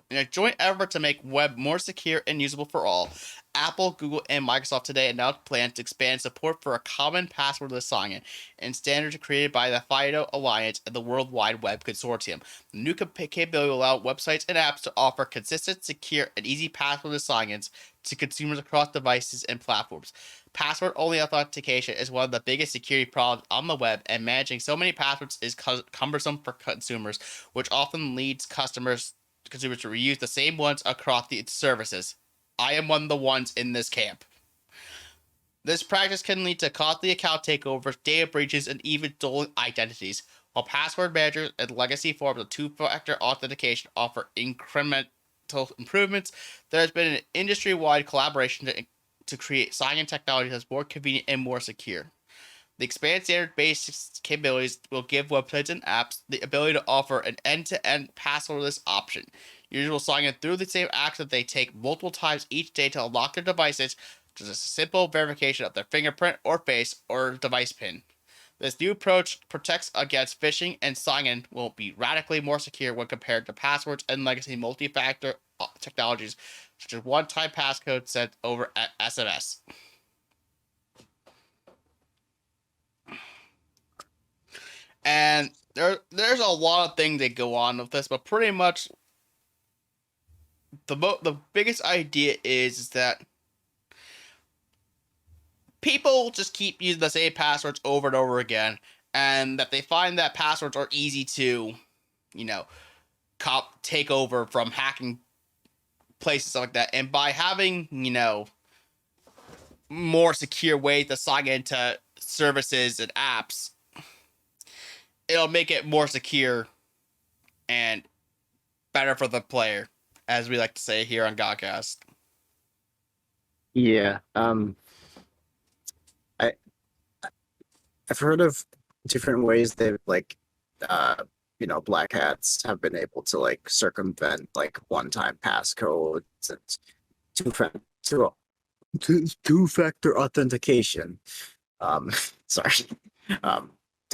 in a joint effort to make web more secure and usable for all, Apple, Google, and Microsoft today announced plans to expand support for a common passwordless sign-in, and standards created by the FIDO Alliance and the World Wide Web Consortium. The new capability will allow websites and apps to offer consistent, secure, and easy passwordless sign-ins to consumers across devices and platforms. Password-only authentication is one of the biggest security problems on the web, and managing so many passwords is cumbersome for consumers, which often leads consumers to reuse the same ones across the services. I am one of the ones in this camp. This practice can lead to costly account takeovers, data breaches, and even stolen identities. While password managers and legacy forms of two-factor authentication offer incremental improvements, there has been an industry-wide collaboration to create sign-in technology that's more convenient and more secure. The expanded standard-based capabilities will give websites and apps the ability to offer an end-to-end passwordless option. Users will sign in through the same apps that they take multiple times each day to unlock their devices, just a simple verification of their fingerprint or face or device PIN. This new approach protects against phishing, and sign-in will be radically more secure when compared to passwords and legacy multi-factor technologies, such as one-time passcode sent over SMS. And there's a lot of things that go on with this, but pretty much the biggest idea is that people just keep using the same passwords over and over again, and that they find that passwords are easy to, take over from hacking places like that. And by having, more secure ways to sign into services and apps, it'll make it more secure and better for the player, as we like to say here on GAHCast. Yeah. I've heard of different ways that black hats have been able to like circumvent like one-time passcodes and two-factor authentication. Sorry.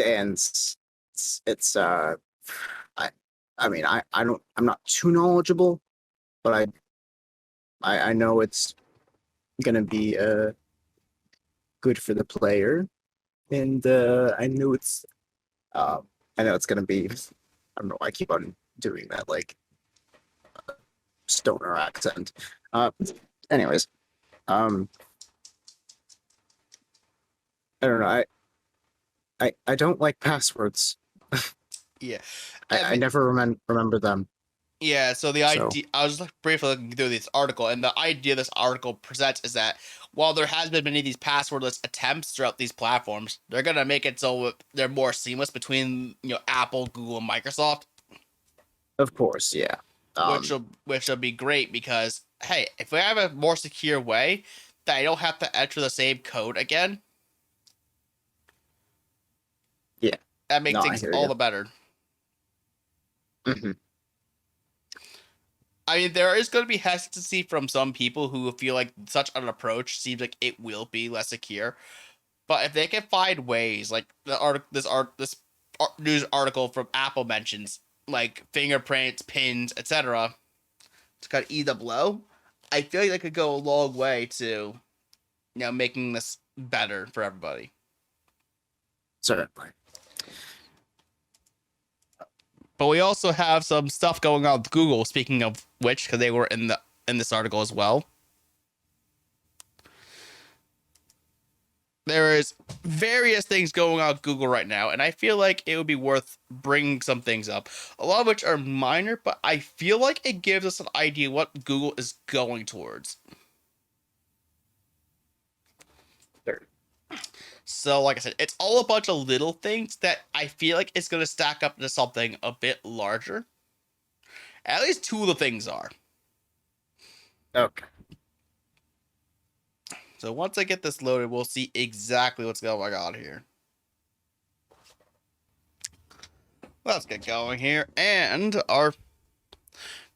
And it's I'm not too knowledgeable, but I know it's gonna be good for the player, and I know it's gonna be. I don't know. I keep on doing that like stoner accent. Anyways, I don't know. I don't like passwords. Yeah. I never remember them. Yeah, so the idea, I was briefly looking through this article, and the idea this article presents is that while there has been many of these passwordless attempts throughout these platforms, they're gonna make it so they're more seamless between Apple, Google, and Microsoft. Of course, yeah. Which will be great because hey, if we have a more secure way that I don't have to enter the same code again, yeah, that makes things all the better. Mm-hmm. I mean, there is going to be hesitancy from some people who feel like such an approach seems like it will be less secure. But if they can find ways, like this news article from Apple mentions, like fingerprints, pins, etc., to kind of ease the blow, I feel like that could go a long way to, making this better for everybody. Certainly. But we also have some stuff going on with Google, speaking of which, because they were in this article as well. There is various things going on with Google right now, and I feel like it would be worth bringing some things up. A lot of which are minor, but I feel like it gives us an idea what Google is going towards. Sure. So, like I said, it's all a bunch of little things that I feel like it's going to stack up into something a bit larger. At least two of the things are. Okay. So once I get this loaded, we'll see exactly what's going on here. Let's get going here. And our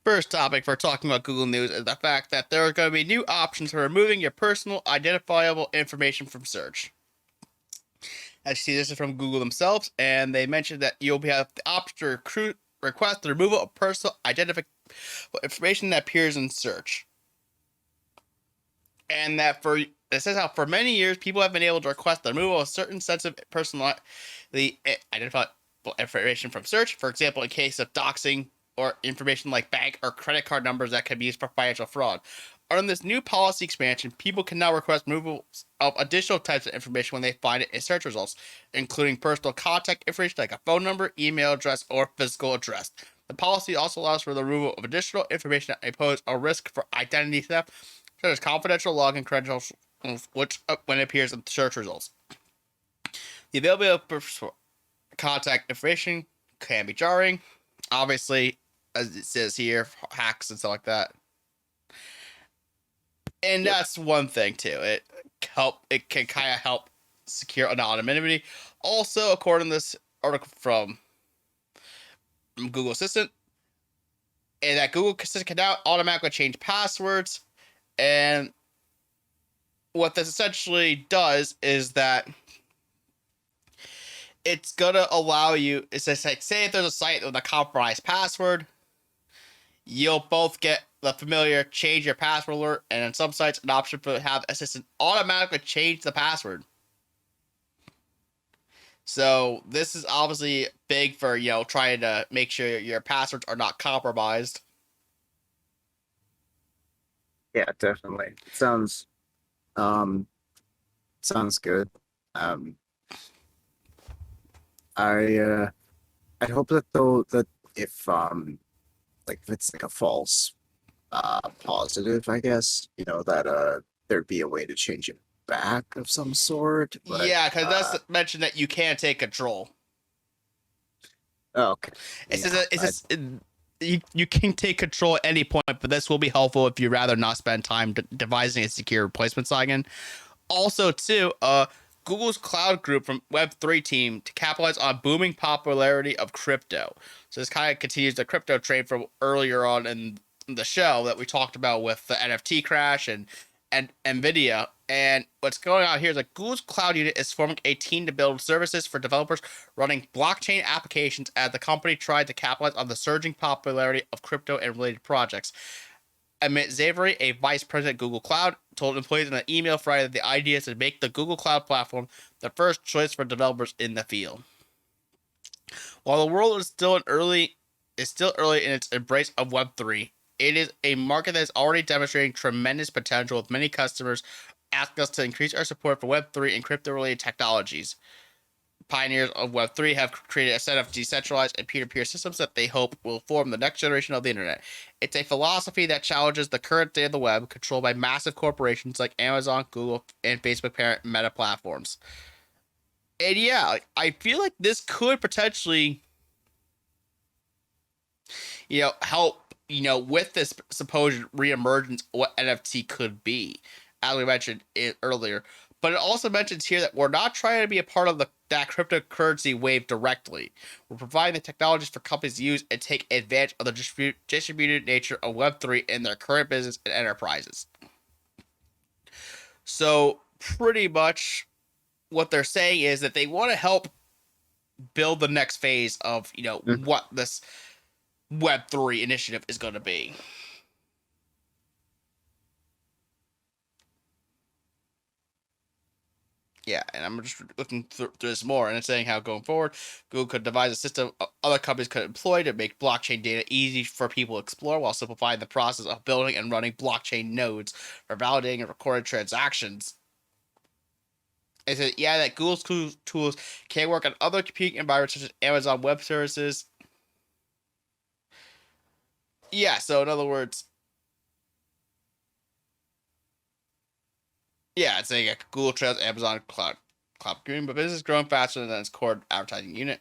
first topic for talking about Google News is the fact that there are going to be new options for removing your personal identifiable information from search. As you see, this is from Google themselves, and they mentioned that you'll have the option to request the removal of personal identifiable information that appears in search. And that it says how for many years people have been able to request the removal of certain sensitive personal identifiable information from search. For example, in case of doxing or information like bank or credit card numbers that can be used for financial fraud. Under this new policy expansion, people can now request removal of additional types of information when they find it in search results, including personal contact information like a phone number, email address, or physical address. The policy also allows for the removal of additional information that may pose a risk for identity theft, such as confidential login credentials, which when it appears in search results. The availability of contact information can be jarring. Obviously, as it says here, hacks and stuff like that. And that's one thing too. It can kind of help secure anonymity. Also, according to this article from Google Assistant, and that Google Assistant can now automatically change passwords. And what this essentially does is that it's gonna allow you. It's just like, say if there's a site with a compromised password, you'll both get the familiar change your password alert, and on some sites an option to have Assistant automatically change the password. So this is obviously big for trying to make sure your passwords are not compromised. Yeah, definitely. Sounds good. I'd hope that though that if if it's like a false positive, I guess, that there'd be a way to change it back of some sort. But, yeah, because that's mentioned that you can take control. Okay. You can take control at any point, but this will be helpful if you'd rather not spend time devising a secure replacement login. Also, too, Google's cloud group from Web3 team to capitalize on booming popularity of crypto. So this kind of continues the crypto trade from earlier on in the show that we talked about with the NFT Crash and Nvidia. And what's going on here is that Google's cloud unit is forming a team to build services for developers running blockchain applications as the company tried to capitalize on the surging popularity of crypto and related projects. Amit Zavery, a vice president at Google Cloud, told employees in an email Friday that the idea is to make the Google Cloud platform the first choice for developers in the field. While the world is still early in its embrace of Web3, it is a market that is already demonstrating tremendous potential, with many customers asking us to increase our support for Web3 and crypto-related technologies. pioneers of Web3 have created a set of decentralized and peer-to-peer systems that they hope will form the next generation of the internet. It's a philosophy that challenges the current day of the web, controlled by massive corporations like Amazon, Google, and Facebook parent Meta platforms. And yeah, I feel like this could potentially, help, with this supposed reemergence, what NFT could be, as we mentioned earlier. But it also mentions here that we're not trying to be a part of that cryptocurrency wave directly. We're providing the technologies for companies to use and take advantage of the distributed nature of Web3 in their current business and enterprises. So pretty much what they're saying is that they want to help build the next phase of, what this Web3 initiative is going to be. Yeah, and I'm just looking through this more, and it's saying how going forward, Google could devise a system other companies could employ to make blockchain data easy for people to explore while simplifying the process of building and running blockchain nodes for validating and recording transactions. It said, that Google's tools can work on other computing environments such as Amazon Web Services. Yeah, so in other words, it's saying Google trails Amazon cloud computing, but business is growing faster than its core advertising unit.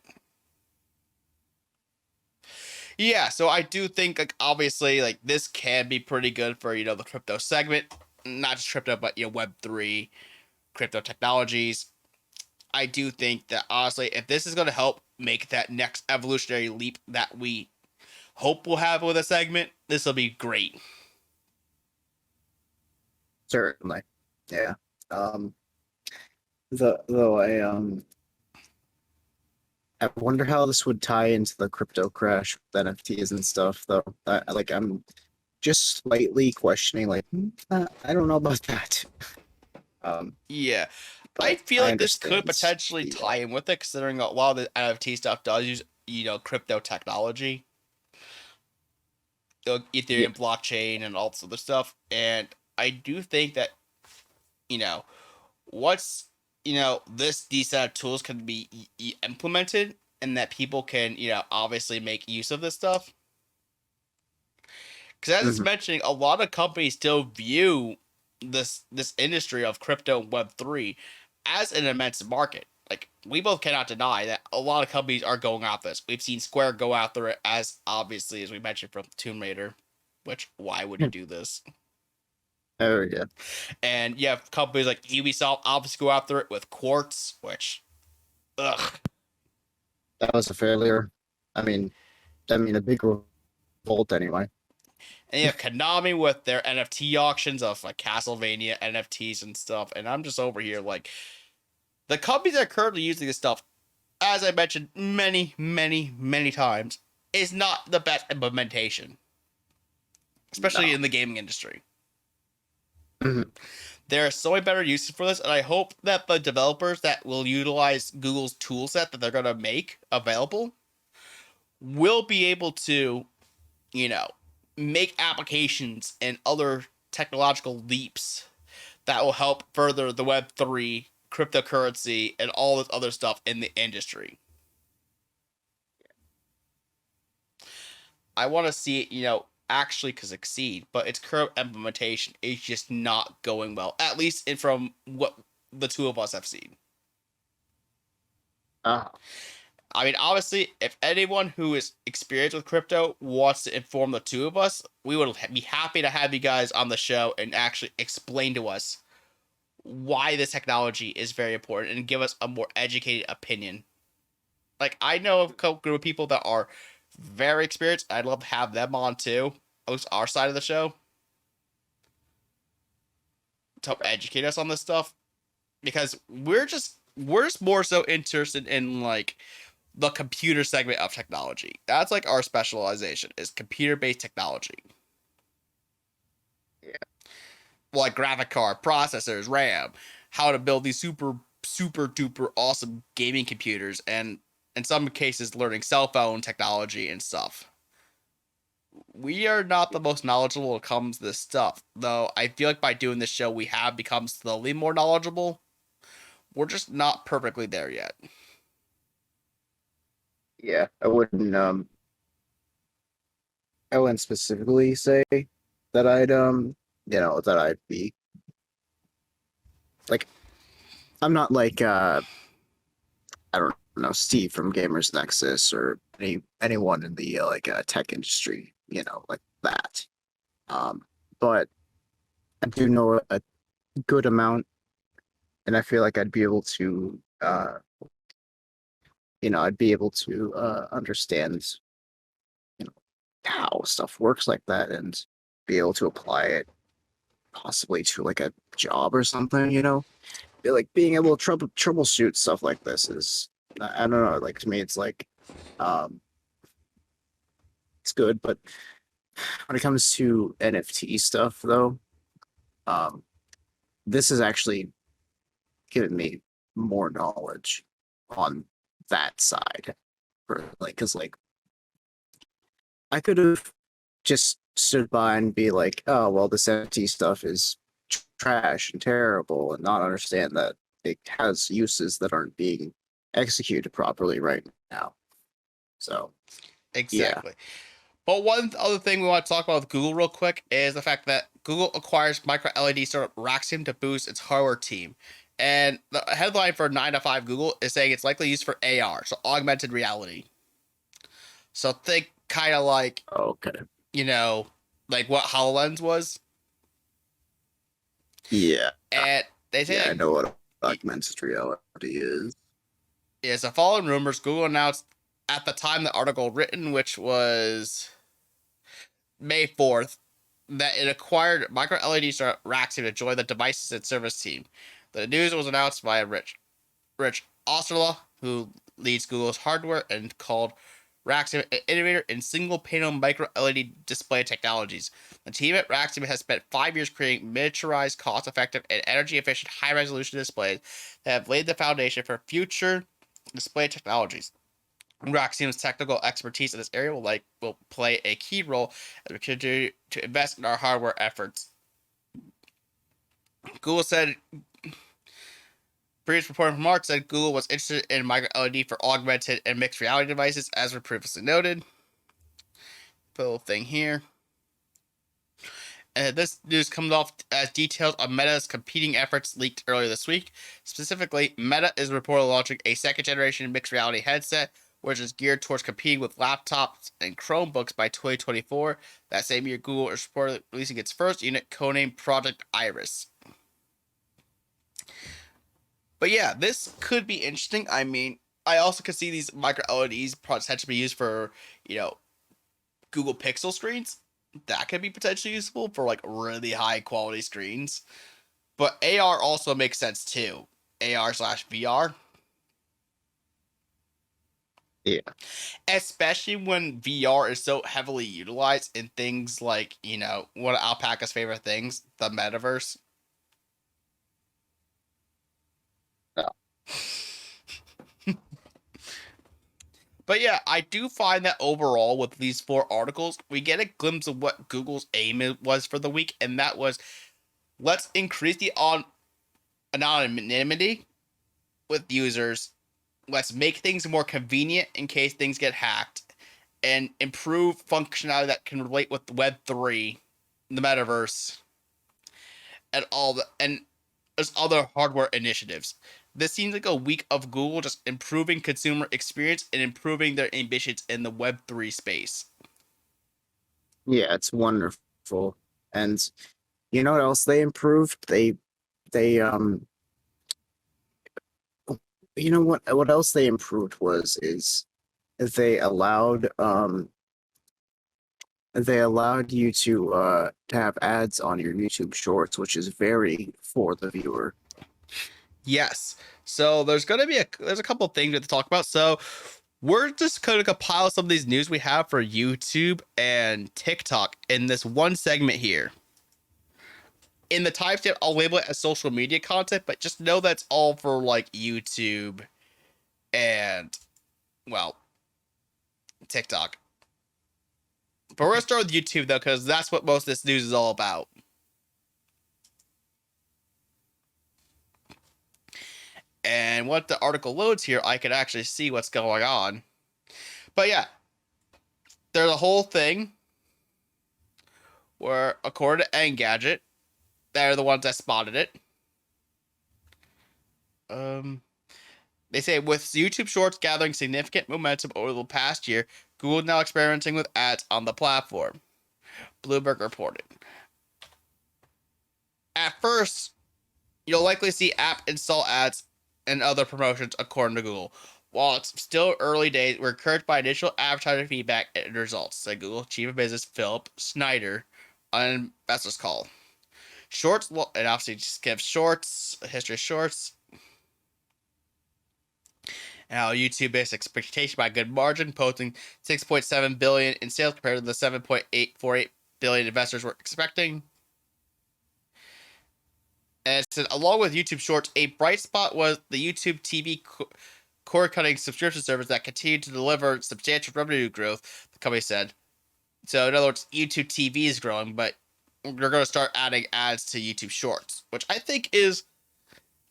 Yeah, so I do think, obviously, this can be pretty good for, the crypto segment. Not just crypto, but, Web3, crypto technologies. I do think that, honestly, if this is going to help make that next evolutionary leap that we hope we'll have with a segment, this will be great. Certainly. Yeah. Though I wonder how this would tie into the crypto crash with NFTs and stuff. Though, I'm just slightly questioning. I don't know about that. Yeah, I feel like this could potentially tie in with it, considering a lot of the NFT stuff does use, crypto technology, Ethereum blockchain, and all this other stuff. And I do think that, once, these set of tools can be implemented and that people can, obviously make use of this stuff. Because as it's mentioning, a lot of companies still view this industry of crypto and Web3 as an immense market. We both cannot deny that a lot of companies are going after this. We've seen Square go after it, as obviously, as we mentioned, from Tomb Raider, which, why would you do this? Oh, yeah. And you have companies like Ubisoft obviously go after it with Quartz, which, ugh. That was a failure. I mean, a big revolt anyway. And you have Konami with their NFT auctions of Castlevania NFTs and stuff. And I'm just over here the companies that are currently using this stuff, as I mentioned many, many, many times, is not the best implementation, especially in the gaming industry. There are so many better uses for this, and I hope that the developers that will utilize Google's tool set that they're going to make available will be able to, make applications and other technological leaps that will help further the Web3, cryptocurrency, and all this other stuff in the industry. I want to see it, actually could succeed, but its current implementation is just not going well, at least from what the two of us have seen. I mean, obviously, if anyone who is experienced with crypto wants to inform the two of us, we would be happy to have you guys on the show and actually explain to us why this technology is very important and give us a more educated opinion. I know of a group of people that are very experienced. I'd love to have them on too, at least our side of the show, to help educate us on this stuff, because we're just more so interested in the computer segment of technology. That's our specialization, is computer-based technology. Yeah. Well, graphic card, processors, RAM, how to build these super, super duper awesome gaming computers, and in some cases, learning cell phone technology and stuff. We are not the most knowledgeable when it comes to this stuff, though I feel like by doing this show, we have become slowly more knowledgeable. We're just not perfectly there yet. yeah, I wouldn't specifically say that that I'd be like, I'm not like I don't know, Steve from Gamers Nexus or anyone in the tech industry, like that. But I do know a good amount, and I feel like I'd be able to understand, you know, how stuff works like that and be able to apply it possibly to like a job or something, Feel like being able to troubleshoot stuff like this is, I don't know, like to me it's like um it's good, but when it comes to NFT stuff though, um this has actually given me more knowledge on that side for like, because like I could have just stood by and be like, oh well, this NFT stuff is trash and terrible, and not understand that it has uses that aren't being executed properly right now. So yeah. Exactly. But one other thing we want to talk about with Google real quick is the fact that Google acquires micro LED startup Raxium to boost its hardware team. And the headline for 9 to 5 Google is saying it's likely used for AR, so augmented reality. So think kind of like, Okay. like what HoloLens was. Yeah. And they say Yeah, I know what augmented reality is. Yeah, so following rumors, Google announced at the time the article written, which was May 4th, that it acquired micro LED startup Raxium to join the devices and service team. The news was announced by Rich Osterla, who leads Google's hardware, and called Raxium an innovator in single panel micro LED display technologies. The team at Raxium has spent 5 years creating miniaturized, cost effective, and energy efficient high resolution displays that have laid the foundation for future display technologies. Raxium's technical expertise in this area will play a key role as we continue to invest in our hardware efforts. Google said, previous report from March said Google was interested in micro LED for augmented and mixed reality devices, as we previously noted. Put a little thing here. This news comes off as details of Meta's competing efforts leaked earlier this week. Specifically, Meta is reportedly launching a second-generation mixed reality headset, which is geared towards competing with laptops and Chromebooks by 2024. That same year, Google is reportedly releasing its first unit, codenamed Project Iris. But yeah, this could be interesting. I mean, I also could see these micro LEDs potentially be used for, Google Pixel screens. That could be potentially useful for like really high quality screens. But AR also makes sense too. AR/VR. Yeah. Especially when VR is so heavily utilized in things like, one of Alpaca's favorite things, the metaverse. No. But yeah, I do find that overall with these 4 articles, we get a glimpse of what Google's aim was for the week, and that was, let's increase the anonymity with users. Let's make things more convenient in case things get hacked, and improve functionality that can relate with Web3, the metaverse, and there's other hardware initiatives. This seems like a week of Google just improving consumer experience and improving their ambitions in the Web3 space. Yeah, it's wonderful. And you know what else they improved? They you know what else they improved is they allowed you to have ads on your YouTube Shorts, which is very for the viewer. Yes. So there's a couple of things we have to talk about. So we're just going to compile some of these news we have for YouTube and TikTok in this one segment here. In the timestamp, I'll label it as social media content, but just know that's all for like YouTube and, well, TikTok. But we're going to start with YouTube, though, because that's what most of this news is all about. And what the article loads here, I can actually see what's going on. But yeah, there's a whole thing where, according to Engadget, they're the ones that spotted it. They say with YouTube Shorts gathering significant momentum over the past year, Google is now experimenting with ads on the platform. Bloomberg reported. At first, you'll likely see app install ads and other promotions according to Google. While it's still early days, we're encouraged by initial advertiser feedback and results, said Google Chief of Business Philip Snyder on Investors Call. Shorts, well, it obviously just gives Shorts, a history of Shorts, and how YouTube missed expectation by a good margin, posting $6.7 billion in sales compared to the $7.848 billion investors were expecting. And it said, along with YouTube Shorts, a bright spot was the YouTube TV cord-cutting subscription service that continued to deliver substantial revenue growth, the company said. So, in other words, YouTube TV is growing, but they're going to start adding ads to YouTube Shorts, which I think is,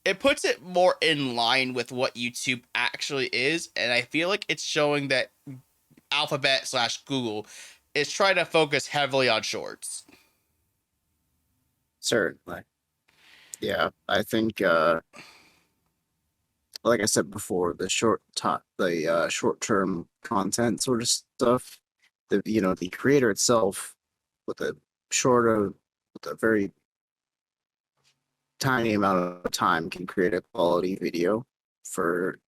it puts it more in line with what YouTube actually is, and I feel like it's showing that Alphabet / Google is trying to focus heavily on Shorts. Certainly. Yeah, I think like I said before, the short-term content sort of stuff, the creator itself with a very tiny amount of time can create a quality video for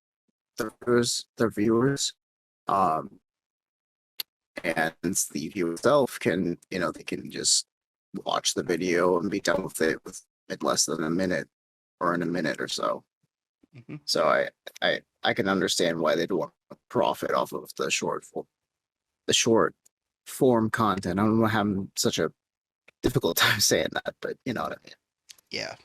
their viewers. And the viewer itself can, they can just watch the video and be done with it in less than a minute or in a minute or so. Mm-hmm. So I can understand why they'd want to profit off of the short form content. I don't know why I'm having such a difficult time saying that, but you know what I mean. Yeah.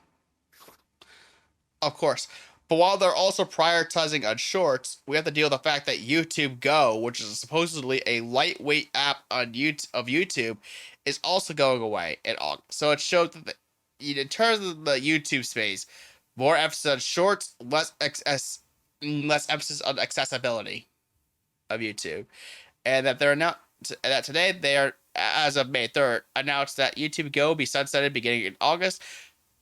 Of course. But while they're also prioritizing on Shorts, we have to deal with the fact that YouTube Go, which is supposedly a lightweight app on YouTube, is also going away in August. So it shows that in terms of the YouTube space, more emphasis on Shorts, less emphasis on accessibility of YouTube, and that that today they are, as of May 3rd, announced that YouTube Go will be sunsetted beginning in August.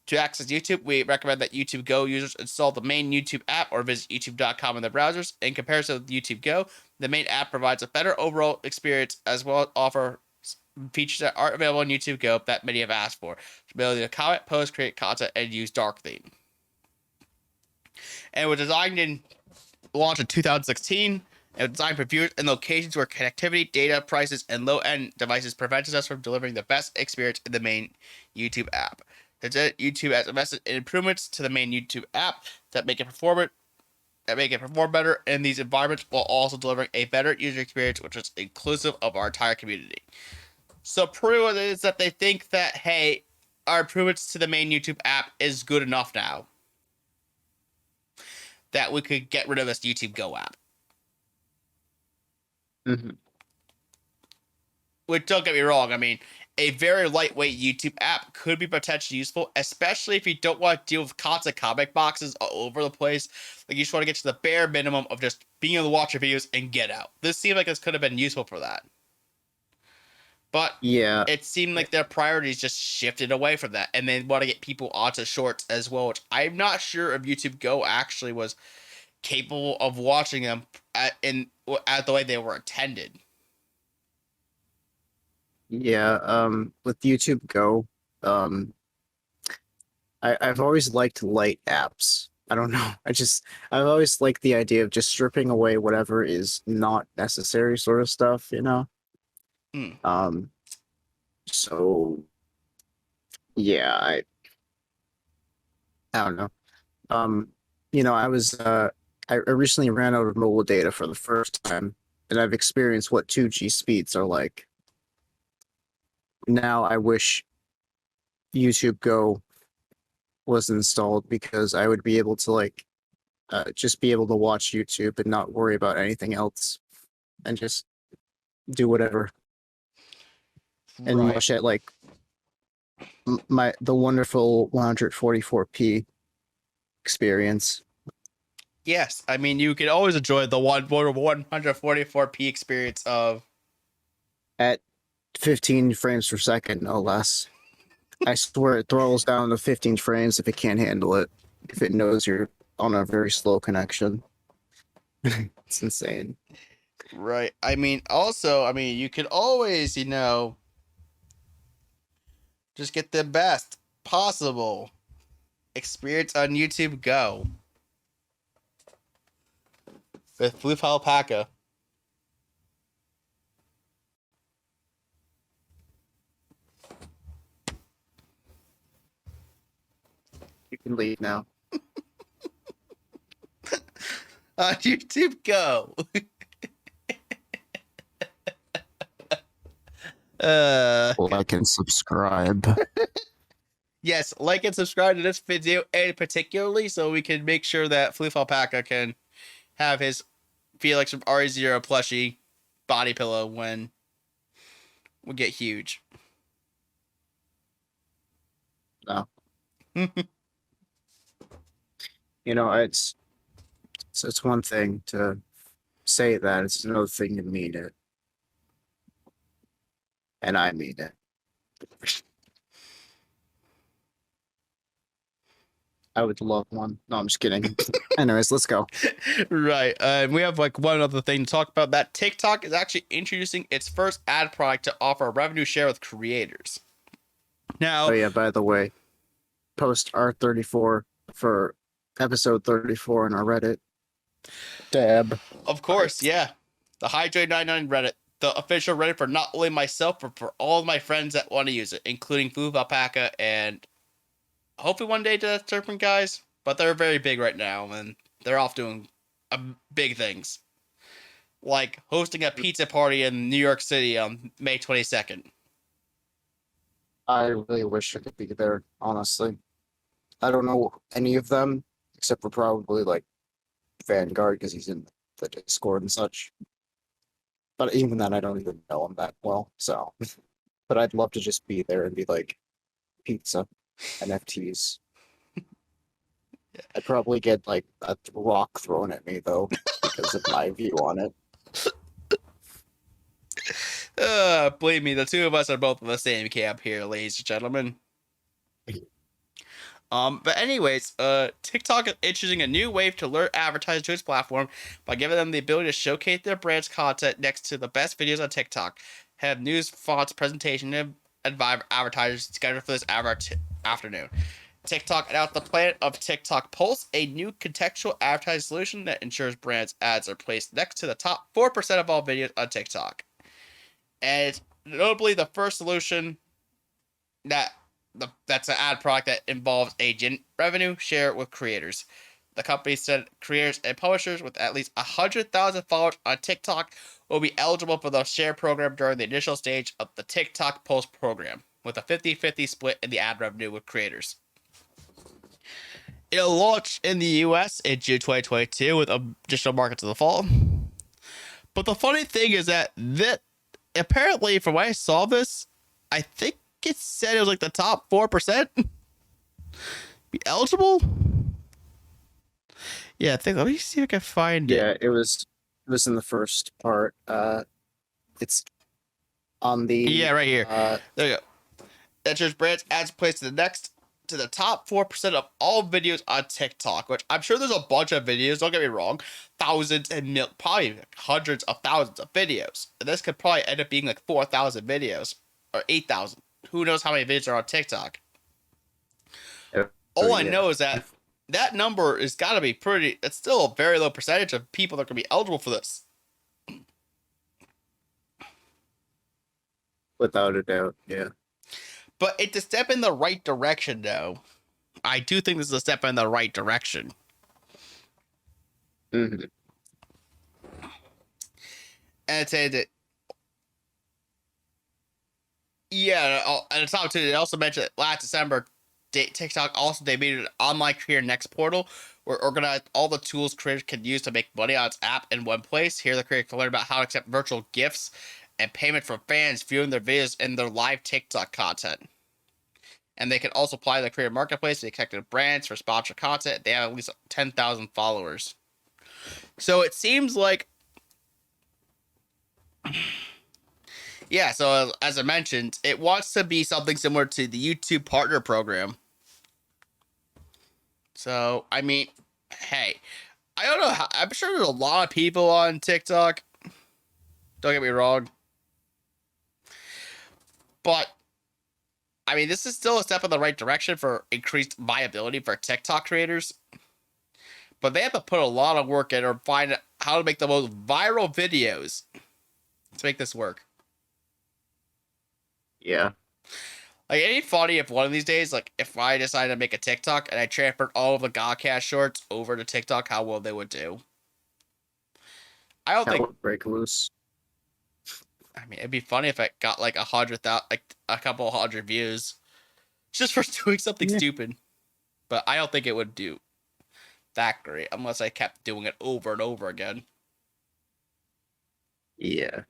To access YouTube, we recommend that YouTube Go users install the main YouTube app or visit youtube.com in their browsers. In comparison with YouTube Go, the main app provides a better overall experience as well as offer features that aren't available on YouTube Go that many have asked for. The ability to comment, post, create content, and use dark theme. And it was designed and launched in 2016. It was designed for viewers in locations where connectivity, data, prices, and low-end devices prevents us from delivering the best experience in the main YouTube app. Instead, YouTube has invested in improvements to the main YouTube app that make it perform better in these environments while also delivering a better user experience, which is inclusive of our entire community. So pretty much it is that they think that, hey, our improvements to the main YouTube app is good enough now that we could get rid of this YouTube Go app. Mm-hmm. Which, don't get me wrong, I mean, a very lightweight YouTube app could be potentially useful, especially if you don't want to deal with constant comic boxes all over the place. Like, you just want to get to the bare minimum of just being able to watch your videos and get out. This seemed like this could have been useful for that. But yeah, it seemed like their priorities just shifted away from that, and they want to get people onto Shorts as well, which I'm not sure if YouTube Go actually was capable of watching them at the way they were intended. Yeah, with YouTube Go, I've always liked light apps. I don't know. I've always liked the idea of just stripping away whatever is not necessary sort of stuff, So yeah, I don't know. I recently ran out of mobile data for the first time, and I've experienced what 2G speeds are like. Now I wish YouTube Go was installed because I would be able to just be able to watch YouTube and not worry about anything else and just do whatever and watch it like the wonderful 144p experience. Yes, I mean you can always enjoy the 144p experience of. At 15 frames per second, no less. I swear it throttles down to 15 frames if it can't handle it. If it knows you're on a very slow connection. It's insane. Right. I mean, also, I mean, you could always, just get the best possible experience on YouTube Go with Floof Alpaca. You can leave now. On YouTube Go. Like and subscribe. Yes, like and subscribe to this video, and particularly so we can make sure that Floof Alpaca can have his Felix from RE0 plushie body pillow when we get huge. No. It's one thing to say that, it's another thing to mean it. And I mean it. I would love one. No, I'm just kidding. Anyways, let's go. Right. We have one other thing to talk about. That TikTok is actually introducing its first ad product to offer a revenue share with creators. Now, Oh yeah, by the way, post R34 for episode 34 in our Reddit tab. of course, yeah, the Hydrate99 Reddit, the official Reddit for not only myself, but for all of my friends that want to use it, including Floof Alpaca and hopefully one day Death Serpent guys. But they're very big right now, and they're off doing big things, like hosting a pizza party in New York City on May 22nd. I really wish I could be there, honestly. I don't know any of them, except for probably Vanguard, because he's in the Discord and such. But even then, I don't even know him that well, so. But I'd love to just be there and be like, pizza, NFTs. I'd probably get a rock thrown at me, though, because of my view on it. Believe me, the two of us are both in the same camp here, ladies and gentlemen. But anyways, TikTok is introducing a new wave to lure advertisers to its platform by giving them the ability to showcase their brand's content next to the best videos on TikTok. Have news, fonts, presentation, and advertisers scheduled for this afternoon. TikTok announced the plan of TikTok Pulse, a new contextual advertising solution that ensures brands' ads are placed next to the top 4% of all videos on TikTok. And it's notably the first solution that's an ad product that involves a revenue share with creators. The company said creators and publishers with at least 100,000 followers on TikTok will be eligible for the share program during the initial stage of the TikTok Pulse program, with a 50-50 split in the ad revenue with creators. It'll launch in the US in June 2022 with additional markets in the fall. But the funny thing is that apparently, from when I saw this, I think it said it was the top 4% be eligible. Yeah, let me see if I can find it. Yeah, it was in the first part. It's on the right here. There you go. That shows brands ads placed to the top 4% of all videos on TikTok, which I'm sure there's a bunch of videos, don't get me wrong, thousands and probably hundreds of thousands of videos. And this could probably end up being 4,000 videos or 8,000. Who knows how many videos are on TikTok? All I know is that number is got to be it's still a very low percentage of people that are going to be eligible for this. Without a doubt, yeah. But it's a step in the right direction, though. I do think this is a step in the right direction. Mm-hmm. And it said that, yeah, at the top too, they also mentioned that last December, TikTok also debuted an online creator next portal where organized all the tools creators can use to make money on its app in one place. Here, the creator can learn about how to accept virtual gifts and payment from fans viewing their videos and their live TikTok content. And they can also apply the creator marketplace to accept brands for sponsored content. They have at least 10,000 followers. So it seems like, yeah, so as I mentioned, it wants to be something similar to the YouTube Partner Program. So, I mean, hey, I don't know how, I'm sure there's a lot of people on TikTok. Don't get me wrong. But, I mean, this is still a step in the right direction for increased viability for TikTok creators. But they have to put a lot of work in or find how to make the most viral videos to make this work. Yeah. Like, it'd be funny if one of these days, like, if I decided to make a TikTok and I transferred all of the GAHCast shorts over to TikTok, how well they would do. I don't That think. would break loose. I mean, it'd be funny if it got like 100,000, like a couple hundred views, just for doing something stupid. But I don't think it would do that great unless I kept doing it over and over again. Yeah.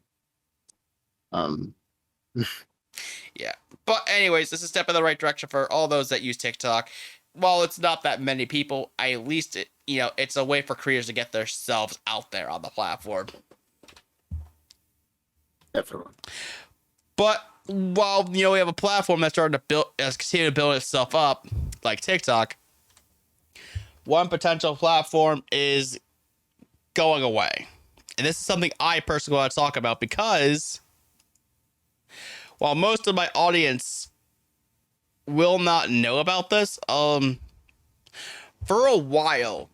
Yeah. But anyways, this is a step in the right direction for all those that use TikTok. While it's not that many people, at least it's a way for creators to get themselves out there on the platform. Definitely. But while we have a platform that's starting to continue to build itself up, like TikTok, one potential platform is going away. And this is something I personally want to talk about because while most of my audience will not know about this, for a while,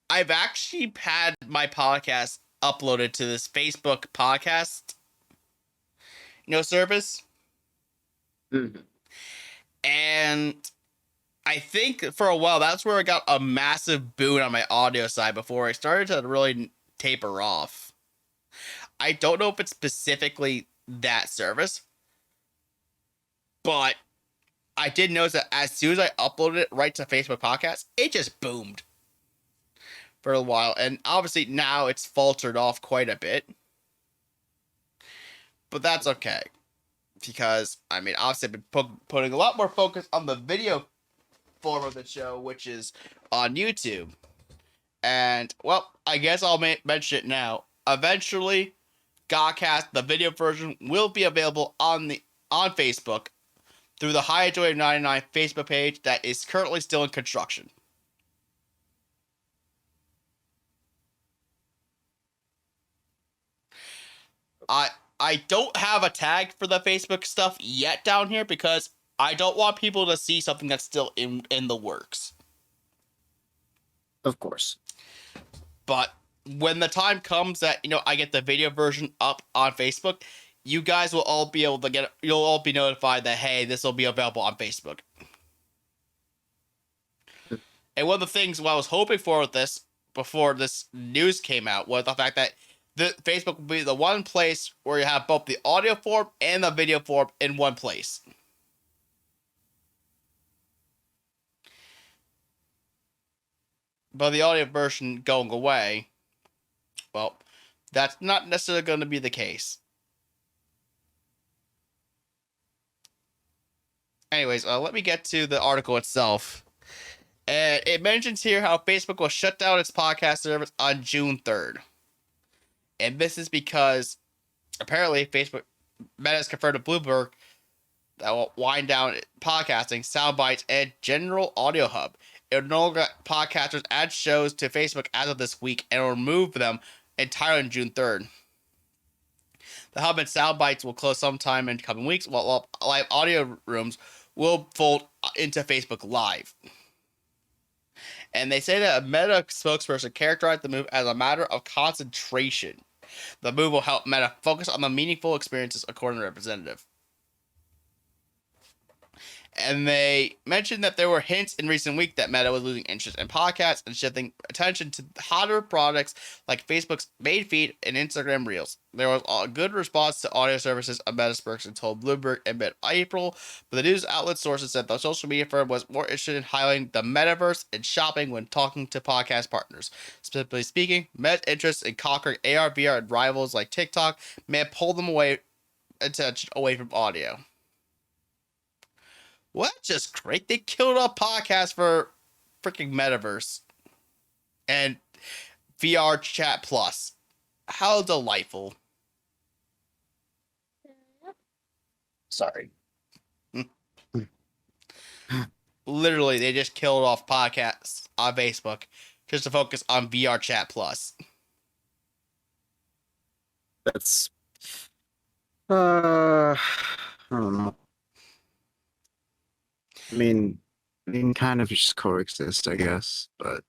I've actually had my podcast uploaded to this Facebook podcast, service. Mm-hmm. And I think for a while, that's where I got a massive boon on my audio side before I started to really taper off. I don't know if it's specifically that service, but I did notice that as soon as I uploaded it right to Facebook Podcast, it just boomed for a while. And obviously now it's faltered off quite a bit. But that's okay. Because, I mean, obviously I've been putting a lot more focus on the video form of the show, which is on YouTube. And, well, I guess I'll mention it now. Eventually, GAHCast, the video version, will be available on Facebook through the High Joy of 99 Facebook page that is currently still in construction. I don't have a tag for the Facebook stuff yet down here because I don't want people to see something that's still in the works. Of course. But when the time comes that, I get the video version up on Facebook, you guys will all be able to you'll all be notified that, hey, this will be available on Facebook. And one of the things what I was hoping for with this, before this news came out, was the fact that the Facebook will be the one place where you have both the audio form and the video form in one place. But the audio version going away, well, that's not necessarily going to be the case. Anyways, let me get to the article itself. And it mentions here how Facebook will shut down its podcast service on June 3rd. And this is because apparently Meta has confirmed to Bloomberg that will wind down podcasting, soundbites, and general audio hub. It will no longer let podcasters add shows to Facebook as of this week and will remove them entirely on June 3rd. The hub and soundbites will close sometime in coming weeks, while live audio rooms will fold into Facebook Live. And they say that a Meta spokesperson characterized the move as a matter of concentration. The move will help Meta focus on the meaningful experiences, according to the representative. And they mentioned that there were hints in recent weeks that Meta was losing interest in podcasts and shifting attention to hotter products like Facebook's main feed and Instagram Reels. There was a good response to audio services, a Meta spokesperson told Bloomberg in mid-April, but the news outlet sources said the social media firm was more interested in highlighting the metaverse and shopping when talking to podcast partners. Specifically speaking, Meta's interest in conquering AR, VR, and rivals like TikTok may have pulled them attention away from audio. Well, that's just great. They killed a podcast for freaking metaverse. And VR Chat Plus. How delightful. Sorry. Literally, they just killed off podcasts on Facebook just to focus on VR Chat Plus. That's I don't know. I mean, kind of just coexist, I guess, but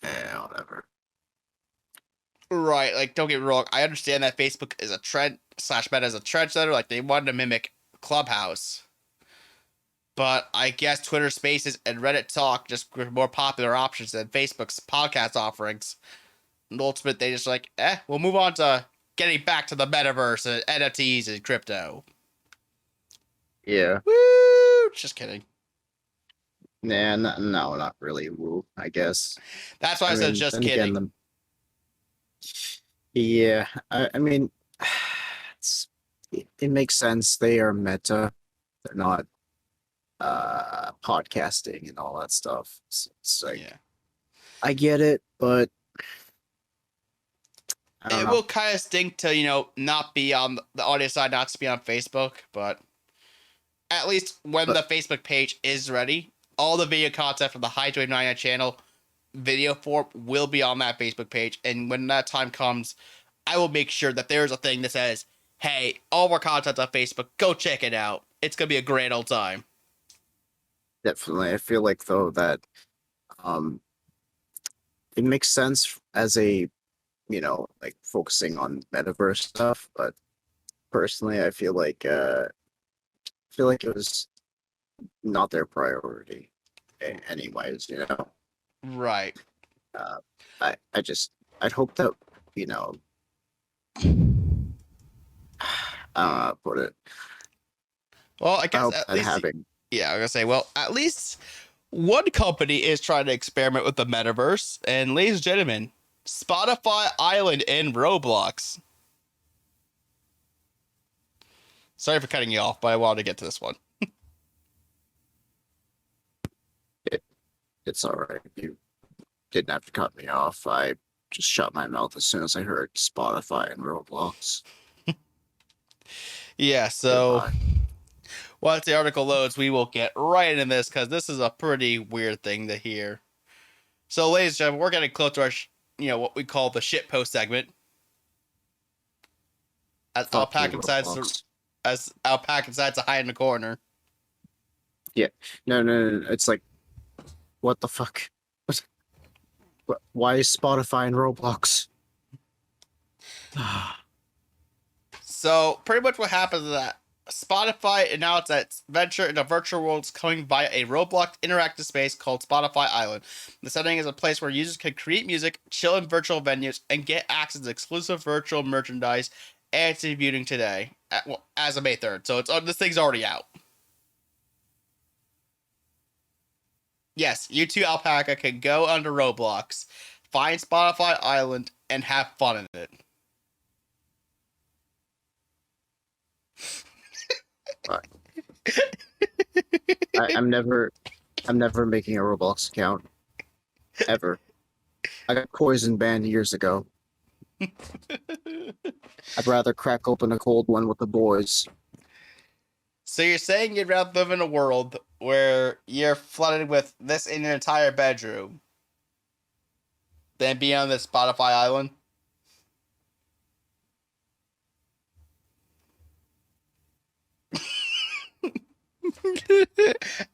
whatever. Right, like, don't get me wrong. I understand that Facebook is a trend / Meta is a trendsetter. Like, they wanted to mimic Clubhouse. But I guess Twitter Spaces and Reddit Talk just were more popular options than Facebook's podcast offerings. And ultimately, they just like, we'll move on to getting back to the metaverse and NFTs and crypto. Yeah. Woo! Just kidding. Nah, no, not really. Woo, I guess. That's why I said mean, just then kidding. again, yeah, I mean, it makes sense. They are meta. They're not podcasting and all that stuff. It's like, Yeah. I get it, but I don't It know. will kind of stink to, not be on the audio side, not to be on Facebook, but at least when the Facebook page is ready, all the video content from the High 29 channel video form will be on that Facebook page. And when that time comes, I will make sure that there's a thing that says, hey, all of our content's on Facebook. Go check it out. It's going to be a great old time. Definitely. I feel like, though, that it makes sense as a, like focusing on metaverse stuff, but personally, I feel like it was not their priority anyways, Right. I'd hope that, I don't know how to put it. Well, I I guess hope at that least, having, yeah, I'm going to say, well, at least one company is trying to experiment with the metaverse. And ladies and gentlemen, Spotify Island and Roblox. Sorry for cutting you off, but I wanted to get to this one. it's all right. You didn't have to cut me off. I just shut my mouth as soon as I heard Spotify and Roblox. Yeah, so Goodbye. once the article loads, we will get right into this because this is a pretty weird thing to hear. So, ladies and gentlemen, we're getting close to our, what we call the shitpost segment. As Fuck you, Alpaca decides to hide in the corner. No. It's like, what the fuck? Why is Spotify and Roblox? So, pretty much what happens is that Spotify announced that its venture into virtual worlds coming via a Roblox interactive space called Spotify Island. The setting is a place where users can create music, chill in virtual venues, and get access to exclusive virtual merchandise. And it's debuting today, as of May 3rd. So this thing's already out. Yes, you too, Alpaca, can go under Roblox, find Spotify Island, and have fun in it. I'm never making a Roblox account. Ever. I got poison banned years ago. I'd rather crack open a cold one with the boys. So you're saying you'd rather live in a world where you're flooded with this in your entire bedroom than be on this Spotify Island?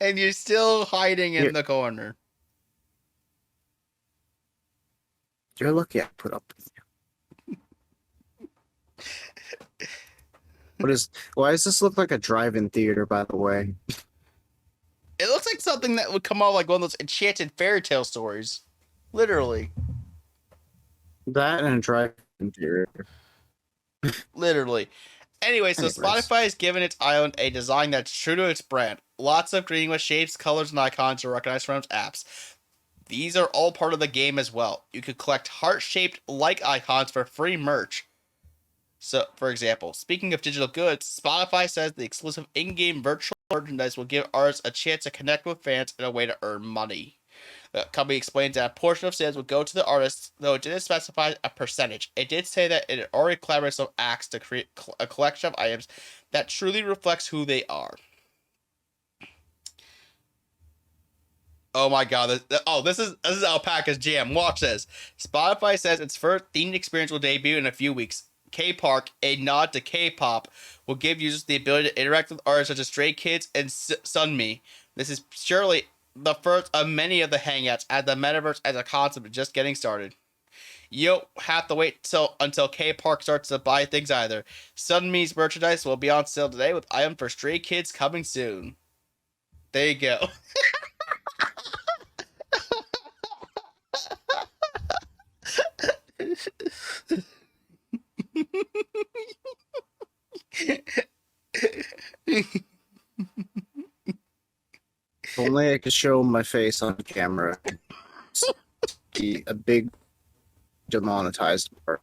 And you're still hiding in the corner. You're lucky I put up with you. Why does this look like a drive-in theater, by the way? It looks like something that would come out like one of those enchanted fairy tale stories. Literally. That and a drive-in theater. Literally. Anyway, so Anyways. Spotify has given its island a design that's true to its brand. Lots of green with shapes, colors, and icons are recognized from its apps. These are all part of the game as well. You could collect heart-shaped like icons for free merch. So, for example, speaking of digital goods, Spotify says the exclusive in-game virtual merchandise will give artists a chance to connect with fans in a way to earn money. The company explains that a portion of sales would go to the artists, though it didn't specify a percentage. It did say that it had already collaborated with some acts to create a collection of items that truly reflects who they are. Oh my god, this is Alpaca's jam. Watch this. Spotify says its first themed experience will debut in a few weeks. K-Park, a nod to K-pop, will give users the ability to interact with artists such as Stray Kids and Sunmi. This is surely the first of many of the hangouts, as the metaverse as a concept is just getting started. You don't have to wait until K-Park starts to buy things either. Sunmi's merchandise will be on sale today with items for Stray Kids coming soon. There you go. If only I could show my face on camera. Be a big demonetized part.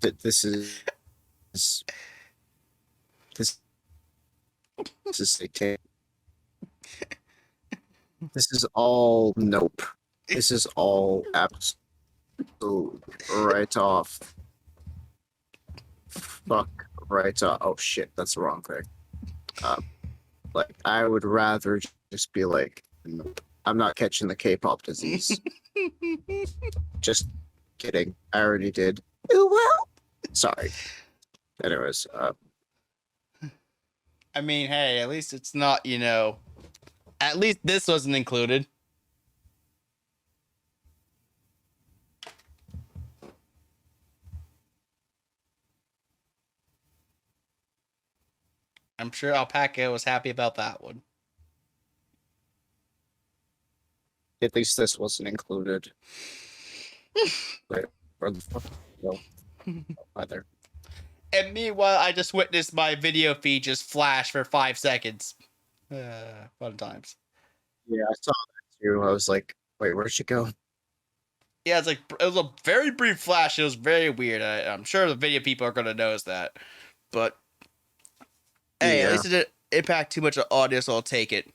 This is satanic. This is all nope. This is all absolute right off. Fuck right off. Oh shit, that's the wrong thing. Like I would rather just be like, nope, I'm not catching the K-pop disease. Just kidding. I already did. Ooh, well. Sorry. Anyways, I mean, hey, at least it's not, at least this wasn't included. I'm sure Alpaca was happy about that one. at least this wasn't included. Wait, where the fuck? No. Either. And meanwhile, I just witnessed my video feed just flash for 5 seconds. Fun times. Yeah, I saw that too. I was like, wait, where'd she go? Yeah, it was a very brief flash. It was very weird. I'm sure the video people are going to notice that. But, hey, Yeah. at least it didn't impact too much of audio, so I'll take it.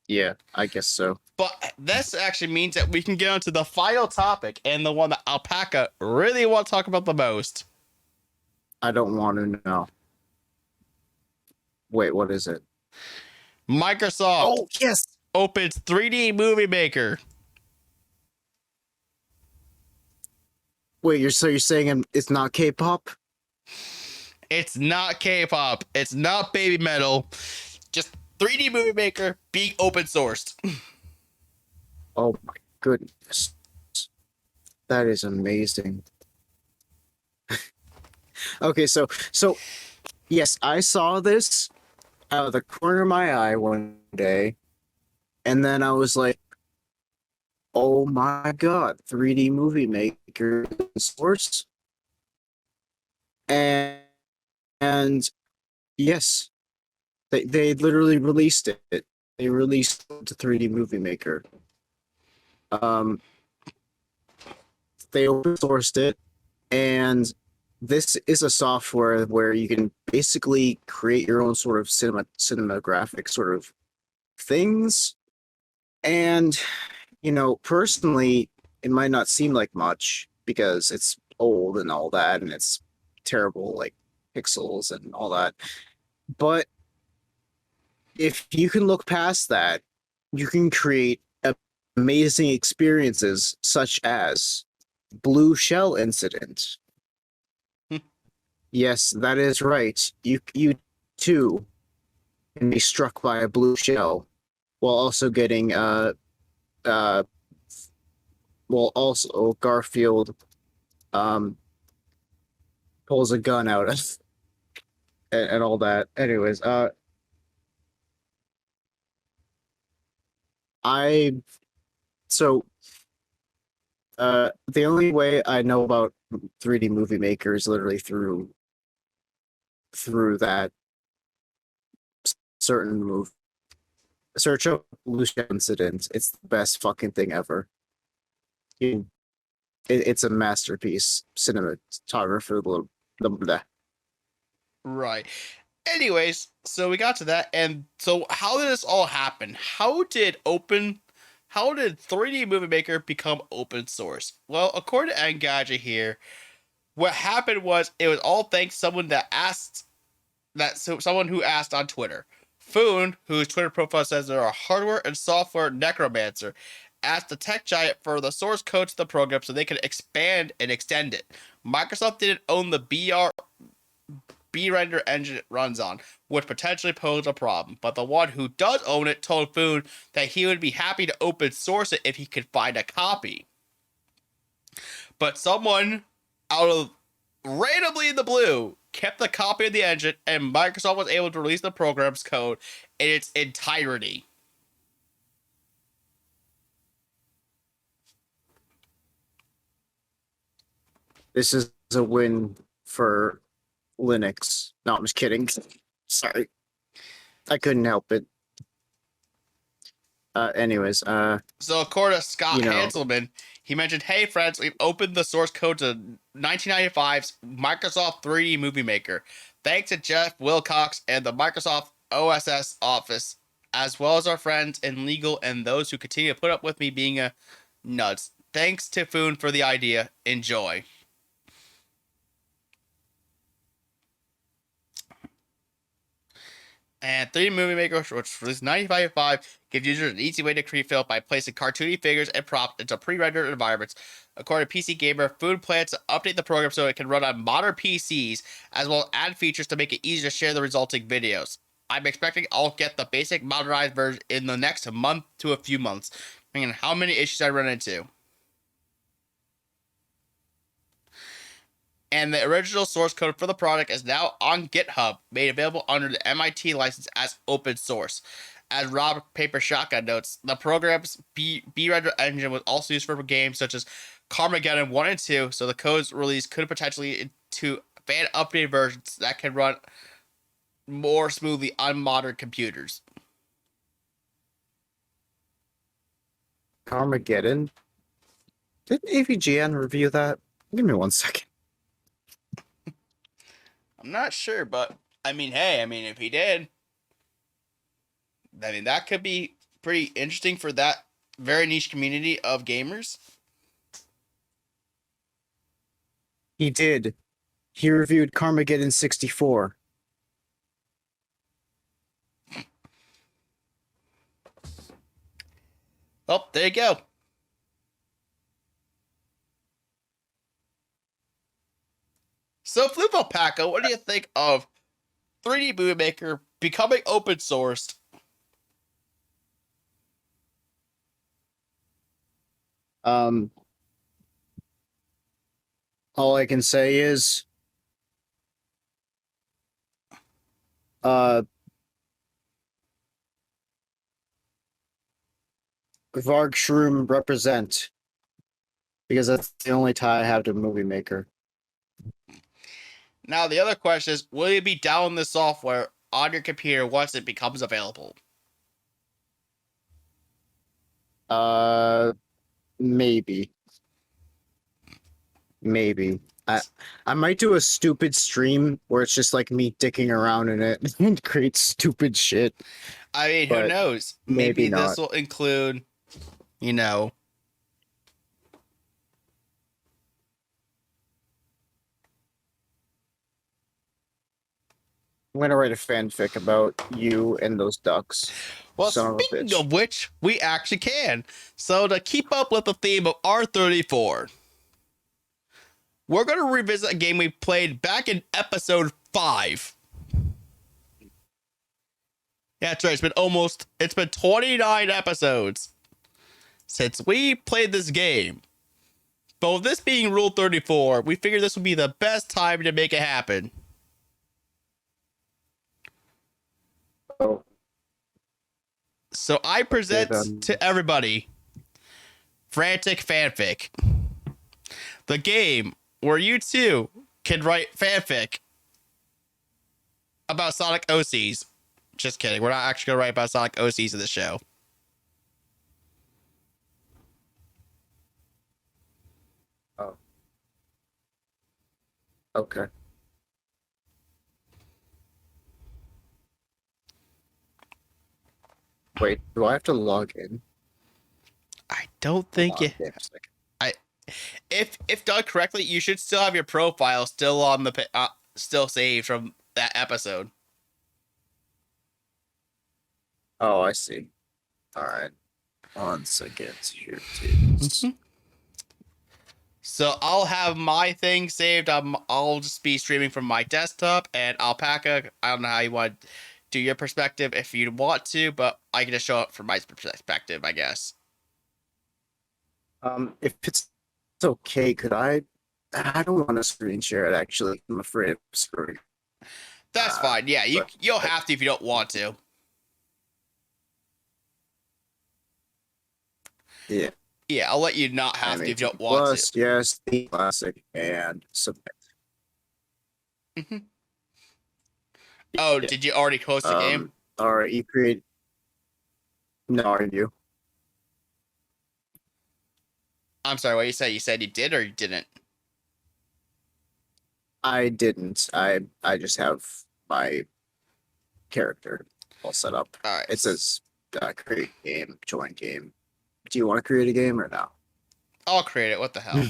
Yeah, I guess so. But this actually means that we can get on to the final topic, and the one that Alpaca really wants to talk about the most. I don't want to know. Wait, what is it? Microsoft Oh, yes! opens 3D Movie Maker. Wait, you're saying it's not K-pop? It's not K-pop. It's not baby metal. Just 3D Movie Maker being open sourced. Oh my goodness. That is amazing. Okay, so yes, I saw this out of the corner of my eye one day, and then I was like, oh my god, 3D Movie Maker source. And yes, they literally released it. They released the 3D Movie Maker. They open sourced it, and this is a software where you can basically create your own sort of cinematographic sort of things. And personally, it might not seem like much because it's old and all that, and it's terrible, like pixels and all that. But if you can look past that, you can create amazing experiences such as Blue Shell Incident. Yes, that is right. You too can be struck by a blue shell while also getting also Garfield pulls a gun out and all that. Anyways, the only way I know about 3D Movie Maker is literally through that certain move. Search up Blue Shell Incident. It's the best fucking thing ever. It's a masterpiece cinematography. Right. Anyways, so we got to that, and so how did this all happen? How did 3D Movie Maker become open source? Well, according to Engadget here, what happened was it was all thanks to someone who asked on Twitter. Foon, whose Twitter profile says they're a hardware and software necromancer, asked the tech giant for the source code to the program so they could expand and extend it. Microsoft didn't own the B-render engine it runs on, which potentially posed a problem, but the one who does own it told Foon that he would be happy to open source it if he could find a copy. But someone randomly in the blue kept the copy of the engine, and Microsoft was able to release the program's code in its entirety. This is a win for Linux. No, I'm just kidding. Sorry. I couldn't help it. Anyways, So according to Scott You know. Hanselman, he mentioned, "Hey friends, we've opened the source code to 1995's Microsoft 3D Movie Maker. Thanks to Jeff Wilcox and the Microsoft OSS office, as well as our friends in legal and those who continue to put up with me being a nuts. Thanks to Foon for the idea. Enjoy." And 3D Movie Maker, which was released in 1995, gives users an easy way to create film by placing cartoony figures and props into pre-rendered environments. According to PC Gamer, Food plans to update the program so it can run on modern PCs, as well as add features to make it easier to share the resulting videos. I'm expecting I'll get the basic modernized version in the next month to a few months, depending on how many issues I run into. And the original source code for the product is now on GitHub, made available under the MIT license as open source. As Rob Paper Shotgun notes, the program's B-render engine was also used for games such as Carmageddon 1 and 2, so the code's release could potentially into fan updated versions that can run more smoothly on modern computers. Carmageddon. Did AVGN review that? Give me 1 second. I'm not sure, but if he did, that could be pretty interesting for that very niche community of gamers. He did. He reviewed Carmageddon 64. Oh, there you go. So, Flip Alpaca, what do you think of 3D Movie Maker becoming open sourced? All I can say is, Varg Shroom represent, because that's the only tie I have to Movie Maker. Now, the other question is, will you be downloading this software on your computer once it becomes available? Maybe. I might do a stupid stream where it's just like me dicking around in it and create stupid shit. Who But knows? maybe Maybe this not. will include, I'm gonna write a fanfic about you and those ducks. Well, Son of a speaking bitch. of which, we actually can. So, to keep up with the theme of R34, we're going to revisit a game we played back in episode 5. Yeah, that's right. It's been 29 episodes since we played this game. But with this being Rule 34, we figured this would be the best time to make it happen. Oh, So I present Yeah, to everybody Frantic Fanfic, the game where you too can write fanfic about Sonic OCs. Just kidding. We're not actually going to write about Sonic OCs in the show. okay. Wait, do I have to log in? I don't Hold think on, you. wait a second. If done correctly, you should still have your profile still on the still saved from that episode. Oh, I see. All right. 1 second. Here it is. So I'll have my thing saved. I'll just be streaming from my desktop, and Alpaca, I don't know how you want to do your perspective if you want to, but I can just show it from my perspective, I guess. If it's okay, could I? I don't want to screen share it. Actually, I'm afraid of screwing. That's fine. Yeah, you'll have to if you don't want to. Yeah. Yeah, I'll let you not have to if you don't want Plus, to. yes, the classic and submit. Mm-hmm. Oh, Yeah. did you already host the game? All right, you create. No, are you? I'm sorry, what you said? You said you did or you didn't? I didn't. I just have my character all set up. All right. It says create game, join game. Do you want to create a game or no? I'll create it. What the hell?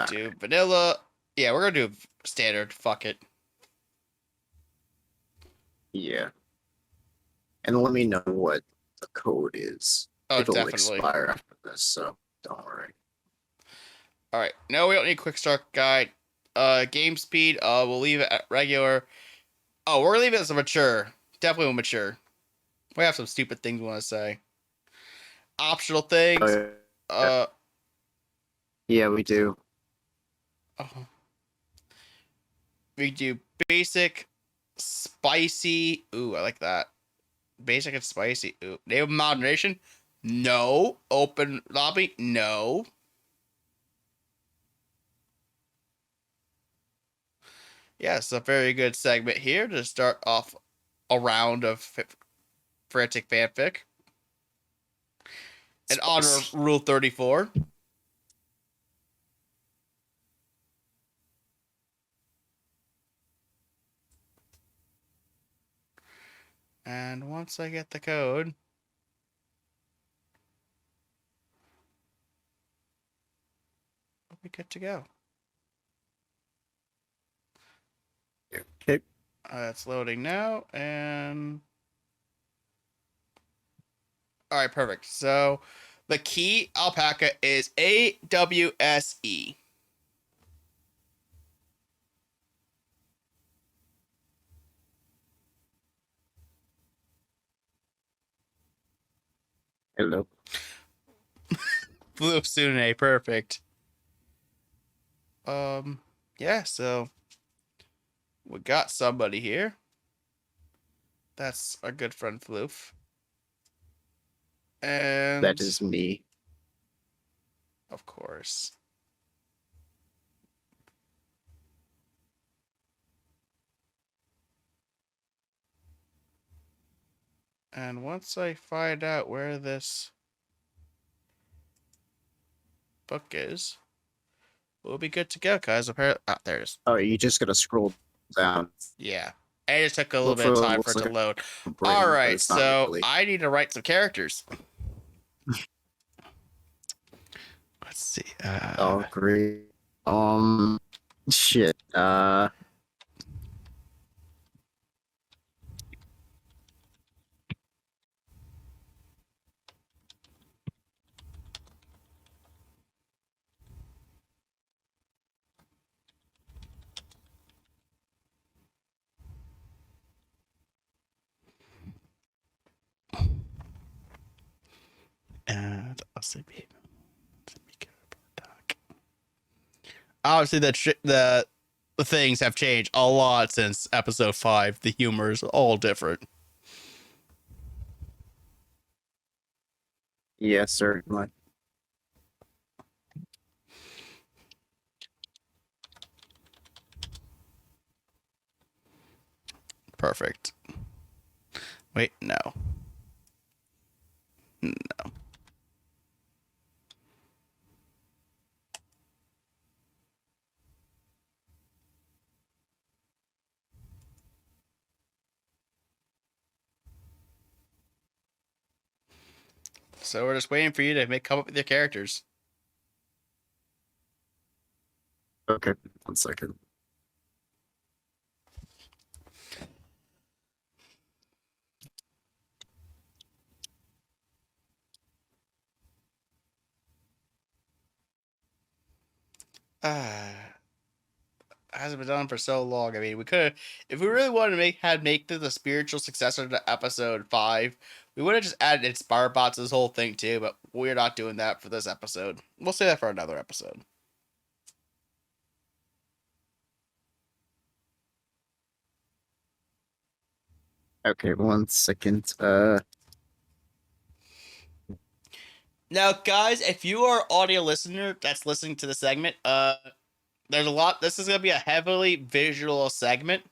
Do vanilla. Yeah, we're gonna do standard. Fuck it. Yeah. And let me know what the code is. Oh, It'll definitely. expire after this, so don't worry. All right. No, we don't need quick start guide. Game speed. We'll leave it at regular. Oh, we're leaving it as a mature. Definitely mature. We have some stupid things we want to say. Optional things. Yeah, we do. We do basic, spicy. Ooh, I like that. Basic and spicy. Ooh, name of moderation. No. Open lobby. No. Yes, a very good segment here to start off a round of Frantic Fanfic. In honor of Rule 34. And once I get the code, we'll be good to go. Okay. It's loading now, and all right, perfect. So the key Alpaca is AWSE. Hello. Blue Sune, perfect. Yeah, so we got somebody here. That's our good friend Floof. And That is me. of course. And once I find out where this book is, we'll be good to go, guys. Apparently, there it is. Oh, you just gotta scroll down. Yeah. It just took a little Look bit of for- time looks for it to like load. Brain, All but right, it's not so really. I need to write some characters. Let's see. Oh, great. Shit. And I'll say obviously the things have changed a lot since episode 5. The humor is all different. Yes, certainly. Perfect. Wait, no. No. So we're just waiting for you to come up with your characters. Okay, 1 second. Hasn't been done for so long. I mean, we could have, if we really wanted to make this a spiritual successor to episode 5, we would have just added Inspire Bots to this whole thing too, but we're not doing that for this episode. We'll say that for another episode. Okay, 1 second. Now, guys, if you are an audio listener that's listening to the segment, there's a lot. This is going to be a heavily visual segment.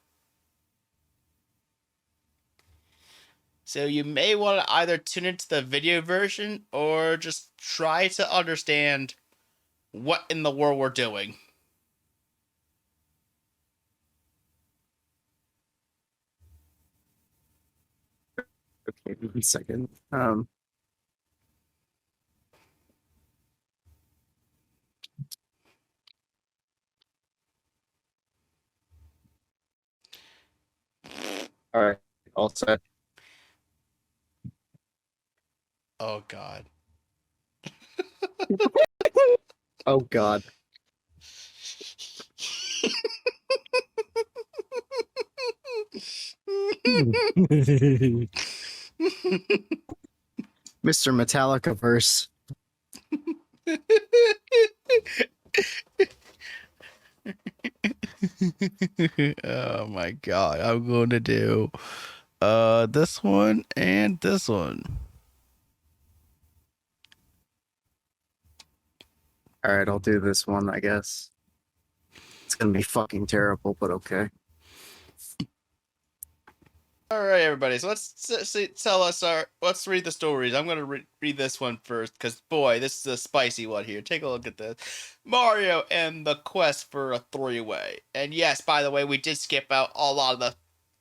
So you may want to either tune into the video version or just try to understand what in the world we're doing. Okay, 1 second. All right, all set. Oh, God. Oh God. Mr. Metallica verse. Oh my God. I'm going to do this one and this one. All right, I'll do this one, I guess. It's gonna be fucking terrible, but okay. All right, everybody. So let's read the stories. I'm gonna read this one first because boy, this is a spicy one here. Take a look at this: Mario and the quest for a three-way. And yes, by the way, we did skip out a lot of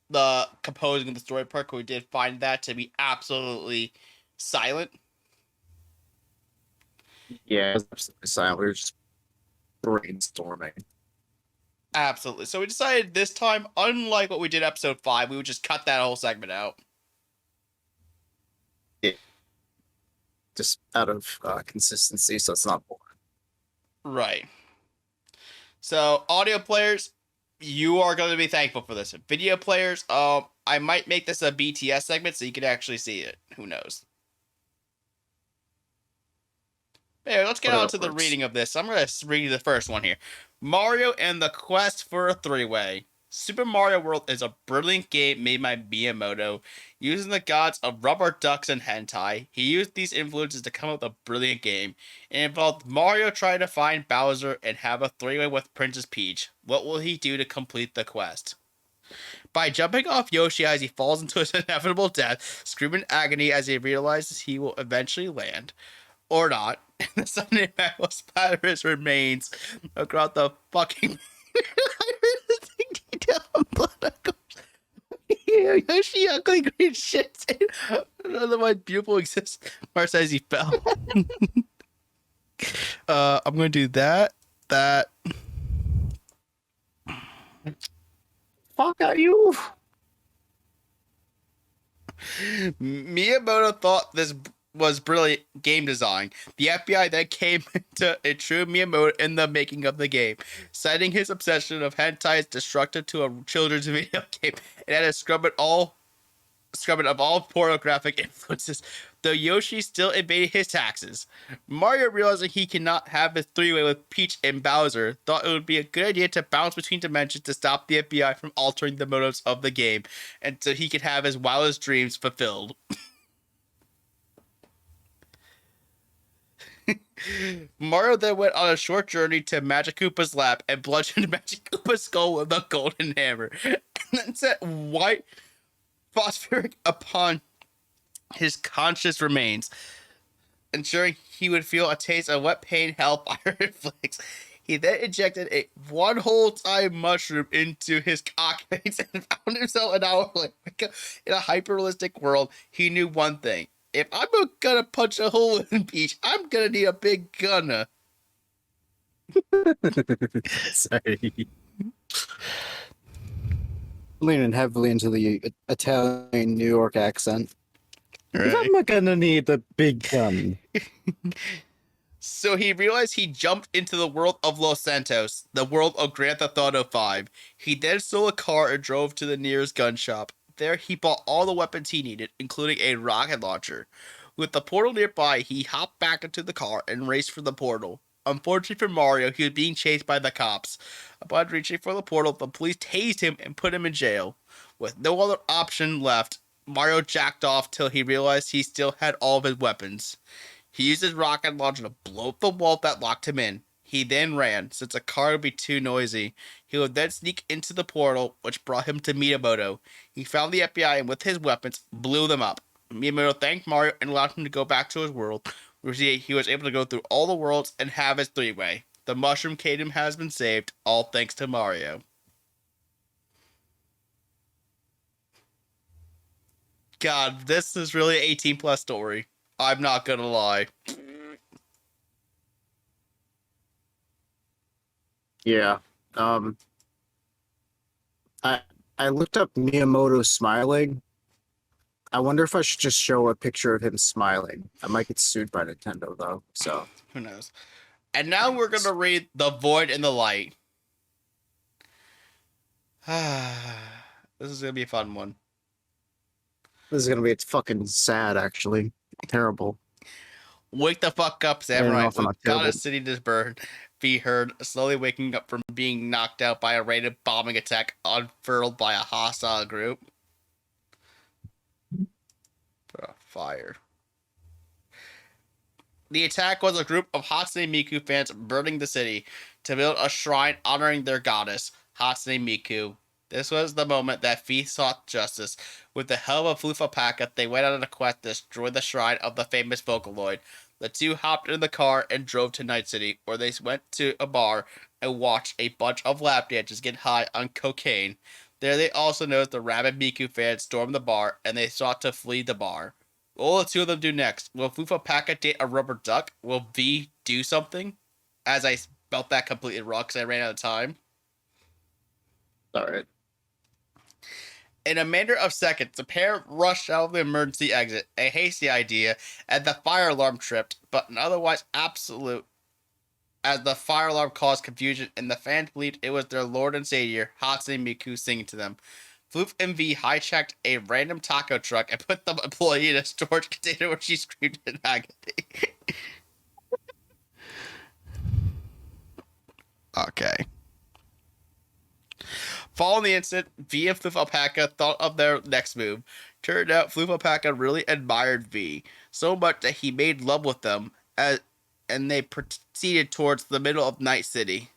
the composing of the story part. We did find that to be absolutely silent. Yeah, it was absolutely silent. We were just brainstorming. Absolutely. So we decided this time, unlike what we did episode 5, we would just cut that whole segment out. Yeah. Just out of consistency, so it's not boring. Right. So, audio players, you are going to be thankful for this. Video players, I might make this a BTS segment so you can actually see it. Who knows? Anyway, let's get on to the reading of this. I'm going to read the first one here. Mario and the quest for a three-way. Super Mario World is a brilliant game made by Miyamoto. Using the gods of rubber ducks and hentai, he used these influences to come up with a brilliant game. It involved Mario trying to find Bowser and have a three-way with Princess Peach. What will he do to complete the quest? By jumping off Yoshi as he falls into his inevitable death, screaming agony as he realizes he will eventually land. Or not. The Sunday man will splatter his remains across the fucking Yoshi ugly green shit. Otherwise beautiful exists. Mars says he fell. I'm gonna do that. Fuck are you? Miyamoto thought this was brilliant game design. The FBI then came into a true Miyamoto in the making of the game, citing his obsession of hentai as destructive to a children's video game and had a scrubbing of all pornographic influences. Though Yoshi still evaded his taxes, Mario, realizing he cannot have his three-way with Peach and Bowser, thought it would be a good idea to bounce between dimensions to stop the FBI from altering the motives of the game, and so he could have his wildest dreams fulfilled. Mario then went on a short journey to Magic Koopa's lab and bludgeoned Magic Koopa's skull with a golden hammer, and then set white phosphoric upon his conscious remains, ensuring he would feel a taste of what pain hell fire inflicts. He then injected a one whole time mushroom into his cockface and found himself an hour later in a hyper-realistic world. He knew one thing. If I'm gonna punch a hole in Peach, I'm gonna need a big gunner. Sorry. Leaning heavily into the Italian New York accent. Right. I'm not gonna need the big gun. So he realized he jumped into the world of Los Santos, the world of Grand Theft Auto 5. He then stole a car and drove to the nearest gun shop. There he bought all the weapons he needed, including a rocket launcher. With the portal nearby, he hopped back into the car and raced for the portal. Unfortunately for Mario, he was being chased by the cops. Upon reaching for the portal, the police tased him and put him in jail. With no other option left, Mario jacked off till he realized he still had all of his weapons. He used his rocket launcher to blow up the wall that locked him in. He then ran, since a car would be too noisy. He would then sneak into the portal, which brought him to Miyamoto. He found the FBI and with his weapons, blew them up. Miyamoto thanked Mario and allowed him to go back to his world, where he was able to go through all the worlds and have his three-way. The Mushroom Kingdom has been saved, all thanks to Mario. God, this is really an 18-plus story. I'm not gonna lie. Yeah. I looked up Miyamoto smiling. I wonder if I should just show a picture of him smiling. I might get sued by Nintendo though. So Who knows? And now we're gonna read The Void and the Light. This is gonna be a fun one. this is gonna be fucking sad, actually. Terrible. Wake the fuck up, Yeah, no, Samurai. it's not We've got terrible. a city to burn. Be heard, slowly waking up from being knocked out by a rated bombing attack unfurled by a hostile group. Fire. The attack was a group of Hatsune Miku fans burning the city to build a shrine honoring their goddess, Hatsune Miku. This was the moment that Fee sought justice. With the help of Flufapaka, they went on a quest to destroy the shrine of the famous Vocaloid. The two hopped in the car and drove to Night City, where they went to a bar and watched a bunch of lap dancers get high on cocaine. There they also noticed the rabid Miku fans storm the bar, and they sought to flee the bar. What will the two of them do next? Will Flufapaka date a rubber duck? Will V do something? As I spelt that completely wrong because I ran out of time. Alright. In a matter of seconds, the pair rushed out of the emergency exit, a hasty idea, and the fire alarm tripped, but an otherwise absolute, as the fire alarm caused confusion, and the fans believed it was their lord and savior, Hatsune Miku, singing to them. Floof and V hijacked a random taco truck and put the employee in a storage container where she screamed in agony. Okay. Following the incident, V and Flufapaka thought of their next move. Turned out Flufapaka really admired V, so much that he made love with them, and they proceeded towards the middle of Night City.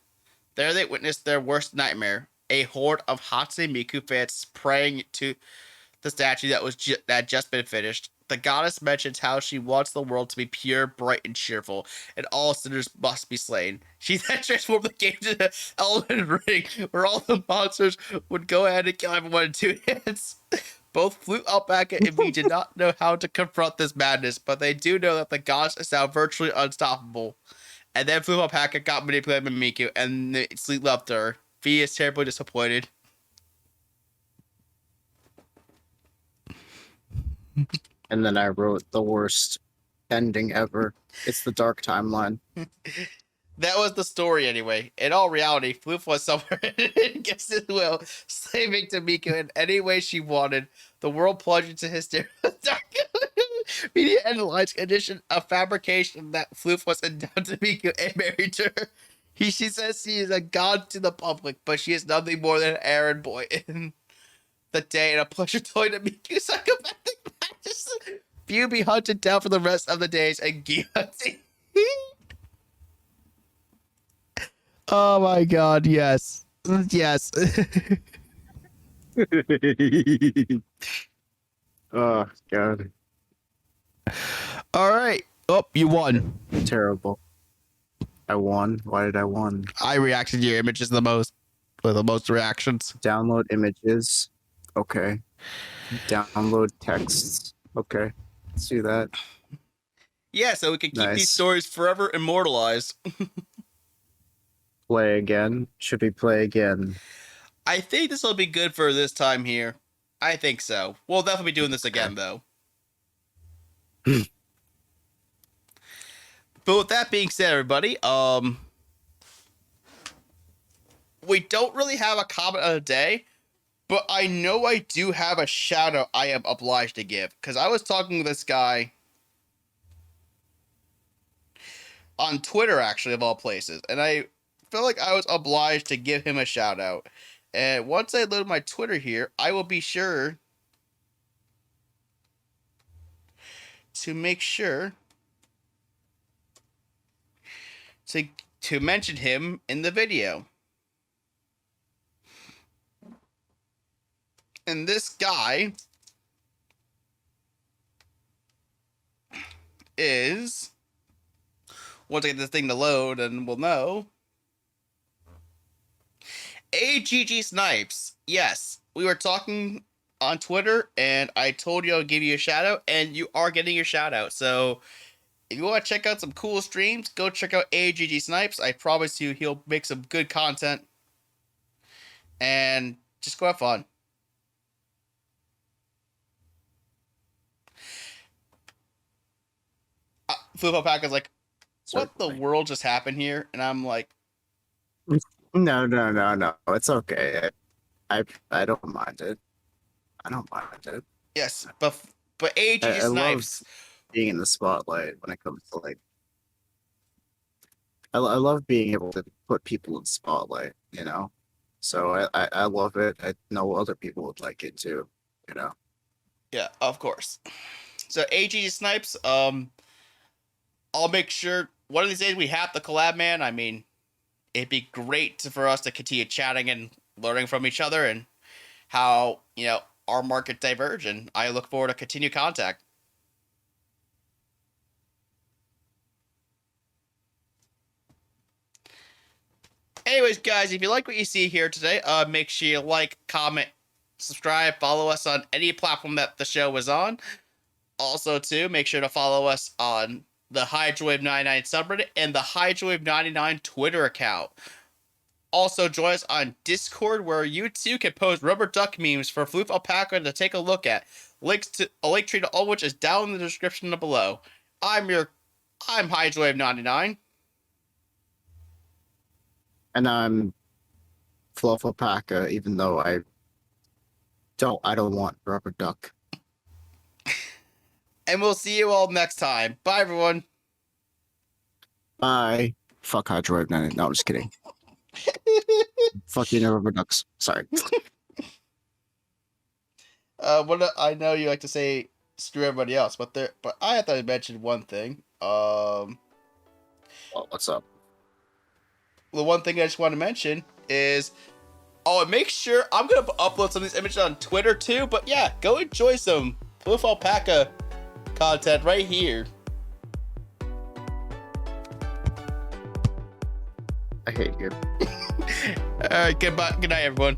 There they witnessed their worst nightmare, a horde of Hatsune Miku fans praying to the statue that had just been finished. The goddess mentions how she wants the world to be pure, bright, and cheerful, and all sinners must be slain. She then transformed the game to the Elden Ring, where all the monsters would go ahead and kill everyone in 2 hits. Both Flute Alpaca and V did not know how to confront this madness, but they do know that the goddess is now virtually unstoppable. And then Flute Alpaca got manipulated by Miku, and they sleep left her. V is terribly disappointed. And then I wrote the worst ending ever. It's the dark timeline. That was the story anyway. In all reality, Floof was somewhere against his will, slaving to Miku in any way she wanted. The world plunged into hysteria. Media analyzed condition a fabrication that Floof was endowed to Miku and married to her. She says she is a god to the public, but she is nothing more than an errand boy in the day and a pleasure toy to Miku's psychopathic practice. Few be hunted down for the rest of the days and guillotine. Oh my god, yes. Yes. Oh, God. All right. Oh, you won. Terrible. I won. Why did I won? I reacted to your images the most. With the most reactions. Download images. Okay. Download texts. Okay. Let's do that. Yeah, so we can keep these Nice. stories forever immortalized. Play again. Should we play again? I think this will be good for this time here. I think so. We'll definitely be doing this again, though. But with that being said, everybody, we don't really have a comment of the day, but I know I do have a shout out I am obliged to give, because I was talking to this guy on Twitter, actually, of all places, and I felt like I was obliged to give him a shout out. And once I load my Twitter here, I will be sure to make sure to mention him in the video. And this guy is, once I get this thing to load, and we'll know, AGGSnipes. Yes, we were talking on Twitter, and I told you I'll give you a shout out, and you are getting your shout out. So if you want to check out some cool streams, go check out AGGSnipes. I promise you he'll make some good content. And just go have fun. Flip Pack is like, what the world just happened here? And I'm like, No. It's okay. I don't mind it. I don't mind it. yes, but I love AGGSnipes. being in the spotlight when it comes to like. I love being able to put people in the spotlight. You know, so I love it. I know other people would like it too. You know. Yeah, of course. So AGGSnipes, I'll make sure one of these days we have to collab, man. I mean, it'd be great for us to continue chatting and learning from each other and how, you know, our market diverge, and I look forward to continued contact. Anyways, guys, if you like what you see here today, make sure you like, comment, subscribe, follow us on any platform that the show was on. Also, too, make sure to follow us on the HydroWave99 subreddit and the HydroWave99 Twitter account. Also, join us on Discord, where you too can post rubber duck memes for Floof Alpaca to take a look at. A link tree to all which is down in the description below. I'm HydroWave99. And I'm Fluff Alpaca, even though I don't want rubber duck. And we'll see you all next time. Bye, everyone. Bye. Fuck Hydroid. No, I'm just kidding. Fuck you, no rubber ducks. Sorry. I know you like to say screw everybody else, but I thought I mentioned one thing. Well, what's up? The one thing I just want to mention is, and make sure I'm gonna upload some of these images on Twitter too. But yeah, go enjoy some Floof Alpaca content right here. I hate you. All right, goodbye. Good night, everyone.